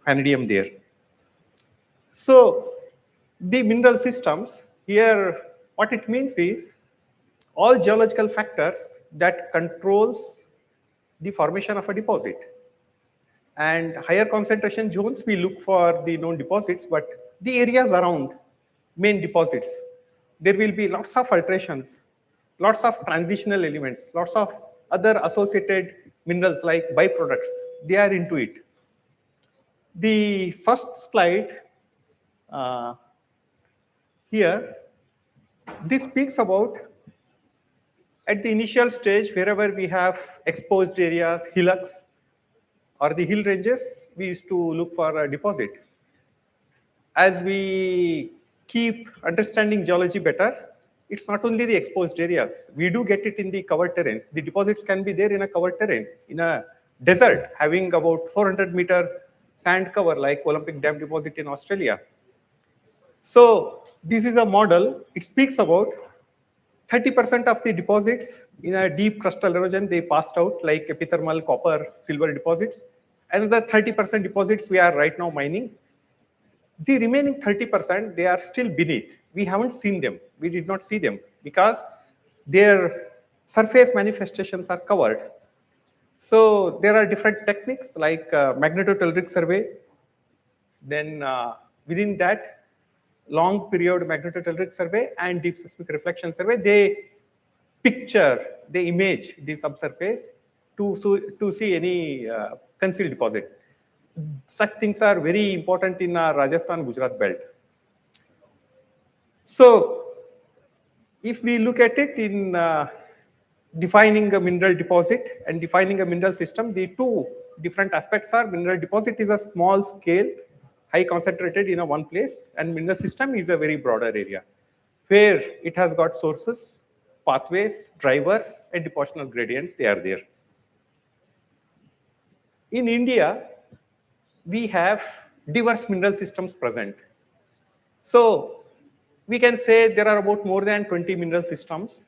vanadium there. So the mineral systems, here what it means is all geological factors that controls the formation of a deposit. And higher concentration zones, we look for the known deposits, but the areas around main deposits, there will be lots of alterations, lots of transitional elements, lots of other associated minerals like byproducts. They are into it. The first slide here, this speaks about at the initial stage, wherever we have exposed areas, hillocks, or the hill ranges, we used to look for a deposit. As we keep understanding geology better, it's not only the exposed areas. We do get it in the covered terrains. The deposits can be there in a covered terrain, in a desert, having about 400-meter sand cover like Olympic Dam deposit in Australia. So this is a model. It speaks about 30% of the deposits in a deep crustal erosion, they passed out like epithermal, copper, silver deposits. Another 30% deposits we are right now mining. The remaining 30%, they are still beneath. We haven't seen them. We did not see them because their surface manifestations are covered. So there are different techniques like magnetotelluric survey. Then within that, long period magnetotelluric survey and deep seismic reflection survey, they picture, they image the subsurface to see any concealed deposit. Such things are very important in our Rajasthan-Gujarat belt. So if we look at it in defining a mineral deposit and defining a mineral system, the two different aspects are mineral deposit is a small scale, high concentrated in a one place, and mineral system is a very broader area where it has got sources, pathways, drivers, and depositional gradients, they are there. In India, we have diverse mineral systems present. So we can say there are about more than 20 mineral systems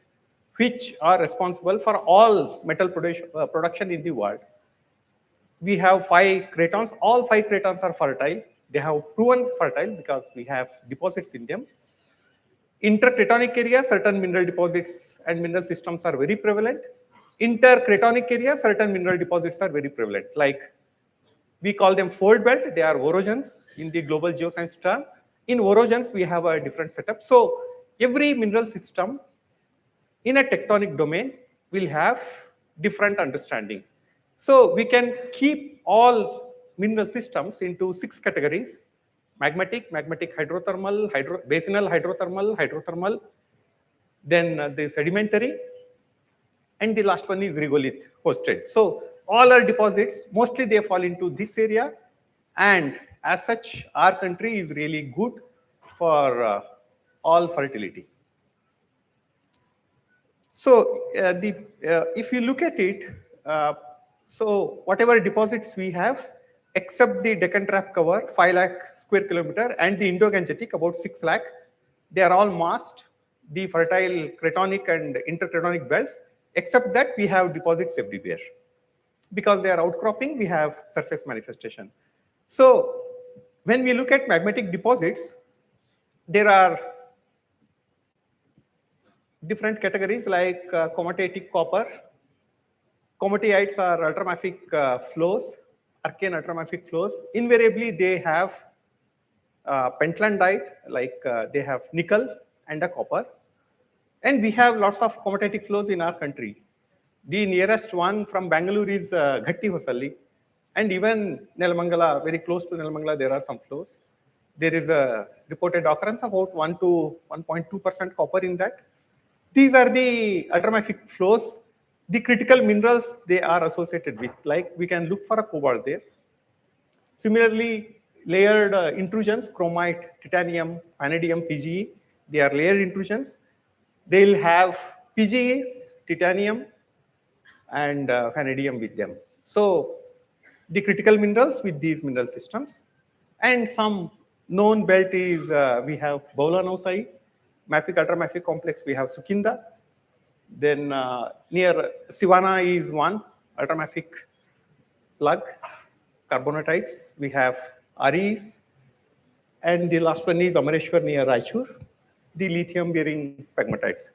which are responsible for all metal production in the world. We have 5 cratons. All 5 cratons are fertile. They have proven fertile because we have deposits in them. Intercratonic area, certain mineral deposits and mineral systems are very prevalent. Intercratonic area, certain mineral deposits are very prevalent. Like we call them fold belt, they are orogens in the global geoscience term. In orogens, we have a different setup. So every mineral system in a tectonic domain will have different understanding. So we can keep all mineral systems into 6 categories: magmatic, magmatic hydrothermal, basinal hydrothermal, then the sedimentary, and the last one is regolith hosted. So all our deposits, mostly they fall into this area, and as such, our country is really good for all fertility. So if you look at it, so whatever deposits we have, except the Deccan Trap cover, 5 lakh square kilometer, and the Indo-Gangetic, about 6 lakh, they are all masked, the fertile cratonic and intercratonic belts. Except that, we have deposits everywhere. Because they are outcropping, we have surface manifestation. So when we look at magmatic deposits, there are different categories like comatitic copper. Comatiites are ultramafic flows, arcane ultramafic flows. Invariably, they have pentlandite, like they have nickel and a copper. And we have lots of comatitic flows in our country. The nearest one from Bangalore is Ghatti Hosalli. And even Nelamangala, very close to Nelamangala, there are some flows. There is a reported occurrence about 1 to 1.2% copper in that. These are the ultramafic flows. The critical minerals they are associated with, like we can look for a cobalt there. Similarly, layered intrusions, chromite, titanium, vanadium, PGE, they are layered intrusions. They'll have PGEs, titanium, and vanadium with them. So the critical minerals with these mineral systems. And some known belt is, we have Baulanausae, mafic ultramafic complex, we have Sukinda. Then near Sivana is one ultramafic plug, carbonatites. We have REs. And the last one is Amareshwar near Raichur, the lithium-bearing pegmatites.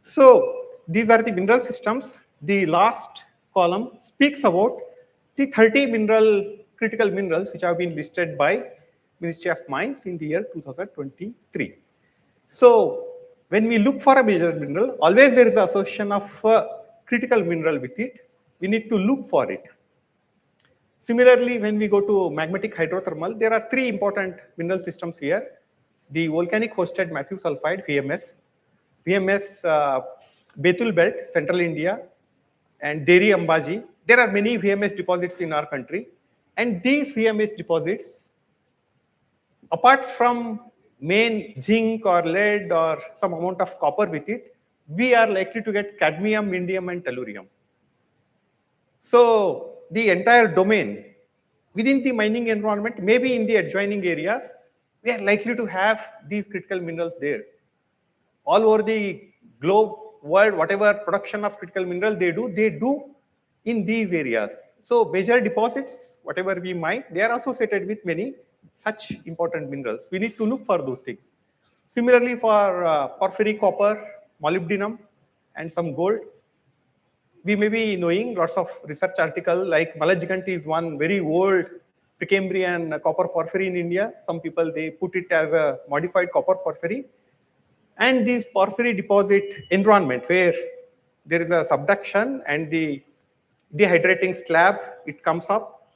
So these are the mineral systems. The last column speaks about the 30 critical minerals which have been listed by Ministry of Mines in the year 2023. So when we look for a major mineral, always there is an association of critical mineral with it. We need to look for it. Similarly, when we go to magmatic hydrothermal, there are 3 important mineral systems here. The volcanic hosted massive sulfide, VMS, Betul Belt, Central India, and Deri Ambaji. There are many VMS deposits in our country. And these VMS deposits, apart from main zinc or lead or some amount of copper with it, we are likely to get cadmium, indium, and tellurium. So the entire domain within the mining environment, maybe in the adjoining areas, we are likely to have these critical minerals there. All over the globe, world, whatever production of critical mineral they do in these areas. So major deposits, whatever we mine, they are associated with many such important minerals. We need to look for those things. Similarly, for porphyry, copper, molybdenum, and some gold, we may be knowing lots of research articles like Malajganti is one very old Precambrian copper porphyry in India. Some people, they put it as a modified copper porphyry. And this porphyry deposit environment where there is a subduction and the dehydrating slab, it comes up.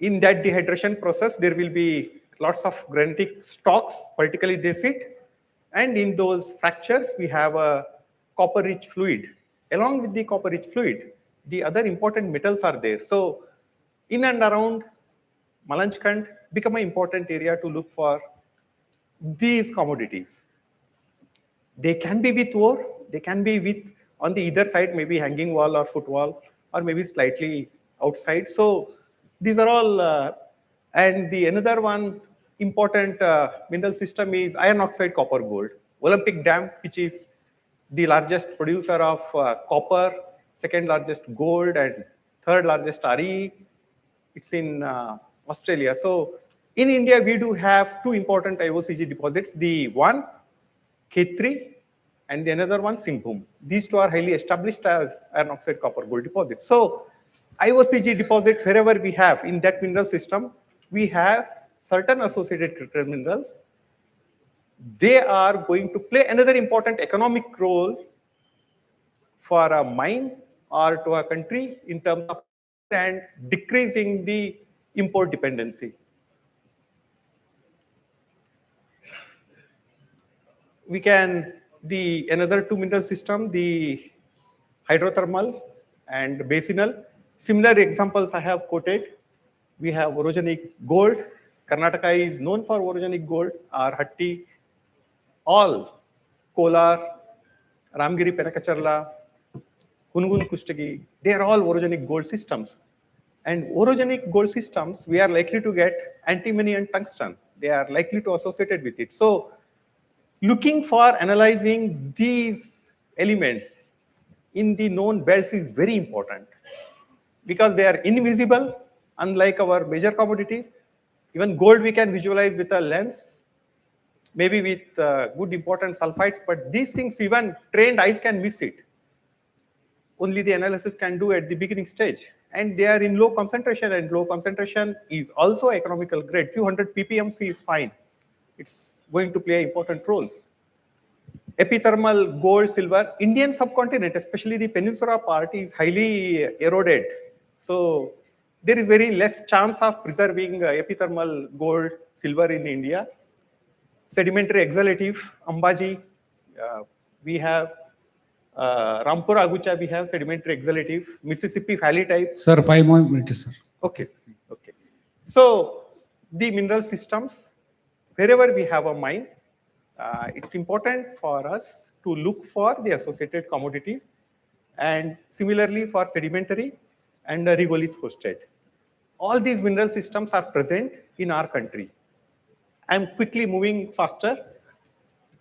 In that dehydration process, there will be lots of granitic stalks, vertically they sit. And in those fractures, we have a copper-rich fluid. Along with the copper-rich fluid, the other important metals are there. So in and around Malanchkhand become an important area to look for these commodities. They can be with ore, they can be with on the either side, maybe hanging wall or footwall, or maybe slightly outside. So these are all, and the another one important mineral system is iron oxide copper gold. Olympic Dam, which is the largest producer of copper, second largest gold, and third largest RE. It's in Australia. So in India, we do have 2 important IOCG deposits. The one Khetri, and the another one Singhbhum. These two are highly established as iron oxide copper gold deposits. So IOCG deposit, wherever we have in that mineral system, we have certain associated critical minerals. They are going to play another important economic role for a mine or to a country in terms of and decreasing the import dependency. We can, another two mineral system, the hydrothermal and basinal. Similar examples I have quoted. We have orogenic gold. Karnataka is known for orogenic gold, or Hatti, all Kolar, Ramgiri Penakacharla, Hungun Kustagi, they are all orogenic gold systems. And orogenic gold systems, we are likely to get antimony and tungsten. They are likely to associated with it. So looking for analyzing these elements in the known belts is very important because they are invisible, unlike our major commodities. Even gold we can visualize with a lens, maybe with good important sulfides, but these things even trained eyes can miss it. Only the analysis can do at the beginning stage. And they are in low concentration, and low concentration is also economical grade. Few hundred ppmc is fine. It's going to play an important role. Epithermal gold, silver, Indian subcontinent, especially the peninsula part, is highly eroded. So there is very less chance of preserving epithermal gold, silver in India. Sedimentary exhalative, Ambaji, we have Rampura Agucha, we have sedimentary exhalative, Mississippi Valley type. Sir, 5 more minutes, sir. Okay, sir. Okay. So the mineral systems, wherever we have a mine, it's important for us to look for the associated commodities, and similarly for sedimentary and regolith hosted. All these mineral systems are present in our country. I'm quickly moving faster.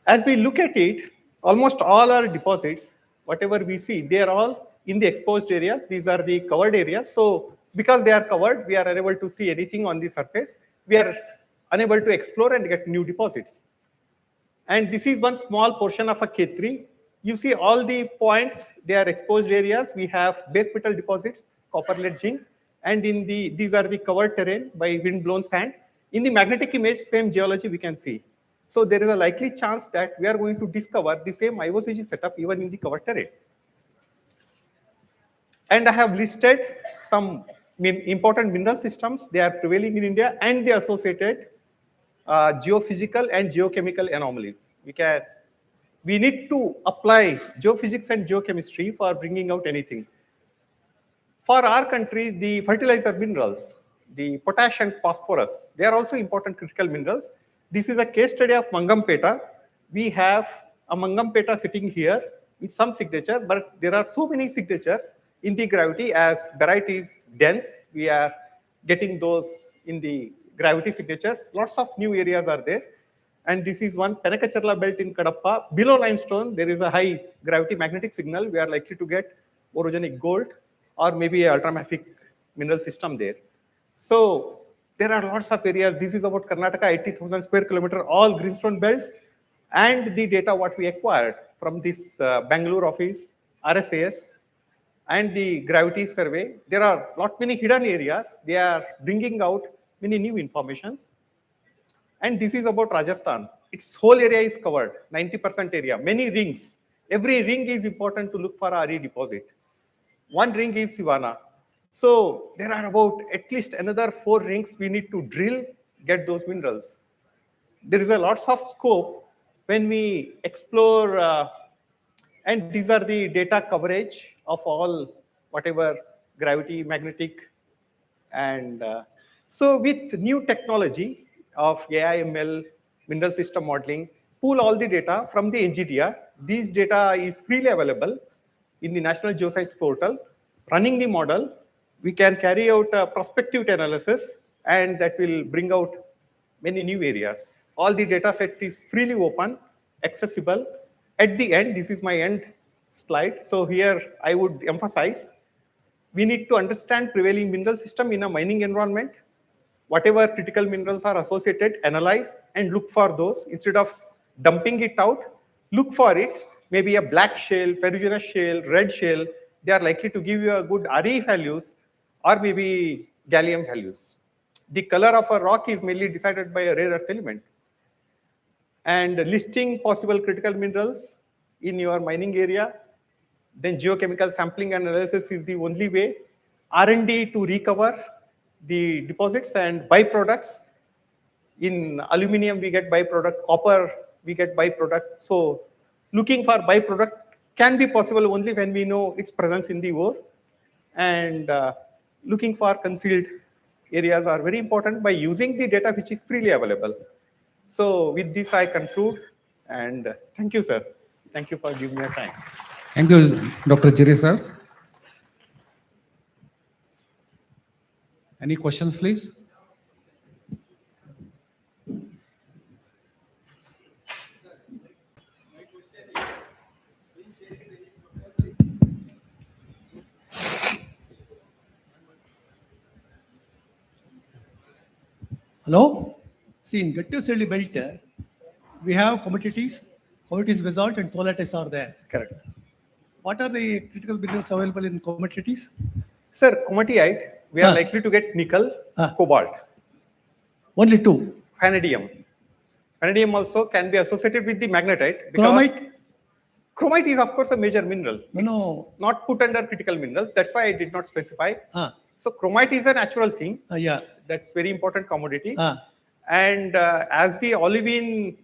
As we look at it, almost all our deposits, whatever we see, they are all in the exposed areas. These are the covered areas. So because they are covered, we are unable to see anything on the surface. We are unable to explore and get new deposits. And this is one small portion of a K3. You see all the points, they are exposed areas. We have base metal deposits, copper, lead, zinc, and these are the covered terrain by wind-blown sand. In the magnetic image, same geology we can see. So there is a likely chance that we are going to discover the same IOCG setup even in the covered terrain. And I have listed some important mineral systems. They are prevailing in India and the associated geophysical and geochemical anomalies. We need to apply geophysics and geochemistry for bringing out anything. For our country, the fertilizer minerals, the potash and phosphorus, they are also important critical minerals. This is a case study of Mangampeta. We have a Mangampeta sitting here with some signature, but there are so many signatures in the gravity. As barite is dense, we are getting those in the gravity signatures. Lots of new areas are there. And this is one Penakacharla belt in Kadapa. Below limestone, there is a high gravity magnetic signal. We are likely to get orogenic gold or maybe an ultramafic mineral system there. So there are lots of areas. This is about Karnataka, 80,000 square kilometer, all greenstone belts. And the data what we acquired from this Bangalore office, RSAS, and the gravity survey, there are many hidden areas. They are bringing out many new informations. And this is about Rajasthan. Its whole area is covered, 90% area, many rings. Every ring is important to look for RE deposit. One ring is Sivana. So there are about at least another 4 rings we need to drill, get those minerals. There is a lots of scope when we explore, and these are the data coverage of all whatever gravity, magnetic, and so with new technology of AI, ML, mineral system modeling, pull all the data from the NGDR. These data is freely available in the National Geoscience portal. Running the model, we can carry out a prospective analysis, and that will bring out many new areas. All the data set is freely open, accessible. At the end, this is my end slide. So here I would emphasize, we need to understand prevailing mineral system in a mining environment. Whatever critical minerals are associated, analyze and look for those. Instead of dumping it out, look for it. Maybe a black shale, ferruginous shale, red shale, they are likely to give you a good Re values or maybe gallium values. The color of a rock is mainly decided by a rare earth element. And listing possible critical minerals in your mining area, then geochemical sampling and analysis is the only way. R&D to recover the deposits and byproducts. In aluminum, we get byproduct, copper, we get byproduct. So looking for byproduct can be possible only when we know its presence in the ore. And looking for concealed areas are very important by using the data which is freely available. So with this, I conclude. And thank you, sir. Thank you for giving me your time. Thank you, Dr. Jiri, sir. Any questions, please? Hello? See, in Gattuselli belt, we have commodities basalt and tolates are there. Correct. What are the critical minerals available in commodities? Sir, comatite, we are likely to get nickel, cobalt. Only two. Vanadium. Vanadium also can be associated with the magnetite. Chromite? Chromite is, of course, a major mineral. No. It's not put under critical minerals. That's why I did not specify. So chromite is a natural thing. Yeah. That's very important commodity. And as the olivine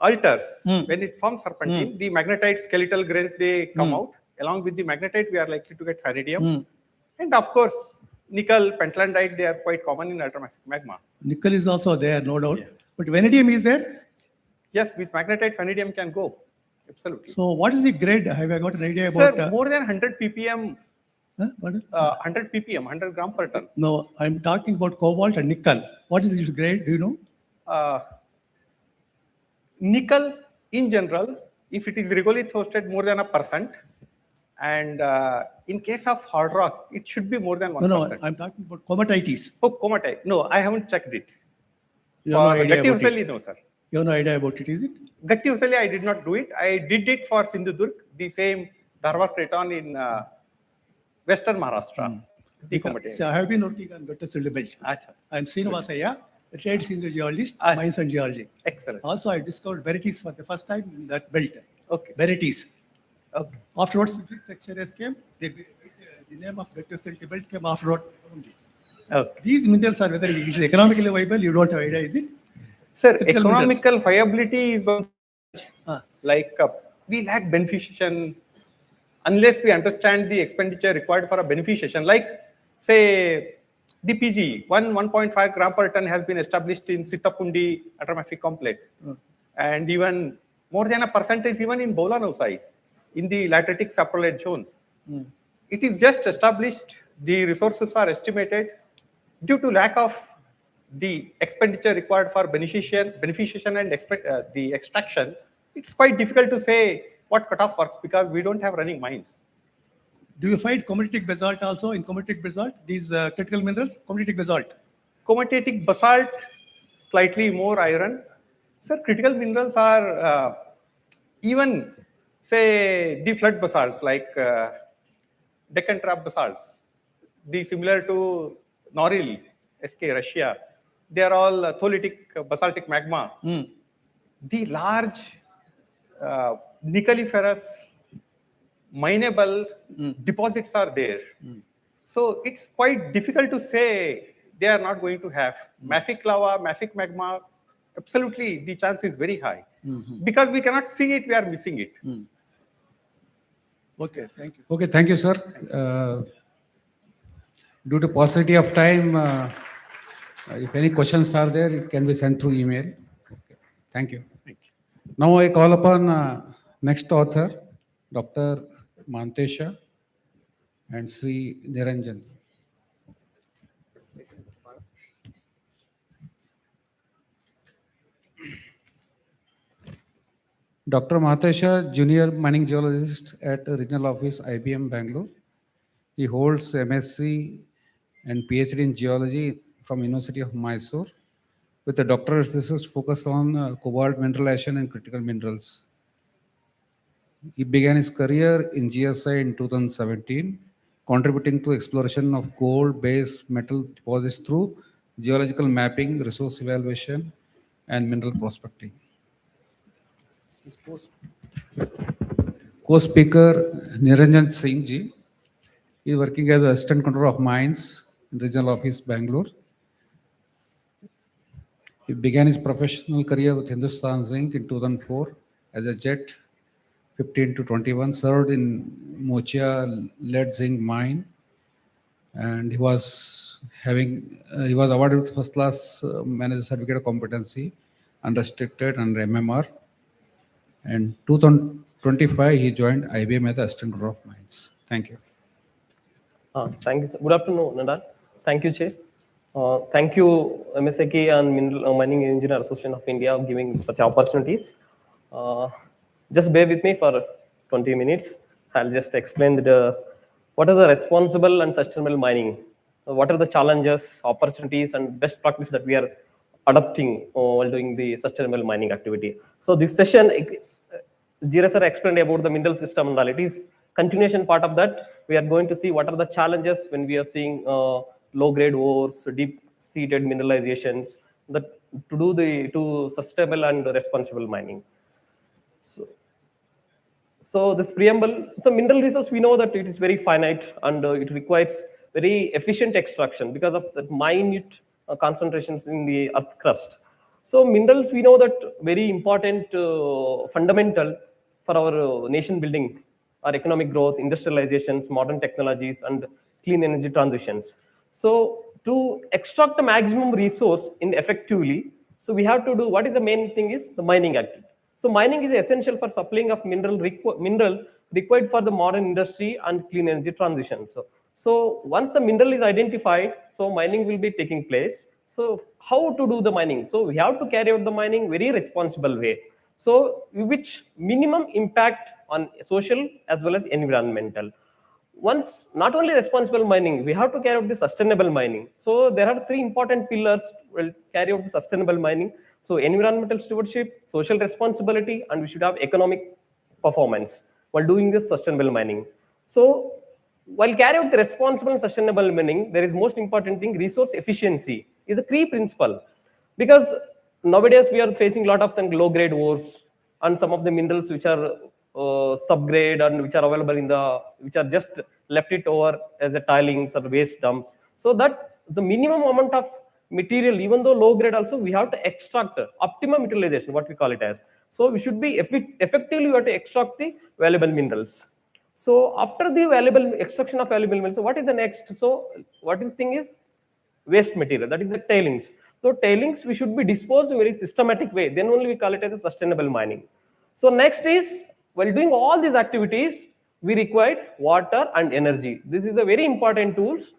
alters, when it forms serpentine, the magnetite skeletal grains, they come out. Along with the magnetite, we are likely to get vanadium. And of course, nickel, pentlandite, they are quite common in ultramafic magma. Nickel is also there, no doubt. But vanadium is there? Yes, with magnetite, vanadium can go. Absolutely. So what is the grade? Have I got an idea about? Sir, more than 100 ppm. 100 ppm, 100 gram per ton. No, I'm talking about cobalt and nickel. What is its grade? Do you know? Nickel, in general, if it is regolith hosted, more than 1%. And in case of hard rock, it should be more than 1%. No, I'm talking about comatites. Oh, comatite. No, I haven't checked it. You have no idea about Gattuselli, it? no, sir. You have no idea about it, is it? Gattuselli, I did not do it. I did it for Sindhudurg, the same Dharwad Craton in Western Maharashtra. The comatite. So I have been working on Gattuselli belt. I'm Srinivasaya, retired senior geologist, mines and geology. Excellent. Also, I discovered varieties for the first time in that belt. Okay. Varieties. Okay. Afterwards, the textures came. The name of Gattuselli belt came afterward only. Okay. These minerals are whether it is economically viable, you don't have idea, is it? Sir, Critical economical viability is one. Like we lack beneficiation unless we understand the expenditure required for a beneficiation. Like say the PG, 1.5 gram per ton has been established in Sitapundi ultramafic complex. And even more than 1% even in Bola-Nausai, in the lateritic saprolite zone. It is just established, the resources are estimated. Due to lack of the expenditure required for beneficiation and the extraction, it's quite difficult to say what cutoff works because we don't have running mines. Do you find commoditic basalt also in commoditic basalt? These critical minerals, commoditic basalt. Commoditic basalt, slightly more iron. Sir, critical minerals are even, say, the flood basalts like Deccan trap basalts, the similar to Noryl, SK, Russia. They are all tholitic basaltic magma. The large nickeliferous mineable deposits are there. So it's quite difficult to say they are not going to have. Mafic lava, mafic magma, absolutely the chance is very high. Because we cannot see it, we are missing it. Okay, thank you. Okay, thank you, sir. Due to paucity of time, if any questions are there, it can be sent through email. Okay. Thank you. Now I call upon next author, Dr. Mantesha and Sri Niranjan. Dr. Mantesha, Junior Mining Geologist at Regional Office, IBM, Bangalore. He holds MSc and PhD in Geology from University of Mysore with a doctoral thesis focused on cobalt mineralization and critical minerals. He began his career in GSI in 2017, contributing to exploration of gold-based metal deposits through geological mapping, resource evaluation, and mineral prospecting. Co-speaker Niranjan Singh ji is working as Assistant Controller of Mines in Regional Office, Bangalore. He began his professional career with Hindustan Zinc in 2004 as a jet 15 to 21, served in Mochia lead zinc mine, and he was awarded with first class manager certificate of competency, unrestricted under MMR. And 2025 he joined IBM as the Assistant Controller of Mines. Thank you. Thank you, sir. Good afternoon, Nandan. Thank you, Chair. Thank you, MSAK and Mining Engineer Association of India, for giving such opportunities. Just bear with me for 20 minutes. I'll just explain what are the responsible and sustainable mining. What are the challenges, opportunities, and best practice that we are adopting while doing the sustainable mining activity. So this session, Jira sir explained about the mineral system and all. It is continuation part of that. We are going to see what are the challenges when we are seeing low-grade ores, deep-seated mineralizations, to do sustainable and responsible mining. So this preamble, so mineral resource, we know that it is very finite and it requires very efficient extraction because of the minute concentrations in the earth crust. So minerals, we know that very important, fundamental for our nation building, our economic growth, industrializations, modern technologies, and clean energy transitions. So to extract the maximum resource in effectively, so we have to do, what is the main thing is the mining activity. So mining is essential for supplying of mineral required for the modern industry and clean energy transition. So once the mineral is identified, so mining will be taking place. So how to do the mining? So we have to carry out the mining very responsible way. So which minimum impact on social as well as environmental. Once not only responsible mining, we have to carry out the sustainable mining. So there are three important pillars will carry out the sustainable mining. So environmental stewardship, social responsibility, and we should have economic performance while doing this sustainable mining. So while carrying out the responsible and sustainable mining, there is most important thing, resource efficiency is a key principle. Because nowadays we are facing a lot of low grade ores and some of the minerals which are subgrade and which are available which are just left it over as a tilings or waste dumps. So that the minimum amount of material, even though low grade also, we have to extract optimum utilization, what we call it as. So we should be effectively, we have to extract the valuable minerals. So after the valuable extraction of valuable minerals, so what is the next? So what is thing is waste material, that is the tailings. So tailings, we should be disposed in a very systematic way. Then only we call it as a sustainable mining. So next is, while doing all these activities, we require water and energy. This is a very important tools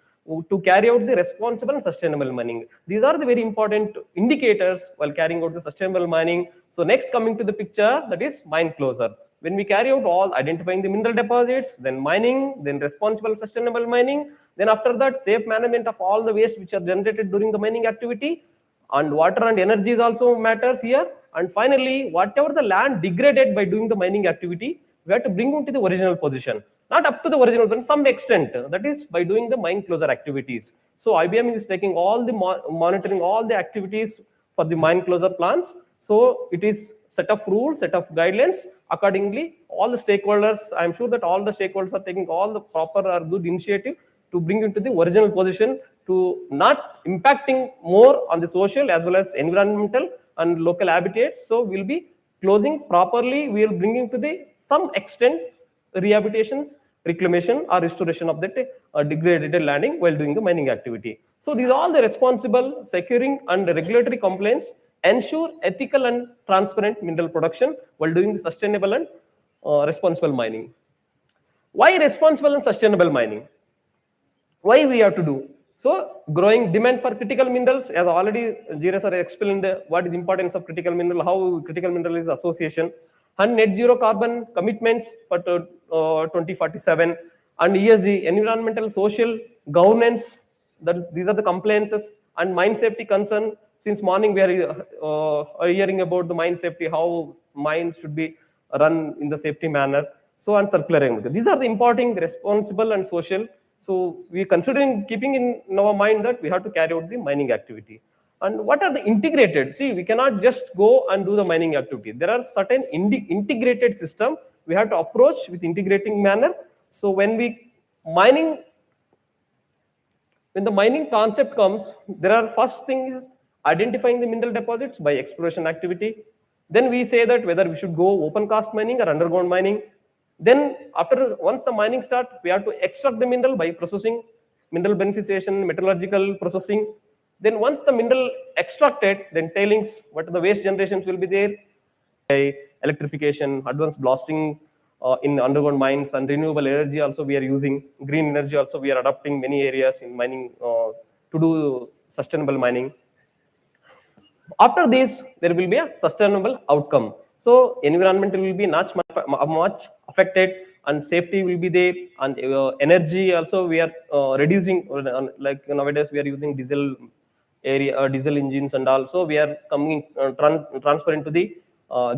to carry out the responsible and sustainable mining. These are the very important indicators while carrying out the sustainable mining. So next coming to the picture, that is mine closure. When we carry out all identifying the mineral deposits, then mining, then responsible sustainable mining, then after that safe management of all the waste which are generated during the mining activity, and water and energy is also matters here. And finally, whatever the land degraded by doing the mining activity, we have to bring into the original position. Not up to the original, but some extent, that is by doing the mine closure activities. So IBM is taking all the monitoring all the activities for the mine closure plans. So it is set of rules, set of guidelines. Accordingly, all the stakeholders, I am sure that all the stakeholders are taking all the proper or good initiative to bring into the original position, to not impacting more on the social as well as environmental and local habitats. So we'll be closing properly, we will bring into the some extent rehabilitations, reclamation or restoration of that degraded landing while doing the mining activity. So these are all the responsible, securing and regulatory compliance, ensure ethical and transparent mineral production while doing the sustainable and responsible mining. Why responsible and sustainable mining? Why we have to do? So growing demand for critical minerals, as already Jira sir explained what is the importance of critical mineral, how critical mineral is association, and net zero carbon commitments for 2047, and ESG, environmental, social, governance, these are the compliances, and mine safety concern. Since morning we are hearing about the mine safety, how mines should be run in the safety manner. So, and circular economy. These are the important, responsible and social. So we considering keeping in our mind that we have to carry out the mining activity. And what are the integrated? See, we cannot just go and do the mining activity. There are certain integrated system we have to approach with integrating manner. So when the mining concept comes, there are first thing is identifying the mineral deposits by exploration activity. Then we say that whether we should go open cast mining or underground mining. Then once the mining start, we have to extract the mineral by processing, mineral beneficiation, metallurgical processing. Then once the mineral extracted, then tailings, what are the waste generations will be there, electrification, advanced blasting in underground mines, and renewable energy also we are using, green energy also we are adopting many areas in mining to do sustainable mining. After this, there will be a sustainable outcome. So environment will be much affected, and safety will be there, and energy also we are reducing. Like nowadays we are using diesel engines, and also we are coming transfer into the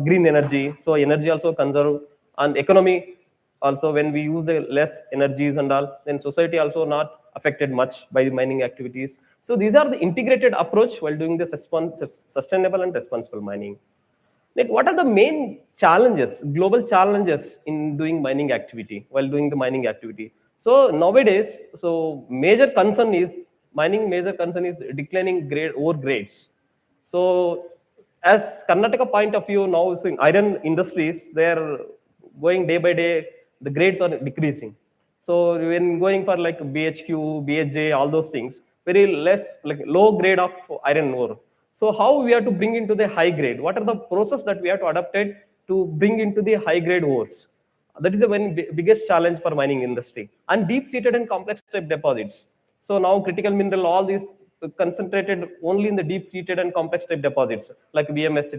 green energy. So energy also conserve, and economy also when we use the less energies and all, then society also not affected much by the mining activities. So these are the integrated approach while doing the sustainable and responsible mining. Like, what are the main challenges, global challenges in doing mining activity while doing the mining activity? So nowadays, major concern is declining ore grades. So as Karnataka point of view now, in iron industries, they are going day by day, the grades are decreasing. So when going for like BHQ, BHJ, all those things, very less, like low grade of iron ore. So how we have to bring into the high grade? What are the process that we have to adapt it to bring into the high grade ores? That is the biggest challenge for mining industry. And deep-seated and complex type deposits. So now critical mineral, all these concentrated only in the deep-seated and complex type deposits like VMS,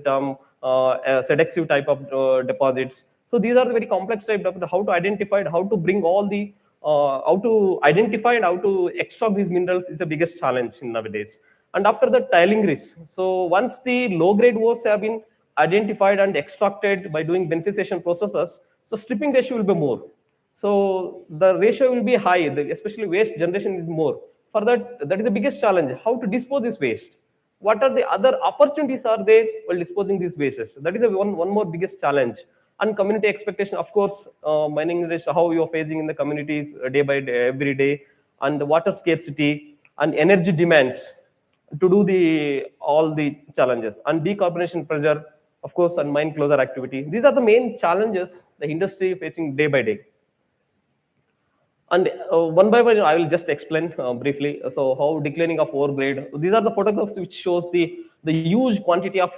SEDEXIV type of deposits. So these are the very complex type of how to identify it, how to bring all the how to identify and how to extract these minerals is the biggest challenge in nowadays. And after the tiling risk, so once the low grade ores have been identified and extracted by doing beneficiation processes, so stripping ratio will be more. So the ratio will be high, especially waste generation is more. For that, that is the biggest challenge, how to dispose this waste. What are the other opportunities are there while disposing these wastes? That is one more biggest challenge. And community expectation, of course, mining industry, how you are facing in the communities day by day, every day, and the water scarcity and energy demands to do all the challenges, and decarbonization pressure, of course, and mine closure activity. These are the main challenges the industry facing day by day. And one by one, I will just explain briefly. So how declining of ore grade. These are the photographs which shows the huge quantity of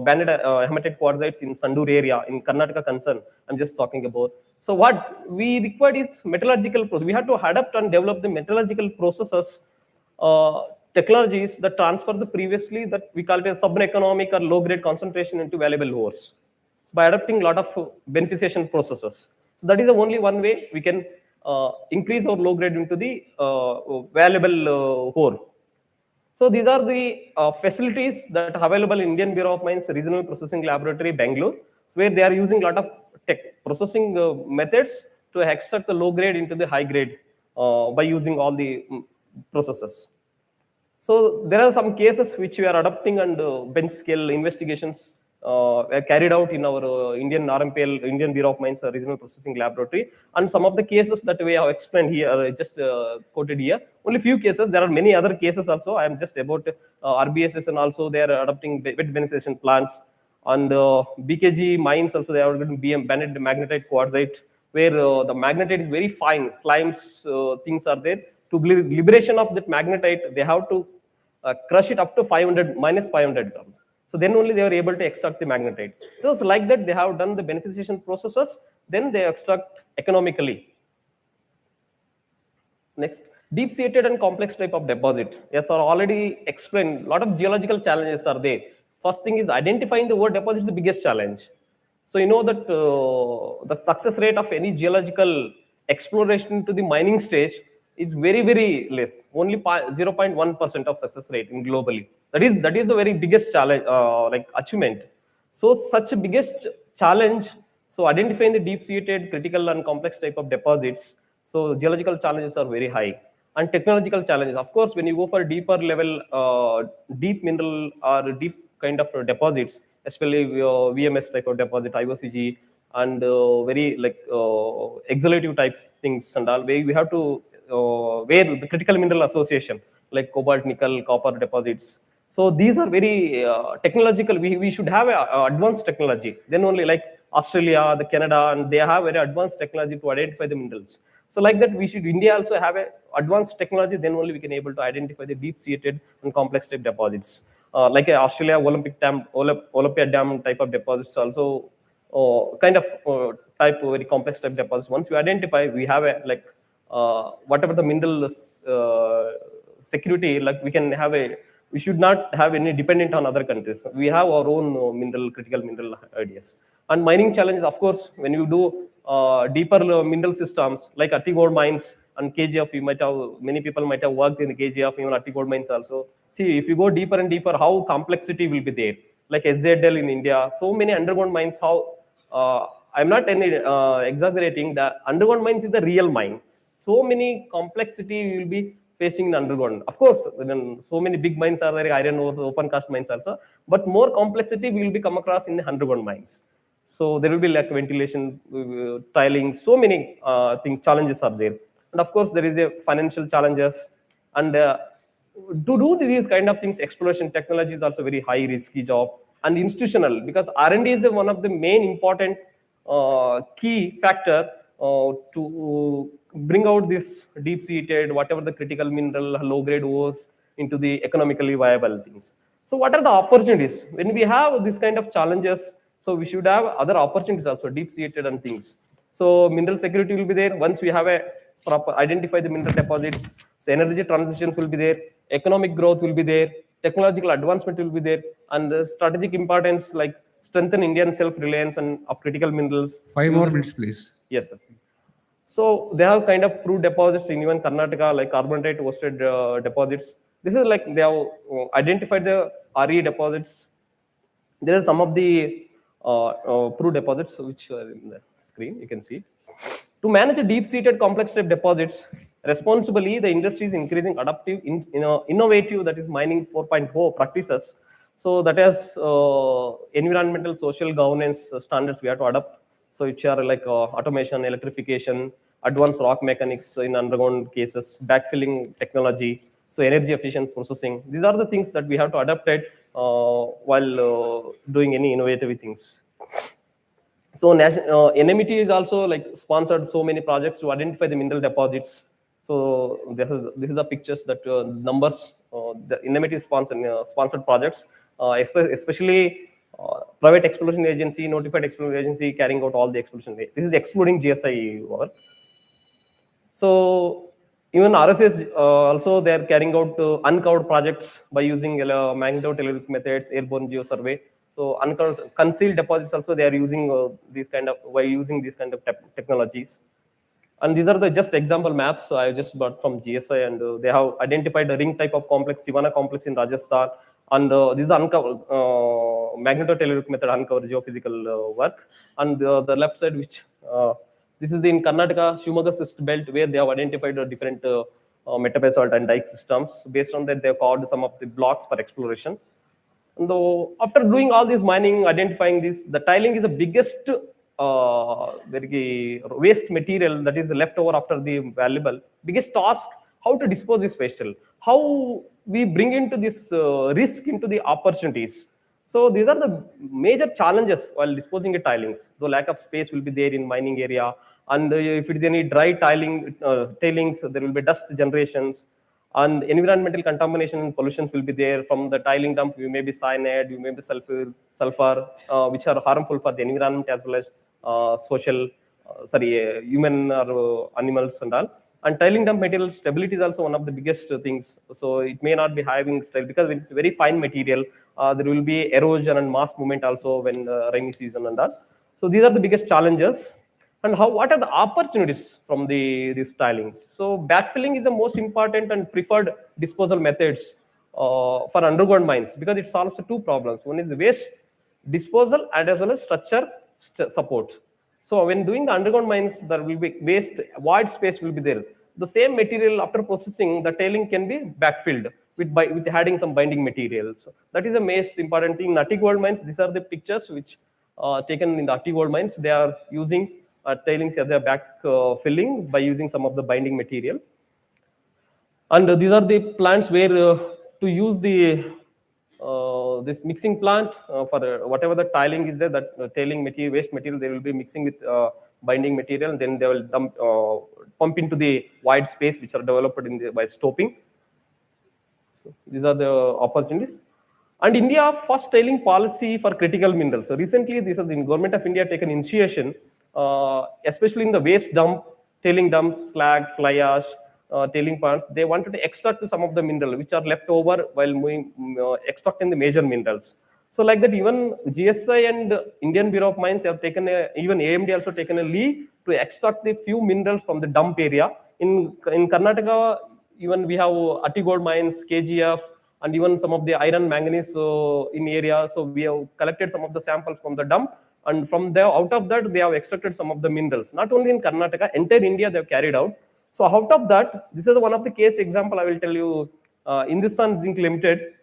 banded hematite quartzites in Sandur area in Karnataka concern. I'm just talking about. So what we required is metallurgical process. We have to adapt and develop the metallurgical processes, technologies that transfer the previously that we call it as sub-economic or low grade concentration into valuable ores. So by adopting a lot of beneficiation processes. So that is the only one way we can increase our low grade into the valuable ore. So these are the facilities that are available in Indian Bureau of Mines Regional Processing Laboratory, Bangalore, where they are using a lot of processing methods to extract the low grade into the high grade by using all the processes. So there are some cases which we are adopting, and bench scale investigations were carried out in our Indian RMPL, Indian Bureau of Mines Regional Processing Laboratory. And some of the cases that we have explained here, just quoted here, only few cases. There are many other cases also. I am just about RBSS, and also they are adopting wet beneficiation plants. And BKG mines also, they are going to be banded magnetite quartzite, where the magnetite is very fine, slimes, things are there. To liberation of that magnetite, they have to crush it up to minus 500 grams. So then only they are able to extract the magnetites. So like that, they have done the beneficiation processes, then they extract economically. Next, deep-seated and complex type of deposit. Yes, I already explained, a lot of geological challenges are there. First thing is identifying the ore deposit is the biggest challenge. So you know that the success rate of any geological exploration to the mining stage is very, very less, only 0.1% of success rate in globally. That is the very biggest challenge, like achievement. So such a biggest challenge, so identifying the deep-seated, critical and complex type of deposits, so geological challenges are very high. And technological challenges, of course, when you go for deeper level, deep mineral or deep kind of deposits, especially VMS type of deposit, IOCG, and very like exhalative types things and all, where we have to where the critical mineral association like cobalt, nickel, copper deposits. So these are very technological. We should have a advanced technology. Then only like Australia, the Canada, and they have very advanced technology to identify the minerals. So like that, we should India also have a advanced technology. Then only we can able to identify the deep-seated and complex type deposits. Like Australia Olympia Dam type of deposits also kind of type very complex type deposits. Once we identify, we have a like whatever the mineral security, like we should not have any dependent on other countries. We have our own critical mineral ideas. And mining challenges, of course, when you do deeper mineral systems like Atti gold mines and KGF, many people might have worked in the KGF, even Atti gold mines also. See, if you go deeper and deeper, how complexity will be there. Like SZL in India, so many underground mines, I'm not exaggerating, the underground mines is the real mine. So many complexity will be facing in underground. Of course, then so many big mines are there, iron ores, open cast mines also, but more complexity will be come across in the underground mines. So there will be like ventilation, tiling, so many things, challenges are there. And of course, there is a financial challenges. And to do these kind of things, exploration technology is also very high risky job. And institutional, because R&D is one of the main important key factor to bring out this deep-seated, whatever the critical mineral, low-grade ores into the economically viable things. So what are the opportunities? When we have this kind of challenges, so we should have other opportunities also, deep-seated and things. So mineral security will be there once we have a proper identify the mineral deposits. So energy transitions will be there, economic growth will be there, technological advancement will be there, and the strategic importance like strengthen Indian self-reliance and of critical minerals. 5 more minutes, please. Yes, sir. So they have kind of proved deposits in even Karnataka, like carbonate hosted deposits. This is like they have identified the RE deposits. There are some of the proved deposits which are in the screen. You can see. To manage a deep-seated complex type deposits responsibly, the industry is increasing adaptive, innovative, that is mining 4.0 practices. So that is environmental, social governance standards we have to adopt. So which are like automation, electrification, advanced rock mechanics in underground cases, backfilling technology, so energy efficient processing. These are the things that we have to adapt it while doing any innovative things. So NMT is also like sponsored so many projects to identify the mineral deposits. So this is the pictures that numbers the NMT sponsored projects, especially private exploration agency, notified exploration agency carrying out all the exploration. This is excluding GSI work. So even RSS also they are carrying out uncovered projects by using magnetotelluric methods, airborne geosurvey. So concealed deposits also they are using these kind of technologies. And these are the just example maps I just brought from GSI, and they have identified the ring type of complex, Sivana complex in Rajasthan, and this is uncovered magnetotelluric method uncovered geophysical work. And the left side, which this is in Karnataka Shimoga cyst belt, where they have identified different metabasalt and dike systems. Based on that, they have carved some of the blocks for exploration. And after doing all this mining, identifying this, the tiling is the biggest waste material that is left over after the valuable. Biggest task, how to dispose this waste, how we bring into this risk into the opportunities. So these are the major challenges while disposing of tilings. The lack of space will be there in mining area, and if it is any dry tailings, there will be dust generations. And environmental contamination and pollutions will be there from the tiling dump. You may be cyanide, you may be sulfur, which are harmful for the environment as well as human or animals and all. And tiling dump material stability is also one of the biggest things. So it may not be having style because it's very fine material. There will be erosion and mass movement also when rainy season and all. So these are the biggest challenges. And what are the opportunities from these tilings? So backfilling is the most important and preferred disposal methods for underground mines because it solves two problems. One is waste disposal and as well as structure support. So when doing the underground mines, there will be waste, void space will be there. The same material after processing, the tailing can be backfilled with adding some binding materials. So that is the most important thing. In Ati gold mines, these are the pictures which taken in the Ati gold mines. They are using tailings as a back filling by using some of the binding material. And these are the plants where to use the this mixing plant for whatever the tiling is there, that tailing material, waste material, they will be mixing with binding material, and then they will pump into the wide space which are developed in by stopping. So these are the opportunities. And India first tailing policy for critical minerals. So recently, this is in Government of India taken initiation, especially in the waste dump, tailing dumps, slag, fly ash, tailing ponds. They wanted to extract some of the mineral which are left over while moving, extracting the major minerals. So like that, even GSI and Indian Bureau of Mines have taken even AMD also taken a lead to extract the few minerals from the dump area. In Karnataka, even we have Ati gold mines, KGF, and even some of the iron manganese in area. So we have collected some of the samples from the dump, and from there, out of that, they have extracted some of the minerals. Not only in Karnataka, entire India they have carried out. So out of that, this is one of the case example I will tell you. Hindustan Zinc Limited,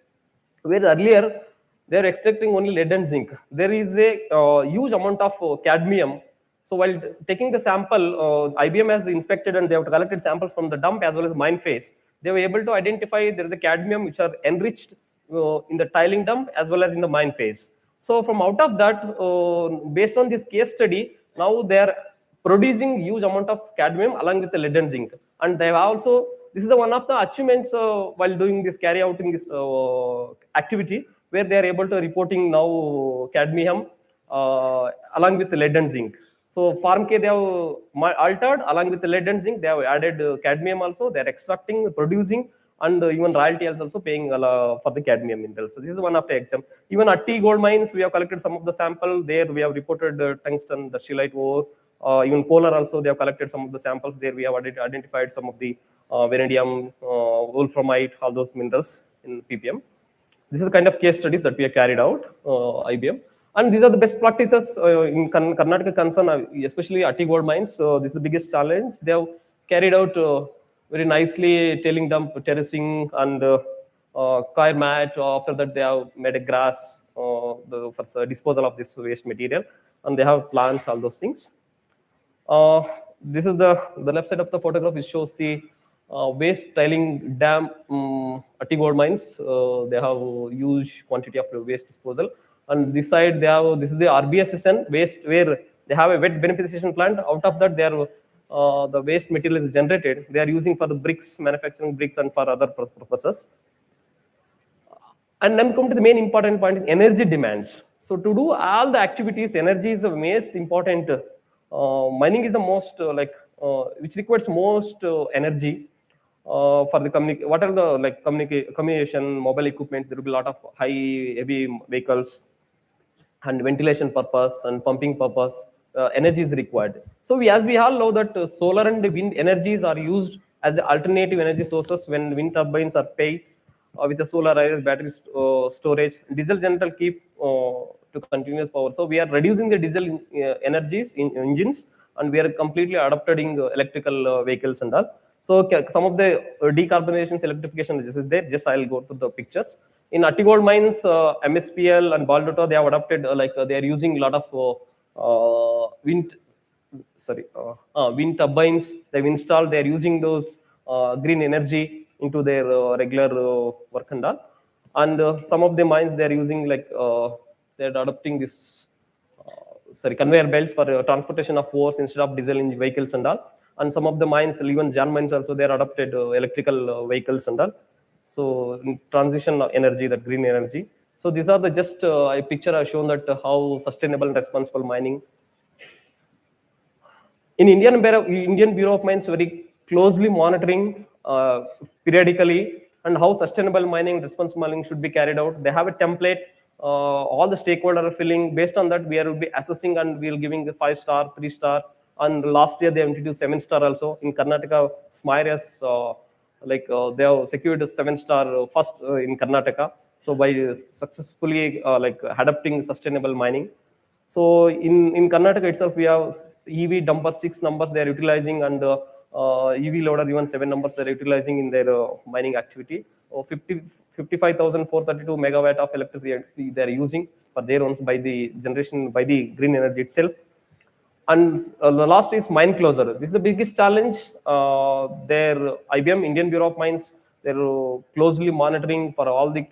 where earlier they are extracting only lead and zinc. There is a huge amount of cadmium. So while taking the sample, IBM has inspected and they have collected samples from the dump as well as mine phase. They were able to identify there is a cadmium which are enriched in the tiling dump as well as in the mine phase. So from out of that, based on this case study, now they are producing huge amount of cadmium along with the lead and zinc. And they have also, this is one of the achievements while doing this, carry out in this activity, where they are able to reporting now cadmium along with the lead and zinc. So farm K they have altered along with the lead and zinc. They have added cadmium also. They are extracting, producing, and even royalty is also paying for the cadmium minerals. So this is one of the example. Even at Tea gold mines, we have collected some of the sample. There we have reported tungsten, the scheelite ore. Even Kolar also, they have collected some of the samples. There we have identified some of the vanadium, wolframite, all those minerals in ppm. This is the kind of case studies that we have carried out, IBM. And these are the best practices in Karnataka concern, especially Ati gold mines. So this is the biggest challenge. They have carried out very nicely tailing dump terracing and coir mat. After that, they have made a grass for disposal of this waste material, and they have plants, all those things. This is the left side of the photograph. It shows the waste tailing dam Ati gold mines. They have huge quantity of waste disposal. And this side, they have, this is the RBSSN waste, where they have a wet beneficiation plant. Out of that, they are the waste material is generated. They are using for the bricks, manufacturing bricks, and for other purposes. And then come to the main important point: energy demands. So to do all the activities, energy is the most important. Mining is the most which requires most energy for the what are the communication, mobile equipments. There will be a lot of heavy vehicles, and ventilation purpose and pumping purpose. Energy is required. So as we all know that solar and wind energies are used as alternative energy sources when wind turbines are paid with the solar arrays, battery storage. Diesel generator keep to continuous power. So we are reducing the diesel energies in engines, and we are completely adopting electrical vehicles and all. So some of the decarbonization, electrification is there. Just I'll go through the pictures. In Ati gold mines, MSPL and Baldota, they have adopted they are using a lot of wind turbines. They've installed. They are using those green energy into their regular work and all. And some of the mines they are using they are adopting this conveyor belts for transportation of ores instead of diesel in vehicles and all. And some of the mines, even Jan mines also, they are adopted electrical vehicles and all. So transition energy, that green energy. So these are the just a picture I've shown that how sustainable and responsible mining. In Indian Bureau of Mines very closely monitoring periodically and how sustainable mining, responsible mining should be carried out. They have a template. All the stakeholders are filling. Based on that, we will be assessing and we will giving the 5-star, 3-star. And last year they have introduced 7-star also. In Karnataka, SMIRE has they have secured a 7-star first in Karnataka. So by successfully adopting sustainable mining. So in Karnataka itself, we have EV dumper 6 numbers they are utilizing, and EV loader even 7 numbers they are utilizing in their mining activity. 55,432 megawatt of electricity they are using for their own by the generation by the green energy itself. And the last is mine closure. This is the biggest challenge. Their IBM, Indian Bureau of Mines, they're closely monitoring for all the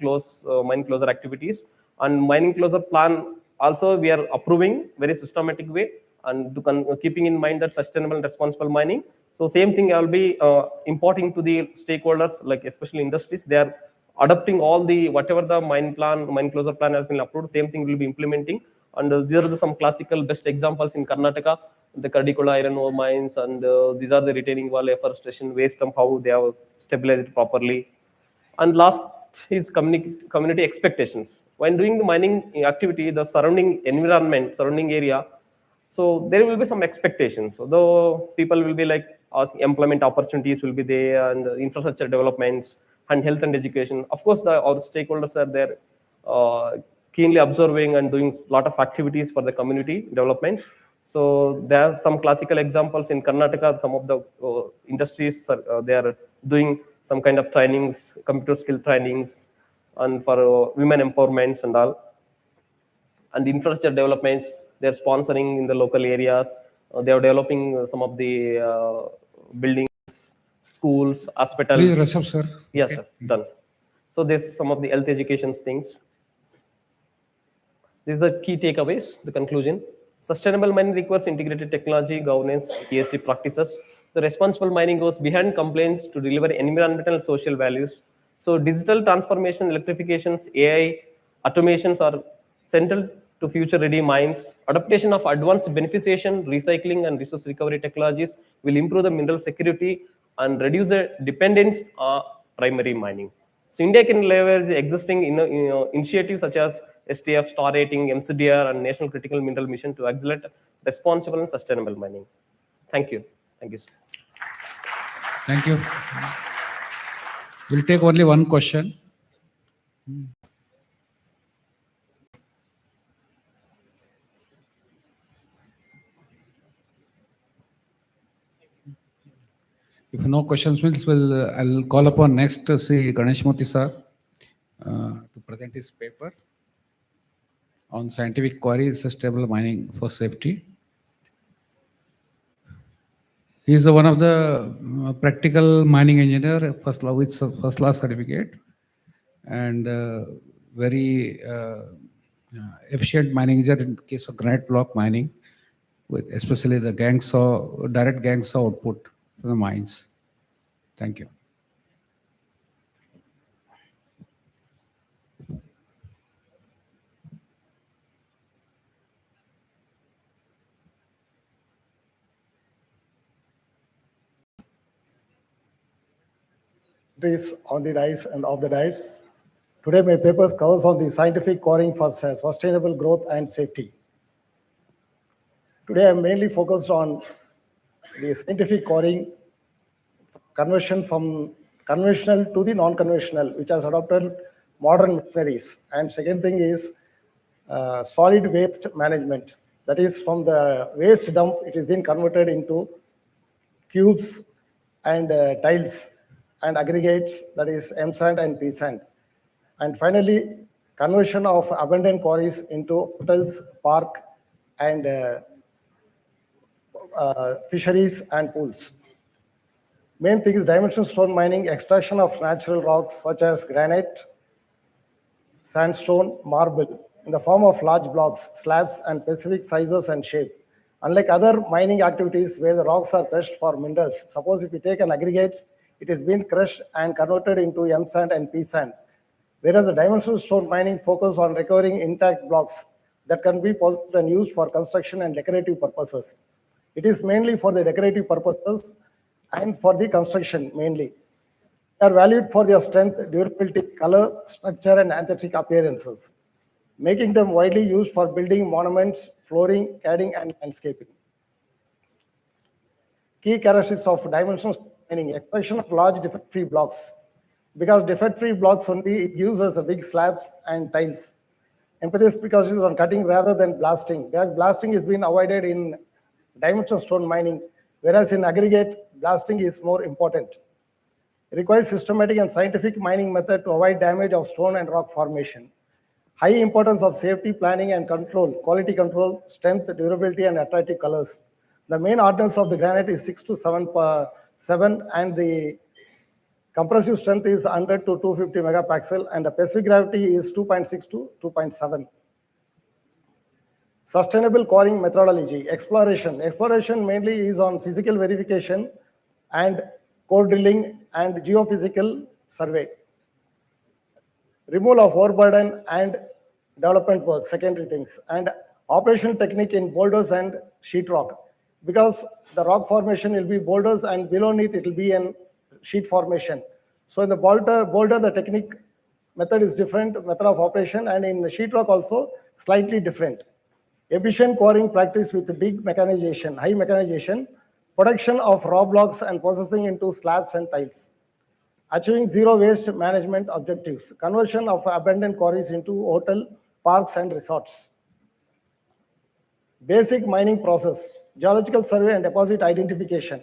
mine closure activities. And mining closure plan also we are approving very systematic way, and keeping in mind that sustainable and responsible mining. So same thing I will be importing to the stakeholders, like especially industries. They are adopting all the whatever the mine closure plan has been approved. Same thing will be implementing. And these are some classical best examples in Karnataka, the Kardikola iron ore mines, and these are the retaining wall afforestation waste dump, how they have stabilized properly. And last is community expectations. When doing the mining activity, the surrounding environment, surrounding area, so there will be some expectations. So though people will be like asking, employment opportunities will be there, and infrastructure developments, and health and education. Of course, our stakeholders are there, keenly observing and doing a lot of activities for the community developments. So there are some classical examples in Karnataka. Some of the industries they are doing some kind of trainings, computer skill trainings, and for women empowerments and all. And infrastructure developments, they are sponsoring in the local areas. They are developing some of the buildings, schools, hospitals. Please rush up, sir. Yes, sir. Done. So there's some of the health education things. These are key takeaways, the conclusion. Sustainable mining requires integrated technology, governance, ESG practices. The responsible mining goes beyond complaints to deliver environmental and social values. So digital transformation, electrifications, AI, automations are central to future-ready mines. Adaptation of advanced beneficiation, recycling, and resource recovery technologies will improve the mineral security and reduce the dependence on primary mining. So India can leverage existing initiatives such as STF, Star Rating, MCDR, and National Critical Mineral Mission to accelerate responsible and sustainable mining. Thank you. Thank you, sir. Thank you. We'll take only one question. If no questions, I'll call upon next Sri Ganesh Murthy sir to present his paper on scientific query sustainable mining for safety. He is one of the practical mining engineer, with first class certificate, and very efficient mining engineer in case of granite block mining, with especially the direct gang saw output from the mines. Thank you. On the dice and off the dice. Today, my paper covers on the scientific quarrying for sustainable growth and safety. Today, I'm mainly focused on the scientific quarrying conversion from conventional to the non-conventional, which has adopted modern machineries. And second thing is solid waste management. That is, from the waste dump, it is being converted into cubes and tiles and aggregates, that is M sand and P sand. And finally, conversion of abandoned quarries into hotels, park, and fisheries and pools. Main thing is dimensional stone mining, extraction of natural rocks such as granite, sandstone, marble, in the form of large blocks, slabs, and specific sizes and shape. Unlike other mining activities where the rocks are crushed for minerals, suppose if you take an aggregate, it is being crushed and converted into M sand and P sand. Whereas the dimensional stone mining focuses on recovering intact blocks that can be processed and used for construction and decorative purposes. It is mainly for the decorative purposes and for the construction mainly. They are valued for their strength, durability, color, structure, and aesthetic appearances, making them widely used for building monuments, flooring, cladding, and landscaping. Key characteristics of dimensional stone mining: extraction of large defect-free blocks. Because defect-free blocks only, it gives us a big slabs and tiles. emphasis precautions on cutting rather than blasting. Blasting is being avoided in dimensional stone mining, whereas in aggregate, blasting is more important. It requires systematic and scientific mining method to avoid damage of stone and rock formation. High importance of safety planning and control, quality control, strength, durability, and attractive colors. The main hardness of the granite is 6 to 7, and the compressive strength is 100 to 250 megapascal, and the specific gravity is 2.6 to 2.7. Sustainable coring methodology, exploration. Exploration mainly is on physical verification and core drilling and geophysical survey. Removal of overburden and development work, secondary things, and operation technique in boulders and sheet rock. Because the rock formation will be boulders and below-neath it will be an sheet formation. So in the boulder, the technique method is different, method of operation, and in the sheet rock also slightly different. Efficient quarrying practice with big mechanization, high mechanization, production of raw blocks and processing into slabs and tiles. Achieving zero waste management objectives, conversion of abandoned quarries into hotel, parks, and resorts. Basic mining process, geological survey and deposit identification,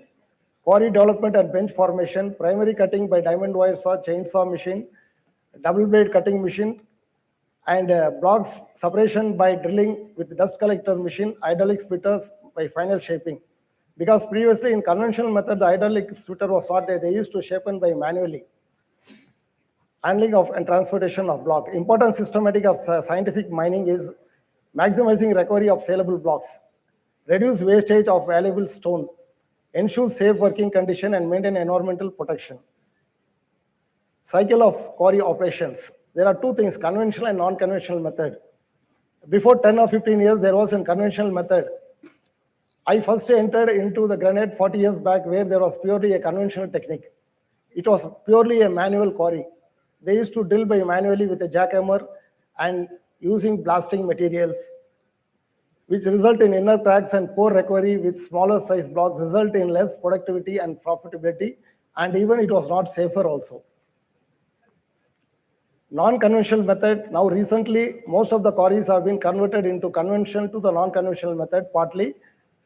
quarry development and bench formation, primary cutting by diamond wire saw, chainsaw machine, double blade cutting machine, and blocks separation by drilling with dust collector machine, hydraulic splitters by final shaping. Because previously in conventional method, the hydraulic splitter was not there. They used to shapen by manually. Handling of and transportation of block. Important systematic of scientific mining is maximizing recovery of saleable blocks, reduce wastage of valuable stone, ensure safe working condition and maintain environmental protection. Cycle of quarry operations. There are two things, conventional and non-conventional method. Before 10 or 15 years, there was a conventional method. I first entered into the granite 40 years back where there was purely a conventional technique. It was purely a manual quarry. They used to drill by manually with a jackhammer and using blasting materials, which result in inner cracks and poor recovery with smaller size blocks, result in less productivity and profitability, and even it was not safer also. Non-conventional method, now recently, most of the quarries have been converted into conventional to the non-conventional method, partly,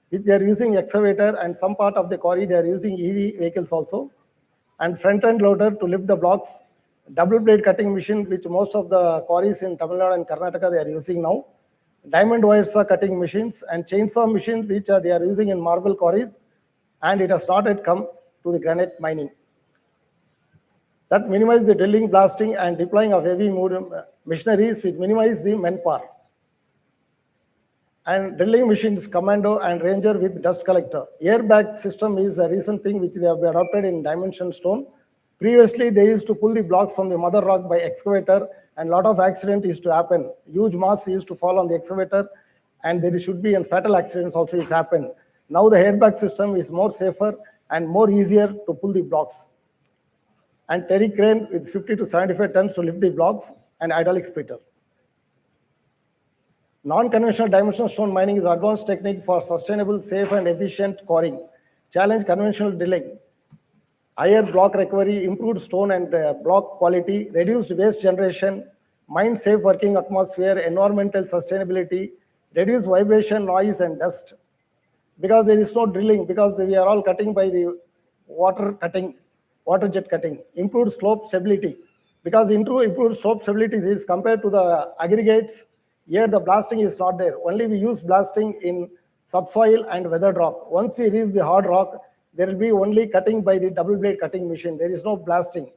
which they are using excavator, and some part of the quarry they are using EV vehicles also, and front-end loader to lift the blocks, double blade cutting machine, which most of the quarries in Tamil Nadu and Karnataka they are using now, diamond wire saw cutting machines, and chainsaw machines, which they are using in marble quarries, and it has not yet come to the granite mining. That minimize the drilling, blasting, and deploying of heavy machineries, which minimize the manpower. And drilling machines, commando and ranger with dust collector. Airbag system is a recent thing which they have adopted in dimension stone. Previously, they used to pull the blocks from the mother rock by excavator, and lot of accident used to happen. Huge mass used to fall on the excavator, and there should be and fatal accidents also which happen. Now the airbag system is more safer and more easier to pull the blocks. And terry crane with 50 to 75 tons to lift the blocks, and hydraulic splitter. Non-conventional dimensional stone mining is advanced technique for sustainable, safe, and efficient quarrying. Challenge conventional drilling. Higher block recovery, improved stone and block quality, reduced waste generation, mine safe working atmosphere, environmental sustainability, reduced vibration, noise, and dust. Because there is no drilling, because we are all cutting by the water jet cutting. Improved slope stability. Because improved slope stability is compared to the aggregates. Here the blasting is not there. Only we use blasting in subsoil and weathered rock. Once we reach the hard rock, there will be only cutting by the double blade cutting machine. There is no blasting.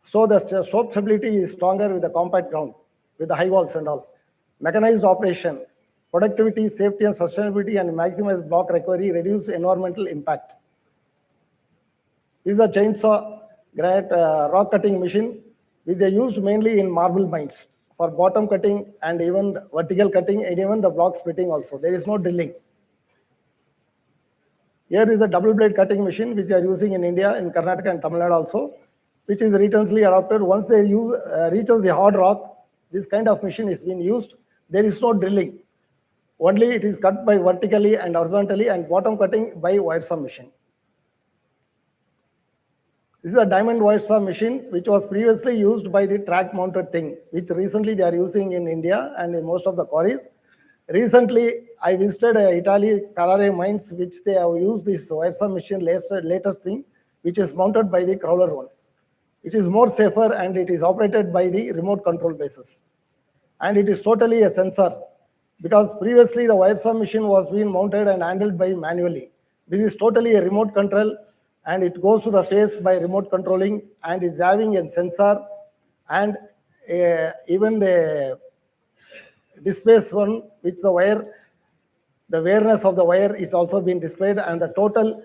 So the slope stability is stronger with the compact ground, with the high walls and all. Mechanized operation, productivity, safety and sustainability, and maximize block recovery, reduce environmental impact. This is a chainsaw granite rock cutting machine, which they used mainly in marble mines for bottom cutting and even vertical cutting and even the block splitting also. There is no drilling. Here is a double blade cutting machine which they are using in India, in Karnataka and Tamil Nadu also, which is recently adopted. Once they reaches the hard rock, this kind of machine is being used. There is no drilling. Only it is cut by vertically and horizontally, and bottom cutting by wire saw machine. This is a diamond wire saw machine, which was previously used by the track mounted thing, which recently they are using in India and in most of the quarries. Recently, I visited Italy, Carrare mines, which they have used this wire saw machine latest thing, which is mounted by the crawler one, which is more safer and it is operated by the remote control basis. And it is totally a sensor, because previously the wire saw machine was being mounted and handled by manually. This is totally a remote control, and it goes to the face by remote controlling, and it's having a sensor and even the displays one, which the wire, the awareness of the wire is also being displayed, and the total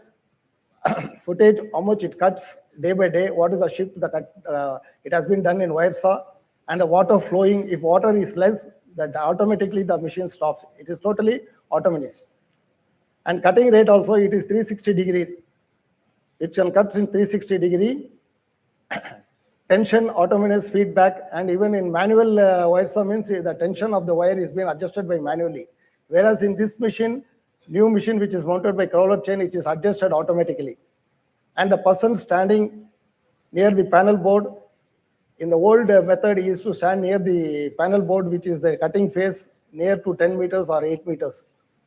footage, how much it cuts day by day, what is the shift the cut, it has been done in wire saw, and the water flowing. If water is less, that automatically the machine stops. It is totally automatic. And cutting rate also, it is 360 degree. It can cut in 360 degree. Tension, autonomous feedback, and even in manual wire saw means the tension of the wire is being adjusted by manually. Whereas in this machine, new machine which is mounted by crawler chain, it is adjusted automatically. And the person standing near the panel board, in the old method, he used to stand near the panel board, which is the cutting face, near to 10 meters or 8 meters.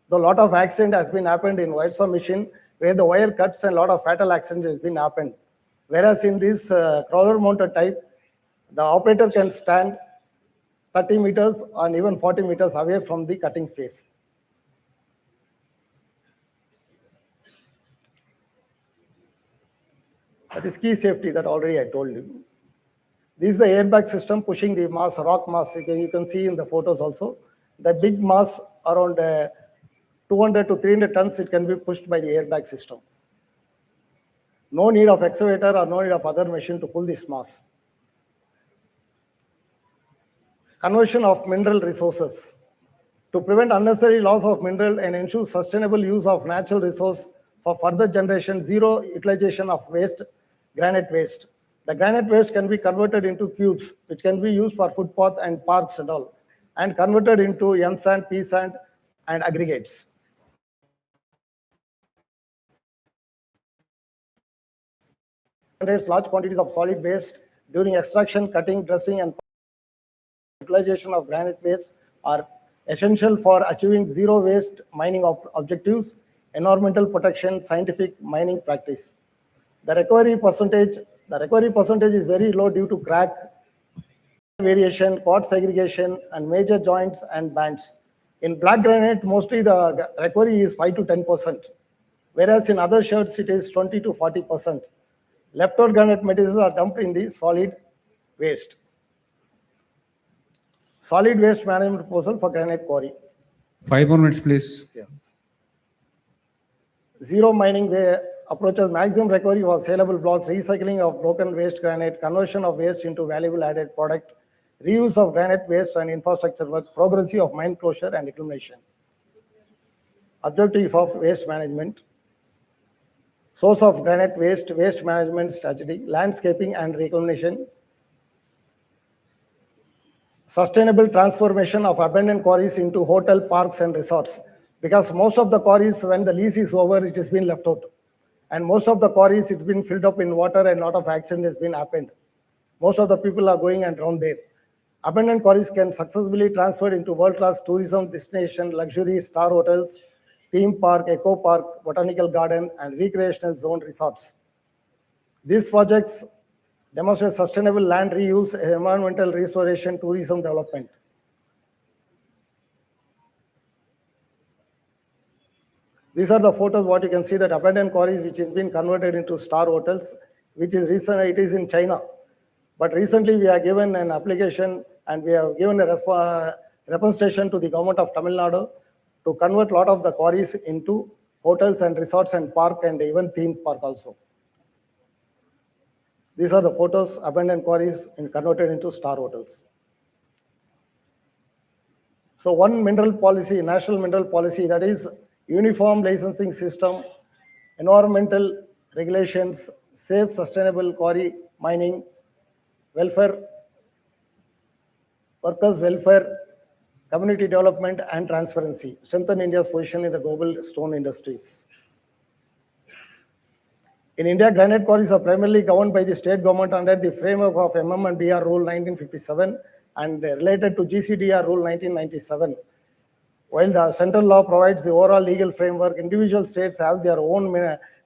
Though a lot of accident has been happened in wire saw machine, where the wire cuts and a lot of fatal accidents has been happened. Whereas in this crawler mounted type, the operator can stand 30 meters and even 40 meters away from the cutting face. That is key safety that already I told you. This is the airbag system pushing the mass, rock mass. You can see in the photos also. The big mass around 200 to 300 tons, it can be pushed by the airbag system. No need of excavator or no need of other machine to pull this mass. Conversion of mineral resources. To prevent unnecessary loss of mineral and ensure sustainable use of natural resource for further generation, zero utilization of waste, granite waste. The granite waste can be converted into cubes, which can be used for footpath and parks and all, and converted into M sand, P sand, and aggregates. Large quantities of solid waste during extraction, cutting, dressing, and utilization of granite waste are essential for achieving zero waste mining objectives, environmental protection, scientific mining practice. The recovery percentage is very low due to crack, variation, quartz segregation, and major joints and bands. In black granite, mostly the recovery is 5 to 10%, whereas in other sherds it is 20 to 40%. Leftover granite materials are dumped in the solid waste. Solid waste management proposal for granite quarry. 5 more minutes, please. Yeah. Zero mining approaches maximum recovery for saleable blocks, recycling of broken waste granite, conversion of waste into valuable added product, reuse of granite waste and infrastructure work, progressive of mine closure and reclamation. Objective of waste management. Source of granite waste, waste management strategy, landscaping and reclamation. Sustainable transformation of abandoned quarries into hotel, parks and resorts. Because most of the quarries, when the lease is over, it has been left out. And most of the quarries, it's been filled up in water and a lot of accident has been happened. Most of the people are going and drowned there. Abandoned quarries can successfully transfer into world-class tourism destination, luxury star hotels, theme park, eco park, botanical garden, and recreational zone resorts. These projects demonstrate sustainable land reuse, environmental restoration, tourism development. These are the photos, what you can see that abandoned quarries which has been converted into star hotels, which is recent, it is in China. But recently we have given an application and we have given a representation to the government of Tamil Nadu to convert a lot of the quarries into hotels and resorts and park and even theme park also. These are the photos, abandoned quarries converted into star hotels. So one mineral policy, national mineral policy, that is uniform licensing system, environmental regulations, safe, sustainable quarry mining, welfare, workers' welfare, community development, and transparency. Strengthen India's position in the global stone industries. In India, granite quarries are primarily governed by the state government under the framework of MM&DR Rule 1957 and related to GCDR Rule 1997. While the central law provides the overall legal framework, individual states have their own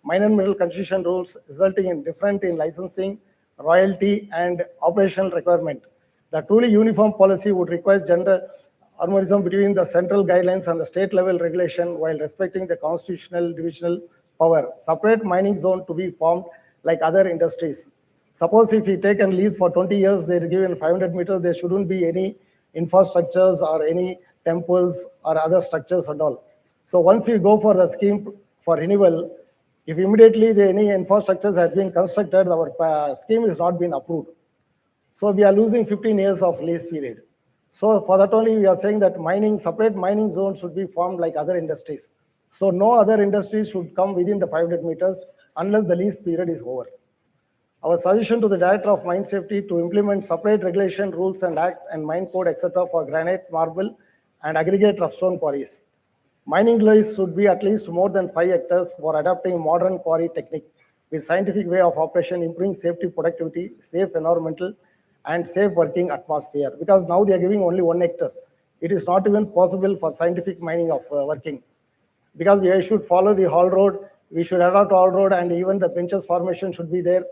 minor mineral concession rules, resulting in different in licensing, royalty, and operational requirement. The truly uniform policy would require general harmonism between the central guidelines and the state level regulation while respecting the constitutional divisional power. Separate mining zone to be formed like other industries. Suppose if we take a lease for 20 years, they're given 500 meters, there shouldn't be any infrastructures or any temples or other structures and all. So once we go for the scheme for renewal, if immediately any infrastructures has been constructed, our scheme is not been approved. So we are losing 15 years of lease period. So for that only, we are saying that separate mining zones should be formed like other industries. So no other industries should come within the 500 meters unless the lease period is over. Our suggestion to the Director of Mine Safety to implement separate regulation, rules and act and mine code, etc. for granite, marble and aggregate rough stone quarries. Mining lease should be at least more than 5 hectares for adopting modern quarry technique with scientific way of operation, improving safety, productivity, safe environmental and safe working atmosphere. Because now they are giving only 1 hectare. It is not even possible for scientific mining of working. Because we should follow the haul road, we should adopt haul road, and even the benches formation should be there.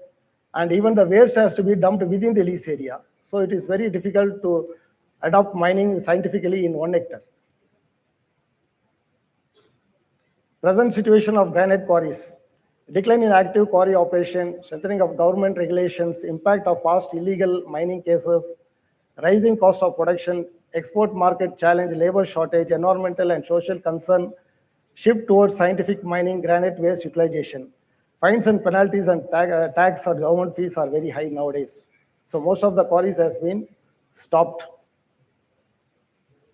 And even the waste has to be dumped within the lease area. So it is very difficult to adopt mining scientifically in 1 hectare. Present situation of granite quarries. Decline in active quarry operation, strengthening of government regulations, impact of past illegal mining cases, rising cost of production, export market challenge, labor shortage, environmental and social concern, shift towards scientific mining, granite waste utilization. Fines and penalties and tax or government fees are very high nowadays. So most of the quarries has been stopped.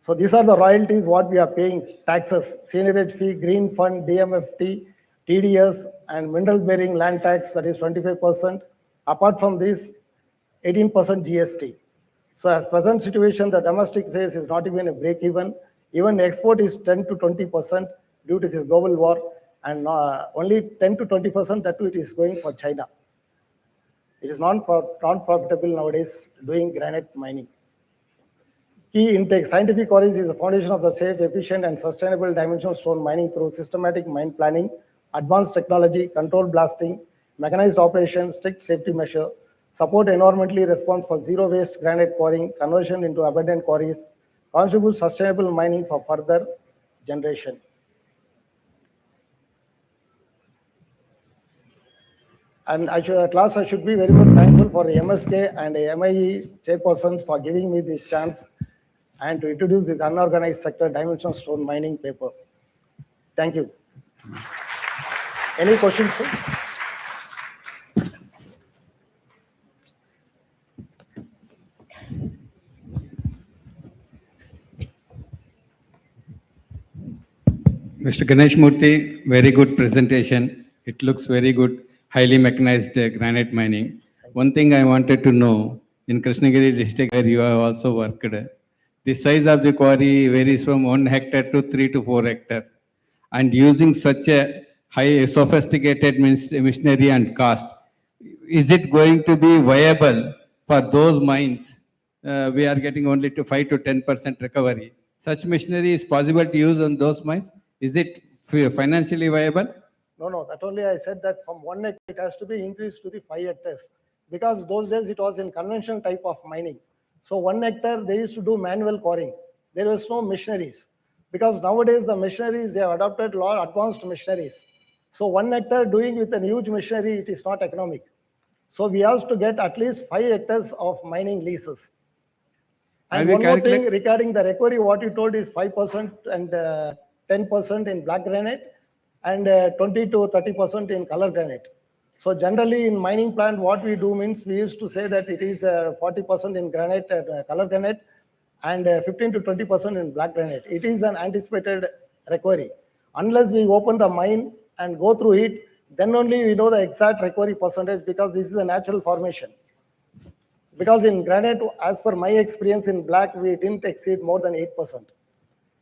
So these are the royalties what we are paying: taxes, seigniorage fee, green fund, DMFT, TDS, and mineral bearing land tax, that is 25%. Apart from this, 18% GST. So as present situation, the domestic sales is not even a break even. Even export is 10 to 20% due to this global war, and only 10 to 20% that too it is going for China. It is non-profitable nowadays doing granite mining. Key intake: scientific quarries is the foundation of the safe, efficient, and sustainable dimensional stone mining through systematic mine planning, advanced technology, controlled blasting, mechanized operation, strict safety measure, support environmentally response for zero waste granite quarrying, conversion into abundant quarries, contribute sustainable mining for further generation. And at last, I should be very much thankful for the MSK and the MIE chairperson for giving me this chance and to introduce the unorganized sector dimensional stone mining paper. Thank you. Any questions, sir? Mr. Ganesh Murthy, very good presentation. It looks very good, highly mechanized granite mining. One thing I wanted to know, in Krishnagiri district where you have also worked, the size of the quarry varies from 1 hectare to 3 to 4 hectare. And using such a high sophisticated machinery and cost, is it going to be viable for those mines? We are getting only to 5 to 10% recovery. Such machinery is possible to use on those mines. Is it financially viable? No, that only I said that from 1 hectare it has to be increased to the 5 hectares, because those days it was in conventional type of mining. So 1 hectare they used to do manual quarrying. There was no machineries, because nowadays the machineries, they have adopted a lot of advanced machineries. So 1 hectare doing with a huge machinery, it is not economic. So we have to get at least 5 hectares of mining leases. And one more thing regarding the recovery, what you told is 5% and 10% in black granite and 20 to 30% in color granite. So generally in mining plant, what we do means we used to say that it is 40% in granite, color granite, and 15 to 20% in black granite. It is an anticipated recovery. Unless we open the mine and go through it, then only we know the exact recovery percentage, because this is a natural formation. Because in granite, as per my experience in black, we didn't exceed more than 8%.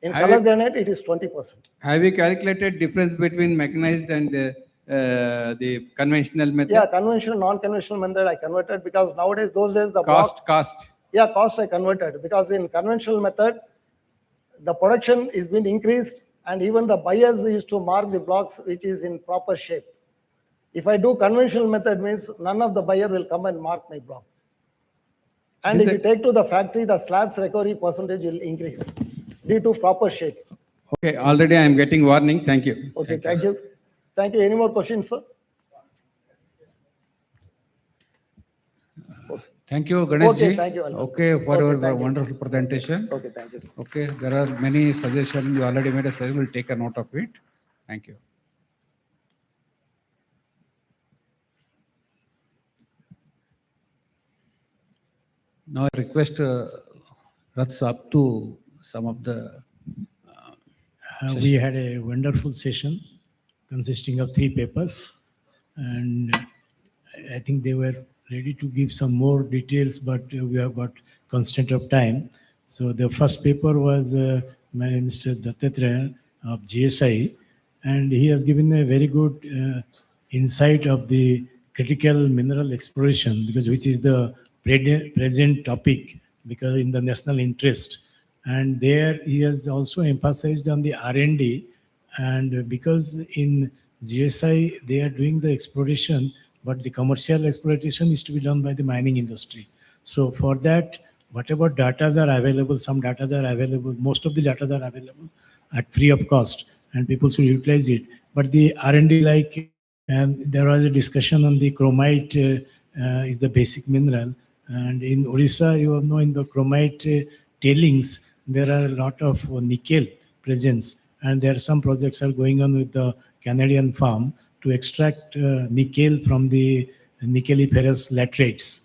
In color granite, it is 20%. Have you calculated difference between mechanized and the conventional method? Yeah, conventional, non-conventional method I converted because nowadays, those days the block. Cost. Yeah, cost I converted because in conventional method, the production is being increased and even the buyers used to mark the blocks which is in proper shape. If I do conventional method means none of the buyer will come and mark my block. And if you take to the factory, the slabs recovery percentage will increase due to proper shape. Okay, already I am getting warning. Thank you. Okay, thank you. Thank you. Any more questions, sir? Thank you, Ganesh ji. Okay, thank you. Okay, for Okay, your thank you. wonderful presentation. Okay, thank you. Okay, there are many suggestions. You already made a suggestion. We'll take a note of it. Thank you. Now I request Rath up to some of the. We had a wonderful session consisting of 3 papers, and I think they were ready to give some more details, but we have got constraint of time. So the first paper was by Mr. Dattatreya of GSI, and he has given a very good insight of the critical mineral exploration, because which is the present topic, because in the national interest. And there he has also emphasized on the R&D, and because in GSI they are doing the exploration, but the commercial exploitation is to be done by the mining industry. So for that, whatever data are available, some data are available, most of the data are available at free of cost, and people should utilize it. But the R&D, like, there was a discussion on the chromite is the basic mineral, and in Odisha, you know, in the chromite tailings, there are a lot of nickel presence, and there are some projects are going on with the Canadian farm to extract nickel from the nickeliferous laterites.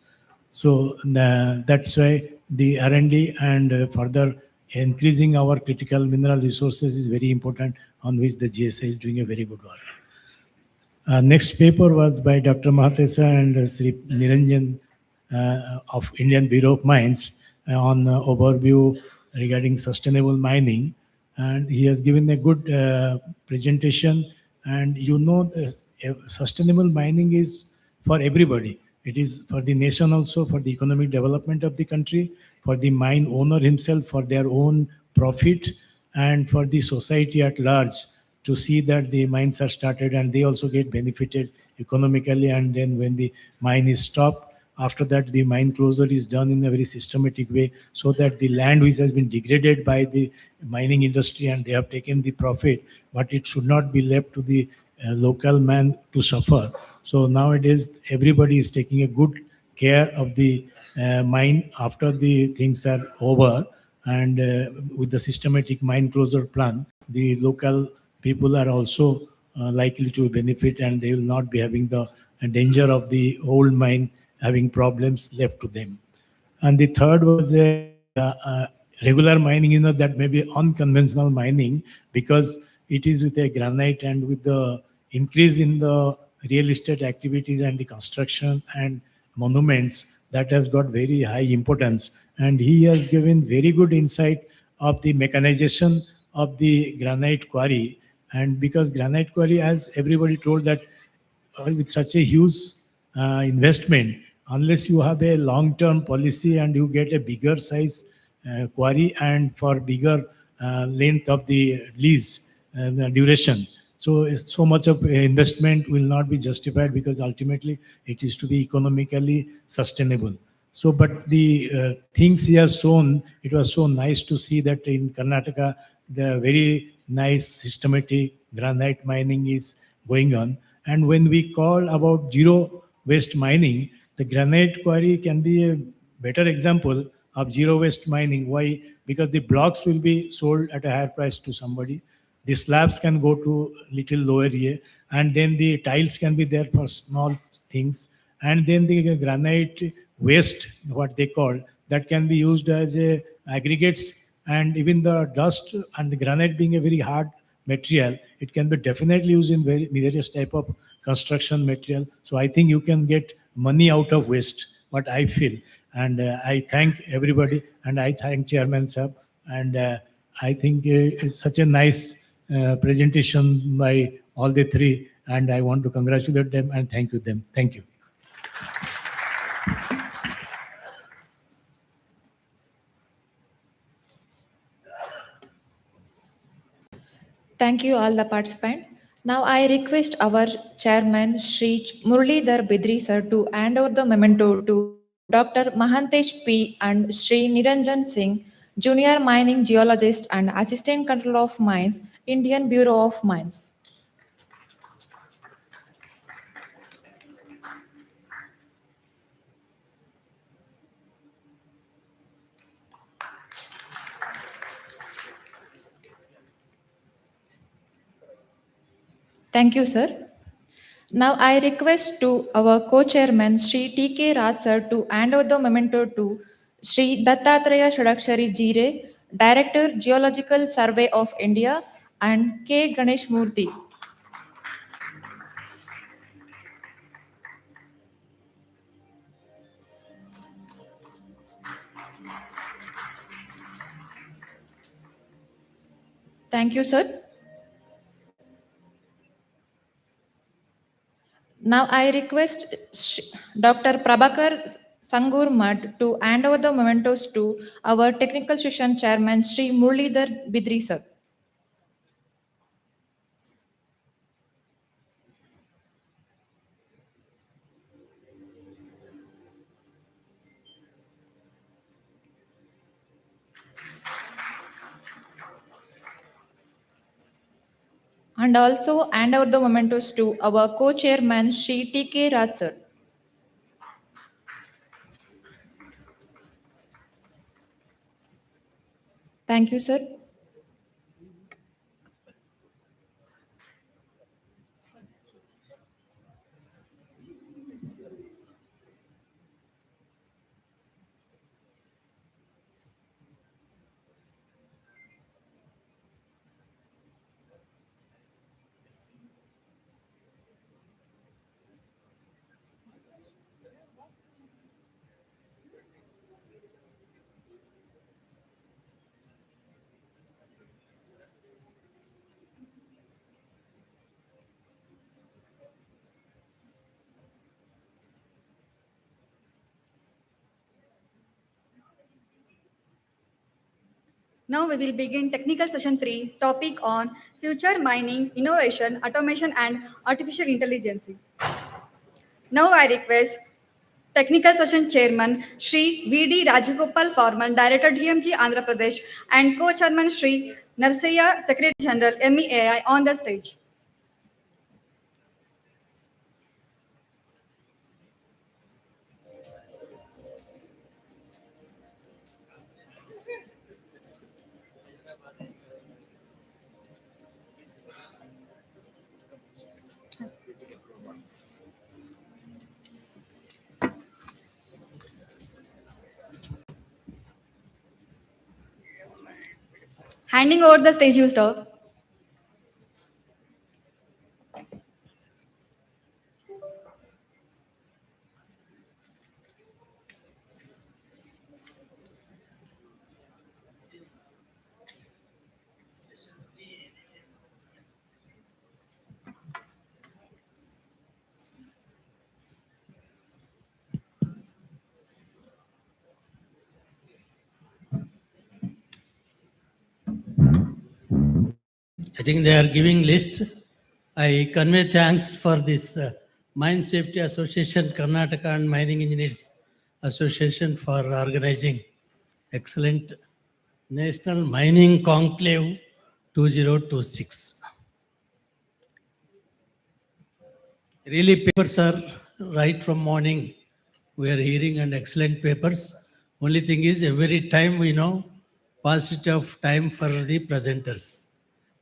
So that's why the R&D and further increasing our critical mineral resources is very important, on which the GSI is doing a very good work. Next paper was by Dr. Mahathesa and Sri Niranjan of Indian Bureau of Mines on overview regarding sustainable mining, and he has given a good presentation. And you know, sustainable mining is for everybody. It is for the nation also, for the economic development of the country, for the mine owner himself, for their own profit, and for the society at large, to see that the mines are started and they also get benefited economically. And then when the mine is stopped, after that, the mine closure is done in a very systematic way, so that the land which has been degraded by the mining industry and they have taken the profit, but it should not be left to the local man to suffer. So nowadays, everybody is taking a good care of the mine after the things are over. And with the systematic mine closure plan, the local people are also likely to benefit, and they will not be having the danger of the old mine having problems left to them. And the third was a regular mining, you know, that may be unconventional mining, because it is with a granite, and with the increase in the real estate activities and the construction and monuments, that has got very high importance. And he has given very good insight of the mechanization of the granite quarry. And because granite quarry, as everybody told, that with such a huge investment, unless you have a long-term policy and you get a bigger size quarry and for bigger length of the lease, the duration, so much of investment will not be justified, because ultimately it is to be economically sustainable. So, but the things he has shown, it was so nice to see that in Karnataka, the very nice systematic granite mining is going on. And when we call about zero waste mining, the granite quarry can be a better example of zero waste mining. Why? Because the blocks will be sold at a higher price to somebody. The slabs can go to little lower here, and then the tiles can be there for small things. And then the granite waste, what they call, that can be used as a aggregates, and even the dust and the granite being a very hard material, it can be definitely used in various type of construction material. So I think you can get money out of waste, what I feel. And I thank everybody, and I thank Chairman Sahab. And I think it's such a nice presentation by all the three. And I want to congratulate them and thank you them. Thank you. Thank you all the participants. Now I request our chairman Shri Muralidhar Bidri sir to hand over the memento to Dr. Mahantesh P and Shri Niranjan Singh, Junior Mining Geologist and Assistant Controller of Mines, Indian Bureau of Mines. Thank you, sir. Now I request to our co-chairman Shri T.K. Raj sir to hand over the memento to Shri Dattatreya Shadakshari Jire, Director Geological Survey of India, and K. Ganesh Murthy. Thank you, sir. Now I request Dr. Prabhakar Sangur Mad to hand over the mementos to our technical session chairman Shri Muralidhar Bidri sir. And also hand over the mementos to our co-chairman Shri T.K. Raj sir. Thank you, sir. Now we will begin technical session 3, topic on future mining, innovation, automation and artificial intelligence. Now I request technical session chairman Shri V.D. Rajagopal Farman, Director DMG Andhra Pradesh and co-chairman Shri Narsaya, Secretary General MEAI on the stage. Handing over the stage, you sir. I think they are giving list. I convey thanks for this Mine Safety Association, Karnataka and Mining Engineers Association for organizing excellent National Mining Conclave 2026. Really papers are right from morning. We are hearing and excellent papers. Only thing is every time we know paucity of time for the presenters.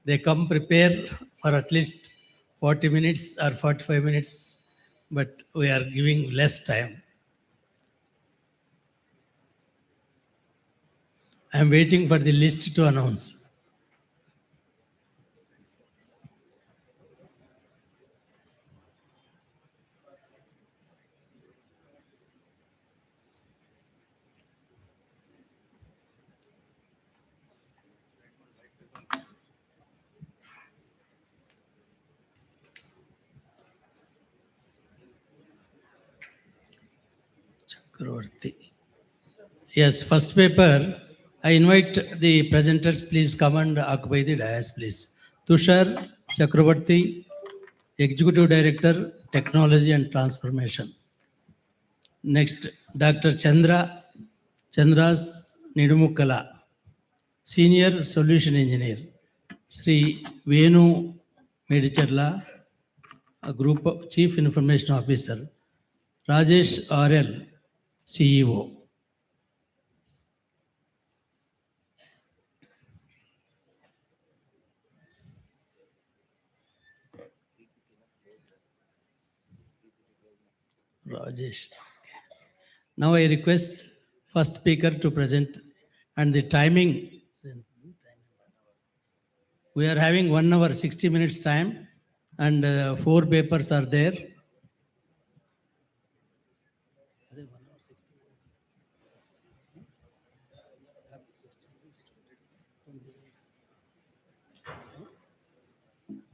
They come prepare for at least 40 minutes or 45 minutes, but we are giving less time. I am waiting for the list to announce. Chakravarti. Yes, first paper. I invite the presenters, please come and occupy the dais, please. Tushar Chakravarti, Executive Director, Technology and Transformation. Next, Dr. Chandras Nidumukala, Senior Solution Engineer. Sri Venu Medicharla, a Group of Chief Information Officer. Rajesh RL, CEO. Rajesh. Okay. Now I request first speaker to present and the timing. We are having 1 hour, 60 minutes time and 4 papers are there.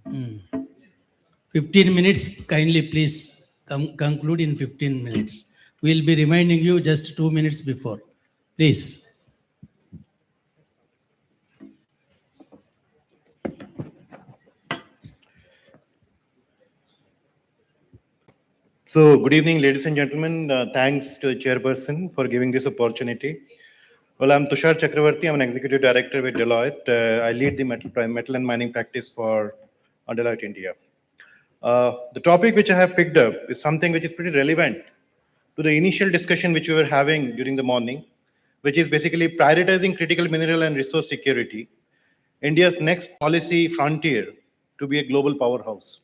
Hmm. 15 minutes, kindly please conclude in 15 minutes. We'll be reminding you just 2 minutes before. Please. So, good evening, ladies and gentlemen. Thanks to the chairperson for giving this opportunity. Well, I'm Tushar Chakravarti. I'm an executive director with Deloitte. I lead the metal and mining practice for Deloitte India. The topic which I have picked up is something which is pretty relevant to the initial discussion which we were having during the morning, which is basically prioritizing critical mineral and resource security, India's next policy frontier to be a global powerhouse.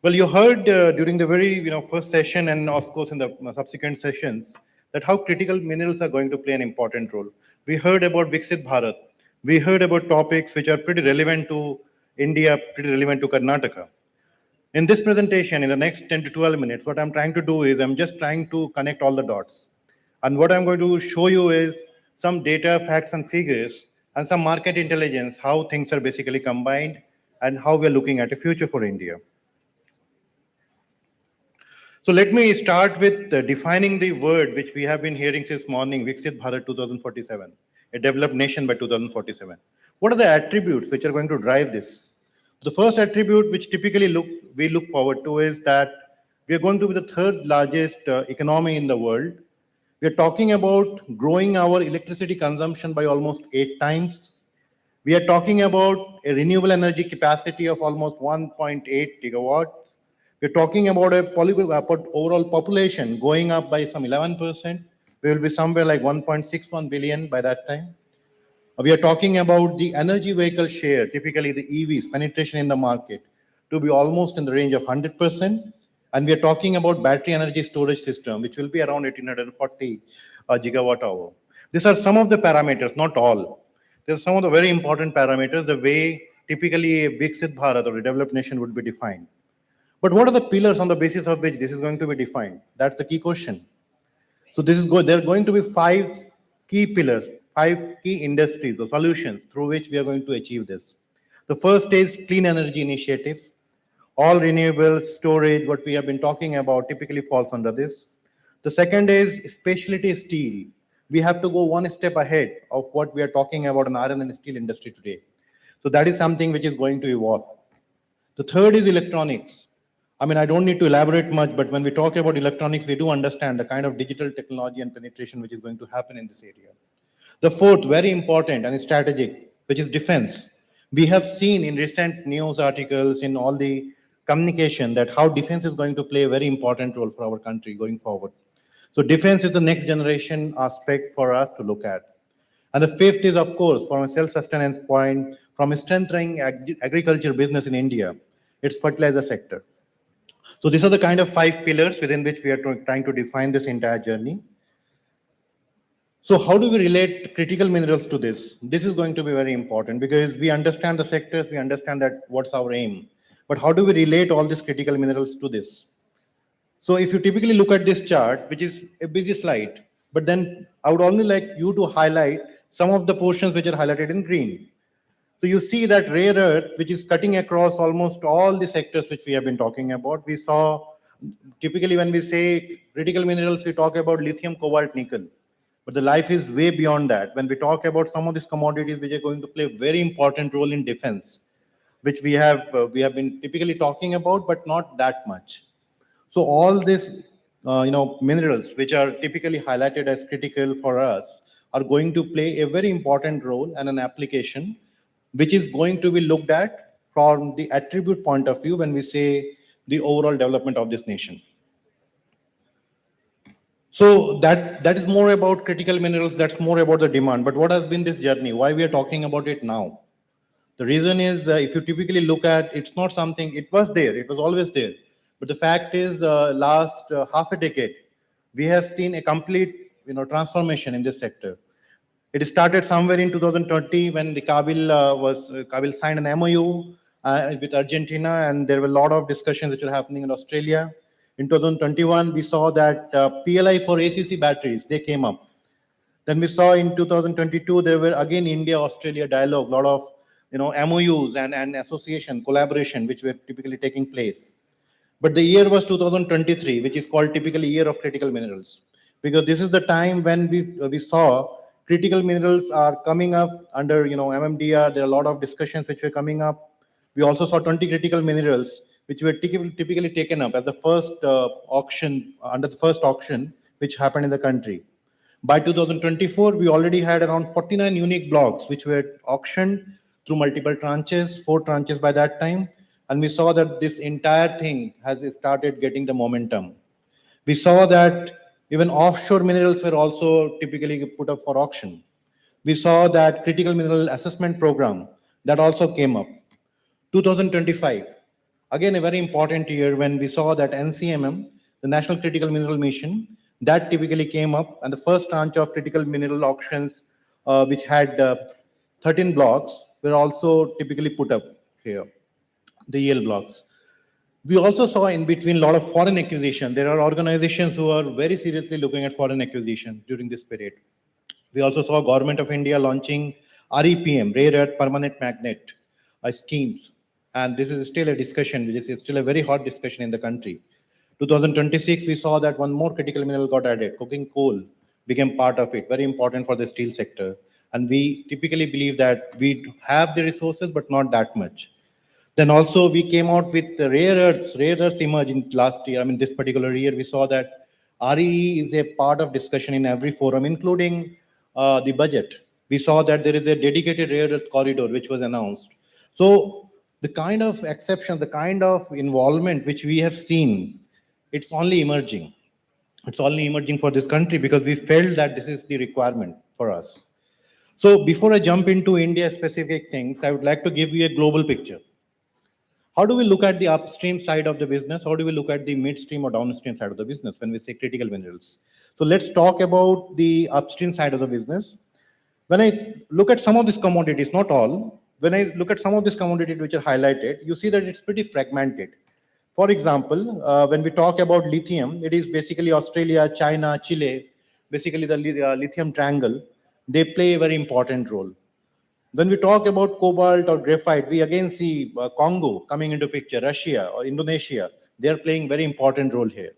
Well, you heard during the very first session and of course in the subsequent sessions that how critical minerals are going to play an important role. We heard about VIKSIT Bharat. We heard about topics which are pretty relevant to India, pretty relevant to Karnataka. In this presentation, in the next 10 to 12 minutes, what I'm trying to do is I'm just trying to connect all the dots. And what I'm going to show you is some data, facts, and figures, and some market intelligence, how things are basically combined, and how we're looking at a future for India. So let me start with defining the word which we have been hearing since morning, VIKSIT Bharat 2047, a developed nation by 2047. What are the attributes which are going to drive this? The first attribute which typically we look forward to is that we are going to be the third largest economy in the world. We are talking about growing our electricity consumption by almost 8 times. We are talking about a renewable energy capacity of almost 1.8 gigawatts. We're talking about a overall population going up by some 11%. We will be somewhere like 1.61 billion by that time. We are talking about the energy vehicle share, typically the EVs, penetration in the market, to be almost in the range of 100%. And we are talking about battery energy storage system, which will be around 1840 gigawatt hour. These are some of the parameters, not all. These are some of the very important parameters, the way typically a VIKSIT Bharat or a developed nation would be defined. But what are the pillars on the basis of which this is going to be defined? That's the key question. So there are going to be 5 key pillars, 5 key industries or solutions through which we are going to achieve this. The first is clean energy initiatives. All renewables, storage, what we have been talking about typically falls under this. The second is specialty steel. We have to go one step ahead of what we are talking about in iron and steel industry today. So that is something which is going to evolve. The third is electronics. I mean, I don't need to elaborate much, but when we talk about electronics, we do understand the kind of digital technology and penetration which is going to happen in this area. The fourth, very important and strategic, which is defense. We have seen in recent news articles, in all the communication, that how defense is going to play a very important role for our country going forward. So defense is the next generation aspect for us to look at. And the fifth is, of course, from a self-sustenance point, from a strengthening agriculture business in India, it's fertilizer sector. So these are the kind of 5 pillars within which we are trying to define this entire journey. So how do we relate critical minerals to this? This is going to be very important because we understand the sectors, we understand that what's our aim. But how do we relate all these critical minerals to this? So if you typically look at this chart, which is a busy slide, but then I would only like you to highlight some of the portions which are highlighted in green. So you see that rare earth, which is cutting across almost all the sectors which we have been talking about. We saw Typically, when we say critical minerals, we talk about lithium, cobalt, nickel. But the life is way beyond that. When we talk about some of these commodities which are going to play a very important role in defense, which we have been typically talking about, but not that much. So all these minerals which are typically highlighted as critical for us are going to play a very important role and an application which is going to be looked at from the attribute point of view when we say the overall development of this nation. So that is more about critical minerals, that's more about the demand. But what has been this journey? Why we are talking about it now? The reason is, if you typically look at, it's not something, it was there, it was always there. But the fact is, last half a decade, we have seen a complete, transformation in this sector. It started somewhere in 2020 when the Kabil signed an MOU with Argentina, and there were a lot of discussions which were happening in Australia. In 2021, we saw that PLI for ACC batteries, they came up. Then we saw in 2022, there were again India-Australia dialogue, a lot of MOUs and association, collaboration, which were typically taking place. But the year was 2023, which is called typically year of critical minerals, because this is the time when we saw critical minerals are coming up under MMDR. There are a lot of discussions which were coming up. We also saw 20 critical minerals which were typically taken up as the first auction, under the first auction which happened in the country. By 2024, we already had around 49 unique blocks which were auctioned through multiple tranches, 4 tranches by that time. And we saw that this entire thing has started getting the momentum. We saw that even offshore minerals were also typically put up for auction. We saw that critical mineral assessment program that also came up. 2025, again a very important year when we saw that NCMM, the National Critical Mineral Mission, that typically came up, and the first tranche of critical mineral auctions, which had 13 blocks, were also typically put up here, the EL blocks. We also saw in between a lot of foreign acquisition. There are organizations who are very seriously looking at foreign acquisition during this period. We also saw Government of India launching REPM, Rare Earth Permanent Magnet schemes. And this is still a discussion, which is still a very hot discussion in the country. 2026, we saw that one more critical mineral got added. Coking coal became part of it, very important for the steel sector. And we typically believe that we have the resources, but not that much. Then also we came out with the rare earths. Rare earths emerged in last year. I mean, this particular year, we saw that REE is a part of discussion in every forum, including the budget. We saw that there is a dedicated rare earth corridor, which was announced. So the kind of exception, the kind of involvement which we have seen, it's only emerging. It's only emerging for this country because we felt that this is the requirement for us. So before I jump into India-specific things, I would like to give you a global picture. How do we look at the upstream side of the business? How do we look at the midstream or downstream side of the business when we say critical minerals? So let's talk about the upstream side of the business. When I look at some of these commodities, not all, when I look at some of these commodities which are highlighted, you see that it's pretty fragmented. For example, when we talk about lithium, it is basically Australia, China, Chile, basically the lithium triangle. They play a very important role. When we talk about cobalt or graphite, we again see Congo coming into picture, Russia or Indonesia. They are playing very important role here.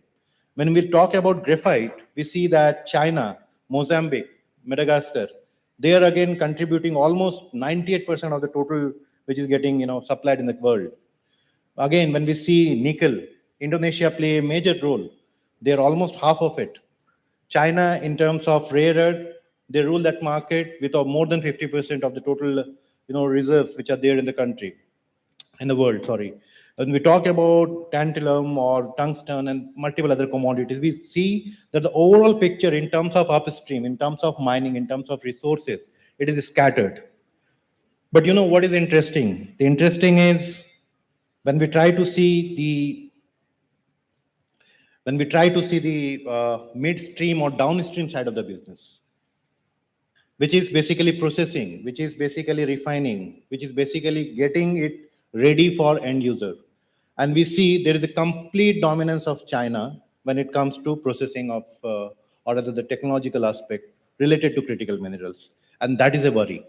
When we talk about graphite, we see that China, Mozambique, Madagascar, they are again contributing almost 98% of the total which is getting supplied in the world. Again, when we see nickel, Indonesia play a major role. They are almost half of it. China, in terms of rare earth, they rule that market with more than 50% of the total reserves which are there in the country, in the world, sorry. When we talk about tantalum or tungsten and multiple other commodities, we see that the overall picture in terms of upstream, in terms of mining, in terms of resources, it is scattered. But what is interesting? The interesting is when we try to see the midstream or downstream side of the business, which is basically processing, which is basically refining, which is basically getting it ready for end user. And we see there is a complete dominance of China when it comes to processing of, or rather the technological aspect related to critical minerals. And that is a worry.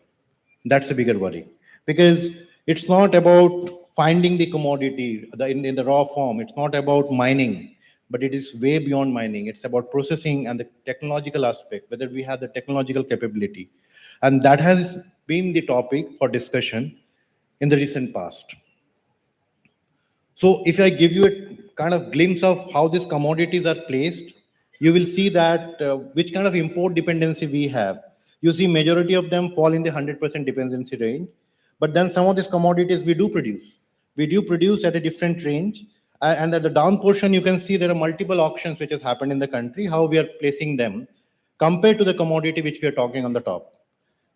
That's a bigger worry. Because it's not about finding the commodity in the raw form. It's not about mining. but it is way beyond mining. It's about processing and the technological aspect, whether we have the technological capability. And that has been the topic for discussion in the recent past. So if I give you a kind of glimpse of how these commodities are placed, you will see that which kind of import dependency we have. You see majority of them fall in the 100% dependency range, but then some of these commodities we do produce. We do produce at a different range. And at the down portion, you can see there are multiple auctions which has happened in the country, how we are placing them compared to the commodity which we are talking on the top.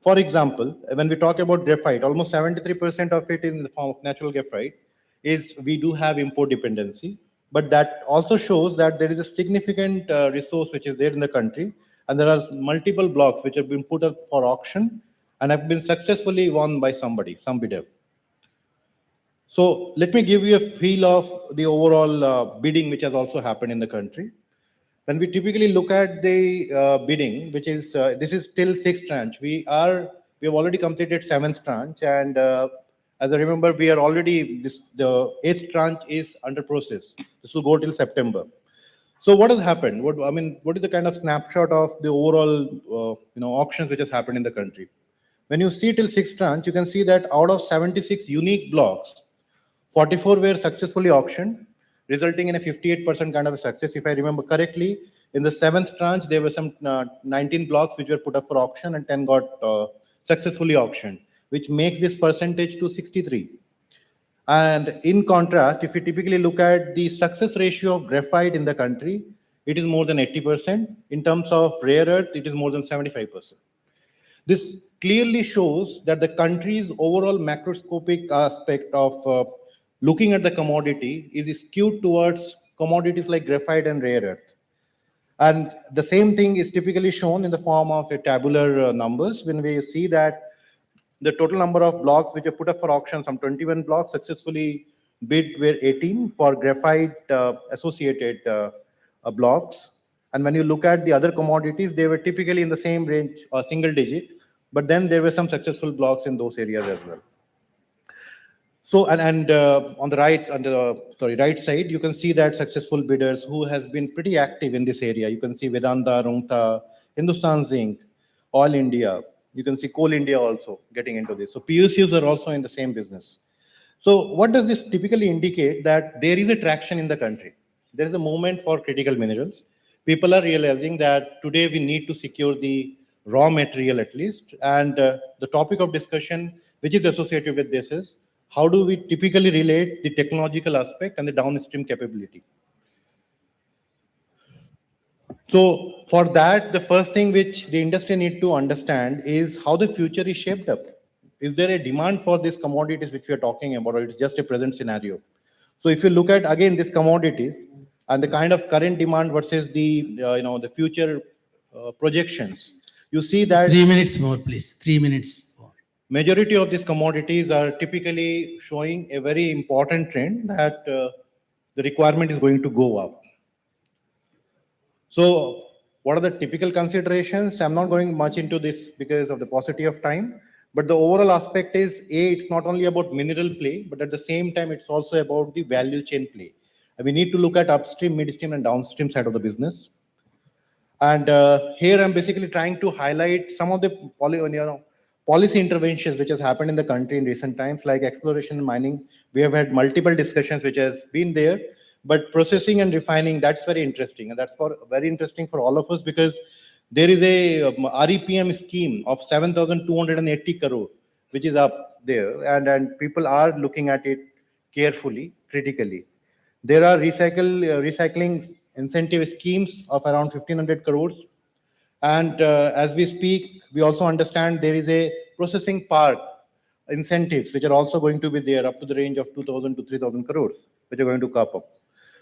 For example, when we talk about graphite, almost 73% of it in the form of natural graphite is we do have import dependency, but that also shows that there is a significant resource which is there in the country, and there are multiple blocks which have been put up for auction and have been successfully won by somebody, some bidder. So let me give you a feel of the overall bidding which has also happened in the country. When we typically look at the bidding, which is this is still 6th tranche, we have already completed 7th tranche, and as I remember, we are already the 8th tranche is under process. This will go till September. So what has happened? What is the kind of snapshot of the overall auctions which has happened in the country? When you see till 6th tranche, you can see that out of 76 unique blocks, 44 were successfully auctioned, resulting in a 58% kind of a success. If I remember correctly, in the 7th tranche, there were some 19 blocks which were put up for auction and 10 got successfully auctioned, which makes this percentage to 63. And in contrast, if you typically look at the success ratio of graphite in the country, it is more than 80%. In terms of rare earth, it is more than 75%. This clearly shows that the country's overall macroscopic aspect of looking at the commodity is skewed towards commodities like graphite and rare earth. And the same thing is typically shown in the form of a tabular numbers when we see that the total number of blocks which are put up for auction, some 21 blocks successfully bid were 18 for graphite associated blocks. And when you look at the other commodities, they were typically in the same range or single digit, but then there were some successful blocks in those areas as well. So, on the right side, you can see that successful bidders who has been pretty active in this area. You can see Vedanta, Rungta, Hindustan Zinc, Oil India. You can see Coal India also getting into this. So PSUs are also in the same business. So what does this typically indicate? That there is a traction in the country. There is a movement for critical minerals. People are realizing that today we need to secure the raw material at least. And the topic of discussion which is associated with this is, how do we typically relate the technological aspect and the downstream capability? So for that, the first thing which the industry need to understand is how the future is shaped up. Is there a demand for these commodities which we are talking about, or it's just a present scenario? So if you look at, again, these commodities and the kind of current demand versus the, the future projections, you see that— 3 minutes more, please. 3 minutes more. Majority of these commodities are typically showing a very important trend that the requirement is going to go up. So what are the typical considerations? I'm not going much into this because of the paucity of time, but the overall aspect is, it's not only about mineral play, but at the same time, it's also about the value chain play. And we need to look at upstream, midstream, and downstream side of the business. And here I'm basically trying to highlight some of the policy interventions which has happened in the country in recent times, like exploration and mining. We have had multiple discussions which has been there, but processing and refining, that's very interesting. And that's very interesting for all of us, because there is a REPM scheme of 7,280 crore, which is up there. And people are looking at it carefully, critically. There are recycling incentive schemes of around 1,500 crores. And as we speak, we also understand there is a processing park incentives, which are also going to be there up to the range of 2,000 to 3,000 crores, which are going to come up.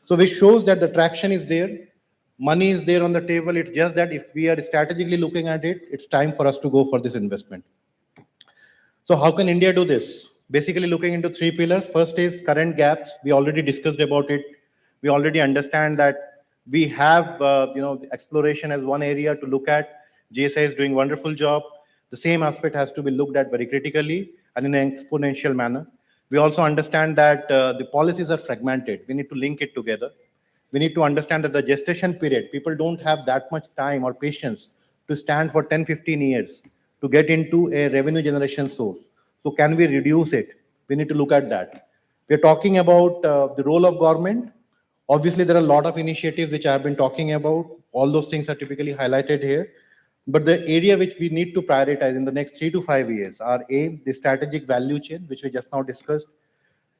So which shows that the traction is there, money is there on the table. It's just that if we are strategically looking at it, it's time for us to go for this investment. So how can India do this? Basically looking into 3 pillars. First is current gaps. We already discussed about it. We already understand that we have exploration as one area to look at. GSI is doing wonderful job. The same aspect has to be looked at very critically and in an exponential manner. We also understand that the policies are fragmented. We need to link it together. We need to understand that the gestation period, people don't have that much time or patience to stand for 10, 15 years to get into a revenue generation source. So can we reduce it? We need to look at that. We're talking about the role of government. Obviously, there are a lot of initiatives which I have been talking about. All those things are typically highlighted here. But the area which we need to prioritize in the next 3 to 5 years are A, the strategic value chain, which we just now discussed.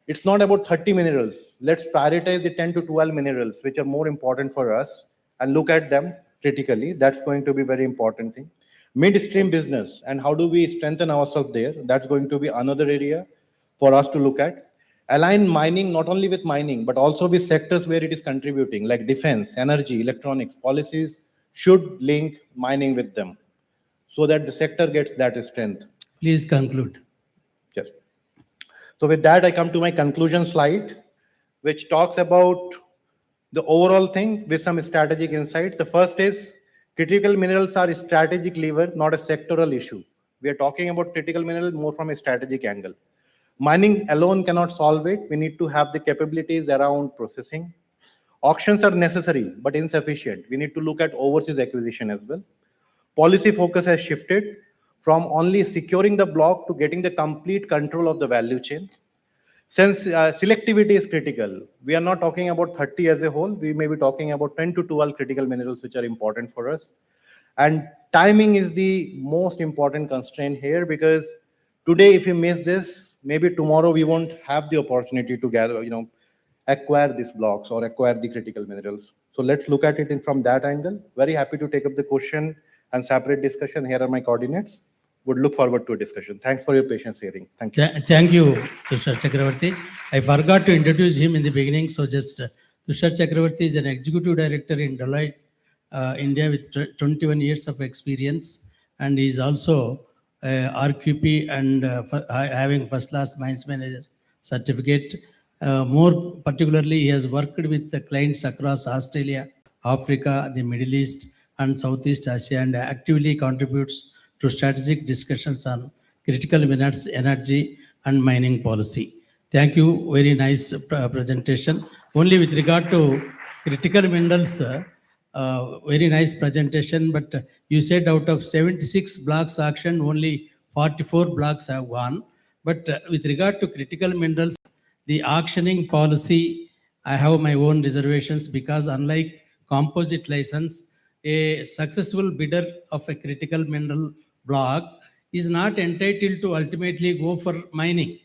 It's not about 30 minerals. Let's prioritize the 10 to 12 minerals, which are more important for us, and look at them critically. That's going to be very important thing. Midstream business, and how do we strengthen ourselves there? That's going to be another area for us to look at. Align mining not only with mining, but also with sectors where it is contributing, like defense, energy, electronics. Policies should link mining with them so that the sector gets that strength. Please conclude. Yes. So with that, I come to my conclusion slide, which talks about the overall thing with some strategic insights. The first is critical minerals are a strategic lever, not a sectoral issue. We are talking about critical minerals more from a strategic angle. Mining alone cannot solve it. We need to have the capabilities around processing. Auctions are necessary, but insufficient. We need to look at overseas acquisition as well. Policy focus has shifted from only securing the block to getting the complete control of the value chain. Since selectivity is critical, we are not talking about 30 as a whole. We may be talking about 10 to 12 critical minerals which are important for us. And timing is the most important constraint here, because today, if you miss this, maybe tomorrow we won't have the opportunity to gather, acquire these blocks or acquire the critical minerals. So let's look at it from that angle. Very happy to take up the question and separate discussion. Here are my coordinates. Would look forward to a discussion. Thanks for your patience hearing. Thank you. Thank you, Tushar Chakravarti. I forgot to introduce him in the beginning. So just Tushar Chakravarti is an executive director in Deloitte, India, with 21 years of experience. And he is also RQP and having first class mines manager certificate. More particularly, he has worked with the clients across Australia, Africa, the Middle East, and Southeast Asia, and actively contributes to strategic discussions on critical minerals, energy, and mining policy. Thank you. Very nice presentation. Only with regard to critical minerals, very nice presentation, but you said out of 76 blocks auction, only 44 blocks have won. But with regard to critical minerals, the auctioning policy, I have my own reservations, because unlike composite license, a successful bidder of a critical mineral block is not entitled to ultimately go for mining.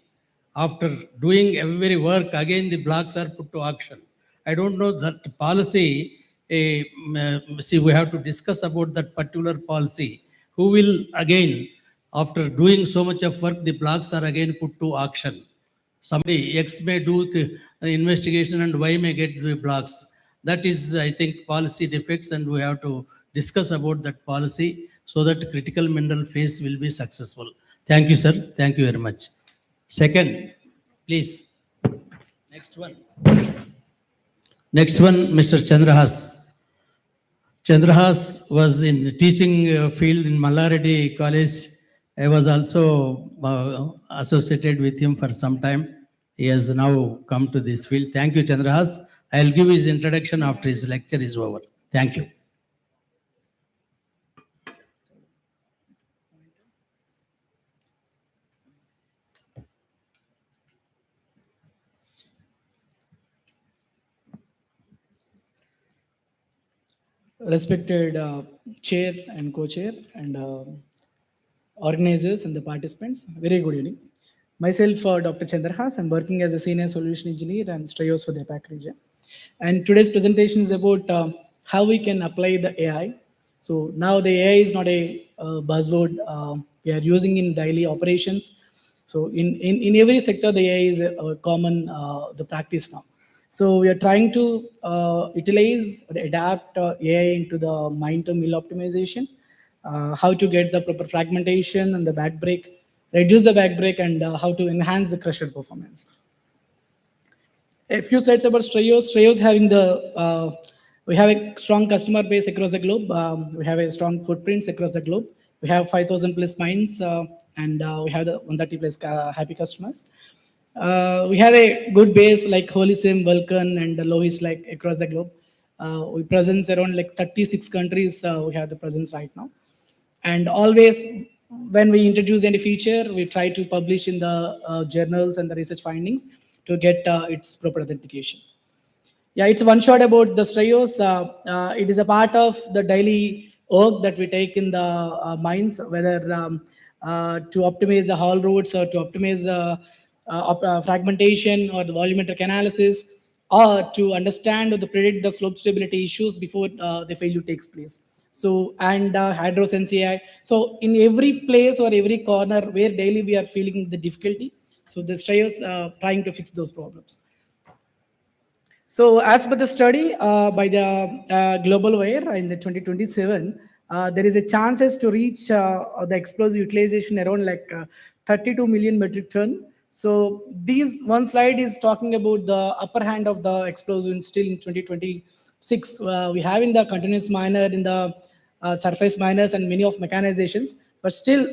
After doing every work, again the blocks are put to auction. I don't know that policy. See, we have to discuss about that particular policy. Who will again, after doing so much of work, the blocks are again put to auction. Somebody X may do investigation and Y may get the blocks. That is, I think, policy defects, and we have to discuss about that policy so that critical mineral phase will be successful. Thank you, sir. Thank you very much. Second, please. Next one. Next one, Mr. Chandrahas. Chandrahas was in the teaching field in Mallareddy College. I was also associated with him for some time. He has now come to this field. Thank you, Chandrahas. I'll give his introduction after his lecture is over. Thank you. Respected chair and co-chair and organizers and the participants, very good evening. Myself, Dr. Chandrahas, I'm working as a senior solution engineer and STRIOS for the APAC region. And today's presentation is about how we can apply the AI. So now the AI is not a buzzword we are using in daily operations. So in every sector, the AI is a common the practice now. So we are trying to utilize or adapt AI into the mine to mill optimization, how to get the proper fragmentation and the backbreak, reduce the backbreak, and how to enhance the crusher performance. A few slides about STRIOS. STRIOS having the, we have a strong customer base across the globe. We have a strong footprints across the globe. We have 5,000 plus mines and we have the 130 plus happy customers. We have a good base like Holy Sim, Vulcan, and Lois like across the globe. We presence around like 36 countries. We have the presence right now. And always when we introduce any feature, we try to publish in the journals and the research findings to get its proper authentication. Yeah, it's one shot about the Strayos. It is a part of the daily work that we take in the mines, whether to optimize the haul routes or to optimize fragmentation or the volumetric analysis, or to understand or to predict the slope stability issues before the failure takes place. So, and hydrosense AI. So in every place or every corner where daily we are feeling the difficulty, so the Strayos trying to fix those problems. So as per the study by the Global Wire in the 2027, there is a chances to reach the explosive utilization around like 32 million metric ton. So these one slide is talking about the upper hand of the explosive still in 2026. We have in the continuous miner, in the surface miners and many of mechanizations, but still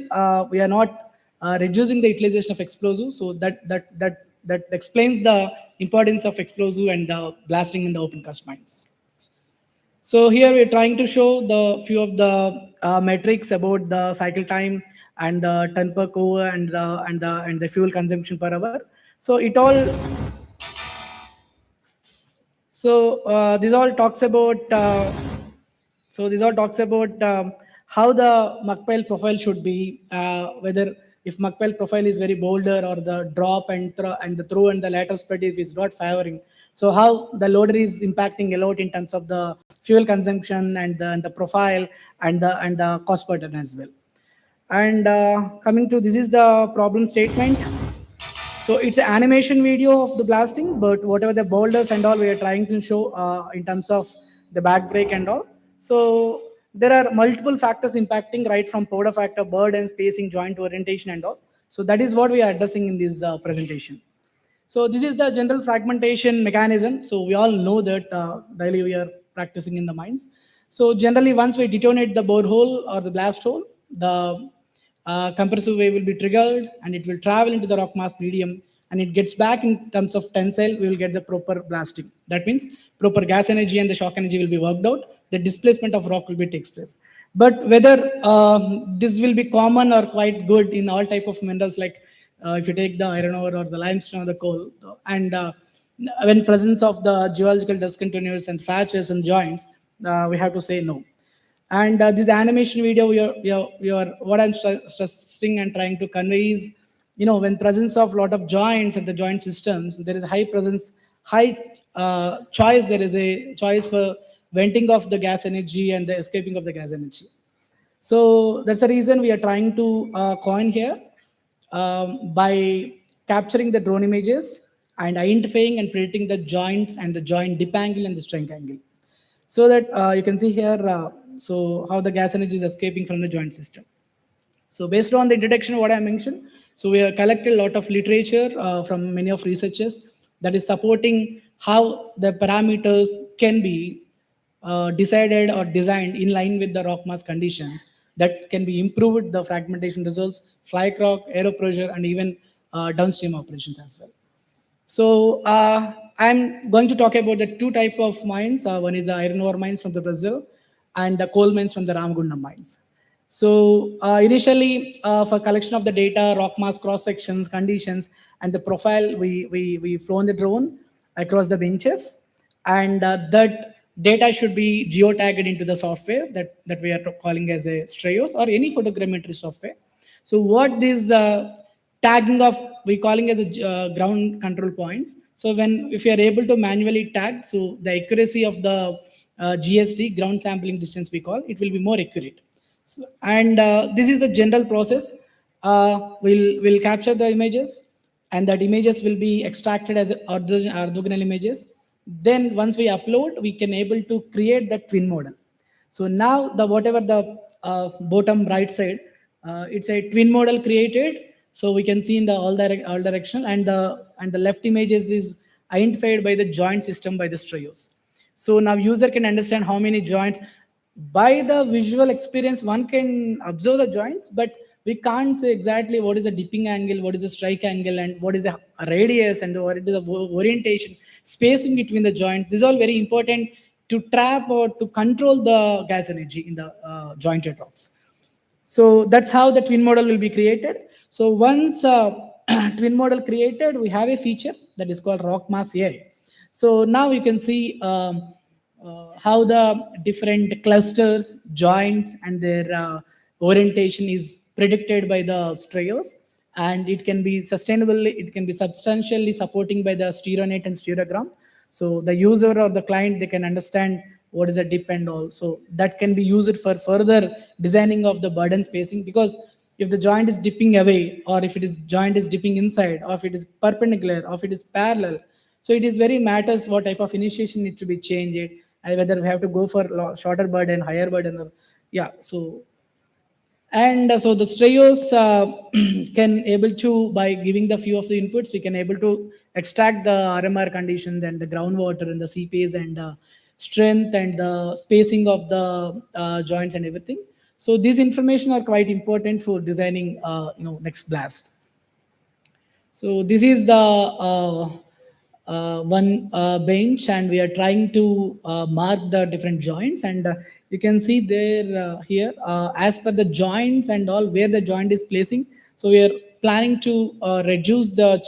we are not reducing the utilization of explosives. So that explains the importance of explosive and blasting in the open cast mines. So here we're trying to show the few of the metrics about the cycle time and the ton per core and the fuel consumption per hour. So it all. So this all talks about. So this all talks about how the muckpile profile should be, whether if muckpile profile is very boulder or the drop and the throw and the lateral spread is not favoring. So how the loader is impacting a lot in terms of the fuel consumption and the profile and the cost per ton as well. And coming to this is the problem statement. So it's an animation video of the blasting, but whatever the boulders and all we are trying to show in terms of the back brake and all. So there are multiple factors impacting right from powder factor, burden, spacing, joint orientation and all. So that is what we are addressing in this presentation. So this is the general fragmentation mechanism. So we all know that daily we are practicing in the mines. So generally once we detonate the borehole or the blast hole, the compressive wave will be triggered and it will travel into the rock mass medium and it gets back in terms of tensile, we will get the proper blasting. That means proper gas energy and the shock energy will be worked out. The displacement of rock will be takes place. But whether this will be common or quite good in all type of minerals, like if you take the iron ore or the limestone or the coal, and when presence of the geological discontinuities and fractures and joints, we have to say no. And this animation video, what I'm stressing and trying to convey is, when presence of lot of joints at the joint systems, there is high presence, high choice. There is a choice for venting of the gas energy and the escaping of the gas energy. So that's the reason we are trying to coin here by capturing the drone images and identifying and predicting the joints and the joint dip angle and the strength angle. So that you can see here, so how the gas energy is escaping from the joint system. So based on the introduction of what I mentioned, so we have collected a lot of literature from many of researchers that is supporting how the parameters can be decided or designed in line with the rock mass conditions that can be improved the fragmentation results, fly rock, aero pressure, and even downstream operations as well. So I'm going to talk about the two type of mines. One is the iron ore mines from the Brazil and the coal mines from the Ramagundam mines. So initially for collection of the data, rock mass cross sections, conditions, and the profile, we flown the drone across the benches, and that data should be geotagged into the software that we are calling as a Strayos or any photogrammetry software. So what this tagging of we calling as a ground control points. So if you are able to manually tag, so the accuracy of the GSD, ground sampling distance we call, it will be more accurate. So, and this is the general process. We'll capture the images, and that images will be extracted as orthogonal images. Then once we upload, we can able to create the twin model. So now whatever the bottom right side, it's a twin model created. So we can see in the all direction, and the left images is identified by the joint system by the Strayos. So now user can understand how many joints. By the visual experience, one can observe the joints, but we can't say exactly what is the dipping angle, what is the strike angle, and what is the radius, and what is the orientation, spacing between the joints. This is all very important to trap or to control the gas energy in the jointed rocks. So that's how the twin model will be created. So once twin model created, we have a feature that is called rock mass AI. So now you can see how the different clusters, joints, and their orientation is predicted by the stereos, and it can be sustainably, it can be substantially supporting by the stereonet and stereogram. So the user or the client, they can understand what is a dip and all. So that can be used for further designing of the burden spacing, because if the joint is dipping away, or if it is joint is dipping inside, or if it is perpendicular, or if it is parallel, so it is very matters what type of initiation needs to be changed, and whether we have to go for shorter burden, higher burden, or yeah. So and so the stereos can able to, by giving the few of the inputs, we can able to extract the RMR conditions and the groundwater and the seepage and strength and the spacing of the joints and everything. So these information are quite important for designing next blast. So this is the one bench, and we are trying to mark the different joints, and you can see there here as per the joints and all where the joint is placing. So we are planning to reduce the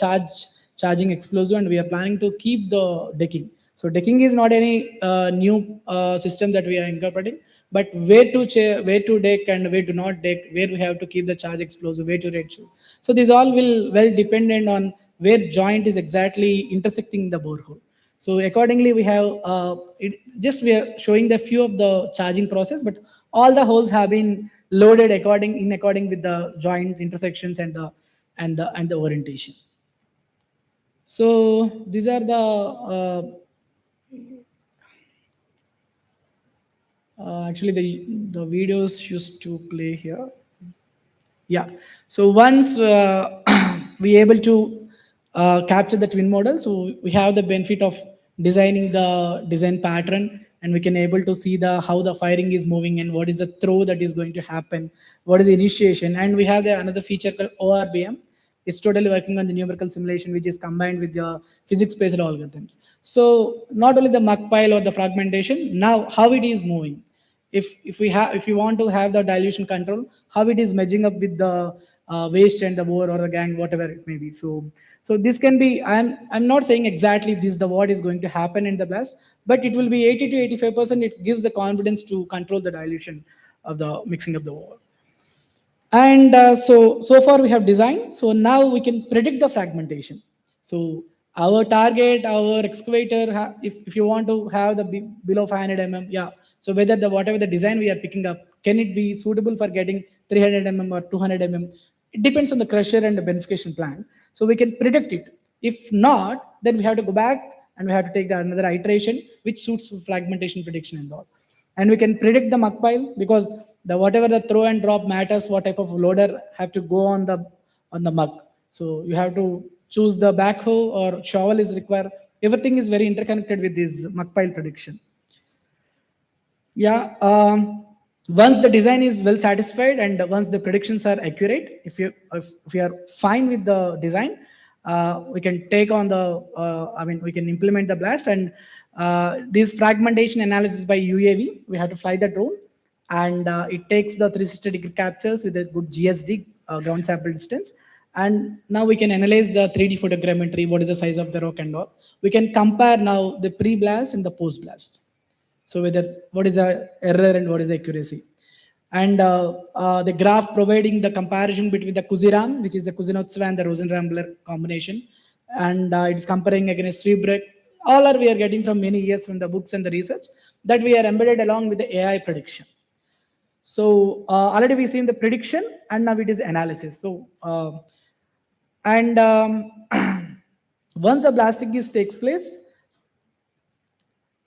charging explosive, and we are planning to keep the decking. So decking is not any new system that we are incorporating, but where to deck and where to not deck, where we have to keep the charge explosive, where to reduce. So these all will well dependent on where joint is exactly intersecting the borehole. So accordingly, we have we are showing the few of the charging process, but all the holes have been loaded according with the joint intersections and the orientation. So these are the actually the videos used to play here. Yeah. So once we able to capture the twin model, so we have the benefit of designing the design pattern, and we can able to see the how the firing is moving and what is the throw that is going to happen, what is the initiation, and we have another feature called ORBM. It's totally working on the numerical simulation, which is combined with the physics-based algorithms. So not only the muck pile or the fragmentation, now how it is moving. If you want to have the dilution control, how it is merging up with the waste and the ore or the gang, whatever it may be. So this can be, I'm not saying exactly this the what is going to happen in the blast, but it will be 80 to 85%. It gives the confidence to control the dilution of the mixing of the ore. And so far we have designed. So now we can predict the fragmentation. So our target, our excavator, if you want to have the below 500 mm, yeah. So whether whatever the design we are picking up, can it be suitable for getting 300 mm or 200 mm? It depends on the crusher and the beneficiation plan. So we can predict it. If not, then we have to go back and we have to take another iteration which suits fragmentation prediction and all. And we can predict the muck pile, because whatever the throw and drop matters what type of loader have to go on the muck. So you have to choose the backhoe or shovel is required. Everything is very interconnected with this muck pile prediction. Yeah. Once the design is well satisfied and once the predictions are accurate, if you are fine with the design, we can take on we can implement the blast. And this fragmentation analysis by UAV, we have to fly the drone, and it takes the 360-degree captures with a good GSD, ground sample distance. And now we can analyze the 3D photogrammetry, what is the size of the rock and all. We can compare now the pre-blast and the post-blast. So what is the error and what is the accuracy. And the graph providing the comparison between the Kuziram, which is the Kuznetsova and the Rosenrambler combination. And it's comparing against Sweetbrick. All we are getting from many years from the books and the research that we are embedded along with the AI prediction. So already we've seen the prediction, and now it is analysis. So once the blasting takes place,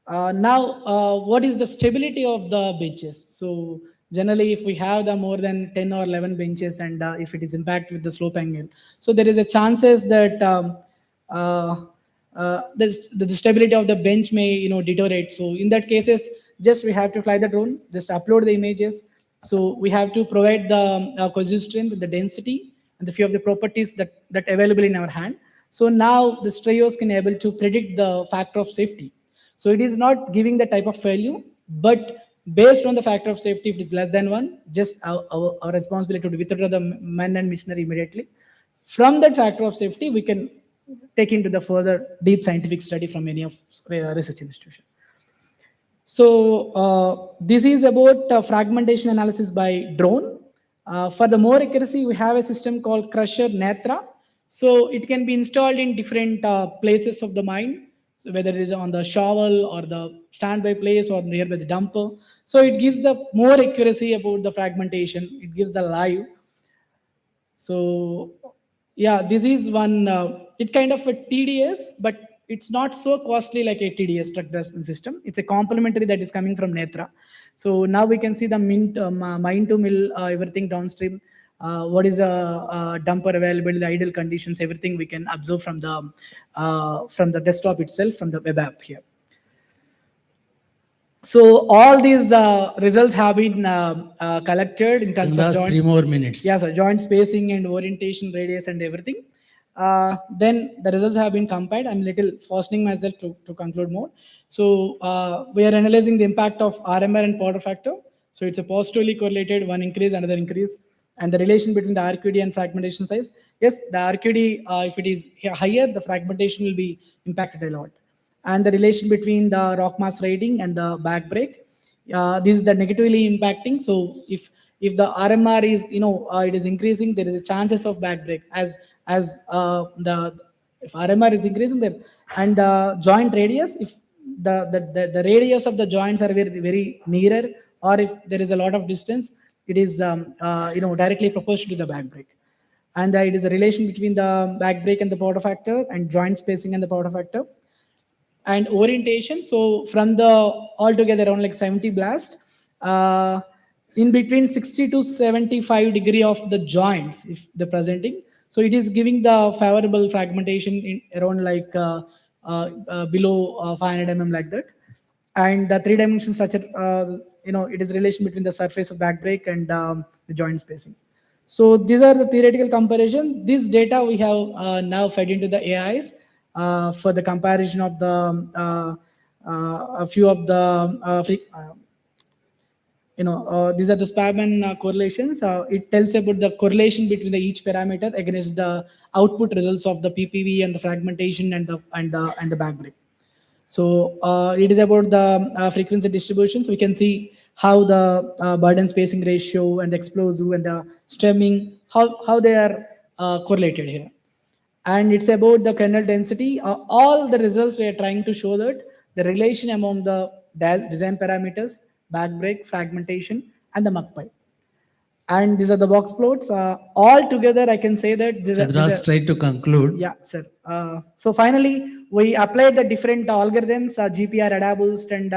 now what is the stability of the benches? So generally, if we have the more than 10 or 11 benches, and if it is impacted with the slope angle, so there is a chances that the stability of the bench may deteriorate. So in that cases, just we have to fly the drone, just upload the images. So we have to provide the cohesive strength, the density, and the few of the properties that available in our hand. So now the stereos can able to predict the factor of safety. So it is not giving the type of value, but based on the factor of safety, if it is less than 1, just our responsibility to withdraw the man and machinery immediately. From that factor of safety, we can take into the further deep scientific study from any of research institution. So this is about fragmentation analysis by drone. For the more accuracy, we have a system called Crusher Netra. So it can be installed in different places of the mine. So whether it is on the shovel or the standby place or nearby the dumper. So it gives the more accuracy about the fragmentation. It gives the live. So yeah, this is one, it kind of a TDS, but it's not so costly like a TDS, truck disposal system. It's a complementary that is coming from Netra. So now we can see the mine to mill, everything downstream. What is a dumper available, the idle conditions, everything we can observe from the desktop itself, from the web app here. So all these results have been collected in terms of last 3 more minutes. Yeah, sir, joint spacing and orientation, radius and everything. Then the results have been compiled. I'm little fastening myself to conclude more. So we are analyzing the impact of RMR and powder factor. So it's a positively correlated, one increase, another increase. And the relation between the RQD and fragmentation size. Yes, the RQD, if it is higher, the fragmentation will be impacted a lot. And the relation between the rock mass rating and the back break, this is the negatively impacting. So if the RMR is, it is increasing, there is a chances of back break if RMR is increasing there. And the joint radius, if the radius of the joints are very, very nearer, or if there is a lot of distance, it is directly proportional to the back break. And it is a relation between the back break and the powder factor, and joint spacing and the powder factor. And orientation, so from the altogether around like 70 blast, in between 60 to 75 degree of the joints, if they're presenting, so it is giving the favorable fragmentation in around like below 500 mm like that. And the 3-dimensional structure, it is relation between the surface of back break and the joint spacing. So these are the theoretical comparison. This data we have now fed into the AIs for the comparison of the a few of the these are the Sparman correlations. It tells about the correlation between each parameter against the output results of the PPV and the fragmentation and the back break. So it is about the frequency distributions. We can see how the burden spacing ratio and the explosive and the stemming, how they are correlated here. And it's about the kernel density. All the results we are trying to show that the relation among the design parameters, back break, fragmentation, and the muck pipe. And these are the box plots. All together, I can say that Chandras, try to conclude. Yeah, sir. So finally, we applied the different algorithms, GPR, AdaBoost, and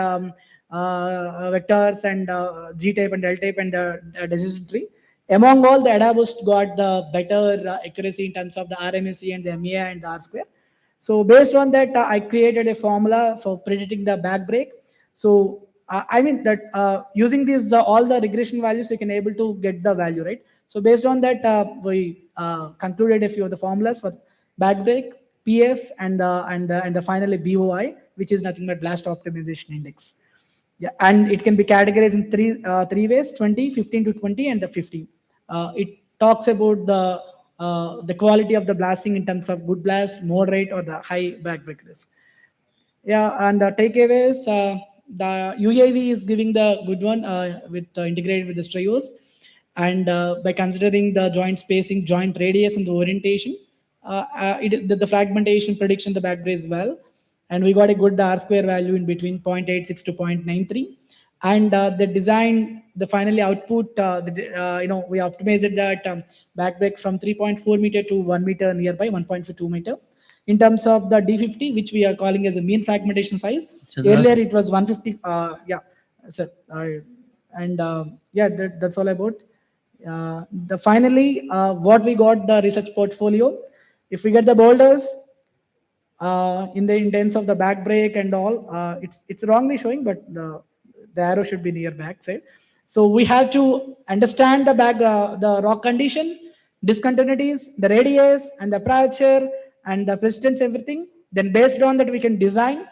vectors, and G-type and L-type, and the decision tree. Among all, the AdaBoost got the better accuracy in terms of the RMSE and the MEA and the R-square. So based on that, I created a formula for predicting the back break. So I mean that using these all the regression values, you can able to get the value, right? So based on that, we concluded a few of the formulas for back break, PF, and finally BOI, which is nothing but blast optimization index. Yeah, and it can be categorized in three ways: 20, 15 to 20, and the 50. It talks about the quality of the blasting in terms of good blast, moderate, or the high back break risk. Yeah, and the takeaways, the UAV is giving the good one with integrated with the Strios, and by considering the joint spacing, joint radius, and the orientation, the fragmentation prediction the back break as well. And we got a good R-square value in between 0.86 to 0.93. And the design, the finally output, we optimized that back break from 3.4 meter to 1 meter nearby, 1.52 meter. In terms of the D50, which we are calling as a mean fragmentation size, Chandras. earlier it was 150. Yeah, sir. Yeah, that's all about. Finally, what we got the research portfolio. If we get the boulders, in terms of the back break and all, it's wrongly showing, but the arrow should be near back side. So we have to understand the rock condition, discontinuities, the radius, and the aperture, and the precedence, everything. Then based on that, we can design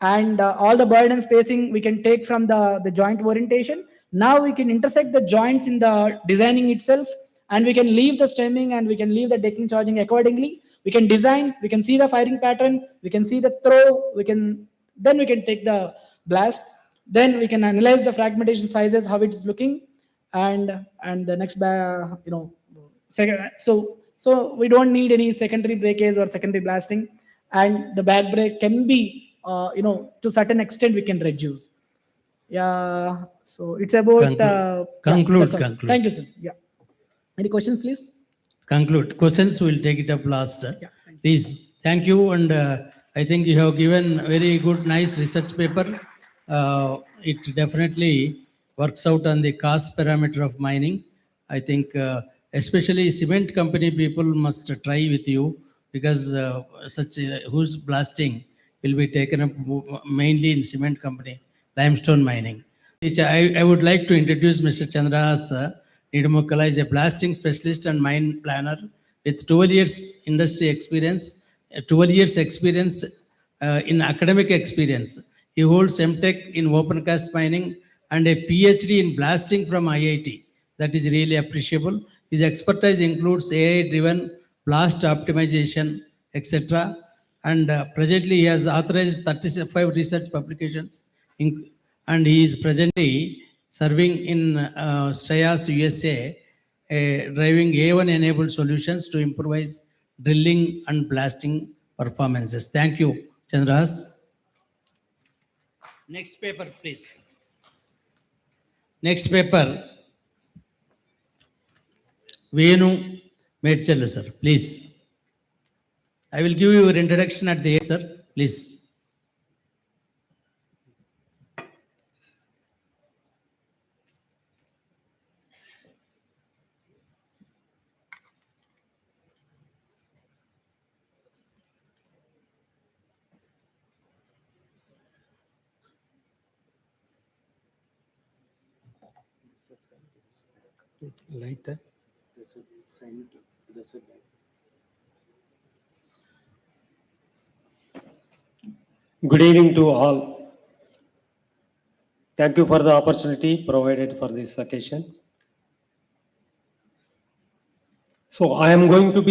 and all the burden spacing we can take from the joint orientation. Now we can intersect the joints in the designing itself, and we can leave the stemming and we can leave the decking charging accordingly. We can design, we can see the firing pattern, we can see the throw, then we can take the blast. Then we can analyze the fragmentation sizes, how it is looking, and the next second. So we don't need any secondary breakage or secondary blasting, and the back break can be to certain extent we can reduce. Yeah. So it's about Conclude. that's all. Thank you, sir. Yeah. Any questions, please? Conclude. Questions, we'll take it up last. Please. Thank you. And I think you have given very good, nice research paper. It definitely works out on the cost parameter of mining. I think especially cement company people must try with you, because such whose blasting will be taken up mainly in cement company, limestone mining. Which I would like to introduce Mr. Chandrahas Nidumukkala is a blasting specialist and mine planner with 12 years industry experience, 12 years experience in academic experience. He holds MTech in open cast mining and a PhD in blasting from IIT. That is really appreciable. His expertise includes AI-driven blast optimization, etc. And presently he has authorized 35 research publications, and he is presently serving in Shreyas, USA, driving A1-enabled solutions to improvise drilling and blasting performances. Thank you, Chandrahas. Next paper, please. Next paper, Venu Medchella, sir, please. I will give you your introduction at the end, sir, please. Lighter. Good evening to all. Thank you for the opportunity provided for this occasion. So I am going to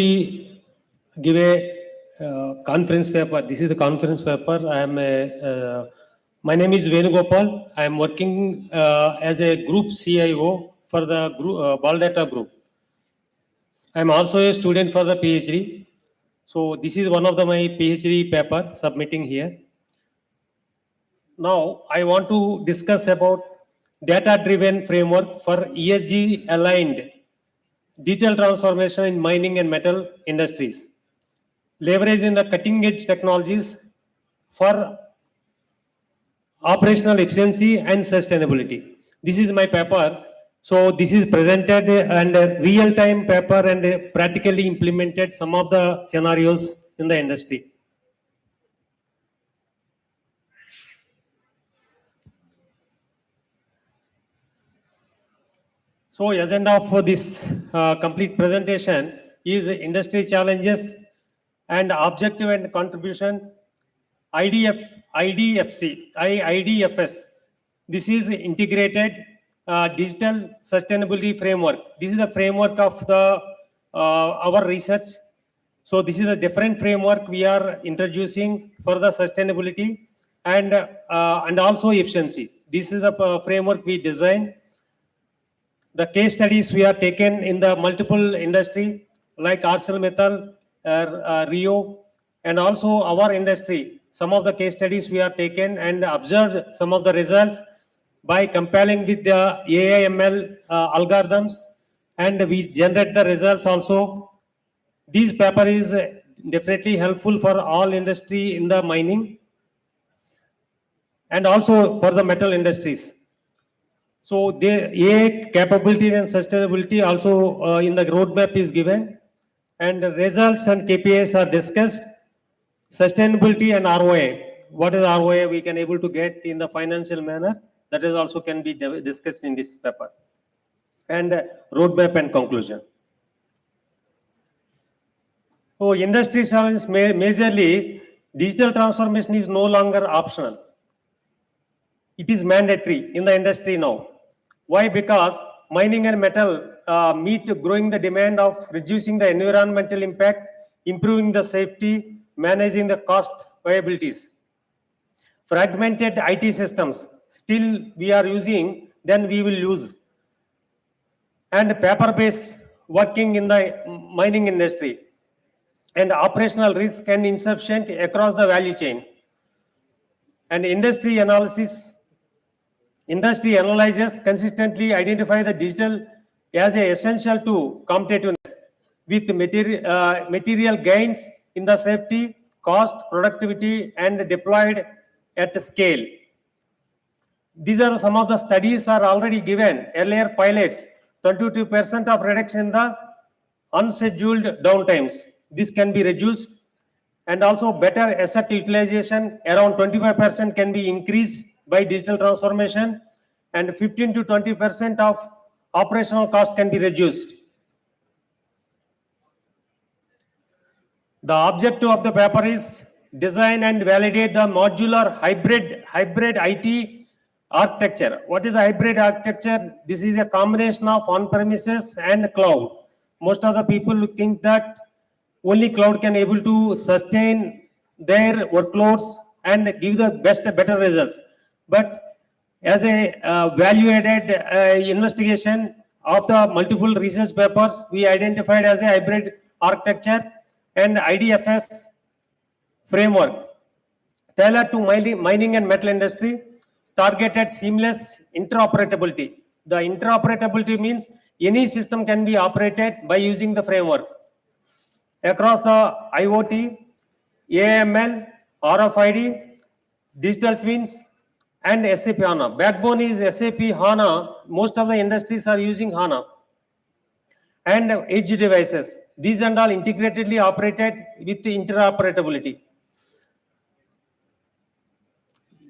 give a conference paper. This is the conference paper. My name is Venugopal. I am working as a group CIO for the group, Ball Data Group. I am also a student for the PhD. So this is one of my PhD paper submitting here. Now I want to discuss about data-driven framework for ESG-aligned digital transformation in mining and metal industries, leveraging the cutting-edge technologies for operational efficiency and sustainability. This is my paper. So this is presented and a real-time paper and practically implemented some of the scenarios in the industry. So agenda for this complete presentation is industry challenges and objective and contribution. IDFS. This is integrated digital sustainability framework. This is the framework of our research. So this is a different framework we are introducing for the sustainability and also efficiency. This is the framework we designed. The case studies we are taken in the multiple industry like ArcelorMittal, Rio, and also our industry. Some of the case studies we are taken and observed some of the results by comparing with the AI/ML algorithms, and we generate the results also. This paper is definitely helpful for all industry in the mining and also for the metal industries. So the AI capability and sustainability also in the roadmap is given, and the results and KPIs are discussed. Sustainability and ROI. What is ROI we can able to get in the financial manner? That is also can be discussed in this paper. And roadmap and conclusion. So industry challenges majorly Digital transformation is no longer optional. It is mandatory in the industry now. Why? Because mining and metal meet growing the demand of reducing the environmental impact, improving the safety, managing the cost viabilities. Fragmented IT systems still we are using, then we will use. And paper-based working in the mining industry, and operational risk and insufficient across the value chain. And industry analysis, industry analyzes consistently identify the digital as a essential to competitiveness with material gains in the safety, cost, productivity, and deployed at the scale. These are some of the studies are already given. Earlier pilots, 22% of reduction in the unscheduled downtimes. This can be reduced, and also better asset utilization, around 25% can be increased by digital transformation, and 15 to 20% of operational cost can be reduced. The objective of the paper is design and validate the modular hybrid IT architecture. What is the hybrid architecture? This is a combination of on-premises and cloud. Most of the people think that only cloud can able to sustain their workloads and give the better results. But as a value-added investigation of the multiple research papers, we identified as a hybrid architecture and IDFS framework tailored to mining and metal industry, targeted seamless interoperability. The interoperability means any system can be operated by using the framework across the IoT, AML, RFID, digital twins, and SAP HANA. Backbone is SAP HANA. Most of the industries are using HANA. And edge devices. These and all integratedly operated with the interoperability.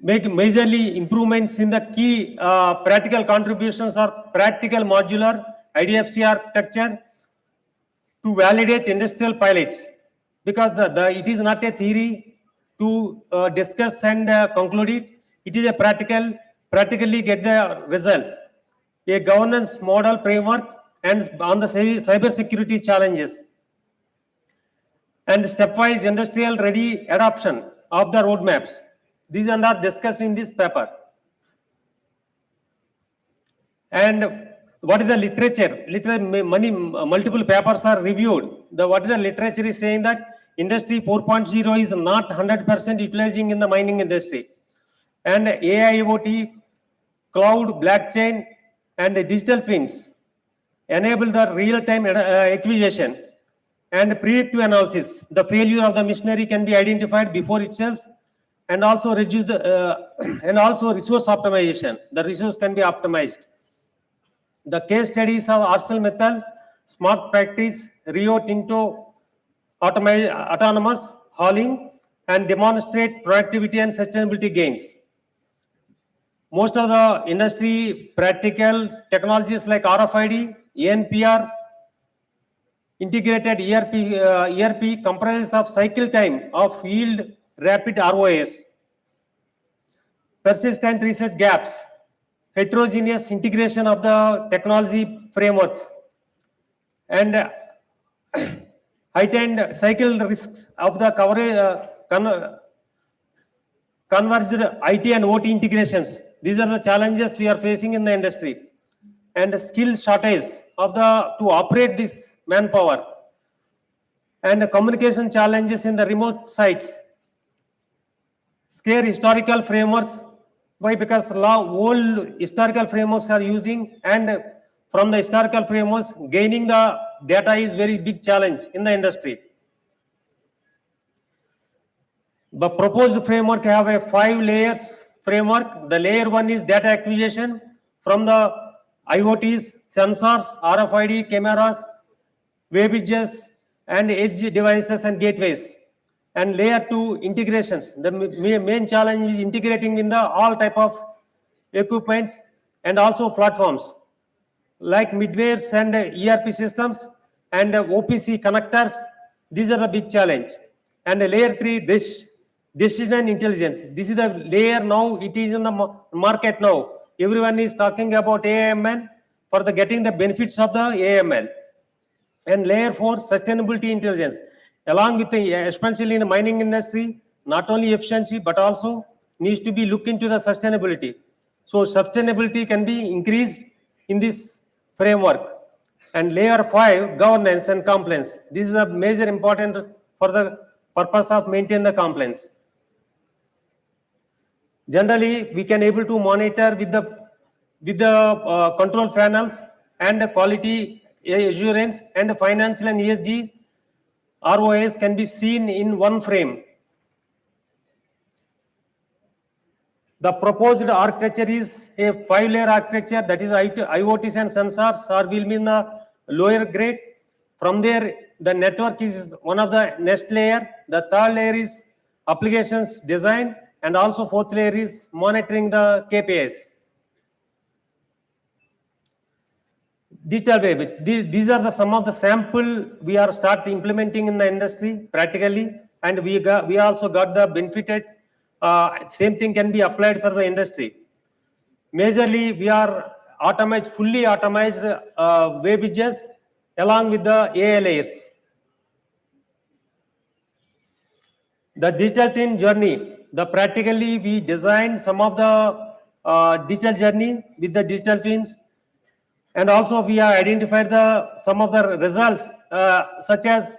Make majorly improvements in the key practical contributions or practical modular IDFC architecture to validate industrial pilots, because it is not a theory to discuss and conclude it. It is a practically get the results. A governance model framework and on the cyber security challenges, and stepwise industrial ready adoption of the roadmaps. These are discussed in this paper. And what is the literature? Multiple papers are reviewed. What is the literature is saying that industry 4.0 is not 100% utilizing in the mining industry. And AI, IoT, cloud, blockchain, and digital twins enable the real-time acquisition and predictive analysis. The failure of the machinery can be identified before itself, and also reduce the and also resource optimization. The resource can be optimized. The case studies of ArcelorMittal, Smart Practice, Rio Tinto, autonomous hauling, and demonstrate productivity and sustainability gains. Most of the industry practical technologies like RFID, ANPR, integrated ERP comprises of cycle time of yield rapid ROAS, persistent research gaps, heterogeneous integration of the technology frameworks, and heightened cycle risks of the converged IT and OT integrations. These are the challenges we are facing in the industry, and skill shortage of to operate this manpower, and communication challenges in the remote sites. Scare historical frameworks. Why? Because old historical frameworks are using, and from the historical frameworks, gaining the data is very big challenge in the industry. The proposed framework have a 5 layers framework. The layer 1 is data acquisition from the IoTs, sensors, RFID, cameras, web bridges, and edge devices and gateways. And layer 2 integrations. The main challenge is integrating in the all type of equipments and also platforms like midwares and ERP systems and OPC connectors. These are the big challenge. And layer 3 dish decision intelligence. This is the layer now, it is in the market now. Everyone is talking about AML for the getting the benefits of the AML. And layer 4, sustainability intelligence. Along with the, especially in the mining industry, not only efficiency, but also needs to be looked into the sustainability. So sustainability can be increased in this framework. And layer 5, governance and compliance. This is a major important for the purpose of maintain the compliance. Generally, we can able to monitor with the control panels and the quality assurance and the financial and ESG ROAs can be seen in one frame. The proposed architecture is a 5-layer architecture, that is IoTs and sensors are will be in the lower grade. From there, the network is one of the next layer. The third layer is applications design, and also fourth layer is monitoring the KPIs. Digital web. These are the some of the sample we are start implementing in the industry practically, and we also got the benefited. Same thing can be applied for the industry. Majorly, we are fully automated web bridges along with the AI layers. The digital twin journey. The practically we designed some of the digital journey with the digital twins. And also we have identified some of the results, such as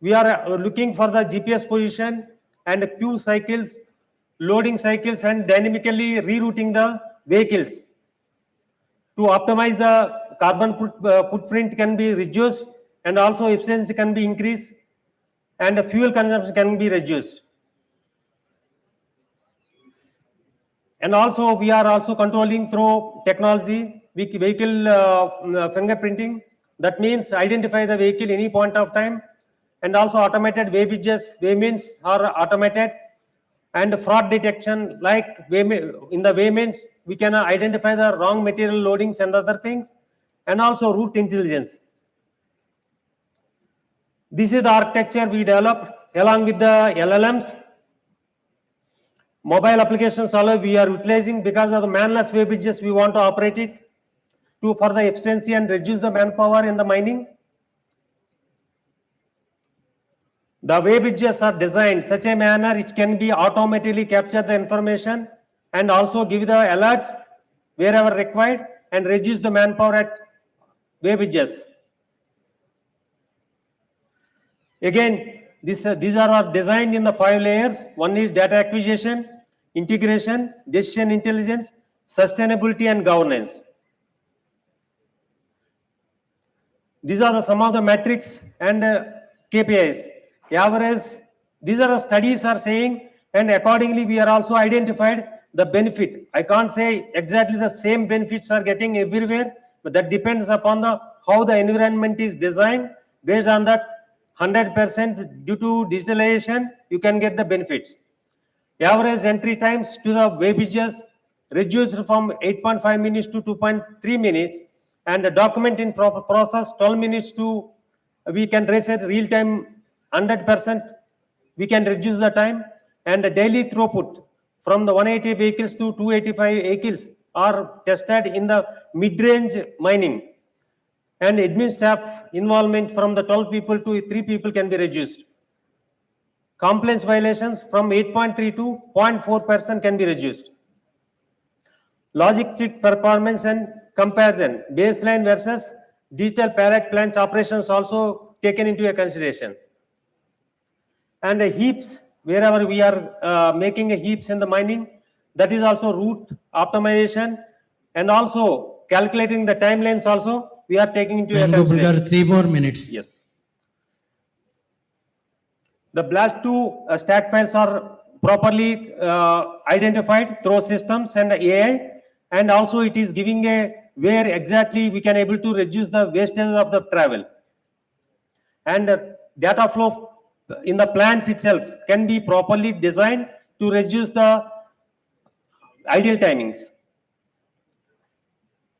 we are looking for the GPS position and queue cycles, loading cycles, and dynamically rerouting the vehicles. To optimize the carbon footprint can be reduced, and also efficiency can be increased, and the fuel consumption can be reduced. And also we are also controlling through technology, vehicle fingerprinting. That means identify the vehicle any point of time, and also automated way bridges, waymints are automated, and fraud detection, like in the waymints we can identify the wrong material loadings and other things, and also route intelligence. This is the architecture we developed along with the LLMs. Mobile applications also we are utilizing because of the manless way bridges. We want to operate it to further efficiency and reduce the manpower in the mining. The way bridges are designed such a manner which can be automatically capture the information and also give the alerts wherever required and reduce the manpower at way bridges. Again, these are designed in the 5 layers. One is data acquisition, integration, decision intelligence, sustainability, and governance. These are some of the metrics and KPIs. Average, these are the studies are saying, and accordingly we are also identified the benefit. I can't say exactly the same benefits are getting everywhere, but that depends upon how the environment is designed. Based on that, 100% due to digitalization, you can get the benefits. Average entry times to the way bridges reduced from 8.5 minutes to 2.3 minutes, and the document in process 12 minutes to, we can reset real time 100%, we can reduce the time, and the daily throughput from the 180 vehicles to 285 vehicles are tested in the mid-range mining. And admin staff involvement from the 12 people to 3 people can be reduced. Compliance violations from 8.3 to 0.4% can be reduced. Logistic performance and comparison, baseline versus digital pallet plant operations also taken into a consideration. And heaps, wherever we are making a heaps in the mining, that is also route optimization, and also calculating the timelines also we are taking into a consideration. 3 more minutes. Yes. The blast to stack files are properly identified through systems and AI, and also it is giving a where exactly we can able to reduce the wastage of the travel. And data flow in the plants itself can be properly designed to reduce the ideal timings.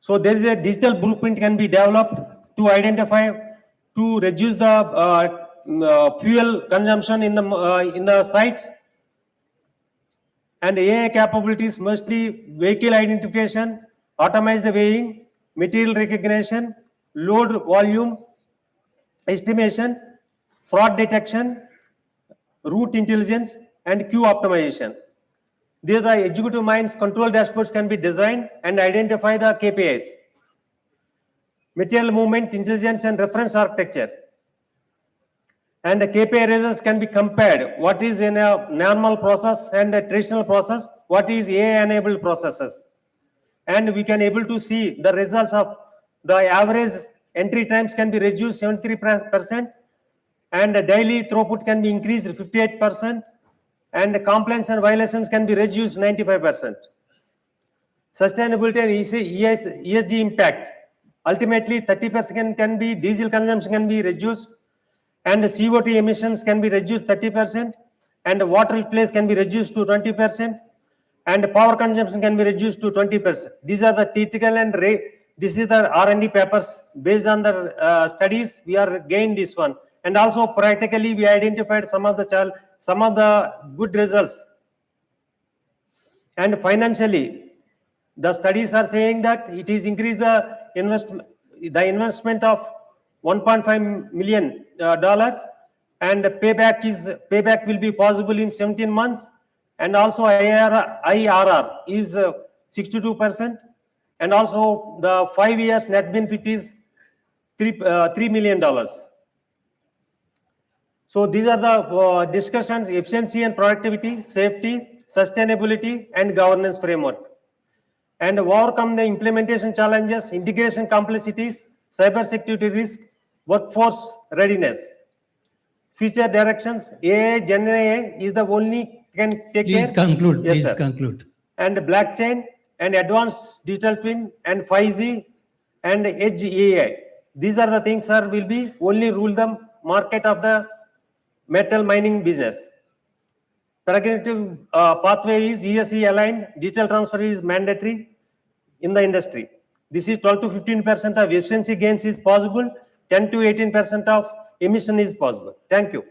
So there is a digital blueprint can be developed to identify, to reduce the fuel consumption in the sites, And AI capabilities mostly vehicle identification, automized weighing, material recognition, load volume estimation, fraud detection, route intelligence, and queue optimization. These are the executive minds control dashboards can be designed and identify the KPIs. Material movement intelligence and reference architecture. And the KPI results can be compared. What is in a normal process and a traditional process? What is AI-enabled processes? And we can able to see the results of the average entry times can be reduced 73%, and the daily throughput can be increased 58%, and the complaints and violations can be reduced 95%. Sustainability and ESG impact. Ultimately, 30% can be diesel consumption can be reduced, and the CO2 emissions can be reduced 30%, and water usage can be reduced to 20%, and power consumption can be reduced to 20%. These are the theoretical and this is the R&D papers based on the studies. We are gained this one, and also practically we identified some of the good results. And financially, the studies are saying that it is increased the investment of $1.5 million, and payback will be possible in 17 months, and also IRR is 62%, and also the 5 years net benefit is $3 million. So these are the discussions: efficiency and productivity, safety, sustainability, and governance framework, and overcome the implementation challenges, integration complexities, cybersecurity risk, workforce readiness. Future directions: AI, Gen AI is the only can take Please care. conclude. Yes, Please sir. conclude. And blockchain and advanced digital twin and 5G and edge AI. These are the things, sir, will be only rule the market of the metal mining business. Pragmatic pathway is ESG aligned. Digital transfer is mandatory in the industry. This is 12 to 15% of efficiency gains is possible. 10 to 18% of emission is possible. Thank you.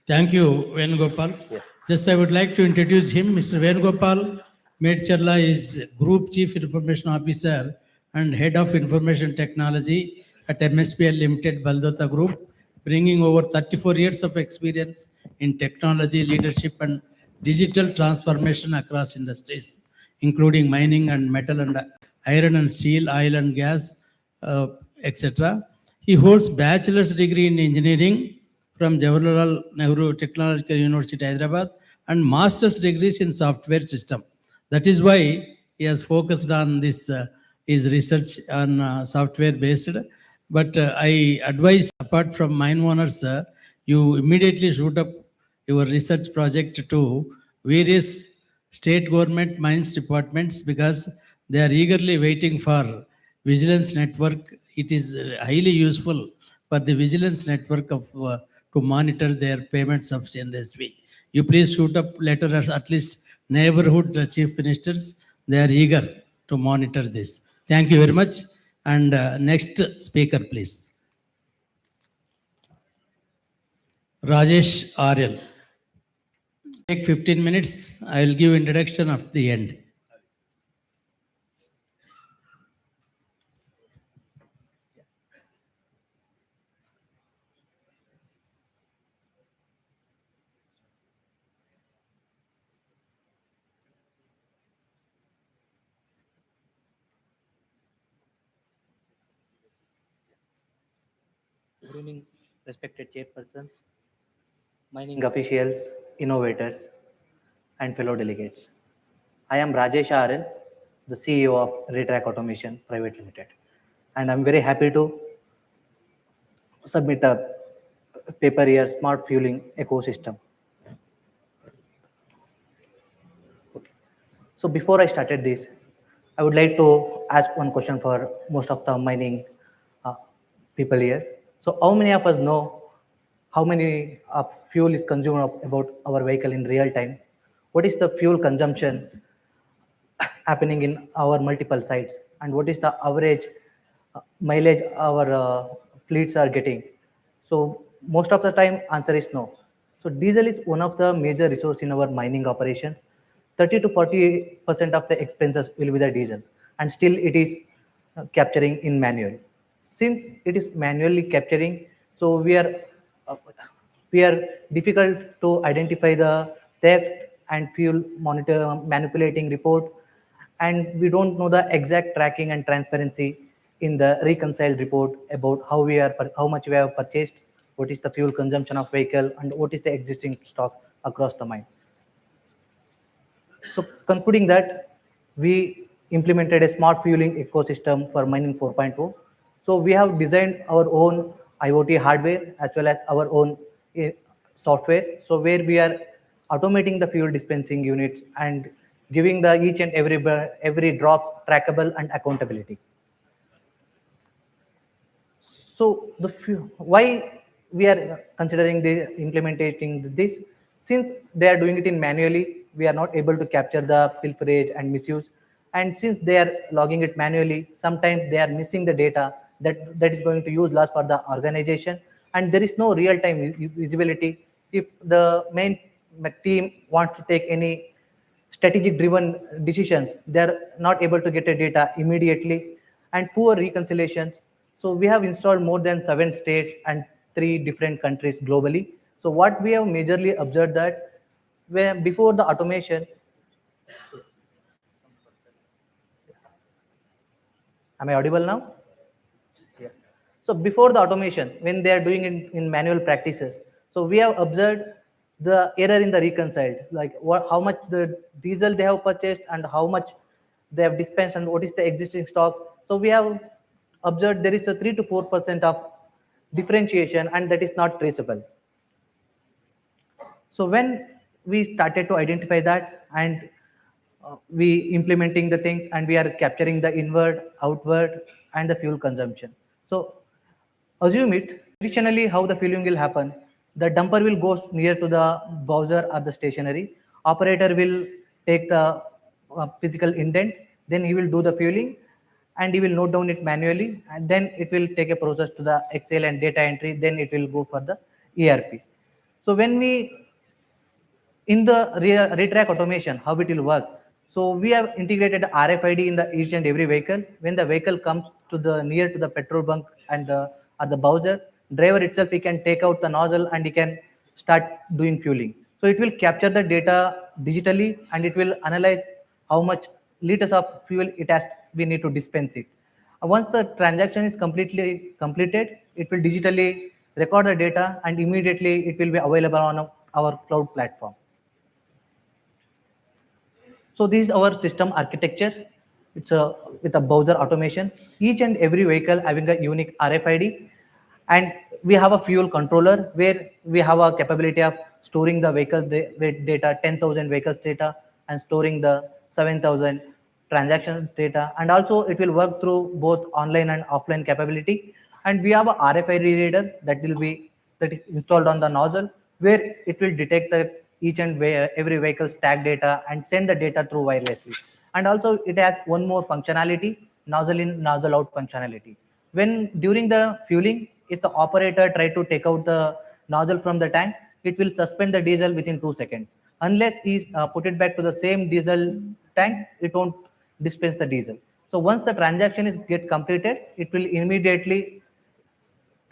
Thank you, Venugopal. Just I would like to introduce him. Mr. Venugopal Medcherla is Group Chief Information Officer and Head of Information Technology at MSPL Limited Baldota Group, bringing over 34 years of experience in technology, leadership, and digital transformation across industries, including mining and metal and iron and steel, oil and gas, etc. He holds bachelor's degree in engineering from Jawaharlal Nehru Technological University, Hyderabad, and master's degrees in software system. That is why he has focused on this, his research on software based. But I advise, apart from mine owners, you immediately shoot up your research project to various state government mines departments, because they are eagerly waiting for vigilance network. It is highly useful for the vigilance network of to monitor their payments of CNSV. You please shoot up letter at least neighborhood chief ministers. They are eager to monitor this. Thank you very much. And next speaker, please. Rajesh RL. Take 15 minutes. I will give introduction at the end. Good evening, respected chairpersons, mining officials, innovators, and fellow delegates. I am Rajesh RL, the CEO of Retrack Automation Private Limited, and I'm very happy to submit a paper here, Smart Fueling Ecosystem. Okay. So before I started this, I would like to ask one question for most of the mining people here. So how many of us know how many of fuel is consumed about our vehicle in real time? What is the fuel consumption happening in our multiple sites? And what is the average mileage our fleets are getting? So most of the time answer is no. So diesel is one of the major resource in our mining operations. 30 to 40% of the expenses will be the diesel, and still it is capturing in manual. Since it is manually capturing, so we are difficult to identify the theft and fuel monitor manipulating report, and we don't know the exact tracking and transparency in the reconciled report about how much we have purchased, what is the fuel consumption of vehicle, and what is the existing stock across the mine. So concluding that, we implemented a smart fueling ecosystem for mining 4.0. So we have designed our own IoT hardware as well as our own software. So where we are automating the fuel dispensing units and giving the each and every drop trackable and accountability. So why we are considering implementing this? Since they are doing it in manually, we are not able to capture the pilferage and misuse. And since they are logging it manually, sometimes they are missing the data that is going to use loss for the organization. And there is no real-time visibility. If the main team wants to take any strategic driven decisions, they're not able to get a data immediately, and poor reconciliations. So we have installed more than 7 states and 3 different countries globally. So what we have majorly observed that when before the automation, am I audible now? Yeah. So before the automation, when they are doing it in manual practices, so we have observed the error in the reconciled, like how much the diesel they have purchased and how much they have dispensed and what is the existing stock. So we have observed there is a 3 to 4% of differentiation, and that is not traceable. So when we started to identify that, and we implementing the things, and we are capturing the inward, outward, and the fuel consumption. So assume it, traditionally how the fueling will happen. The dumper will go near to the bowser or the stationary. Operator will take the physical indent, then he will do the fueling, and he will note down it manually, and then it will take a process to the Excel and data entry, then it will go for the ERP. So when we, in the retrack automation, how it will work. So we have integrated RFID in the each and every vehicle. When the vehicle comes to the near to the petrol bunk and at the bowser, driver itself, he can take out the nozzle and he can start doing fueling. So it will capture the data digitally, and it will analyze how much liters of fuel we need to dispense it. Once the transaction is completely completed, it will digitally record the data, and immediately it will be available on our cloud platform. So this is our system architecture. It's with a bowser automation. Each and every vehicle having a unique RFID, and we have a fuel controller where we have a capability of storing the vehicle data, 10,000 vehicles data, and storing the 7,000 transactions data. And also it will work through both online and offline capability. And we have a RFID reader that is installed on the nozzle, where it will detect the each and every vehicle's tag data and send the data through wirelessly. And also it has one more functionality, nozzle in, nozzle out functionality. When during the fueling, if the operator try to take out the nozzle from the tank, it will suspend the diesel within 2 seconds. Unless he put it back to the same diesel tank, it won't dispense the diesel. So once the transaction is get completed, it will immediately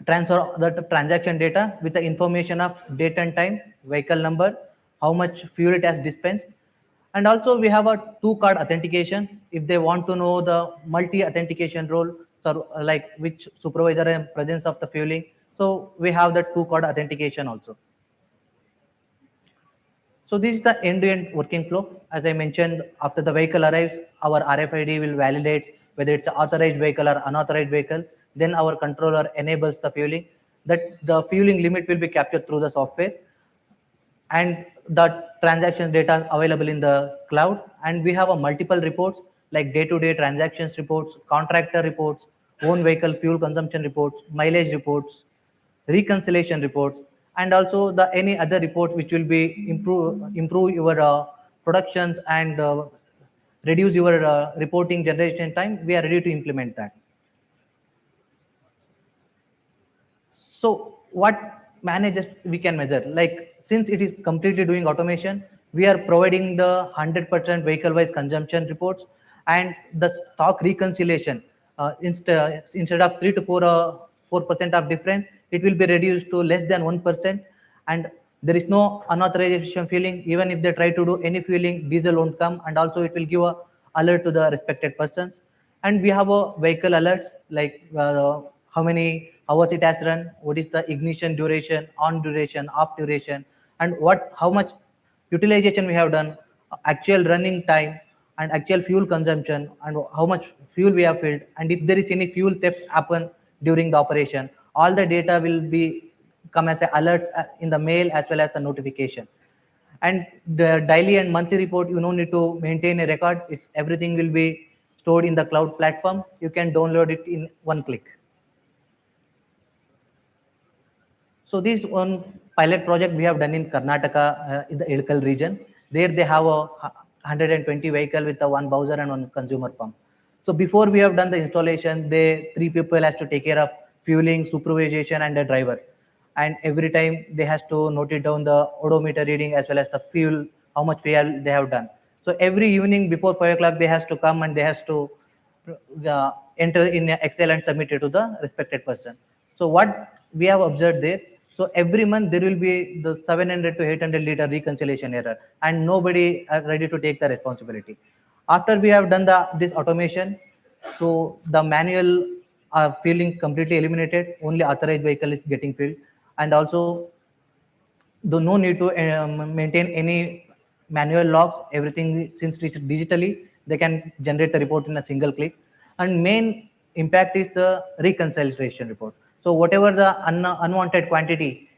transfer the transaction data with the information of date and time, vehicle number, how much fuel it has dispensed. And also we have a 2-card authentication. If they want to know the multi-authentication role, so like which supervisor and presence of the fueling, so we have the 2-card authentication also. So this is the end-to-end working flow. As I mentioned, after the vehicle arrives, our RFID will validate whether it's an authorized vehicle or unauthorized vehicle. Then our controller enables the fueling. That the fueling limit will be captured through the software, and the transaction data available in the cloud. And we have a multiple reports like day-to-day transactions reports, contractor reports, own vehicle fuel consumption reports, mileage reports, reconciliation reports, and also the any other report which will be improve your productions and reduce your reporting generation time. We are ready to implement that. So what managers we can measure, like since it is completely doing automation, We are providing the 100% vehicle-wise consumption reports and the stock reconciliation. Instead of 3 to 4% of difference, it will be reduced to less than 1%, and there is no unauthorization fueling. Even if they try to do any fueling, diesel won't come, and also it will give a alert to the respected persons. And we have a vehicle alerts like how many hours it has run, what is the ignition duration, on duration, off duration, and how much utilization we have done, actual running time, and actual fuel consumption, and how much fuel we have filled, and if there is any fuel theft happen during the operation, all the data will be come as a alerts in the mail as well as the notification. And the daily and monthly report, you no need to maintain a record. Everything will be stored in the cloud platform. You can download it in one click. So this one pilot project we have done in Karnataka in the Idkal region. There they have a 120 vehicle with a one bowser and one consumer pump. So before we have done the installation, 3 people has to take care of fueling, supervision, and the driver. And every time they has to note it down the odometer reading as well as the fuel, how much fuel they have done. So every evening before 5 o'clock, they has to come and they has to enter in Excel and submit it to the respected person. So what we have observed there, so every month there will be the 700 to 800 liter reconciliation error, and nobody are ready to take the responsibility. After we have done this automation, so the manual filling completely eliminated, only authorized vehicle is getting filled, and also no need to maintain any manual logs. Everything, since it is digitally, they can generate the report in a single click. And main impact is the reconciliation report. So whatever the unwanted quantity,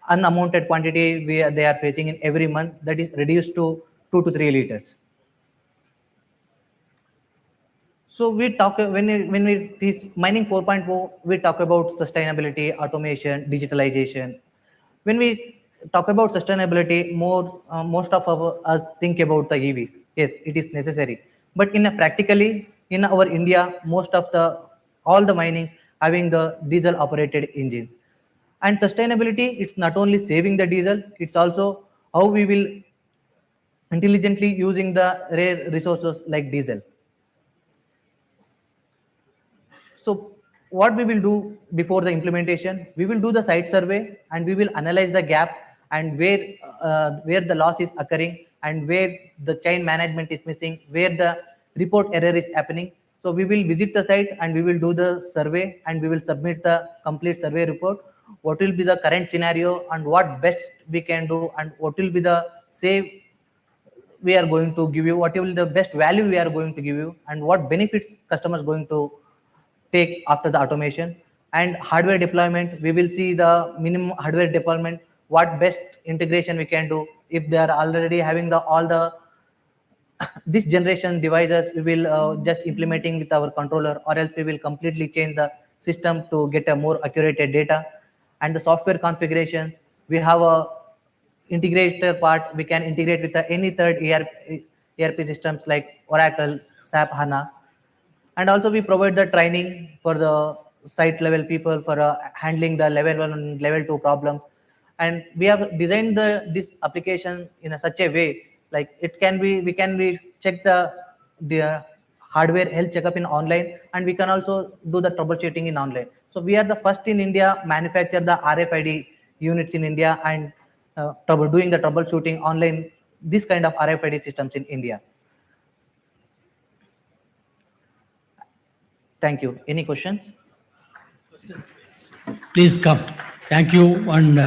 unamounted quantity they are facing in every month, that is reduced to 2 to 3 liters. So we talk when we teach mining 4.4, we talk about sustainability, automation, digitalization. When we talk about sustainability, most of us think about the EVs. Yes, it is necessary, but practically in our India, most of all the mining having the diesel operated engines. And sustainability, it's not only saving the diesel, it's also how we will intelligently using the rare resources like diesel. So what we will do before the implementation, we will do the site survey and we will analyze the gap and where the loss is occurring and where the chain management is missing, where the report error is happening. So we will visit the site and we will do the survey and we will submit the complete survey report. What will be the current scenario and what best we can do and what will be the save we are going to give you, what will be the best value we are going to give you, and what benefits customers going to take after the automation. And hardware deployment, we will see the minimum hardware deployment, what best integration we can do. If they are already having all the this generation devices, we will just implementing with our controller, or else we will completely change the system to get a more accurate data. And the software configurations, we have a integrator part, we can integrate with any third ERP systems like Oracle, SAP, HANA. And also we provide the training for the site level people for handling the level 1 and level 2 problems. And we have designed this application in such a way, like we can check the hardware health checkup in online, and we can also do the troubleshooting in online. So we are the first in India manufacture the RFID units in India and doing the troubleshooting online, this kind of RFID systems in India. Thank you. Any questions? Please come. Thank you, and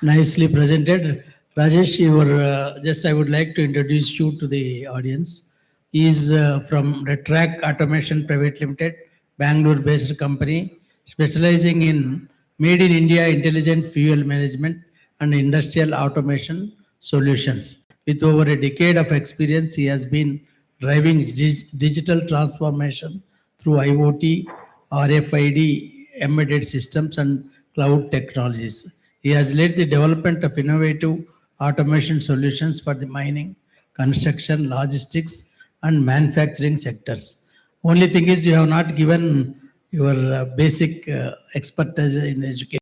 nicely presented. Rajesh, I would like to introduce you to the audience. He is from Retrack Automation Private Limited, Bangalore-based company, specializing in Made in India intelligent fuel management and industrial automation solutions. With over a decade of experience, he has been driving digital transformation through IoT, RFID, embedded systems, and cloud technologies. He has led the development of innovative automation solutions for the mining, construction, logistics, and manufacturing sectors. Only thing is, you have not given your basic expertise in education.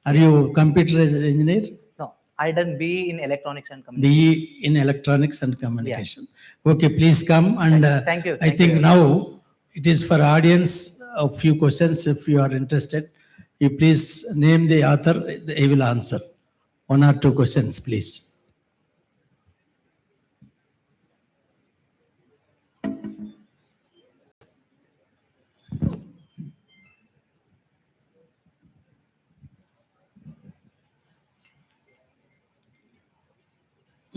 Are you a computer engineer? No, I done B in electronics and communication. B in electronics and communication. Okay, please come and Thank you. I Thank think you. now it is for audience a few questions if you are interested. You please name the author, he will answer. 1 or 2 questions, please.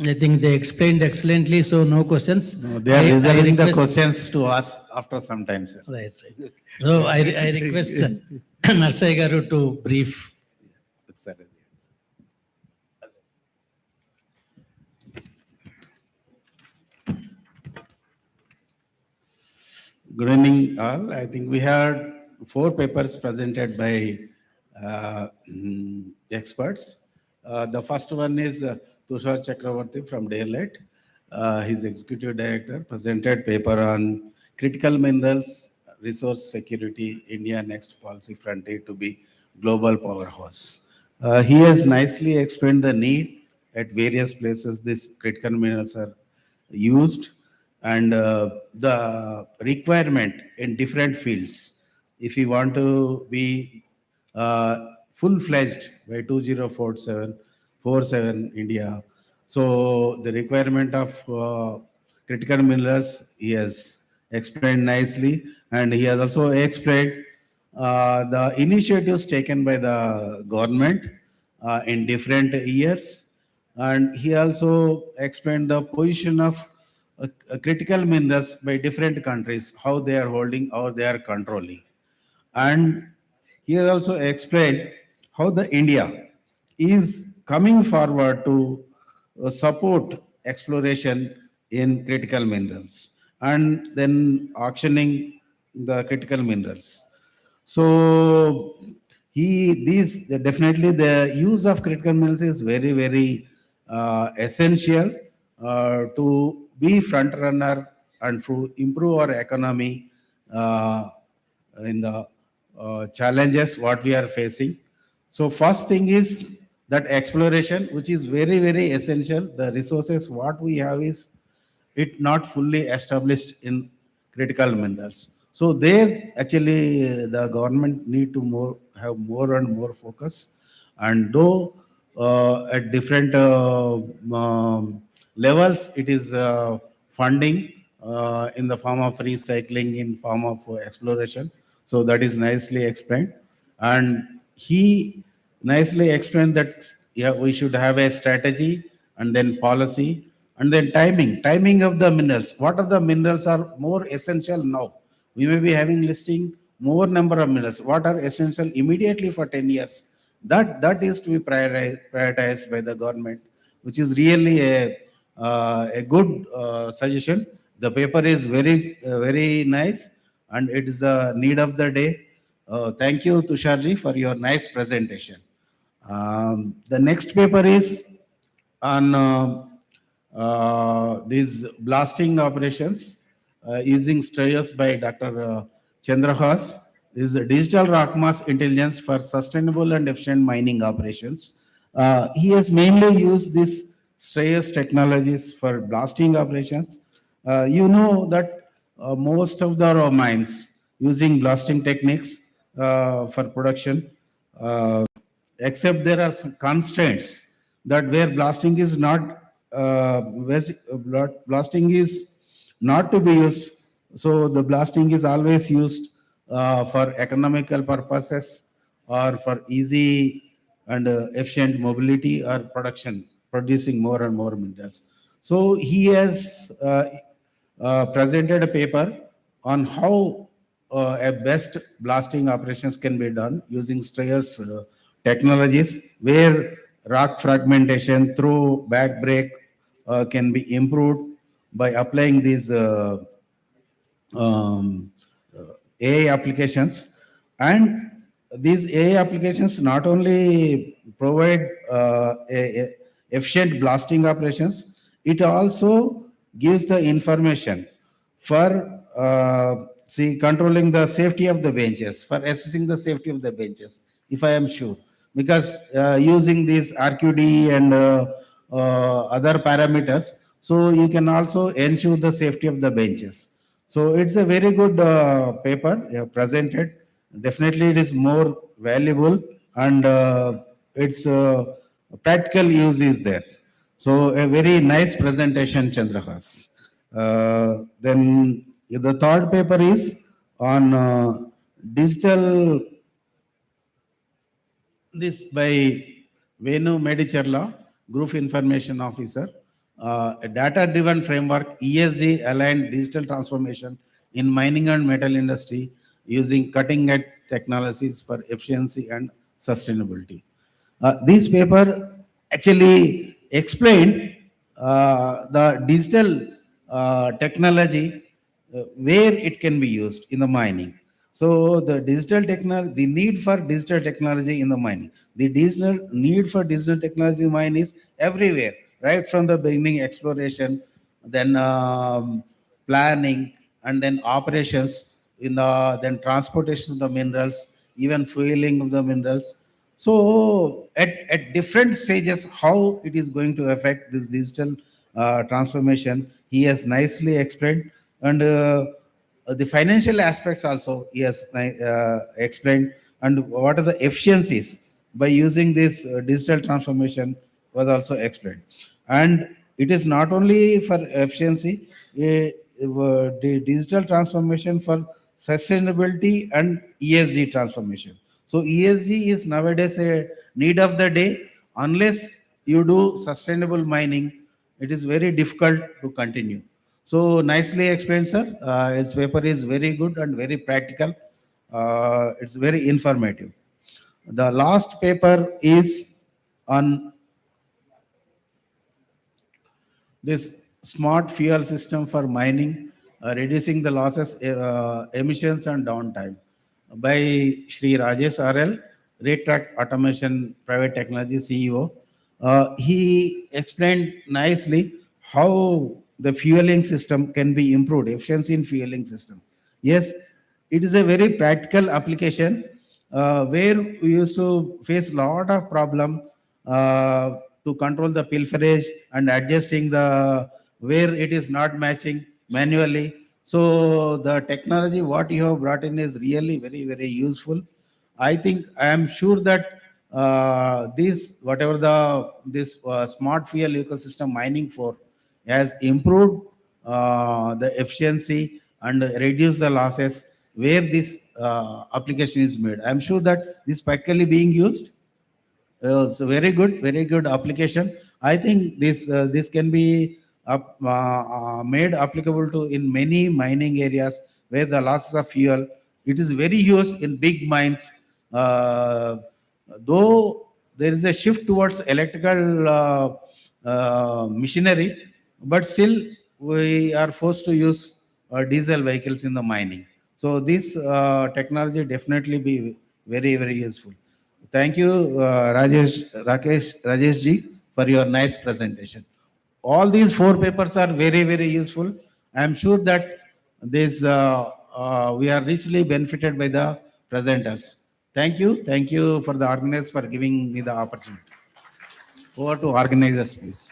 I think they explained excellently, so no questions. No, they are I reserving the request- questions to us after some time, sir. Right, right. So I request Narsai Garu to brief. Sir. Good evening, all. I think we had 4 papers presented by experts. The first one is Tushar Chakravarti from Daylight. His executive director presented paper on critical minerals, resource security, India next policy frontier to be global powerhouse. He has nicely explained the need at various places these critical minerals are used and the requirement in different fields. If you want to be full-fledged by 2047 India, so the requirement of critical minerals he has explained nicely, and he has also explained the initiatives taken by the government in different years, and he also explained the position of critical minerals by different countries, how they are holding or they are controlling. And he has also explained how the India is coming forward to support exploration in critical minerals and then auctioning the critical minerals. So definitely the use of critical minerals is very, very essential to be front runner and to improve our economy in the challenges what we are facing. So first thing is that exploration, which is very, very essential. The resources what we have is it not fully established in critical minerals. So there actually the government need to have more and more focus, and though at different levels it is funding in the form of recycling, in form of exploration. So that is nicely explained, and he nicely explained that we should have a strategy and then policy and then timing of the minerals. What are the minerals are more essential now? We may be having listing more number of minerals. What are essential immediately for 10 years? That is to be prioritized by the government, which is really a good suggestion. The paper is very nice, and it is the need of the day. Thank you, Tusharji, for your nice presentation. The next paper is on these blasting operations using STRIOS by Dr. Chandrahas. This is a digital rock mass intelligence for sustainable and efficient mining operations. He has mainly used these STRIOS technologies for blasting operations. You know that most of the mines using blasting techniques for production, except there are some constraints that where blasting is not blasting is not to be used. So the blasting is always used for economical purposes or for easy and efficient mobility or producing more and more minerals. So he has presented a paper on how a best blasting operations can be done using STRIOS technologies, where rock fragmentation through backbreak can be improved by applying these AI applications. And these AI applications not only provide efficient blasting operations, it also gives the information for controlling the safety of the benches, for assessing the safety of the benches, if I am sure. because using this RQD and other parameters, so you can also ensure the safety of the benches. So it's a very good paper you have presented. Definitely it is more valuable, and its practical use is there. So a very nice presentation, Chandrahas. Then the third paper is on digital, this by Venu Medicherla, Group Information Officer, a data-driven framework, ESG aligned digital transformation in mining and metal industry using cutting-edge technologies for efficiency and sustainability. This paper actually explained the digital technology where it can be used in the mining. So the the need for digital technology in the mining, the digital need for digital technology in mining is everywhere, right from the beginning exploration, then planning, and then operations in the then transportation of the minerals, even fueling of the minerals. So at different stages, how it is going to affect this digital transformation, he has nicely explained, and the financial aspects also he has explained, and what are the efficiencies by using this digital transformation was also explained. And it is not only for efficiency, the digital transformation for sustainability and ESG transformation. So ESG is nowadays a need of the day. Unless you do sustainable mining, it is very difficult to continue. So nicely explained, sir. His paper is very good and very practical. It's very informative. The last paper is on this smart fuel system for mining, reducing the losses, emissions and downtime, by Shri Rajesh RL, Retract Automation Private Technology CEO. He explained nicely how the fueling system can be improved, efficiency in fueling system. Yes, it is a very practical application where we used to face a lot of problem to control the pilferage and adjusting the where it is not matching manually. So the technology what you have brought in is really very, very useful. I think I am sure that this whatever this smart fuel ecosystem mining for has improved the efficiency and reduced the losses where this application is made. I am sure that this practically being used. It's a very good application. I think this can be made applicable to in many mining areas where the losses of fuel. It is very used in big mines. Though there is a shift towards electrical machinery, but still we are forced to use diesel vehicles in the mining. So this technology definitely be very, very useful. Thank you, Rajesh ji, for your nice presentation. All these four papers are very, very useful. I am sure that this we are richly benefited by the presenters. Thank you for the organizers for giving me the opportunity. Over to organizers, please.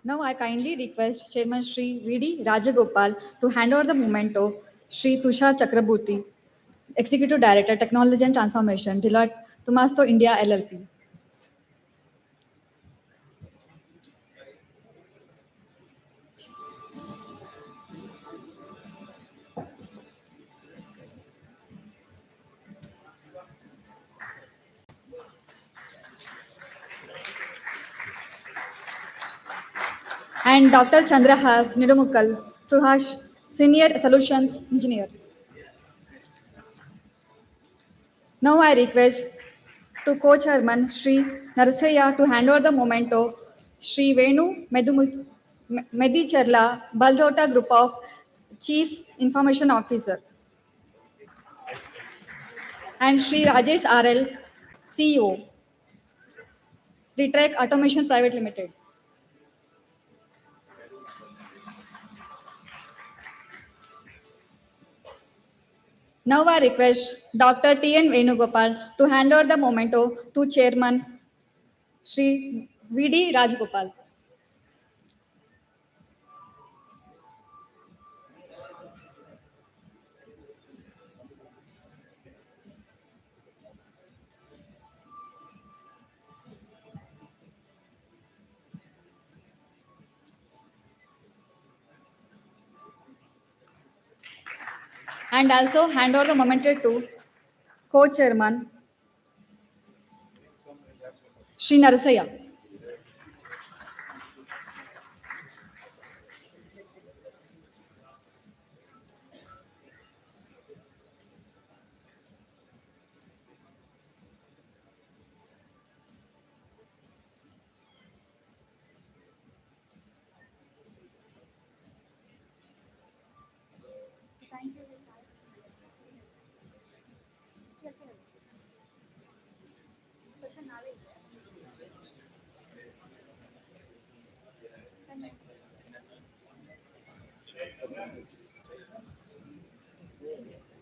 Now I kindly request Chairman Sri V.D. Rajagopal to hand over the memento Sri Tushar Chakraborty, Executive Director, Technology and Transformation, Deloitte Tomasto India LLP. And Dr. Chandrahas Nidumukal, Truhash, Senior Solutions Engineer. Now I request to Co-Chairman Sri Narasaya to hand over the memento Sri Venu Medicherla, Baldota Group of Chief Information Officer, and Sri Rajesh RL, CEO, Retract Automation Private Limited. Now I request Dr. T.N. Venugopal to hand over the memento to Chairman Sri V.D. Rajgopal. And also hand over the memento to Co-Chairman Sri Narasaya.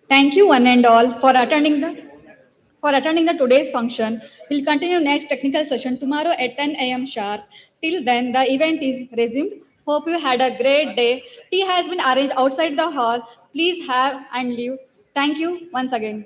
Thank you one and all for attending the today's function. We'll continue next technical session tomorrow at 10 a.m. sharp. Till then, the event is resumed. Hope you had a great day. Tea has been arranged outside the hall. Please have and leave. Thank you once again.